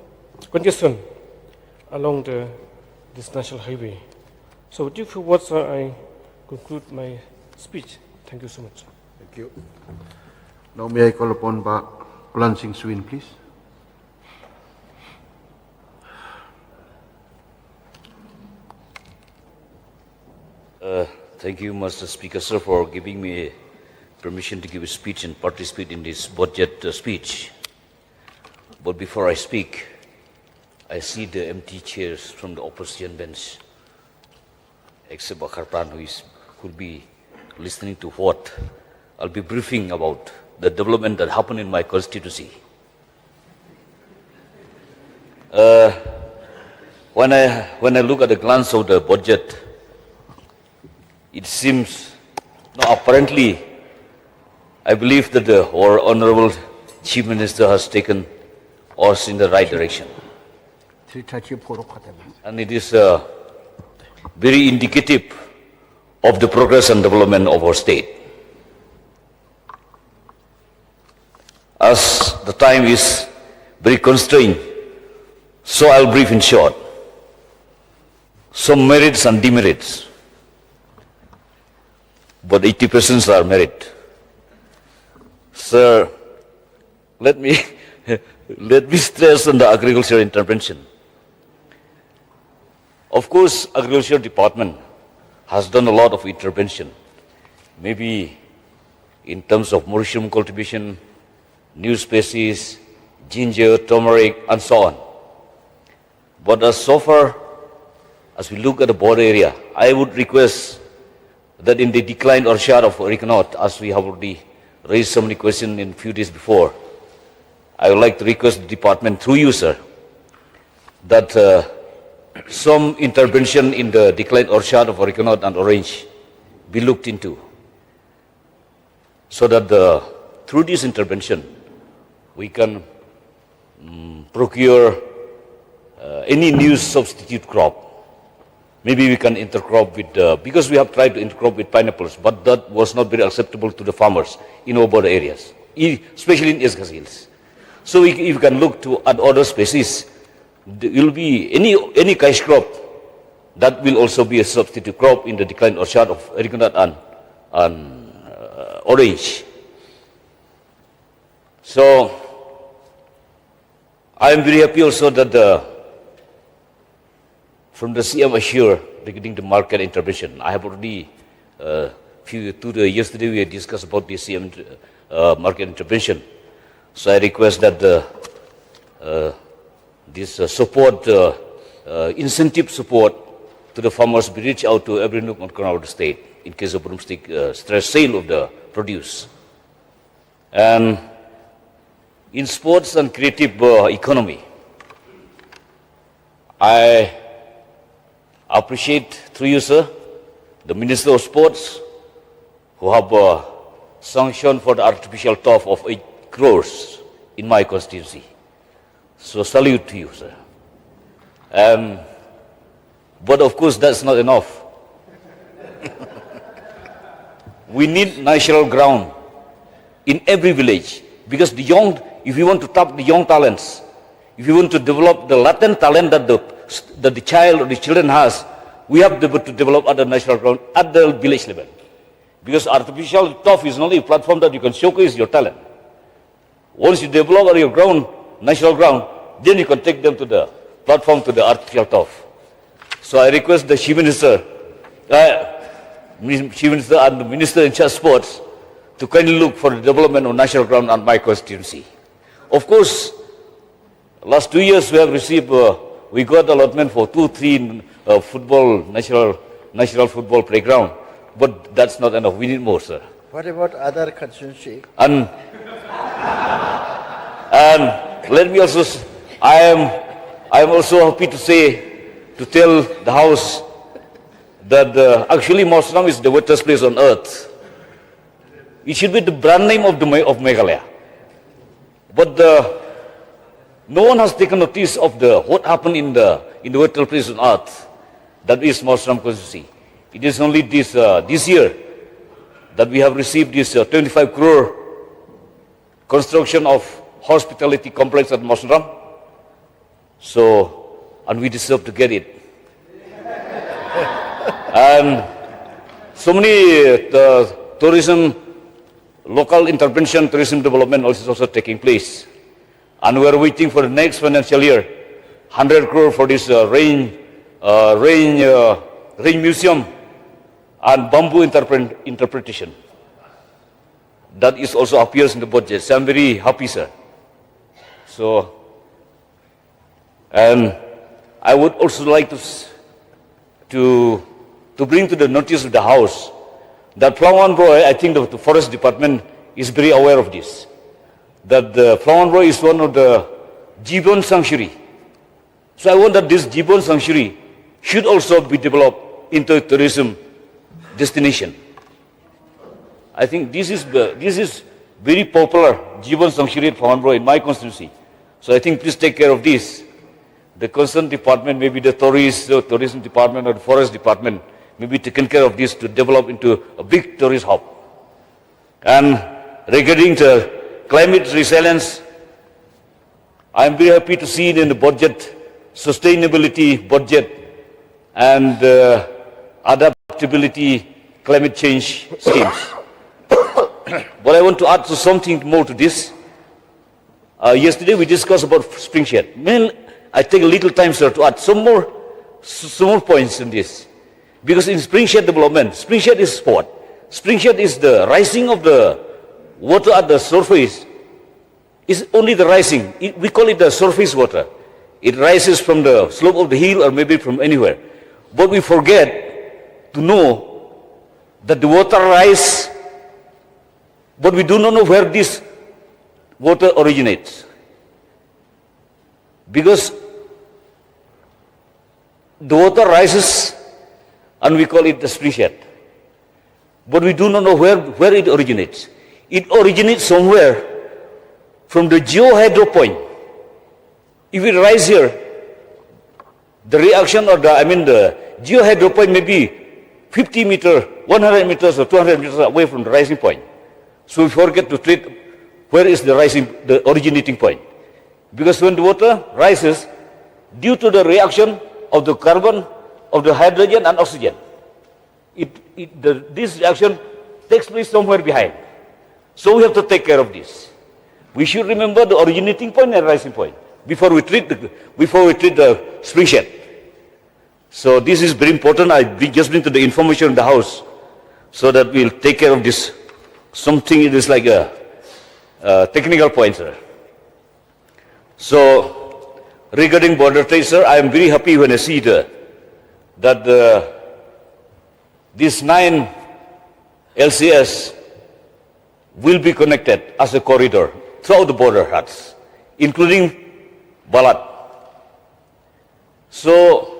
congestion along this national highway. So with a few words, I conclude my speech. Thank you so much. Thank you. Now may I call upon Kulan Singh Swin, please. Thank you, Mr. Speaker, sir, for giving me permission to give a speech and participate in this budget speech. But before I speak, I see the empty chairs from the opposition bench, except Bakharpan, who could be listening to what I'll be briefing about the development that happened in my constituency. When I look at the glance of the budget, it seems, no, apparently, I believe that our Honorable Chief Minister has taken us in the right direction. And it is very indicative of the progress and development of our state. As the time is very constrained, so I'll brief in short. Some merits and demerits, but 80% are merit. Sir, let me stress on the agriculture intervention. Of course, agriculture department has done a lot of intervention, maybe in terms of mushroom cultivation, new species, ginger, turmeric, and so on. But so far, as we look at the border area, I would request that in the decline or share of Riconot, as we have already raised so many questions in a few days before, I would like to request the department through you, sir, that some intervention in the decline or share of Riconot and orange be looked into, so that through this intervention we can procure any new substitute crop. Maybe we can intercrop with, because we have tried to intercrop with pineapples, but that was not very acceptable to the farmers in our border areas, especially in East Hills. So if we can look to add other species, there will be any cash crop that will also be a substitute crop in the decline or share of Riconot and orange. So I am very happy also that from the CM assure regarding the market intervention. I have already, yesterday we had discussed about the CM market intervention. So I request that this support, incentive support to the farmers be reached out to every nook and corner of the state in case of broomstick stress sale of the produce. And in sports and creative economy, I appreciate through you, sir, the Minister of Sports, who have sanctioned for the artificial turf of 8 crores in my constituency. So salute to you, sir. But of course, that's not enough. We need natural ground in every village, because if you want to tap the young talents, if you want to develop the latent talent that the child or the children has, we have to develop at the natural ground at the village level. Because artificial turf is only a platform that you can showcase your talent. Once you develop at your ground, natural ground, then you can take them to the platform, to the artificial turf. So I request the Chief Minister, and the Minister in charge of sports to kindly look for the development of natural ground on my constituency. Of course, last 2 years we have received, we got allotment for 2-3 natural football playground, but that's not enough. We need more, sir. What about other constituency? And And let me also, I am also happy to tell the House that actually Mosram is the wettest place on earth. It should be the brand name of Meghalaya. But no one has taken notice of what happened in the wettest place on earth. That is Mosram constituency. It is only this year that we have received this 25 crore construction of hospitality complex at Mosram. So, and we deserve to get it. And so many tourism, local intervention, tourism development is also taking place. And we are waiting for the next financial year, 100 crore for this rain museum and bamboo interpretation. That is also appears in the budget. So I'm very happy, sir. So, and I would also like to bring to the notice of the House that Plawanbro, I think the Forest Department is very aware of this. That the Plawanbro is one of the Jibon Sanctuary. So I want that this Jibon Sanctuary should also be developed into a tourism destination. I think this is very popular Jibon Sanctuary at Plawanbro in my constituency. So I think please take care of this. The concerned department, maybe the tourism department or the forest department, may be taken care of this to develop into a big tourist hub. And regarding the climate resilience, I am very happy to see it in the budget, sustainability budget and adaptability climate change schemes. But I want to add something more to this. Yesterday we discussed about spring shed. I take a little time, sir, to add some more points in this. Because in spring shed development, spring shed is what? Spring shed is the rising of the water at the surface. It's only the rising. We call it the surface water. It rises from the slope of the hill or maybe from anywhere. But we forget to know that the water rises, but we do not know where this water originates. Because the water rises and we call it the spring shed. But we do not know where it originates. It originates somewhere from the geohydro point. If it rises here, the reaction or the geohydro point may be 50 meters, 100 meters or 200 meters away from the rising point. So we forget to treat where is the originating point. Because when the water rises, due to the reaction of the carbon, of the hydrogen and oxygen, this reaction takes place somewhere behind. So we have to take care of this. We should remember the originating point and rising point before we treat the spring shed. So this is very important. I just bring to the information in the House so that we'll take care of this. Something it is like a technical point, sir. So regarding border trade, sir, I am very happy when I see that these 9 LCS will be connected as a corridor throughout the border huts, including Balat. So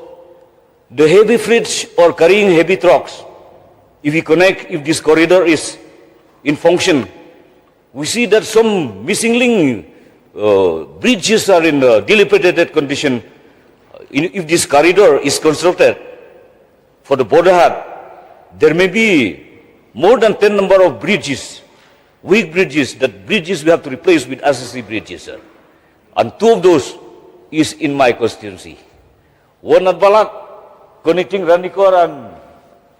the heavy freights or carrying heavy trucks, if this corridor is in function, we see that some missing link bridges are in a dilapidated condition. If this corridor is constructed for the border hut, there may be more than 10 number of bridges, weak bridges, that bridges we have to replace with SSC bridges, sir. And 2 of those is in my constituency. One at Balat, connecting Randikor and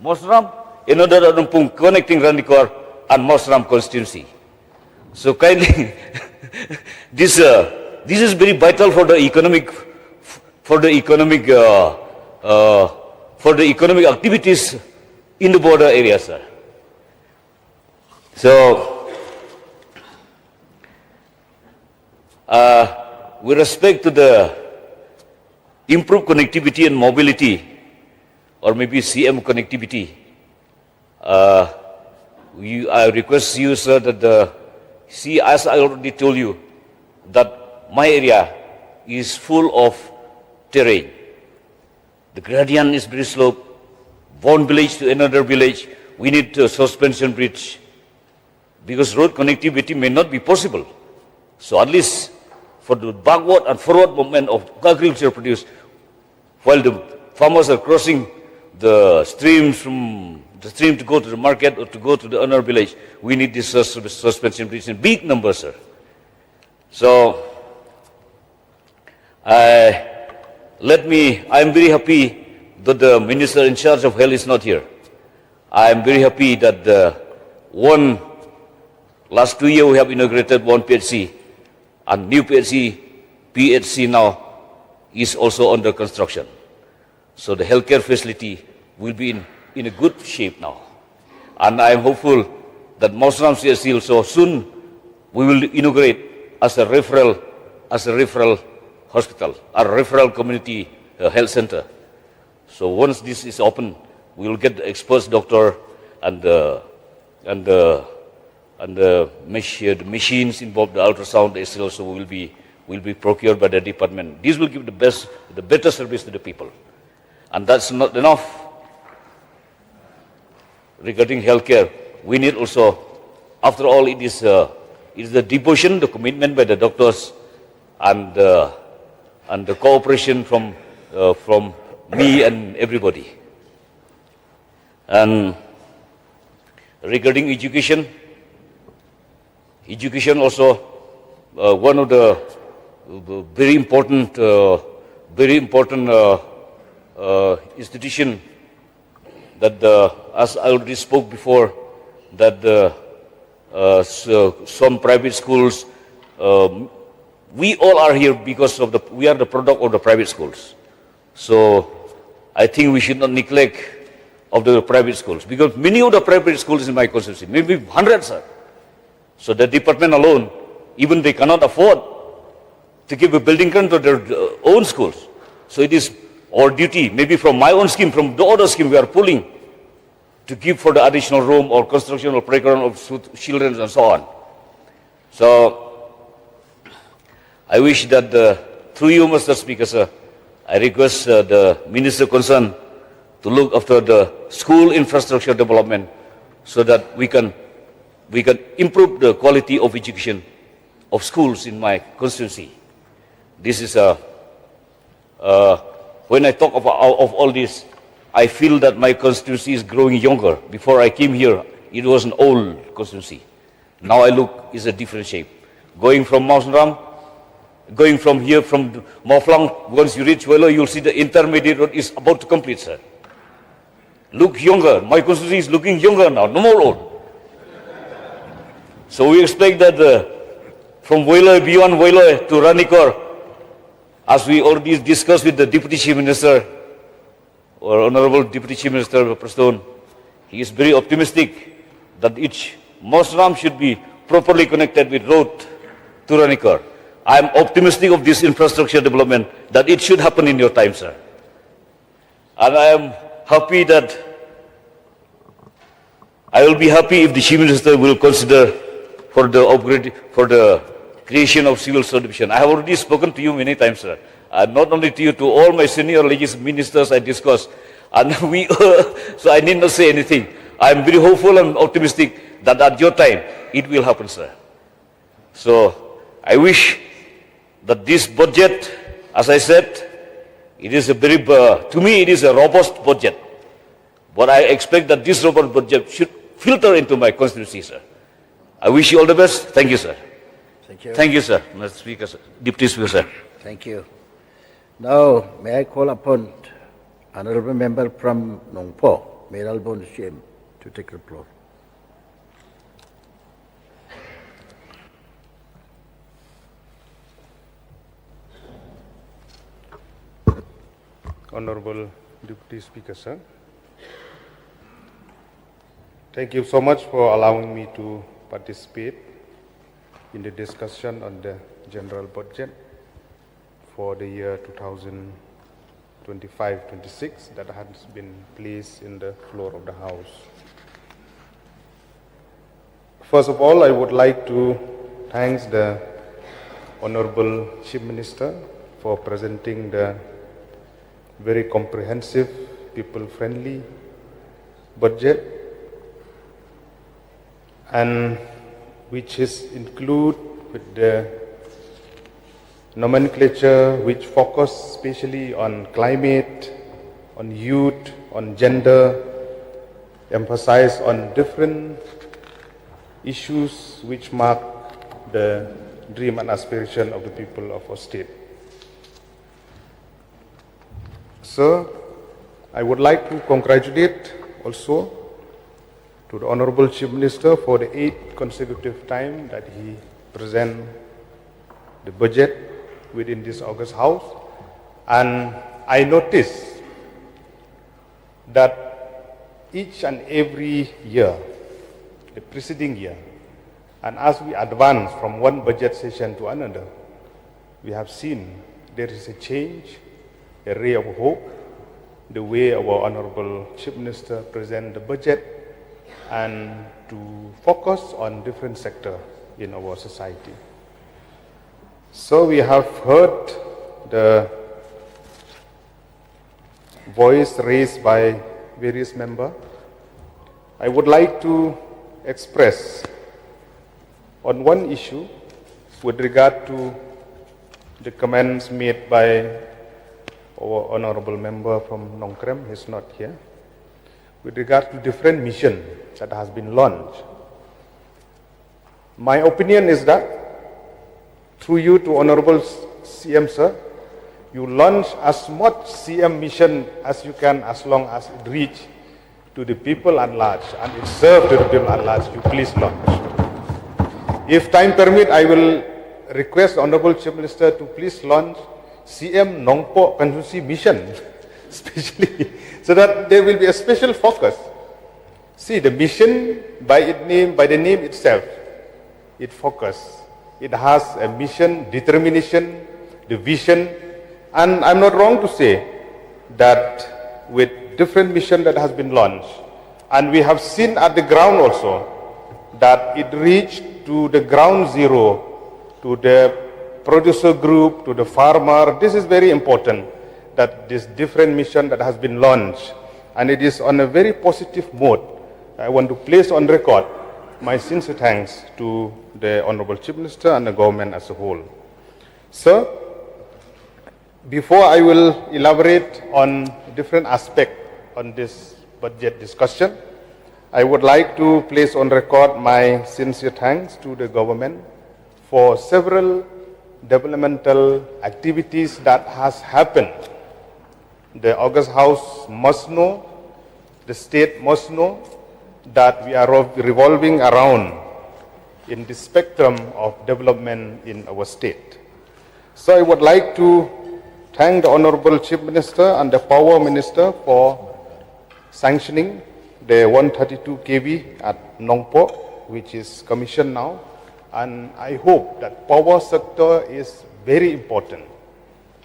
Mosram, another at Lumpung, connecting Randikor and Mosram constituency. So kindly, this is very vital for the economic activities in the border area, sir. So, with respect to the improved connectivity and mobility, or maybe CM connectivity, I request you, sir, that as I already told you, that my area is full of terrain. The gradient is very slope. One village to another village, we need a suspension bridge because road connectivity may not be possible. So at least for the backward and forward movement of agriculture produce, while the farmers are crossing the stream from the stream to go to the market or to go to the another village, we need this suspension bridge in big numbers, sir. So I'm very happy that the minister in charge of health is not here. I am very happy that last 2 years we have inaugurated one PHC, and new PHC now is also under construction. So the healthcare facility will be in a good shape now. And I am hopeful that Mausram CSC also soon we will inaugurate as a referral hospital, a referral community health center. So once this is open, we will get the experts doctor and the machines involved, the ultrasound, the SL also will be procured by the department. This will give the better service to the people. And that's not enough. Regarding healthcare, we need also, after all, it is the devotion, the commitment by the doctors, and the cooperation from me and everybody. And regarding education also one of the very important institution that as I already spoke before, that some private schools, we all are here because of we are the product of the private schools. So I think we should not neglect of the private schools, because many of the private schools in my constituency, maybe hundreds are. So the department alone, even they cannot afford to give a building grant to their own schools. So it is our duty, maybe from my own scheme, from the other scheme we are pulling, to give for the additional room or construction or playground of children and so on. So I wish that through you, Mr. Speaker, sir, I request the Minister concerned to look after the school infrastructure development so that we can improve the quality of education of schools in my constituency. This is when I talk of all this, I feel that my constituency is growing younger. Before I came here, it was an old constituency. Now I look, it's a different shape. Going from Mausram, going from here, from Mawflang, once you reach Welo, you'll see the intermediate road is about to complete, sir. Look younger. My constituency is looking younger now, no more old. So we expect that from Welo, beyond Welo to Ranikor, as we already discussed with the Deputy Chief Minister, or Honorable Deputy Chief Minister Preston, he is very optimistic that each Mausram should be properly connected with road to Ranikor. I am optimistic of this infrastructure development, that it should happen in your time, sir. And I am happy that, I will be happy if the Chief Minister will consider for the upgrade, for the creation of civil subdivision. I have already spoken to you many times, sir. Not only to you, to all my senior legislative ministers I discussed. And so I need not say anything. I am very hopeful and optimistic that at your time, it will happen, sir. So I wish that this budget, as I said, it is a very, to me it is a robust budget. But I expect that this robust budget should filter into my constituency, sir. I wish you all the best. Thank you, sir. Thank you. Thank you, sir. Mr. Speaker, sir. Deputy Speaker, sir. Thank you. Now, may I call upon Honorable Member from Nongpo, Meralbon Siem, to take the floor. Honorable Deputy Speaker, sir. Thank you so much for allowing me to participate in the discussion on the general budget for the year 2025-26 that has been placed in the floor of the House. First of all, I would like to thank the Honorable Chief Minister for presenting the very comprehensive, people-friendly budget, and which is include with the nomenclature which focus especially on climate, on youth, on gender, emphasize on different issues which mark the dream and aspiration of the people of our state. Sir, I would like to congratulate also to the Honorable Chief Minister for the 8th consecutive time that he present the budget within this August House. And I noticed that each and every year, the preceding year, and as we advance from one budget session to another, we have seen there is a change, a ray of hope, the way our Honorable Chief Minister present the budget and to focus on different sectors in our society. So we have heard the voice raised by various members. I would like to express on one issue with regard to the comments made by our honorable member from Nongkrem, he's not here, with regard to different mission that has been launched. My opinion is that through you to Honorable CM Sir, you launch as much CM mission as you can as long as it reach to the people at large and it serve to the people at large, you please launch. If time permit, I will request the Honorable Chief Minister to please launch CM Nongpo Konstitusi mission, especially, so that there will be a special focus. See, the mission by the name itself, it focus. It has a mission, determination, the vision, and I'm not wrong to say that with different mission that has been launched, and we have seen at the ground also that it reached to the ground zero, to the producer group, to the farmer. This is very important, that this different mission that has been launched, and it is on a very positive mode. I want to place on record my sincere thanks to the Honorable Chief Minister and the government as a whole. Sir, before I will elaborate on different aspects on this budget discussion, I would like to place on record my sincere thanks to the government for several developmental activities that has happened. The August House must know, the state must know that we are revolving around in the spectrum of development in our state. So I would like to thank the Honorable Chief Minister and the Power Minister for sanctioning the 132 kV at Nongpo, which is commissioned now. And I hope that power sector is very important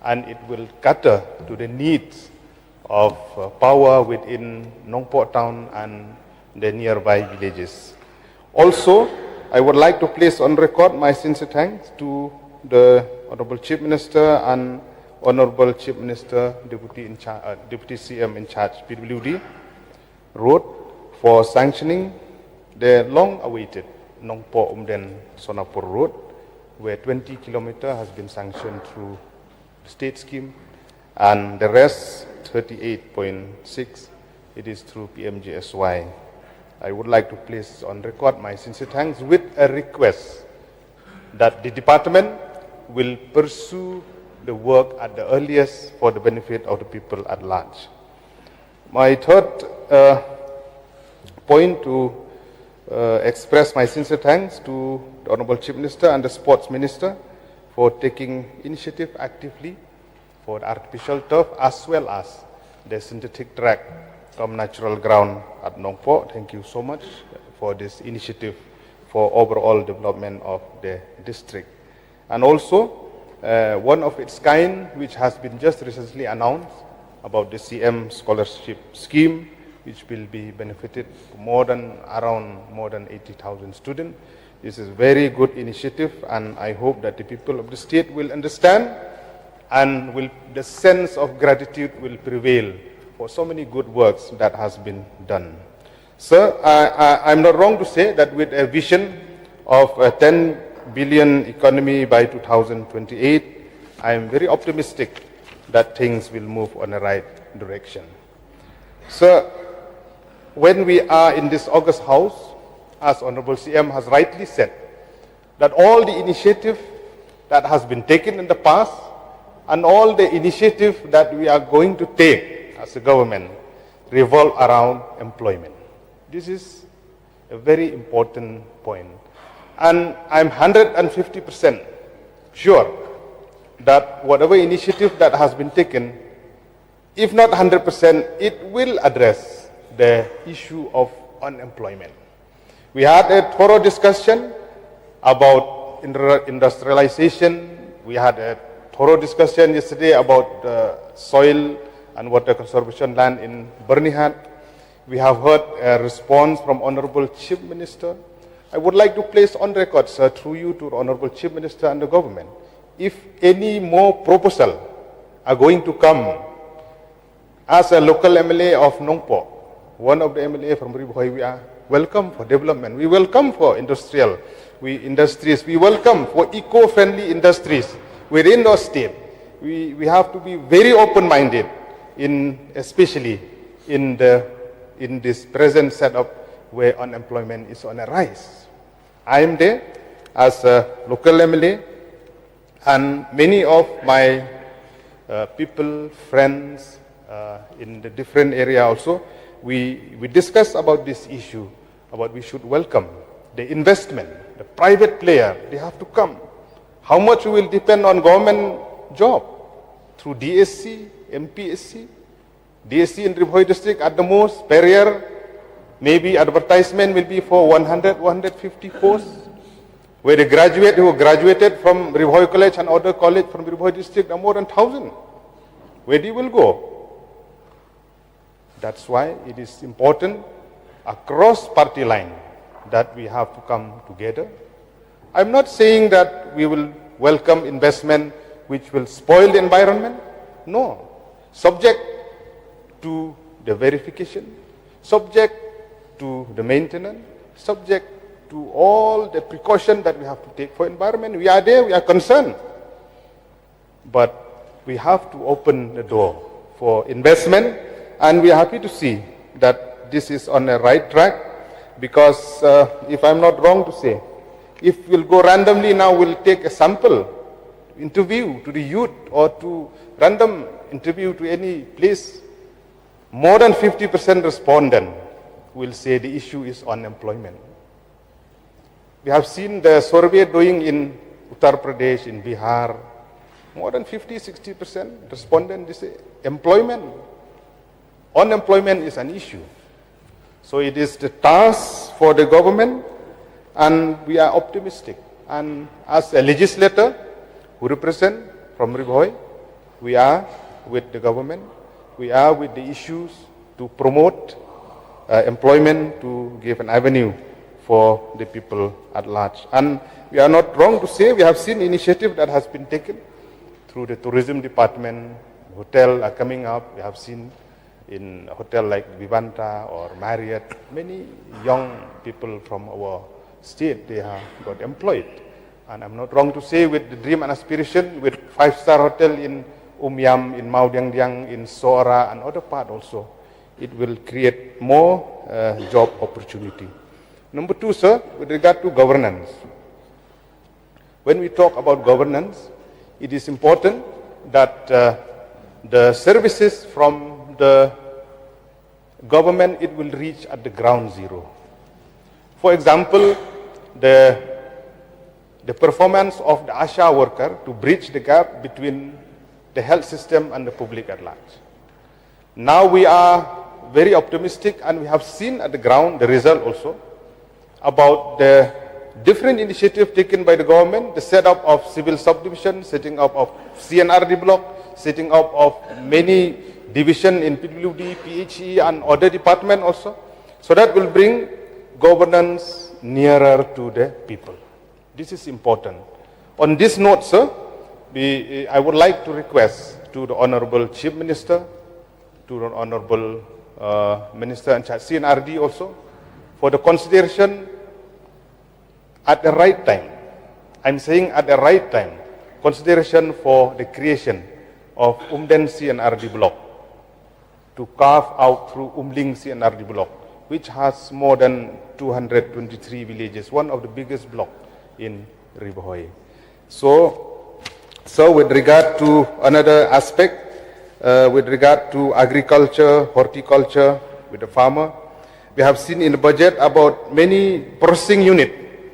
and it will cater to the needs of power within Nongpo town and the nearby villages. Also, I would like to place on record my sincere thanks to the Honorable Chief Minister and Honorable Chief Minister, Deputy CM in charge, PWD, Road, for sanctioning the long-awaited Nongpo Umden Sonapur Road, where 20 kilometers has been sanctioned through the state scheme, and the rest, 38.6, it is through PMGSY. I would like to place on record my sincere thanks with a request that the department will pursue the work at the earliest for the benefit of the people at large. My third point to express my sincere thanks to the Honorable Chief Minister and the Sports Minister for taking initiative actively for the artificial turf as well as the synthetic track from natural ground at Nongpo. Thank you so much for this initiative for overall development of the district. And also, one of its kind, which has been just recently announced about the CM scholarship scheme, which will be benefited around more than 80,000 students. This is a very good initiative, and I hope that the people of the state will understand, and the sense of gratitude will prevail for so many good works that has been done. Sir, I'm not wrong to say that with a vision of a 10 billion economy by 2028, I am very optimistic that things will move on the right direction. Sir, when we are in this August House, as Honorable CM has rightly said, that all the initiative that has been taken in the past and all the initiative that we are going to take as a government revolve around employment. This is a very important point. And I'm 150% sure that whatever initiative that has been taken, if not 100%, it will address the issue of unemployment. We had a thorough discussion about industrialization. We had a thorough discussion yesterday about soil and water conservation land in Bernihat. We have heard a response from Honorable Chief Minister. I would like to place on record, sir, through you to the Honorable Chief Minister and the government, if any more proposal are going to come, as a local MLA of Nongpo, one of the MLA from Ribhoi, we are welcome for development. We welcome for industries. We welcome for eco-friendly industries within our state. We have to be very open-minded, especially in this present setup where unemployment is on a rise. I am there as a local MLA, and many of my people, friends in the different area also, we discuss about this issue, about we should welcome the investment, the private player, they have to come. How much we will depend on government job through DSC, MPSC, DSC in Ribhoi district at the most, per year, maybe advertisement will be for 100, 150 posts, where the graduate who graduated from Ribhoi College and other college from Ribhoi district are more than 1,000. Where they will go? That's why it is important across party line that we have to come together. I'm not saying that we will welcome investment which will spoil the environment. No. Subject to the verification, subject to the maintenance, subject to all the precaution that we have to take for environment. We are there, we are concerned. But we have to open the door for investment, and we are happy to see that this is on the right track, because if I'm not wrong to say, if we'll go randomly now, we'll take a sample interview to the youth or to random interview to any place, more than 50% respondent will say the issue is unemployment. We have seen the survey doing in Uttar Pradesh, in Bihar, more than 50-60% respondent, they say employment. Unemployment is an issue. So it is the task for the government, and we are optimistic. And as a legislator who represent from Ribhoi, we are with the government, we are with the issues to promote employment, to give an avenue for the people at large. And we are not wrong to say we have seen initiative that has been taken through the tourism department. Hotel are coming up. We have seen in a hotel like Vivanta or Marriott, many young people from our state, they have got employed. And I'm not wrong to say with the dream and aspiration, with 5-star hotel in Umyam, in Maudiangdiang, in Sora, and other part also, it will create more job opportunity. Number two, sir, with regard to governance. When we talk about governance, it is important that the services from the government, it will reach at the ground zero. For example, the performance of the ASHA worker to bridge the gap between the health system and the public at large. Now we are very optimistic, and we have seen at the ground the result also about the different initiatives taken by the government, the setup of civil subdivision, setting up of CNRD block, setting up of many division in PWD, PHE, and other department also. So that will bring governance, nearer to the people. This is important. On this note, sir, I would like to request to the Honorable Chief Minister, to the Honorable Minister in charge CNRD also, for the consideration at the right time. I'm saying at the right time, consideration for the creation of Umden CNRD block to carve out through Umling CNRD block, which has more than 223 villages, one of the biggest block in Ribohoy. So with regard to another aspect, with regard to agriculture, horticulture, with the farmer, we have seen in the budget about many processing unit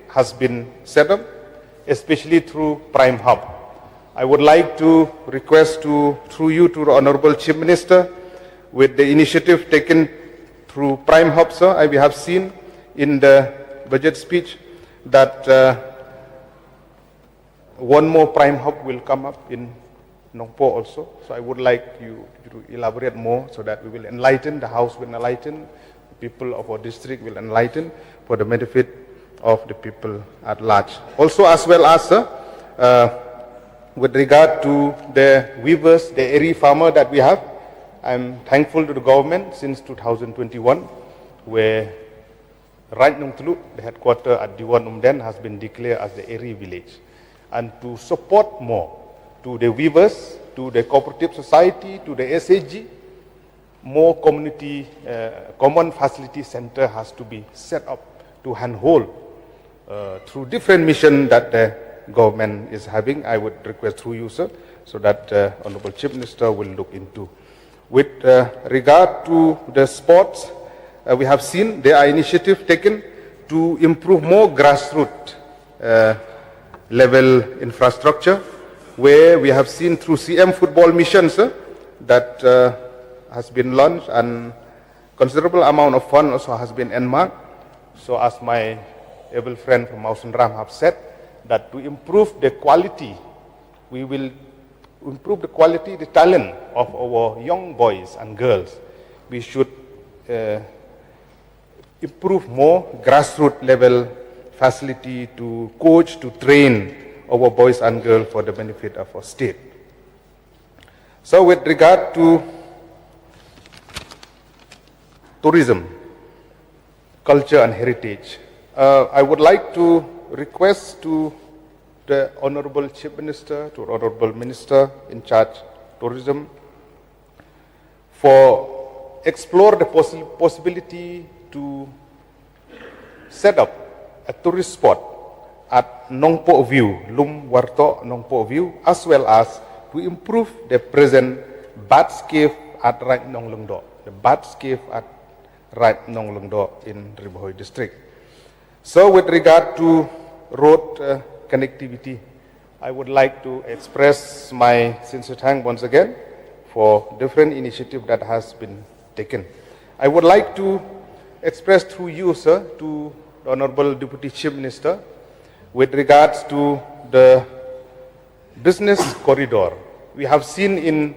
has been set up, especially through Prime Hub. I would like to request through you to the Honorable Chief Minister, with the initiative taken through Prime Hub, sir, we have seen in the budget speech that one more Prime Hub will come up in Nongpo also. So I would like you to elaborate more so that we will enlighten, the House will enlighten, the people of our district will enlighten for the benefit of the people at large. Also, as well as, sir, with regard to the weavers, the area farmer that we have, I'm thankful to the government since 2021, where Right Nong Tulu, the headquarters at Diwan Umden, has been declared as the area village. And to support more to the weavers, to the cooperative society, to the SAG, more community, common facility center has to be set up to handhold through different missions that the government is having. I would request through you, sir, so that Honorable Chief Minister will look into. With regard to the sports, we have seen there are initiatives taken to improve more grassroots level infrastructure, where we have seen through CM football missions that has been launched, and considerable amount of fund also has been earmarked. So as my able friend from Mausan Ram have said, that to improve the quality, we will improve the quality, the talent of our young boys and girls. We should improve more grassroots level facility to coach, to train our boys and girls for the benefit of our state. So with regard to tourism, culture and heritage, I would like to request to the Honorable Chief Minister, to Honorable Minister in charge tourism, for explore the possibility to set up a tourist spot at Nongpo View, Lum Warto Nongpo View, as well as to improve the present Bats Cave at Right Nong Lungdo, the Bats Cave at Right Nong Lungdo in Ribohoy district. So with regard to road connectivity, I would like to express my sincere thanks once again for different initiatives that has been taken. I would like to express through you, sir, to the Honorable Deputy Chief Minister, with regards to the business corridor. We have seen in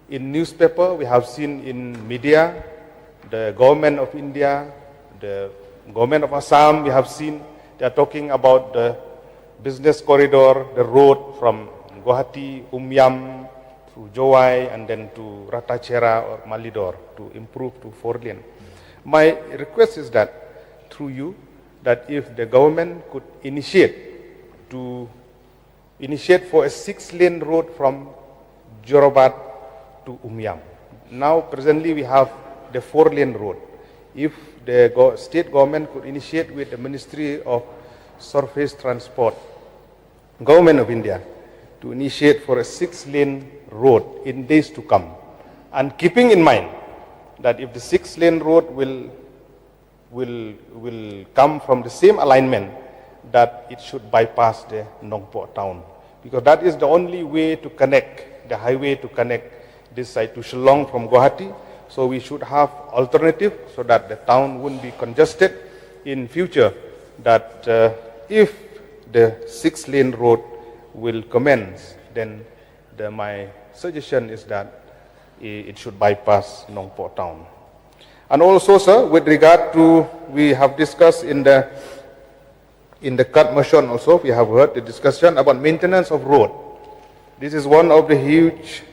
newspaper, we have seen in media, the government of India, the government of Assam, we have seen they are talking about the business corridor, the road from Guwahati, Umyam, through Jowai, and then to Ratachera or Malidor to improve to 4-lane. My request is that, through you, that if the government could initiate for a 6-lane road from Jorobat to Umyam. Now, presently, we have the 4-lane road. If the state government could initiate with the Ministry of Surface Transport, Government of India, to initiate for a 6-lane road in days to come, and keeping in mind that if the 6-lane road will come from the same alignment, that it should bypass the Nongpo town, because that is the only way to connect, the highway to connect this side to Shillong from Guwahati. So we should have alternative so that the town wouldn't be congested in future, that if the 6-lane road will commence, then my suggestion is that it should bypass Nongpo town. And also, sir, with regard to, we have discussed in the cut motion also, we have heard the discussion about maintenance of road. This is one of the huge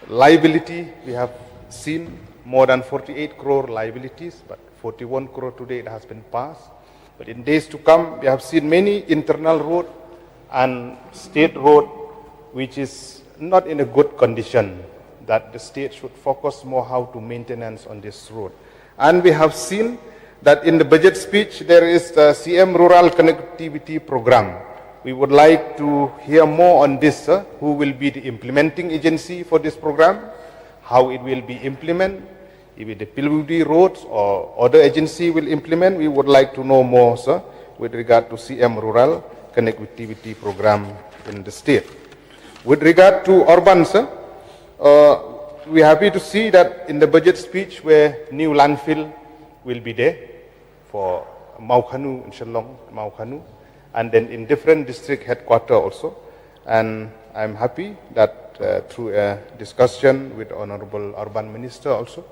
liability. We have seen more than 48 crore liabilities, but 41 crore today it has been passed. But in days to come, we have seen many internal road and state road which is not in a good condition, that the state should focus more how to maintenance on this road. And we have seen that in the budget speech there is the CM Rural Connectivity Program. We would like to hear more on this, sir. Who will be the implementing agency for this program, how it will be implemented, if it the PWD roads or other agency will implement. We would like to know more, sir, with regard to CM Rural Connectivity Program in the state. With regard to urban, sir, we're happy to see that in the budget speech where new landfill will be there for Maukhanu and Shillong, Maukhanu, and then in different district headquarters also. And I'm happy that through a discussion with Honorable Urban Minister also,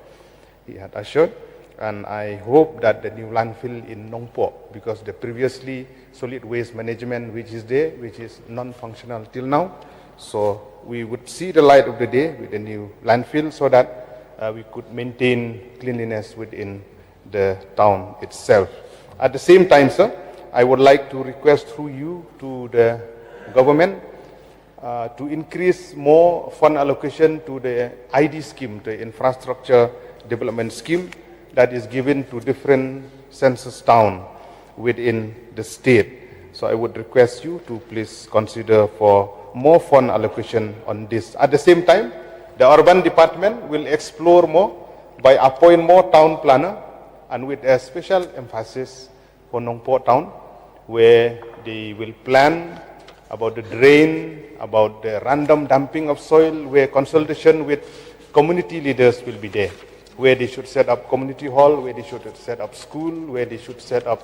he had assured, and I hope that the new landfill in Nongpo, because the previously solid waste management which is there, which is non-functional till now, so we would see the light of the day with the new landfill so that we could maintain cleanliness within the town itself. At the same time, sir, I would like to request through you to the government to increase more fund allocation to the ID scheme, the infrastructure development scheme that is given to different census town within the state. So I would request you to please consider for more fund allocation on this. At the same time, the urban department will explore more by appoint more town planner, and with a special emphasis for Nongpo town, where they will plan about the drain, about the random dumping of soil, where consultation with community leaders will be there, where they should set up community hall, where they should set up school, where they should set up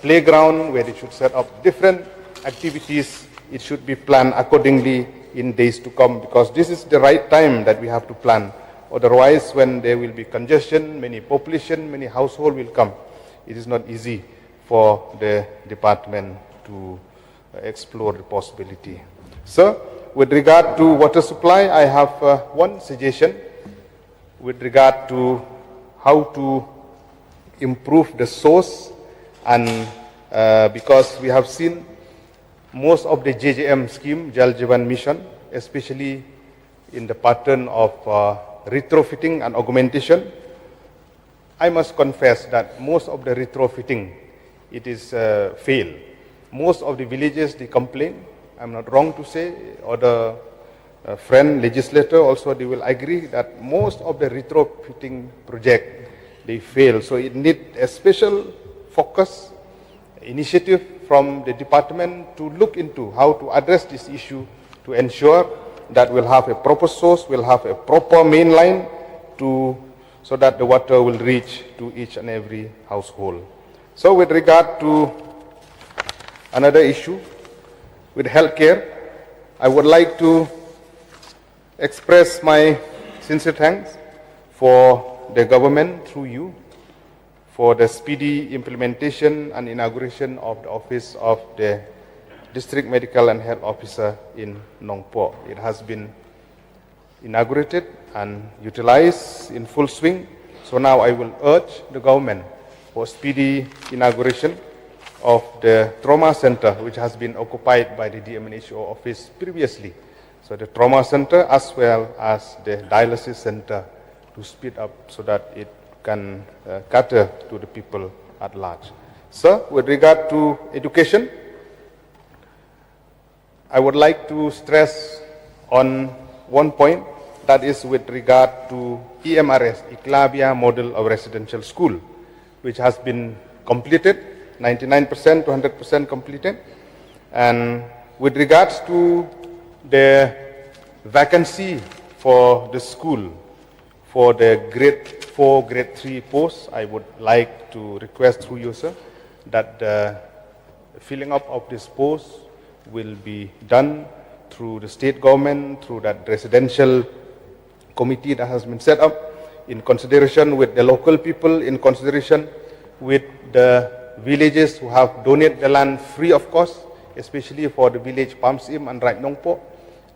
playground, where they should set up different activities. It should be planned accordingly in days to come, because this is the right time that we have to plan. Otherwise, when there will be congestion, many population, many household will come. It is not easy for the department to explore the possibility. Sir, with regard to water supply, I have one suggestion with regard to how to improve the source, and because we have seen most of the JJM scheme, Jal Jeevan Mission, especially in the pattern of retrofitting and augmentation, I must confess that most of the retrofitting, it is fail. Most of the villages, they complain. I'm not wrong to say, or the friend legislator also, they will agree that most of the retrofitting project, they fail. So it needs a special focus, initiative from the department to look into how to address this issue, to ensure that we'll have a proper source, we'll have a proper main line so that the water will reach to each and every household. So with regard to another issue, with healthcare, I would like to express my sincere thanks for the government through you for the speedy implementation and inauguration of the office of the District Medical and Health Officer in Nongpo. It has been inaugurated and utilized in full swing. So now I will urge the government for speedy inauguration of the trauma center, which has been occupied by the DMNHO office previously. So the trauma center as well as the dialysis center, to speed up so that it can cater to the people at large. Sir, with regard to education, I would like to stress on one point, that is with regard to EMRS, Iklabia Model of Residential School, which has been completed, 99% to 100% completed. And with regards to the vacancy for the school, for the grade 4, grade 3 posts, I would like to request through you, sir, that the filling up of this post will be done through the state government, through that residential committee that has been set up, in consideration with the local people, in consideration with the villages who have donated the land free of cost, especially for the village Pamsim and Rait Nongpo.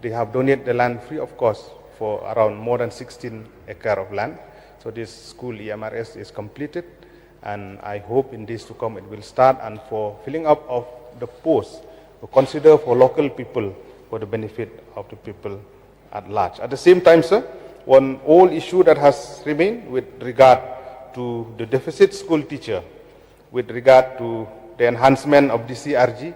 They have donated the land free of cost for around more than 16 acres of land. So this school EMRS is completed, and I hope in days to come it will start. And for filling up of the posts, to consider for local people for the benefit of the people at large. At the same time, sir, one old issue that has remained with regard to the deficit school teacher, with regard to the enhancement of the CRG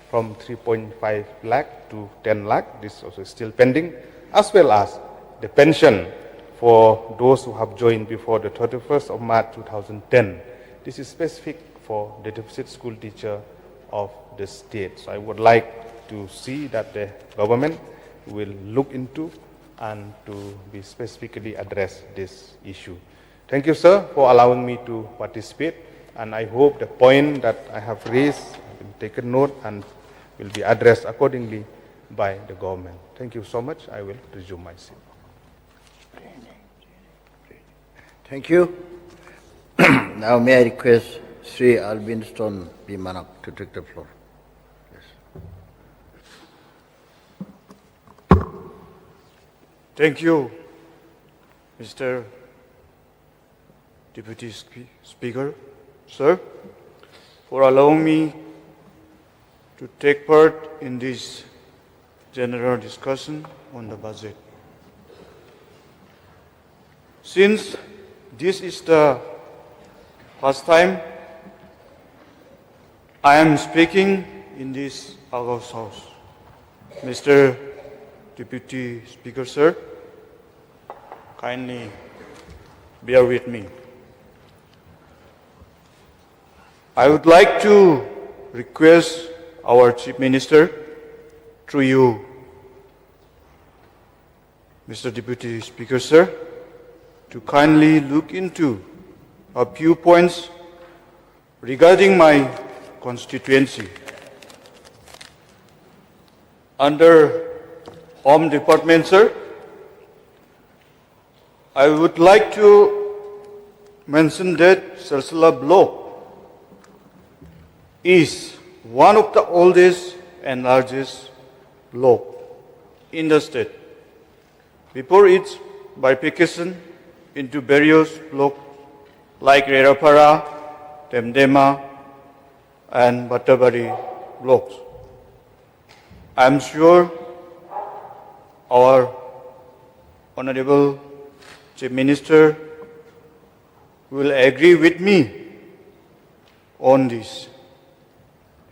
from 3.5 lakh to 10 lakh, this also is still pending, as well as the pension for those who have joined before the 31st of March 2010. This is specific for the deficit school teacher of the state. So I would like to see that the government will look into and to be specifically address this issue. Thank you, sir, for allowing me to participate, and I hope the point that I have raised will be taken note and will be addressed accordingly by the government. Thank you so much. I will resume my seat. Thank you. Now may I request Sri Albinston B. Manak to take the floor. Thank you, Mr. Deputy Speaker, sir, for allowing me to take part in this general discussion on the budget. Since this is the first time I am speaking in this August House, Mr. Deputy Speaker, sir, kindly bear with me. I would like to request our Chief Minister, through you, Mr. Deputy Speaker, sir, to kindly look into a few points regarding my constituency. Under Home Department, sir, I would like to mention that Sarsala block is one of the oldest and largest block in the state. Before its bifurcation into various blocks like Rerapara, Temdema, and Batabari blocks. I am sure our Honorable Chief Minister will agree with me on this,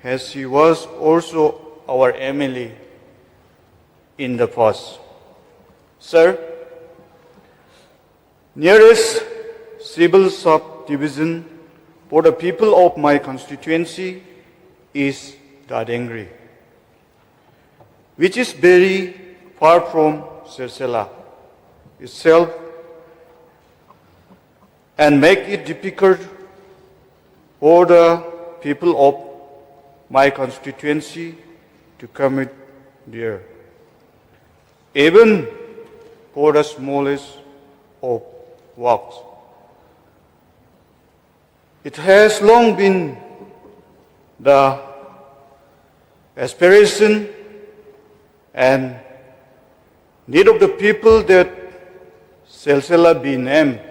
as he was also our MLA in the past. Sir, nearest civil subdivision for the people of my constituency is Dadengri, which is very far from Sersela itself and make it difficult for the people of my constituency to commute there, even for the smallest of walks. It has long been the aspiration and need of the people that Sersela be named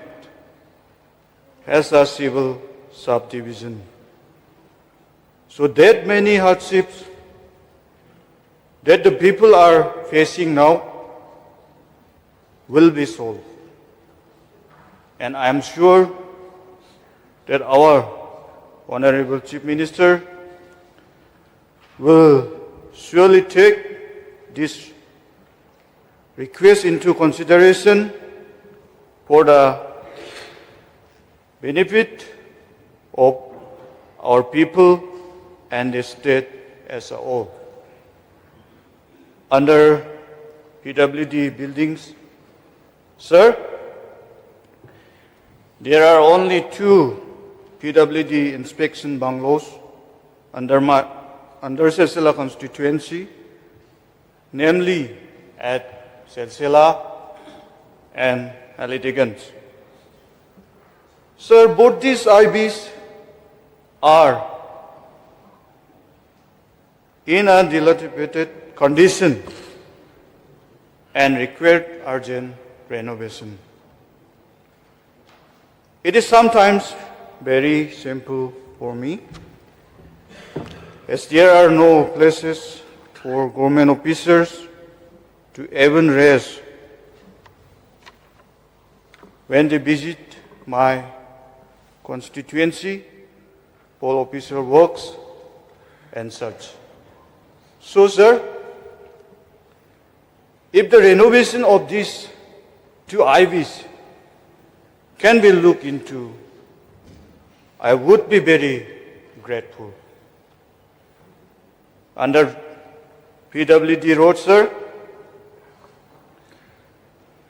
as a civil subdivision, so that many hardships that the people are facing now will be solved. And I am sure that our Honorable Chief Minister will surely take this request into consideration for the benefit of our people and the state as a whole. Under PWD buildings, sir, there are only 2 PWD inspection bungalows under Sersela constituency, namely at Sersela and Halidigans. Sir, both these IBs are in a dilapidated condition and require urgent renovation. It is sometimes very simple for me, as there are no places for government officers to even rest when they visit my constituency, all officer works and such. So, sir, if the renovation of these two IVs can be looked into, I would be very grateful. Under PWD road, sir,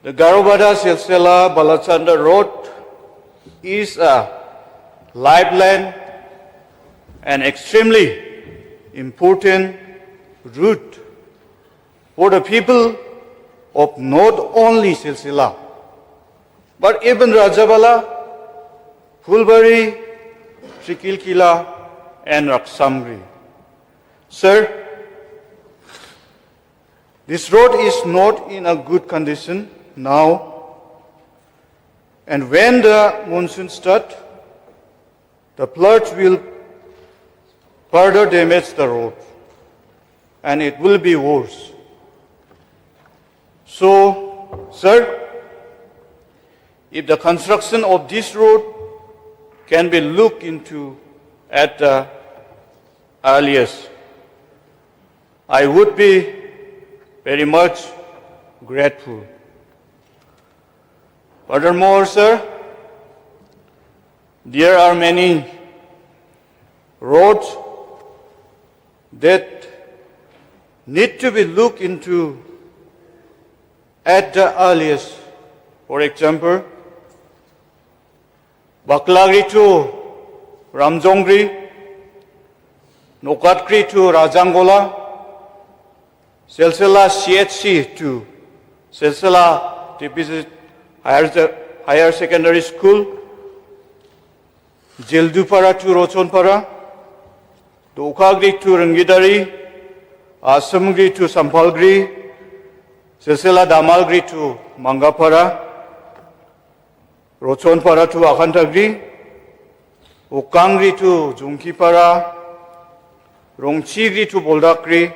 the Garobada Silsila Balachanda road is a lifeline and extremely important route for the people of not only Silsila, but even Rajabala, Fulbari, Trikilkila, and Raksamgri. Sir, this road is not in a good condition now, and when the monsoon starts, the floods will further damage the road, and it will be worse. So, sir, if the construction of this road can be looked into at the earliest, I would be very much grateful. Furthermore, sir, there are many roads that need to be looked into at the earliest. For example, Baklagri to Ramjongri, Nokatgri to Rajangola, Silsila CHC to Silsila TPC Higher Secondary School, Jildupara to Rochonpara, Dokagri to Rangidari, Asamgri to Sampalgri, Silsila Damalgri to Mangapara, Rochonpara to Akantagri, Okangri to Junkipara, Rongchigri to Boldakri,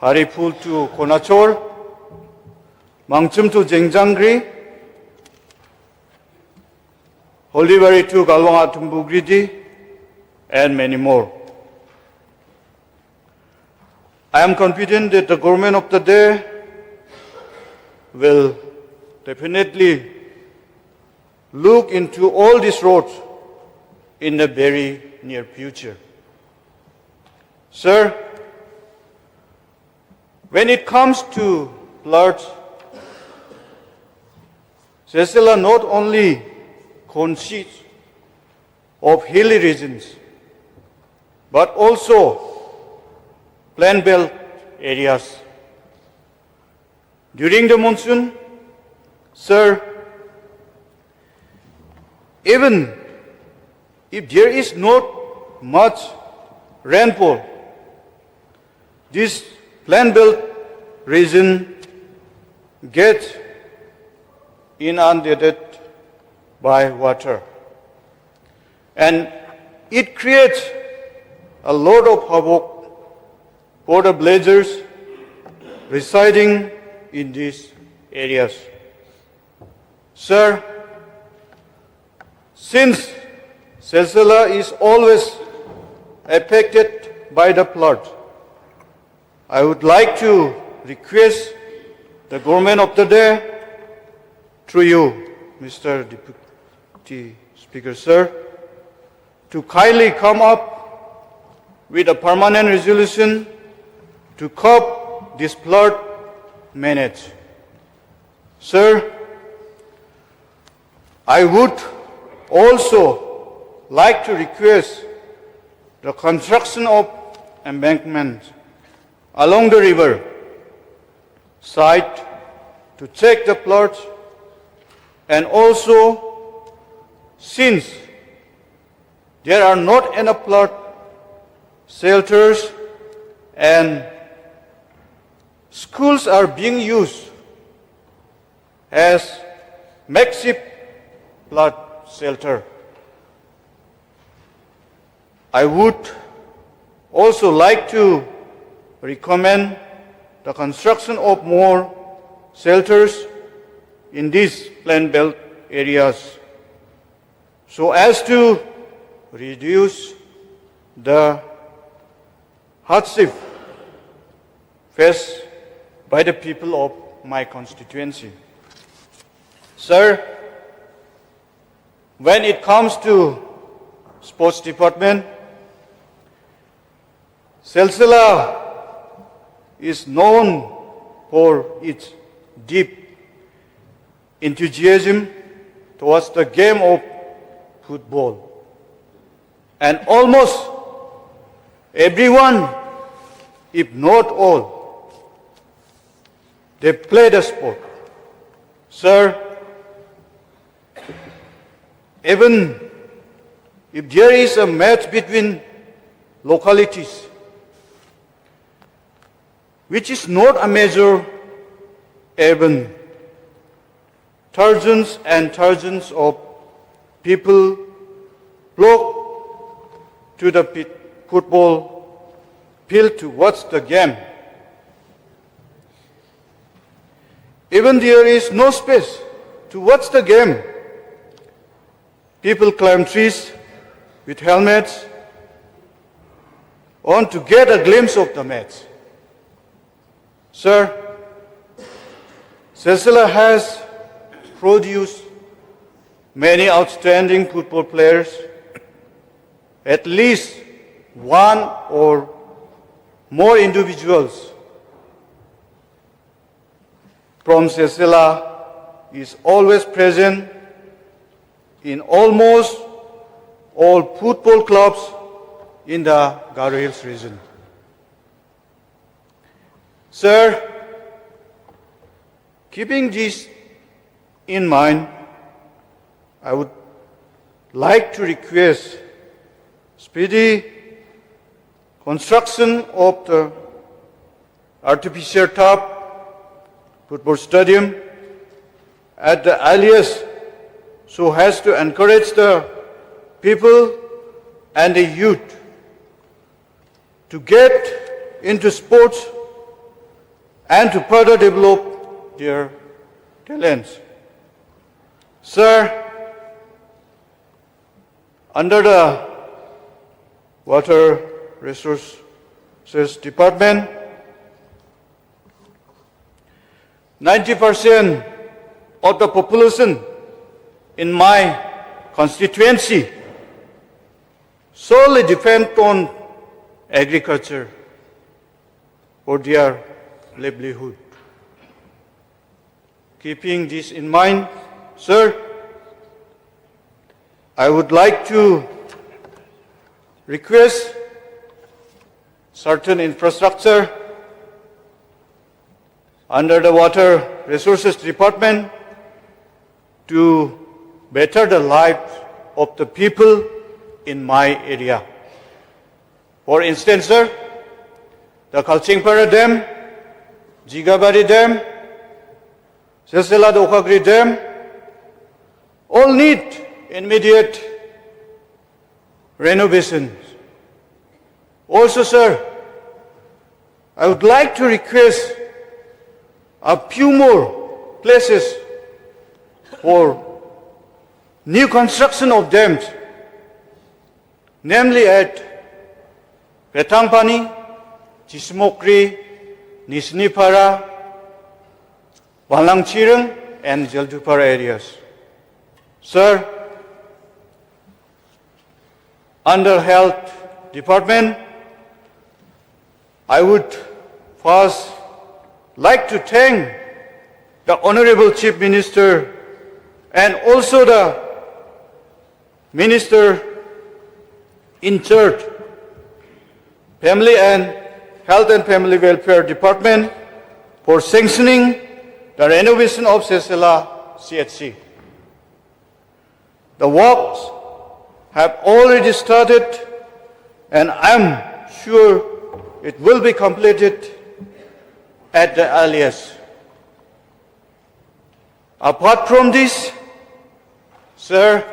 Haripul to Konachor, Mangchum to Jengjangri, Holibari to Galwanga Tumbugridi, and many more. I am confident that the government of the day will definitely look into all these roads in the very near future. Sir, when it comes to floods, Silsila not only consists of hilly regions, but also plain belt areas. During the monsoon, sir, even if there is not much rainfall, this plain belt region gets inundated by water, and it creates a lot of havoc for the villagers residing in these areas. Sir, since Silsila is always affected by the flood, I would like to request the government of the day, through you, Mr. Deputy Speaker, sir, to kindly come up with a permanent resolution to curb this flood menace. Sir, I would also like to request the construction of embankments along the river side to check the floods, and also since there are not enough flood shelters and schools are being used as makeshift flood shelter. I would also like to recommend the construction of more shelters in these plant belt areas so as to reduce the hardship faced by the people of my constituency. Sir, when it comes to sports department, Silsila is known for its deep enthusiasm towards the game of football. And almost everyone, if not all, they play the sport. Sir, even if there is a match between localities, which is not a major event, thousands and thousands of people flock to the football field to watch the game. Even there is no space to watch the game. People climb trees with helmets on to get a glimpse of the match. Sir, Silsila has produced many outstanding football players. At least one or more individuals from Silsila is always present in almost all football clubs in the Garo Hills region. Sir, keeping this in mind, I would like to request speedy construction of the artificial turf football stadium at the earliest, so as to encourage the people and the youth to get into sports and to further develop their talents. Sir, under the Water Resources Department, 90% of the population in my constituency solely depend on agriculture for their livelihood. Keeping this in mind, sir, I would like to request certain infrastructure under the Water Resources Department to better the lives of the people in my area. For instance, sir, the Kalchingpara Dam, Jigabari Dam, Silsila Dokagri Dam, all need immediate renovations. Also, sir, I would like to request a few more places for new construction of dams, namely at Petangpani, Chismokri, Nisnipara, Balangchirang, and Jaldupara areas. Sir, under Health Department, I would first like to thank the Honorable Chief Minister and also the Minister in charge, Family and Health and Family Welfare Department, for sanctioning the renovation of Silsila CHC. The works have already started, and I'm sure it will be completed at the earliest. Apart from this, sir,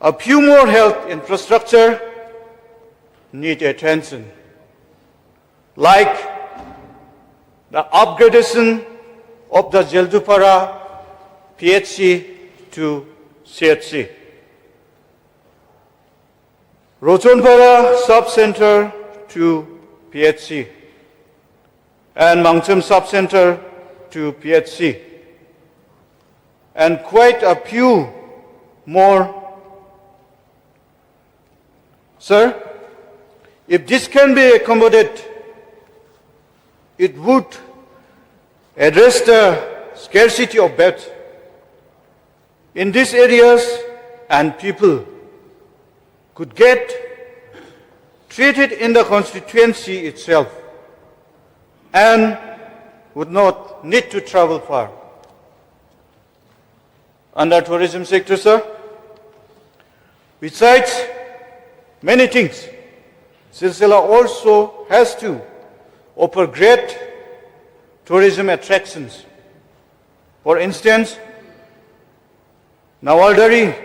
a few more health infrastructure need attention, like the upgradation of the Jeldupara PHC to CHC, Rochonpara Sub-Center to PHC, and Mangchum Sub-Center to PHC, and quite a few more. Sir, if this can be accommodated, it would address the scarcity of beds in these areas, and people could get treated in the constituency itself and would not need to travel far. Under tourism sector, sir, besides many things, Silsila also has to offer great tourism attractions. For instance, Nawaldari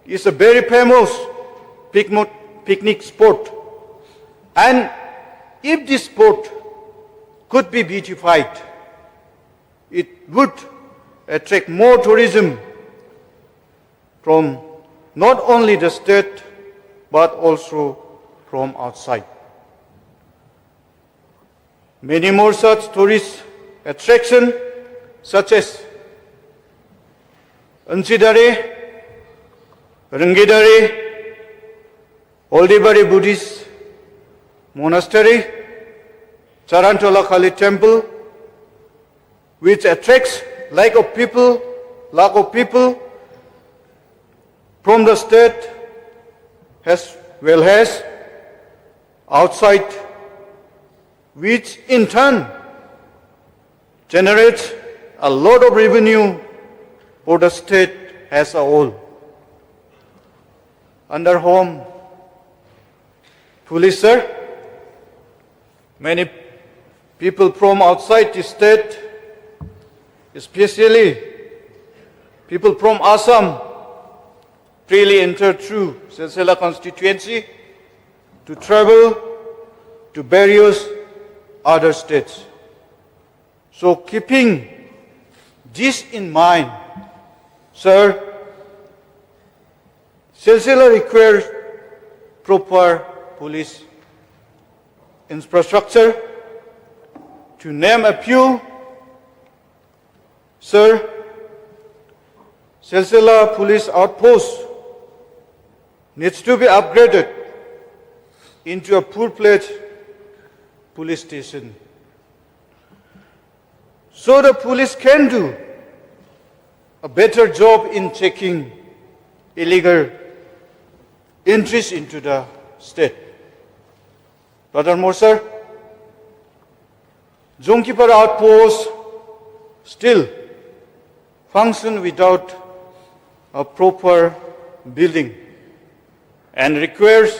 is a very famous picnic spot, and if this spot could be beautified, it would attract more tourism from not only the state but also from outside. Many more such tourist attractions, such as Ansidare, Rangidare, Oldibari Buddhist Monastery, Charantola Kali Temple, which attracts lakh of people from the state as well as outside, which in turn generates a lot of revenue for the state as a whole. Under Home Police, sir, many people from outside the state, especially people from Assam, freely enter through Silsila constituency to travel to various other states. So keeping this in mind, sir, Silsila requires proper police infrastructure. To name a few, sir, Silsila police outpost needs to be upgraded into a full-fledged police station, so the police can do a better job in checking illegal entries into the state. Furthermore, sir, Zonkipara outpost still function without a proper building and requires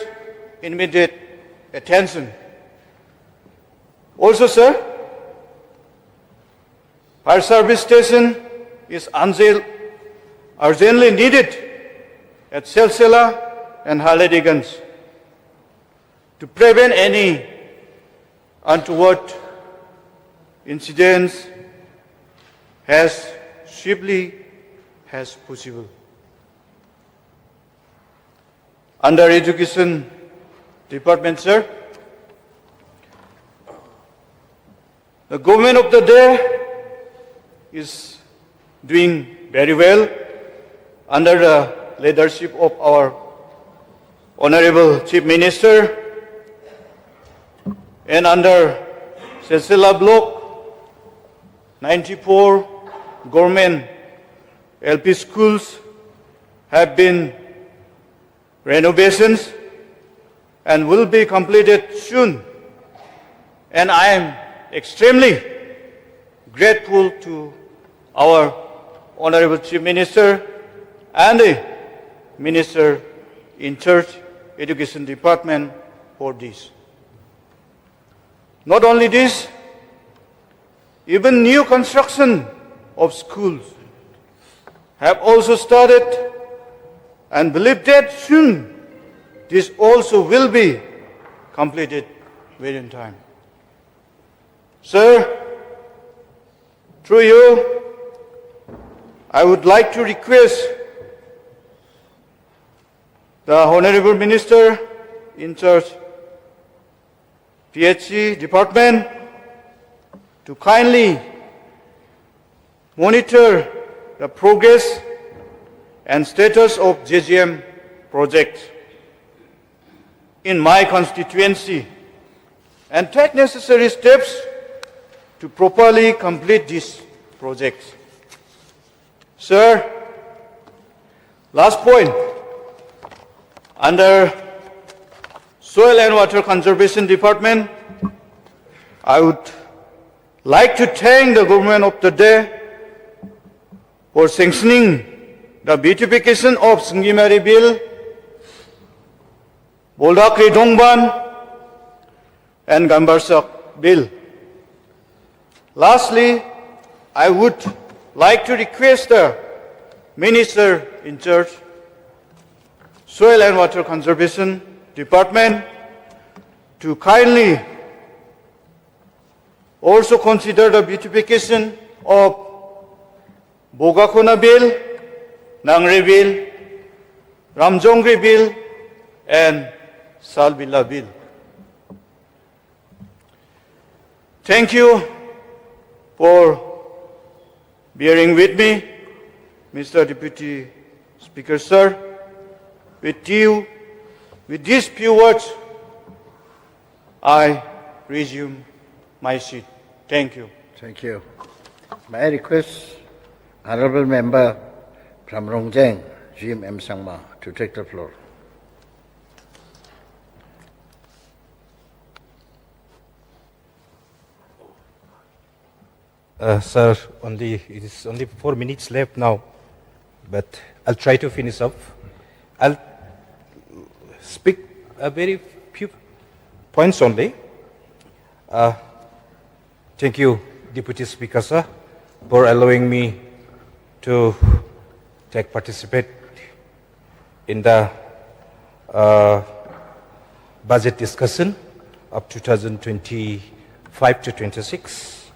immediate attention. Also, sir, fire service station is urgently needed at Silsila and Halediganj to prevent any untoward incidents as swiftly as possible. Under Education Department, sir, the government of the day is doing very well under the leadership of our Honorable Chief Minister, and under Silsila Block 94 government LP schools have been renovations and will be completed soon. And I am extremely grateful to our Honorable Chief Minister and the Minister in charge Education Department for this. Not only this, even new construction of schools have also started, and believe that soon this also will be completed within time. Sir, through you, I would like to request the Honorable Minister in charge PHC Department to kindly monitor the progress and status of JGM projects in my constituency and take necessary steps to properly complete these projects. Sir, last point. Under Soil and Water Conservation Department, I would like to thank the government of the day for sanctioning the beautification of Sungimari Bill, Boldakri Dongban, and Gambarsak Bill. Lastly, I would like to request the Minister in charge, Soil and Water Conservation Department, to kindly also consider the beautification of Bogakona Bill, Nangre Bill, Ramjongri Bill, and Salbilla Bill. Thank you for bearing with me, Mr. Deputy Speaker, sir. With these few words, I resume my seat. Thank you. Thank you. May I request Honorable Member from Rongjeng, Jim M. Sangma, to take the floor. Sir, it is only 4 minutes left now, but I'll try to finish up. I'll speak a very few points only. Thank you, Deputy Speaker, sir, for allowing me to participate in the budget discussion of 2025 to 26.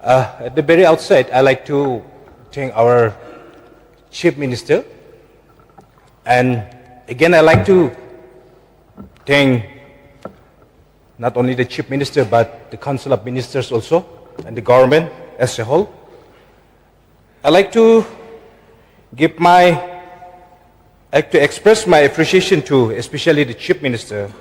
At the very outset, I'd like to thank our Chief Minister, and again I'd like to thank not only the Chief Minister but the Council of Ministers also and the government as a whole. I'd like to express my appreciation to especially the Chief Minister,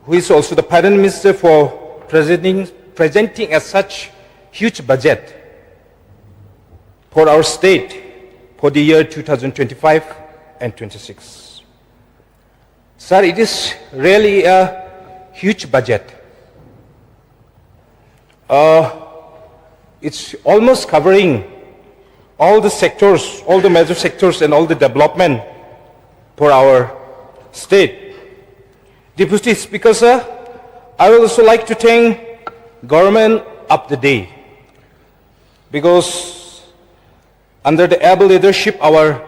who is also the Finance Minister, for presenting a such huge budget for our state for the year 2025 and 26. Sir, it is really a huge budget. It's almost covering all the sectors, all the major sectors and all the development for our state. Deputy Speaker, sir, I would also like to thank government of the day, because under the able leadership of our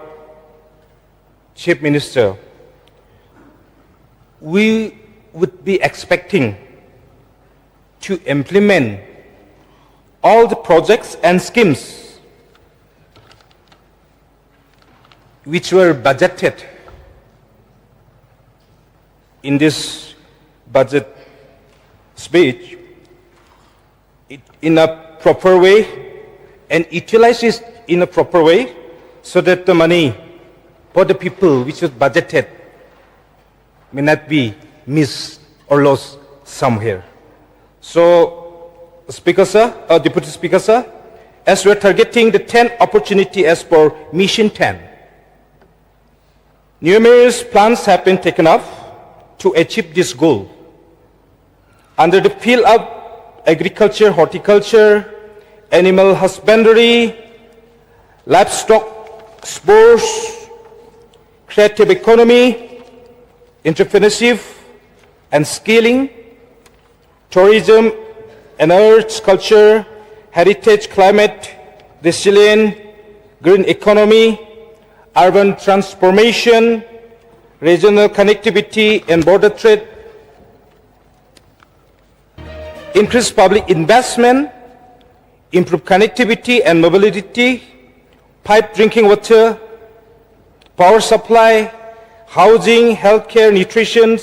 Chief Minister, we would be expecting to implement all the projects and schemes which were budgeted in this budget speech in a proper way and utilize it in a proper way so that the money for the people which was budgeted may not be missed or lost somewhere. So, Speaker sir, Deputy Speaker sir, as we are targeting the 10 opportunity as per Mission 10, numerous plans have been taken up to achieve this goal. Under the field of agriculture, horticulture, animal husbandry, livestock sports, creative economy, entrepreneurship and skilling, tourism and arts, culture, heritage, climate, resilient, green economy, urban transformation, regional connectivity and border trade, increase public investment, improve connectivity and mobility, pipe drinking water, power supply, housing, healthcare, nutrition,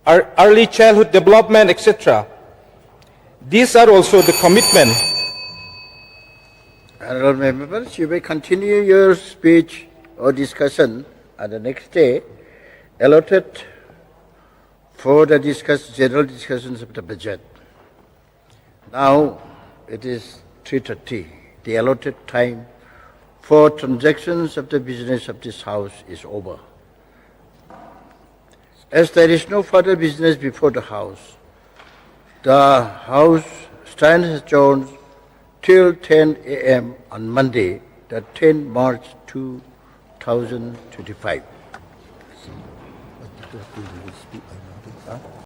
early childhood development, etc. These are also the commitment. Honorable members, you may continue your speech or discussion on the next day allotted for the general discussions of the budget. Now it is 3:30. The allotted time for transactions of the business of this House is over. As there is no further business before the House stands adjourned till 10 a.m. on Monday, the 10th March 2025.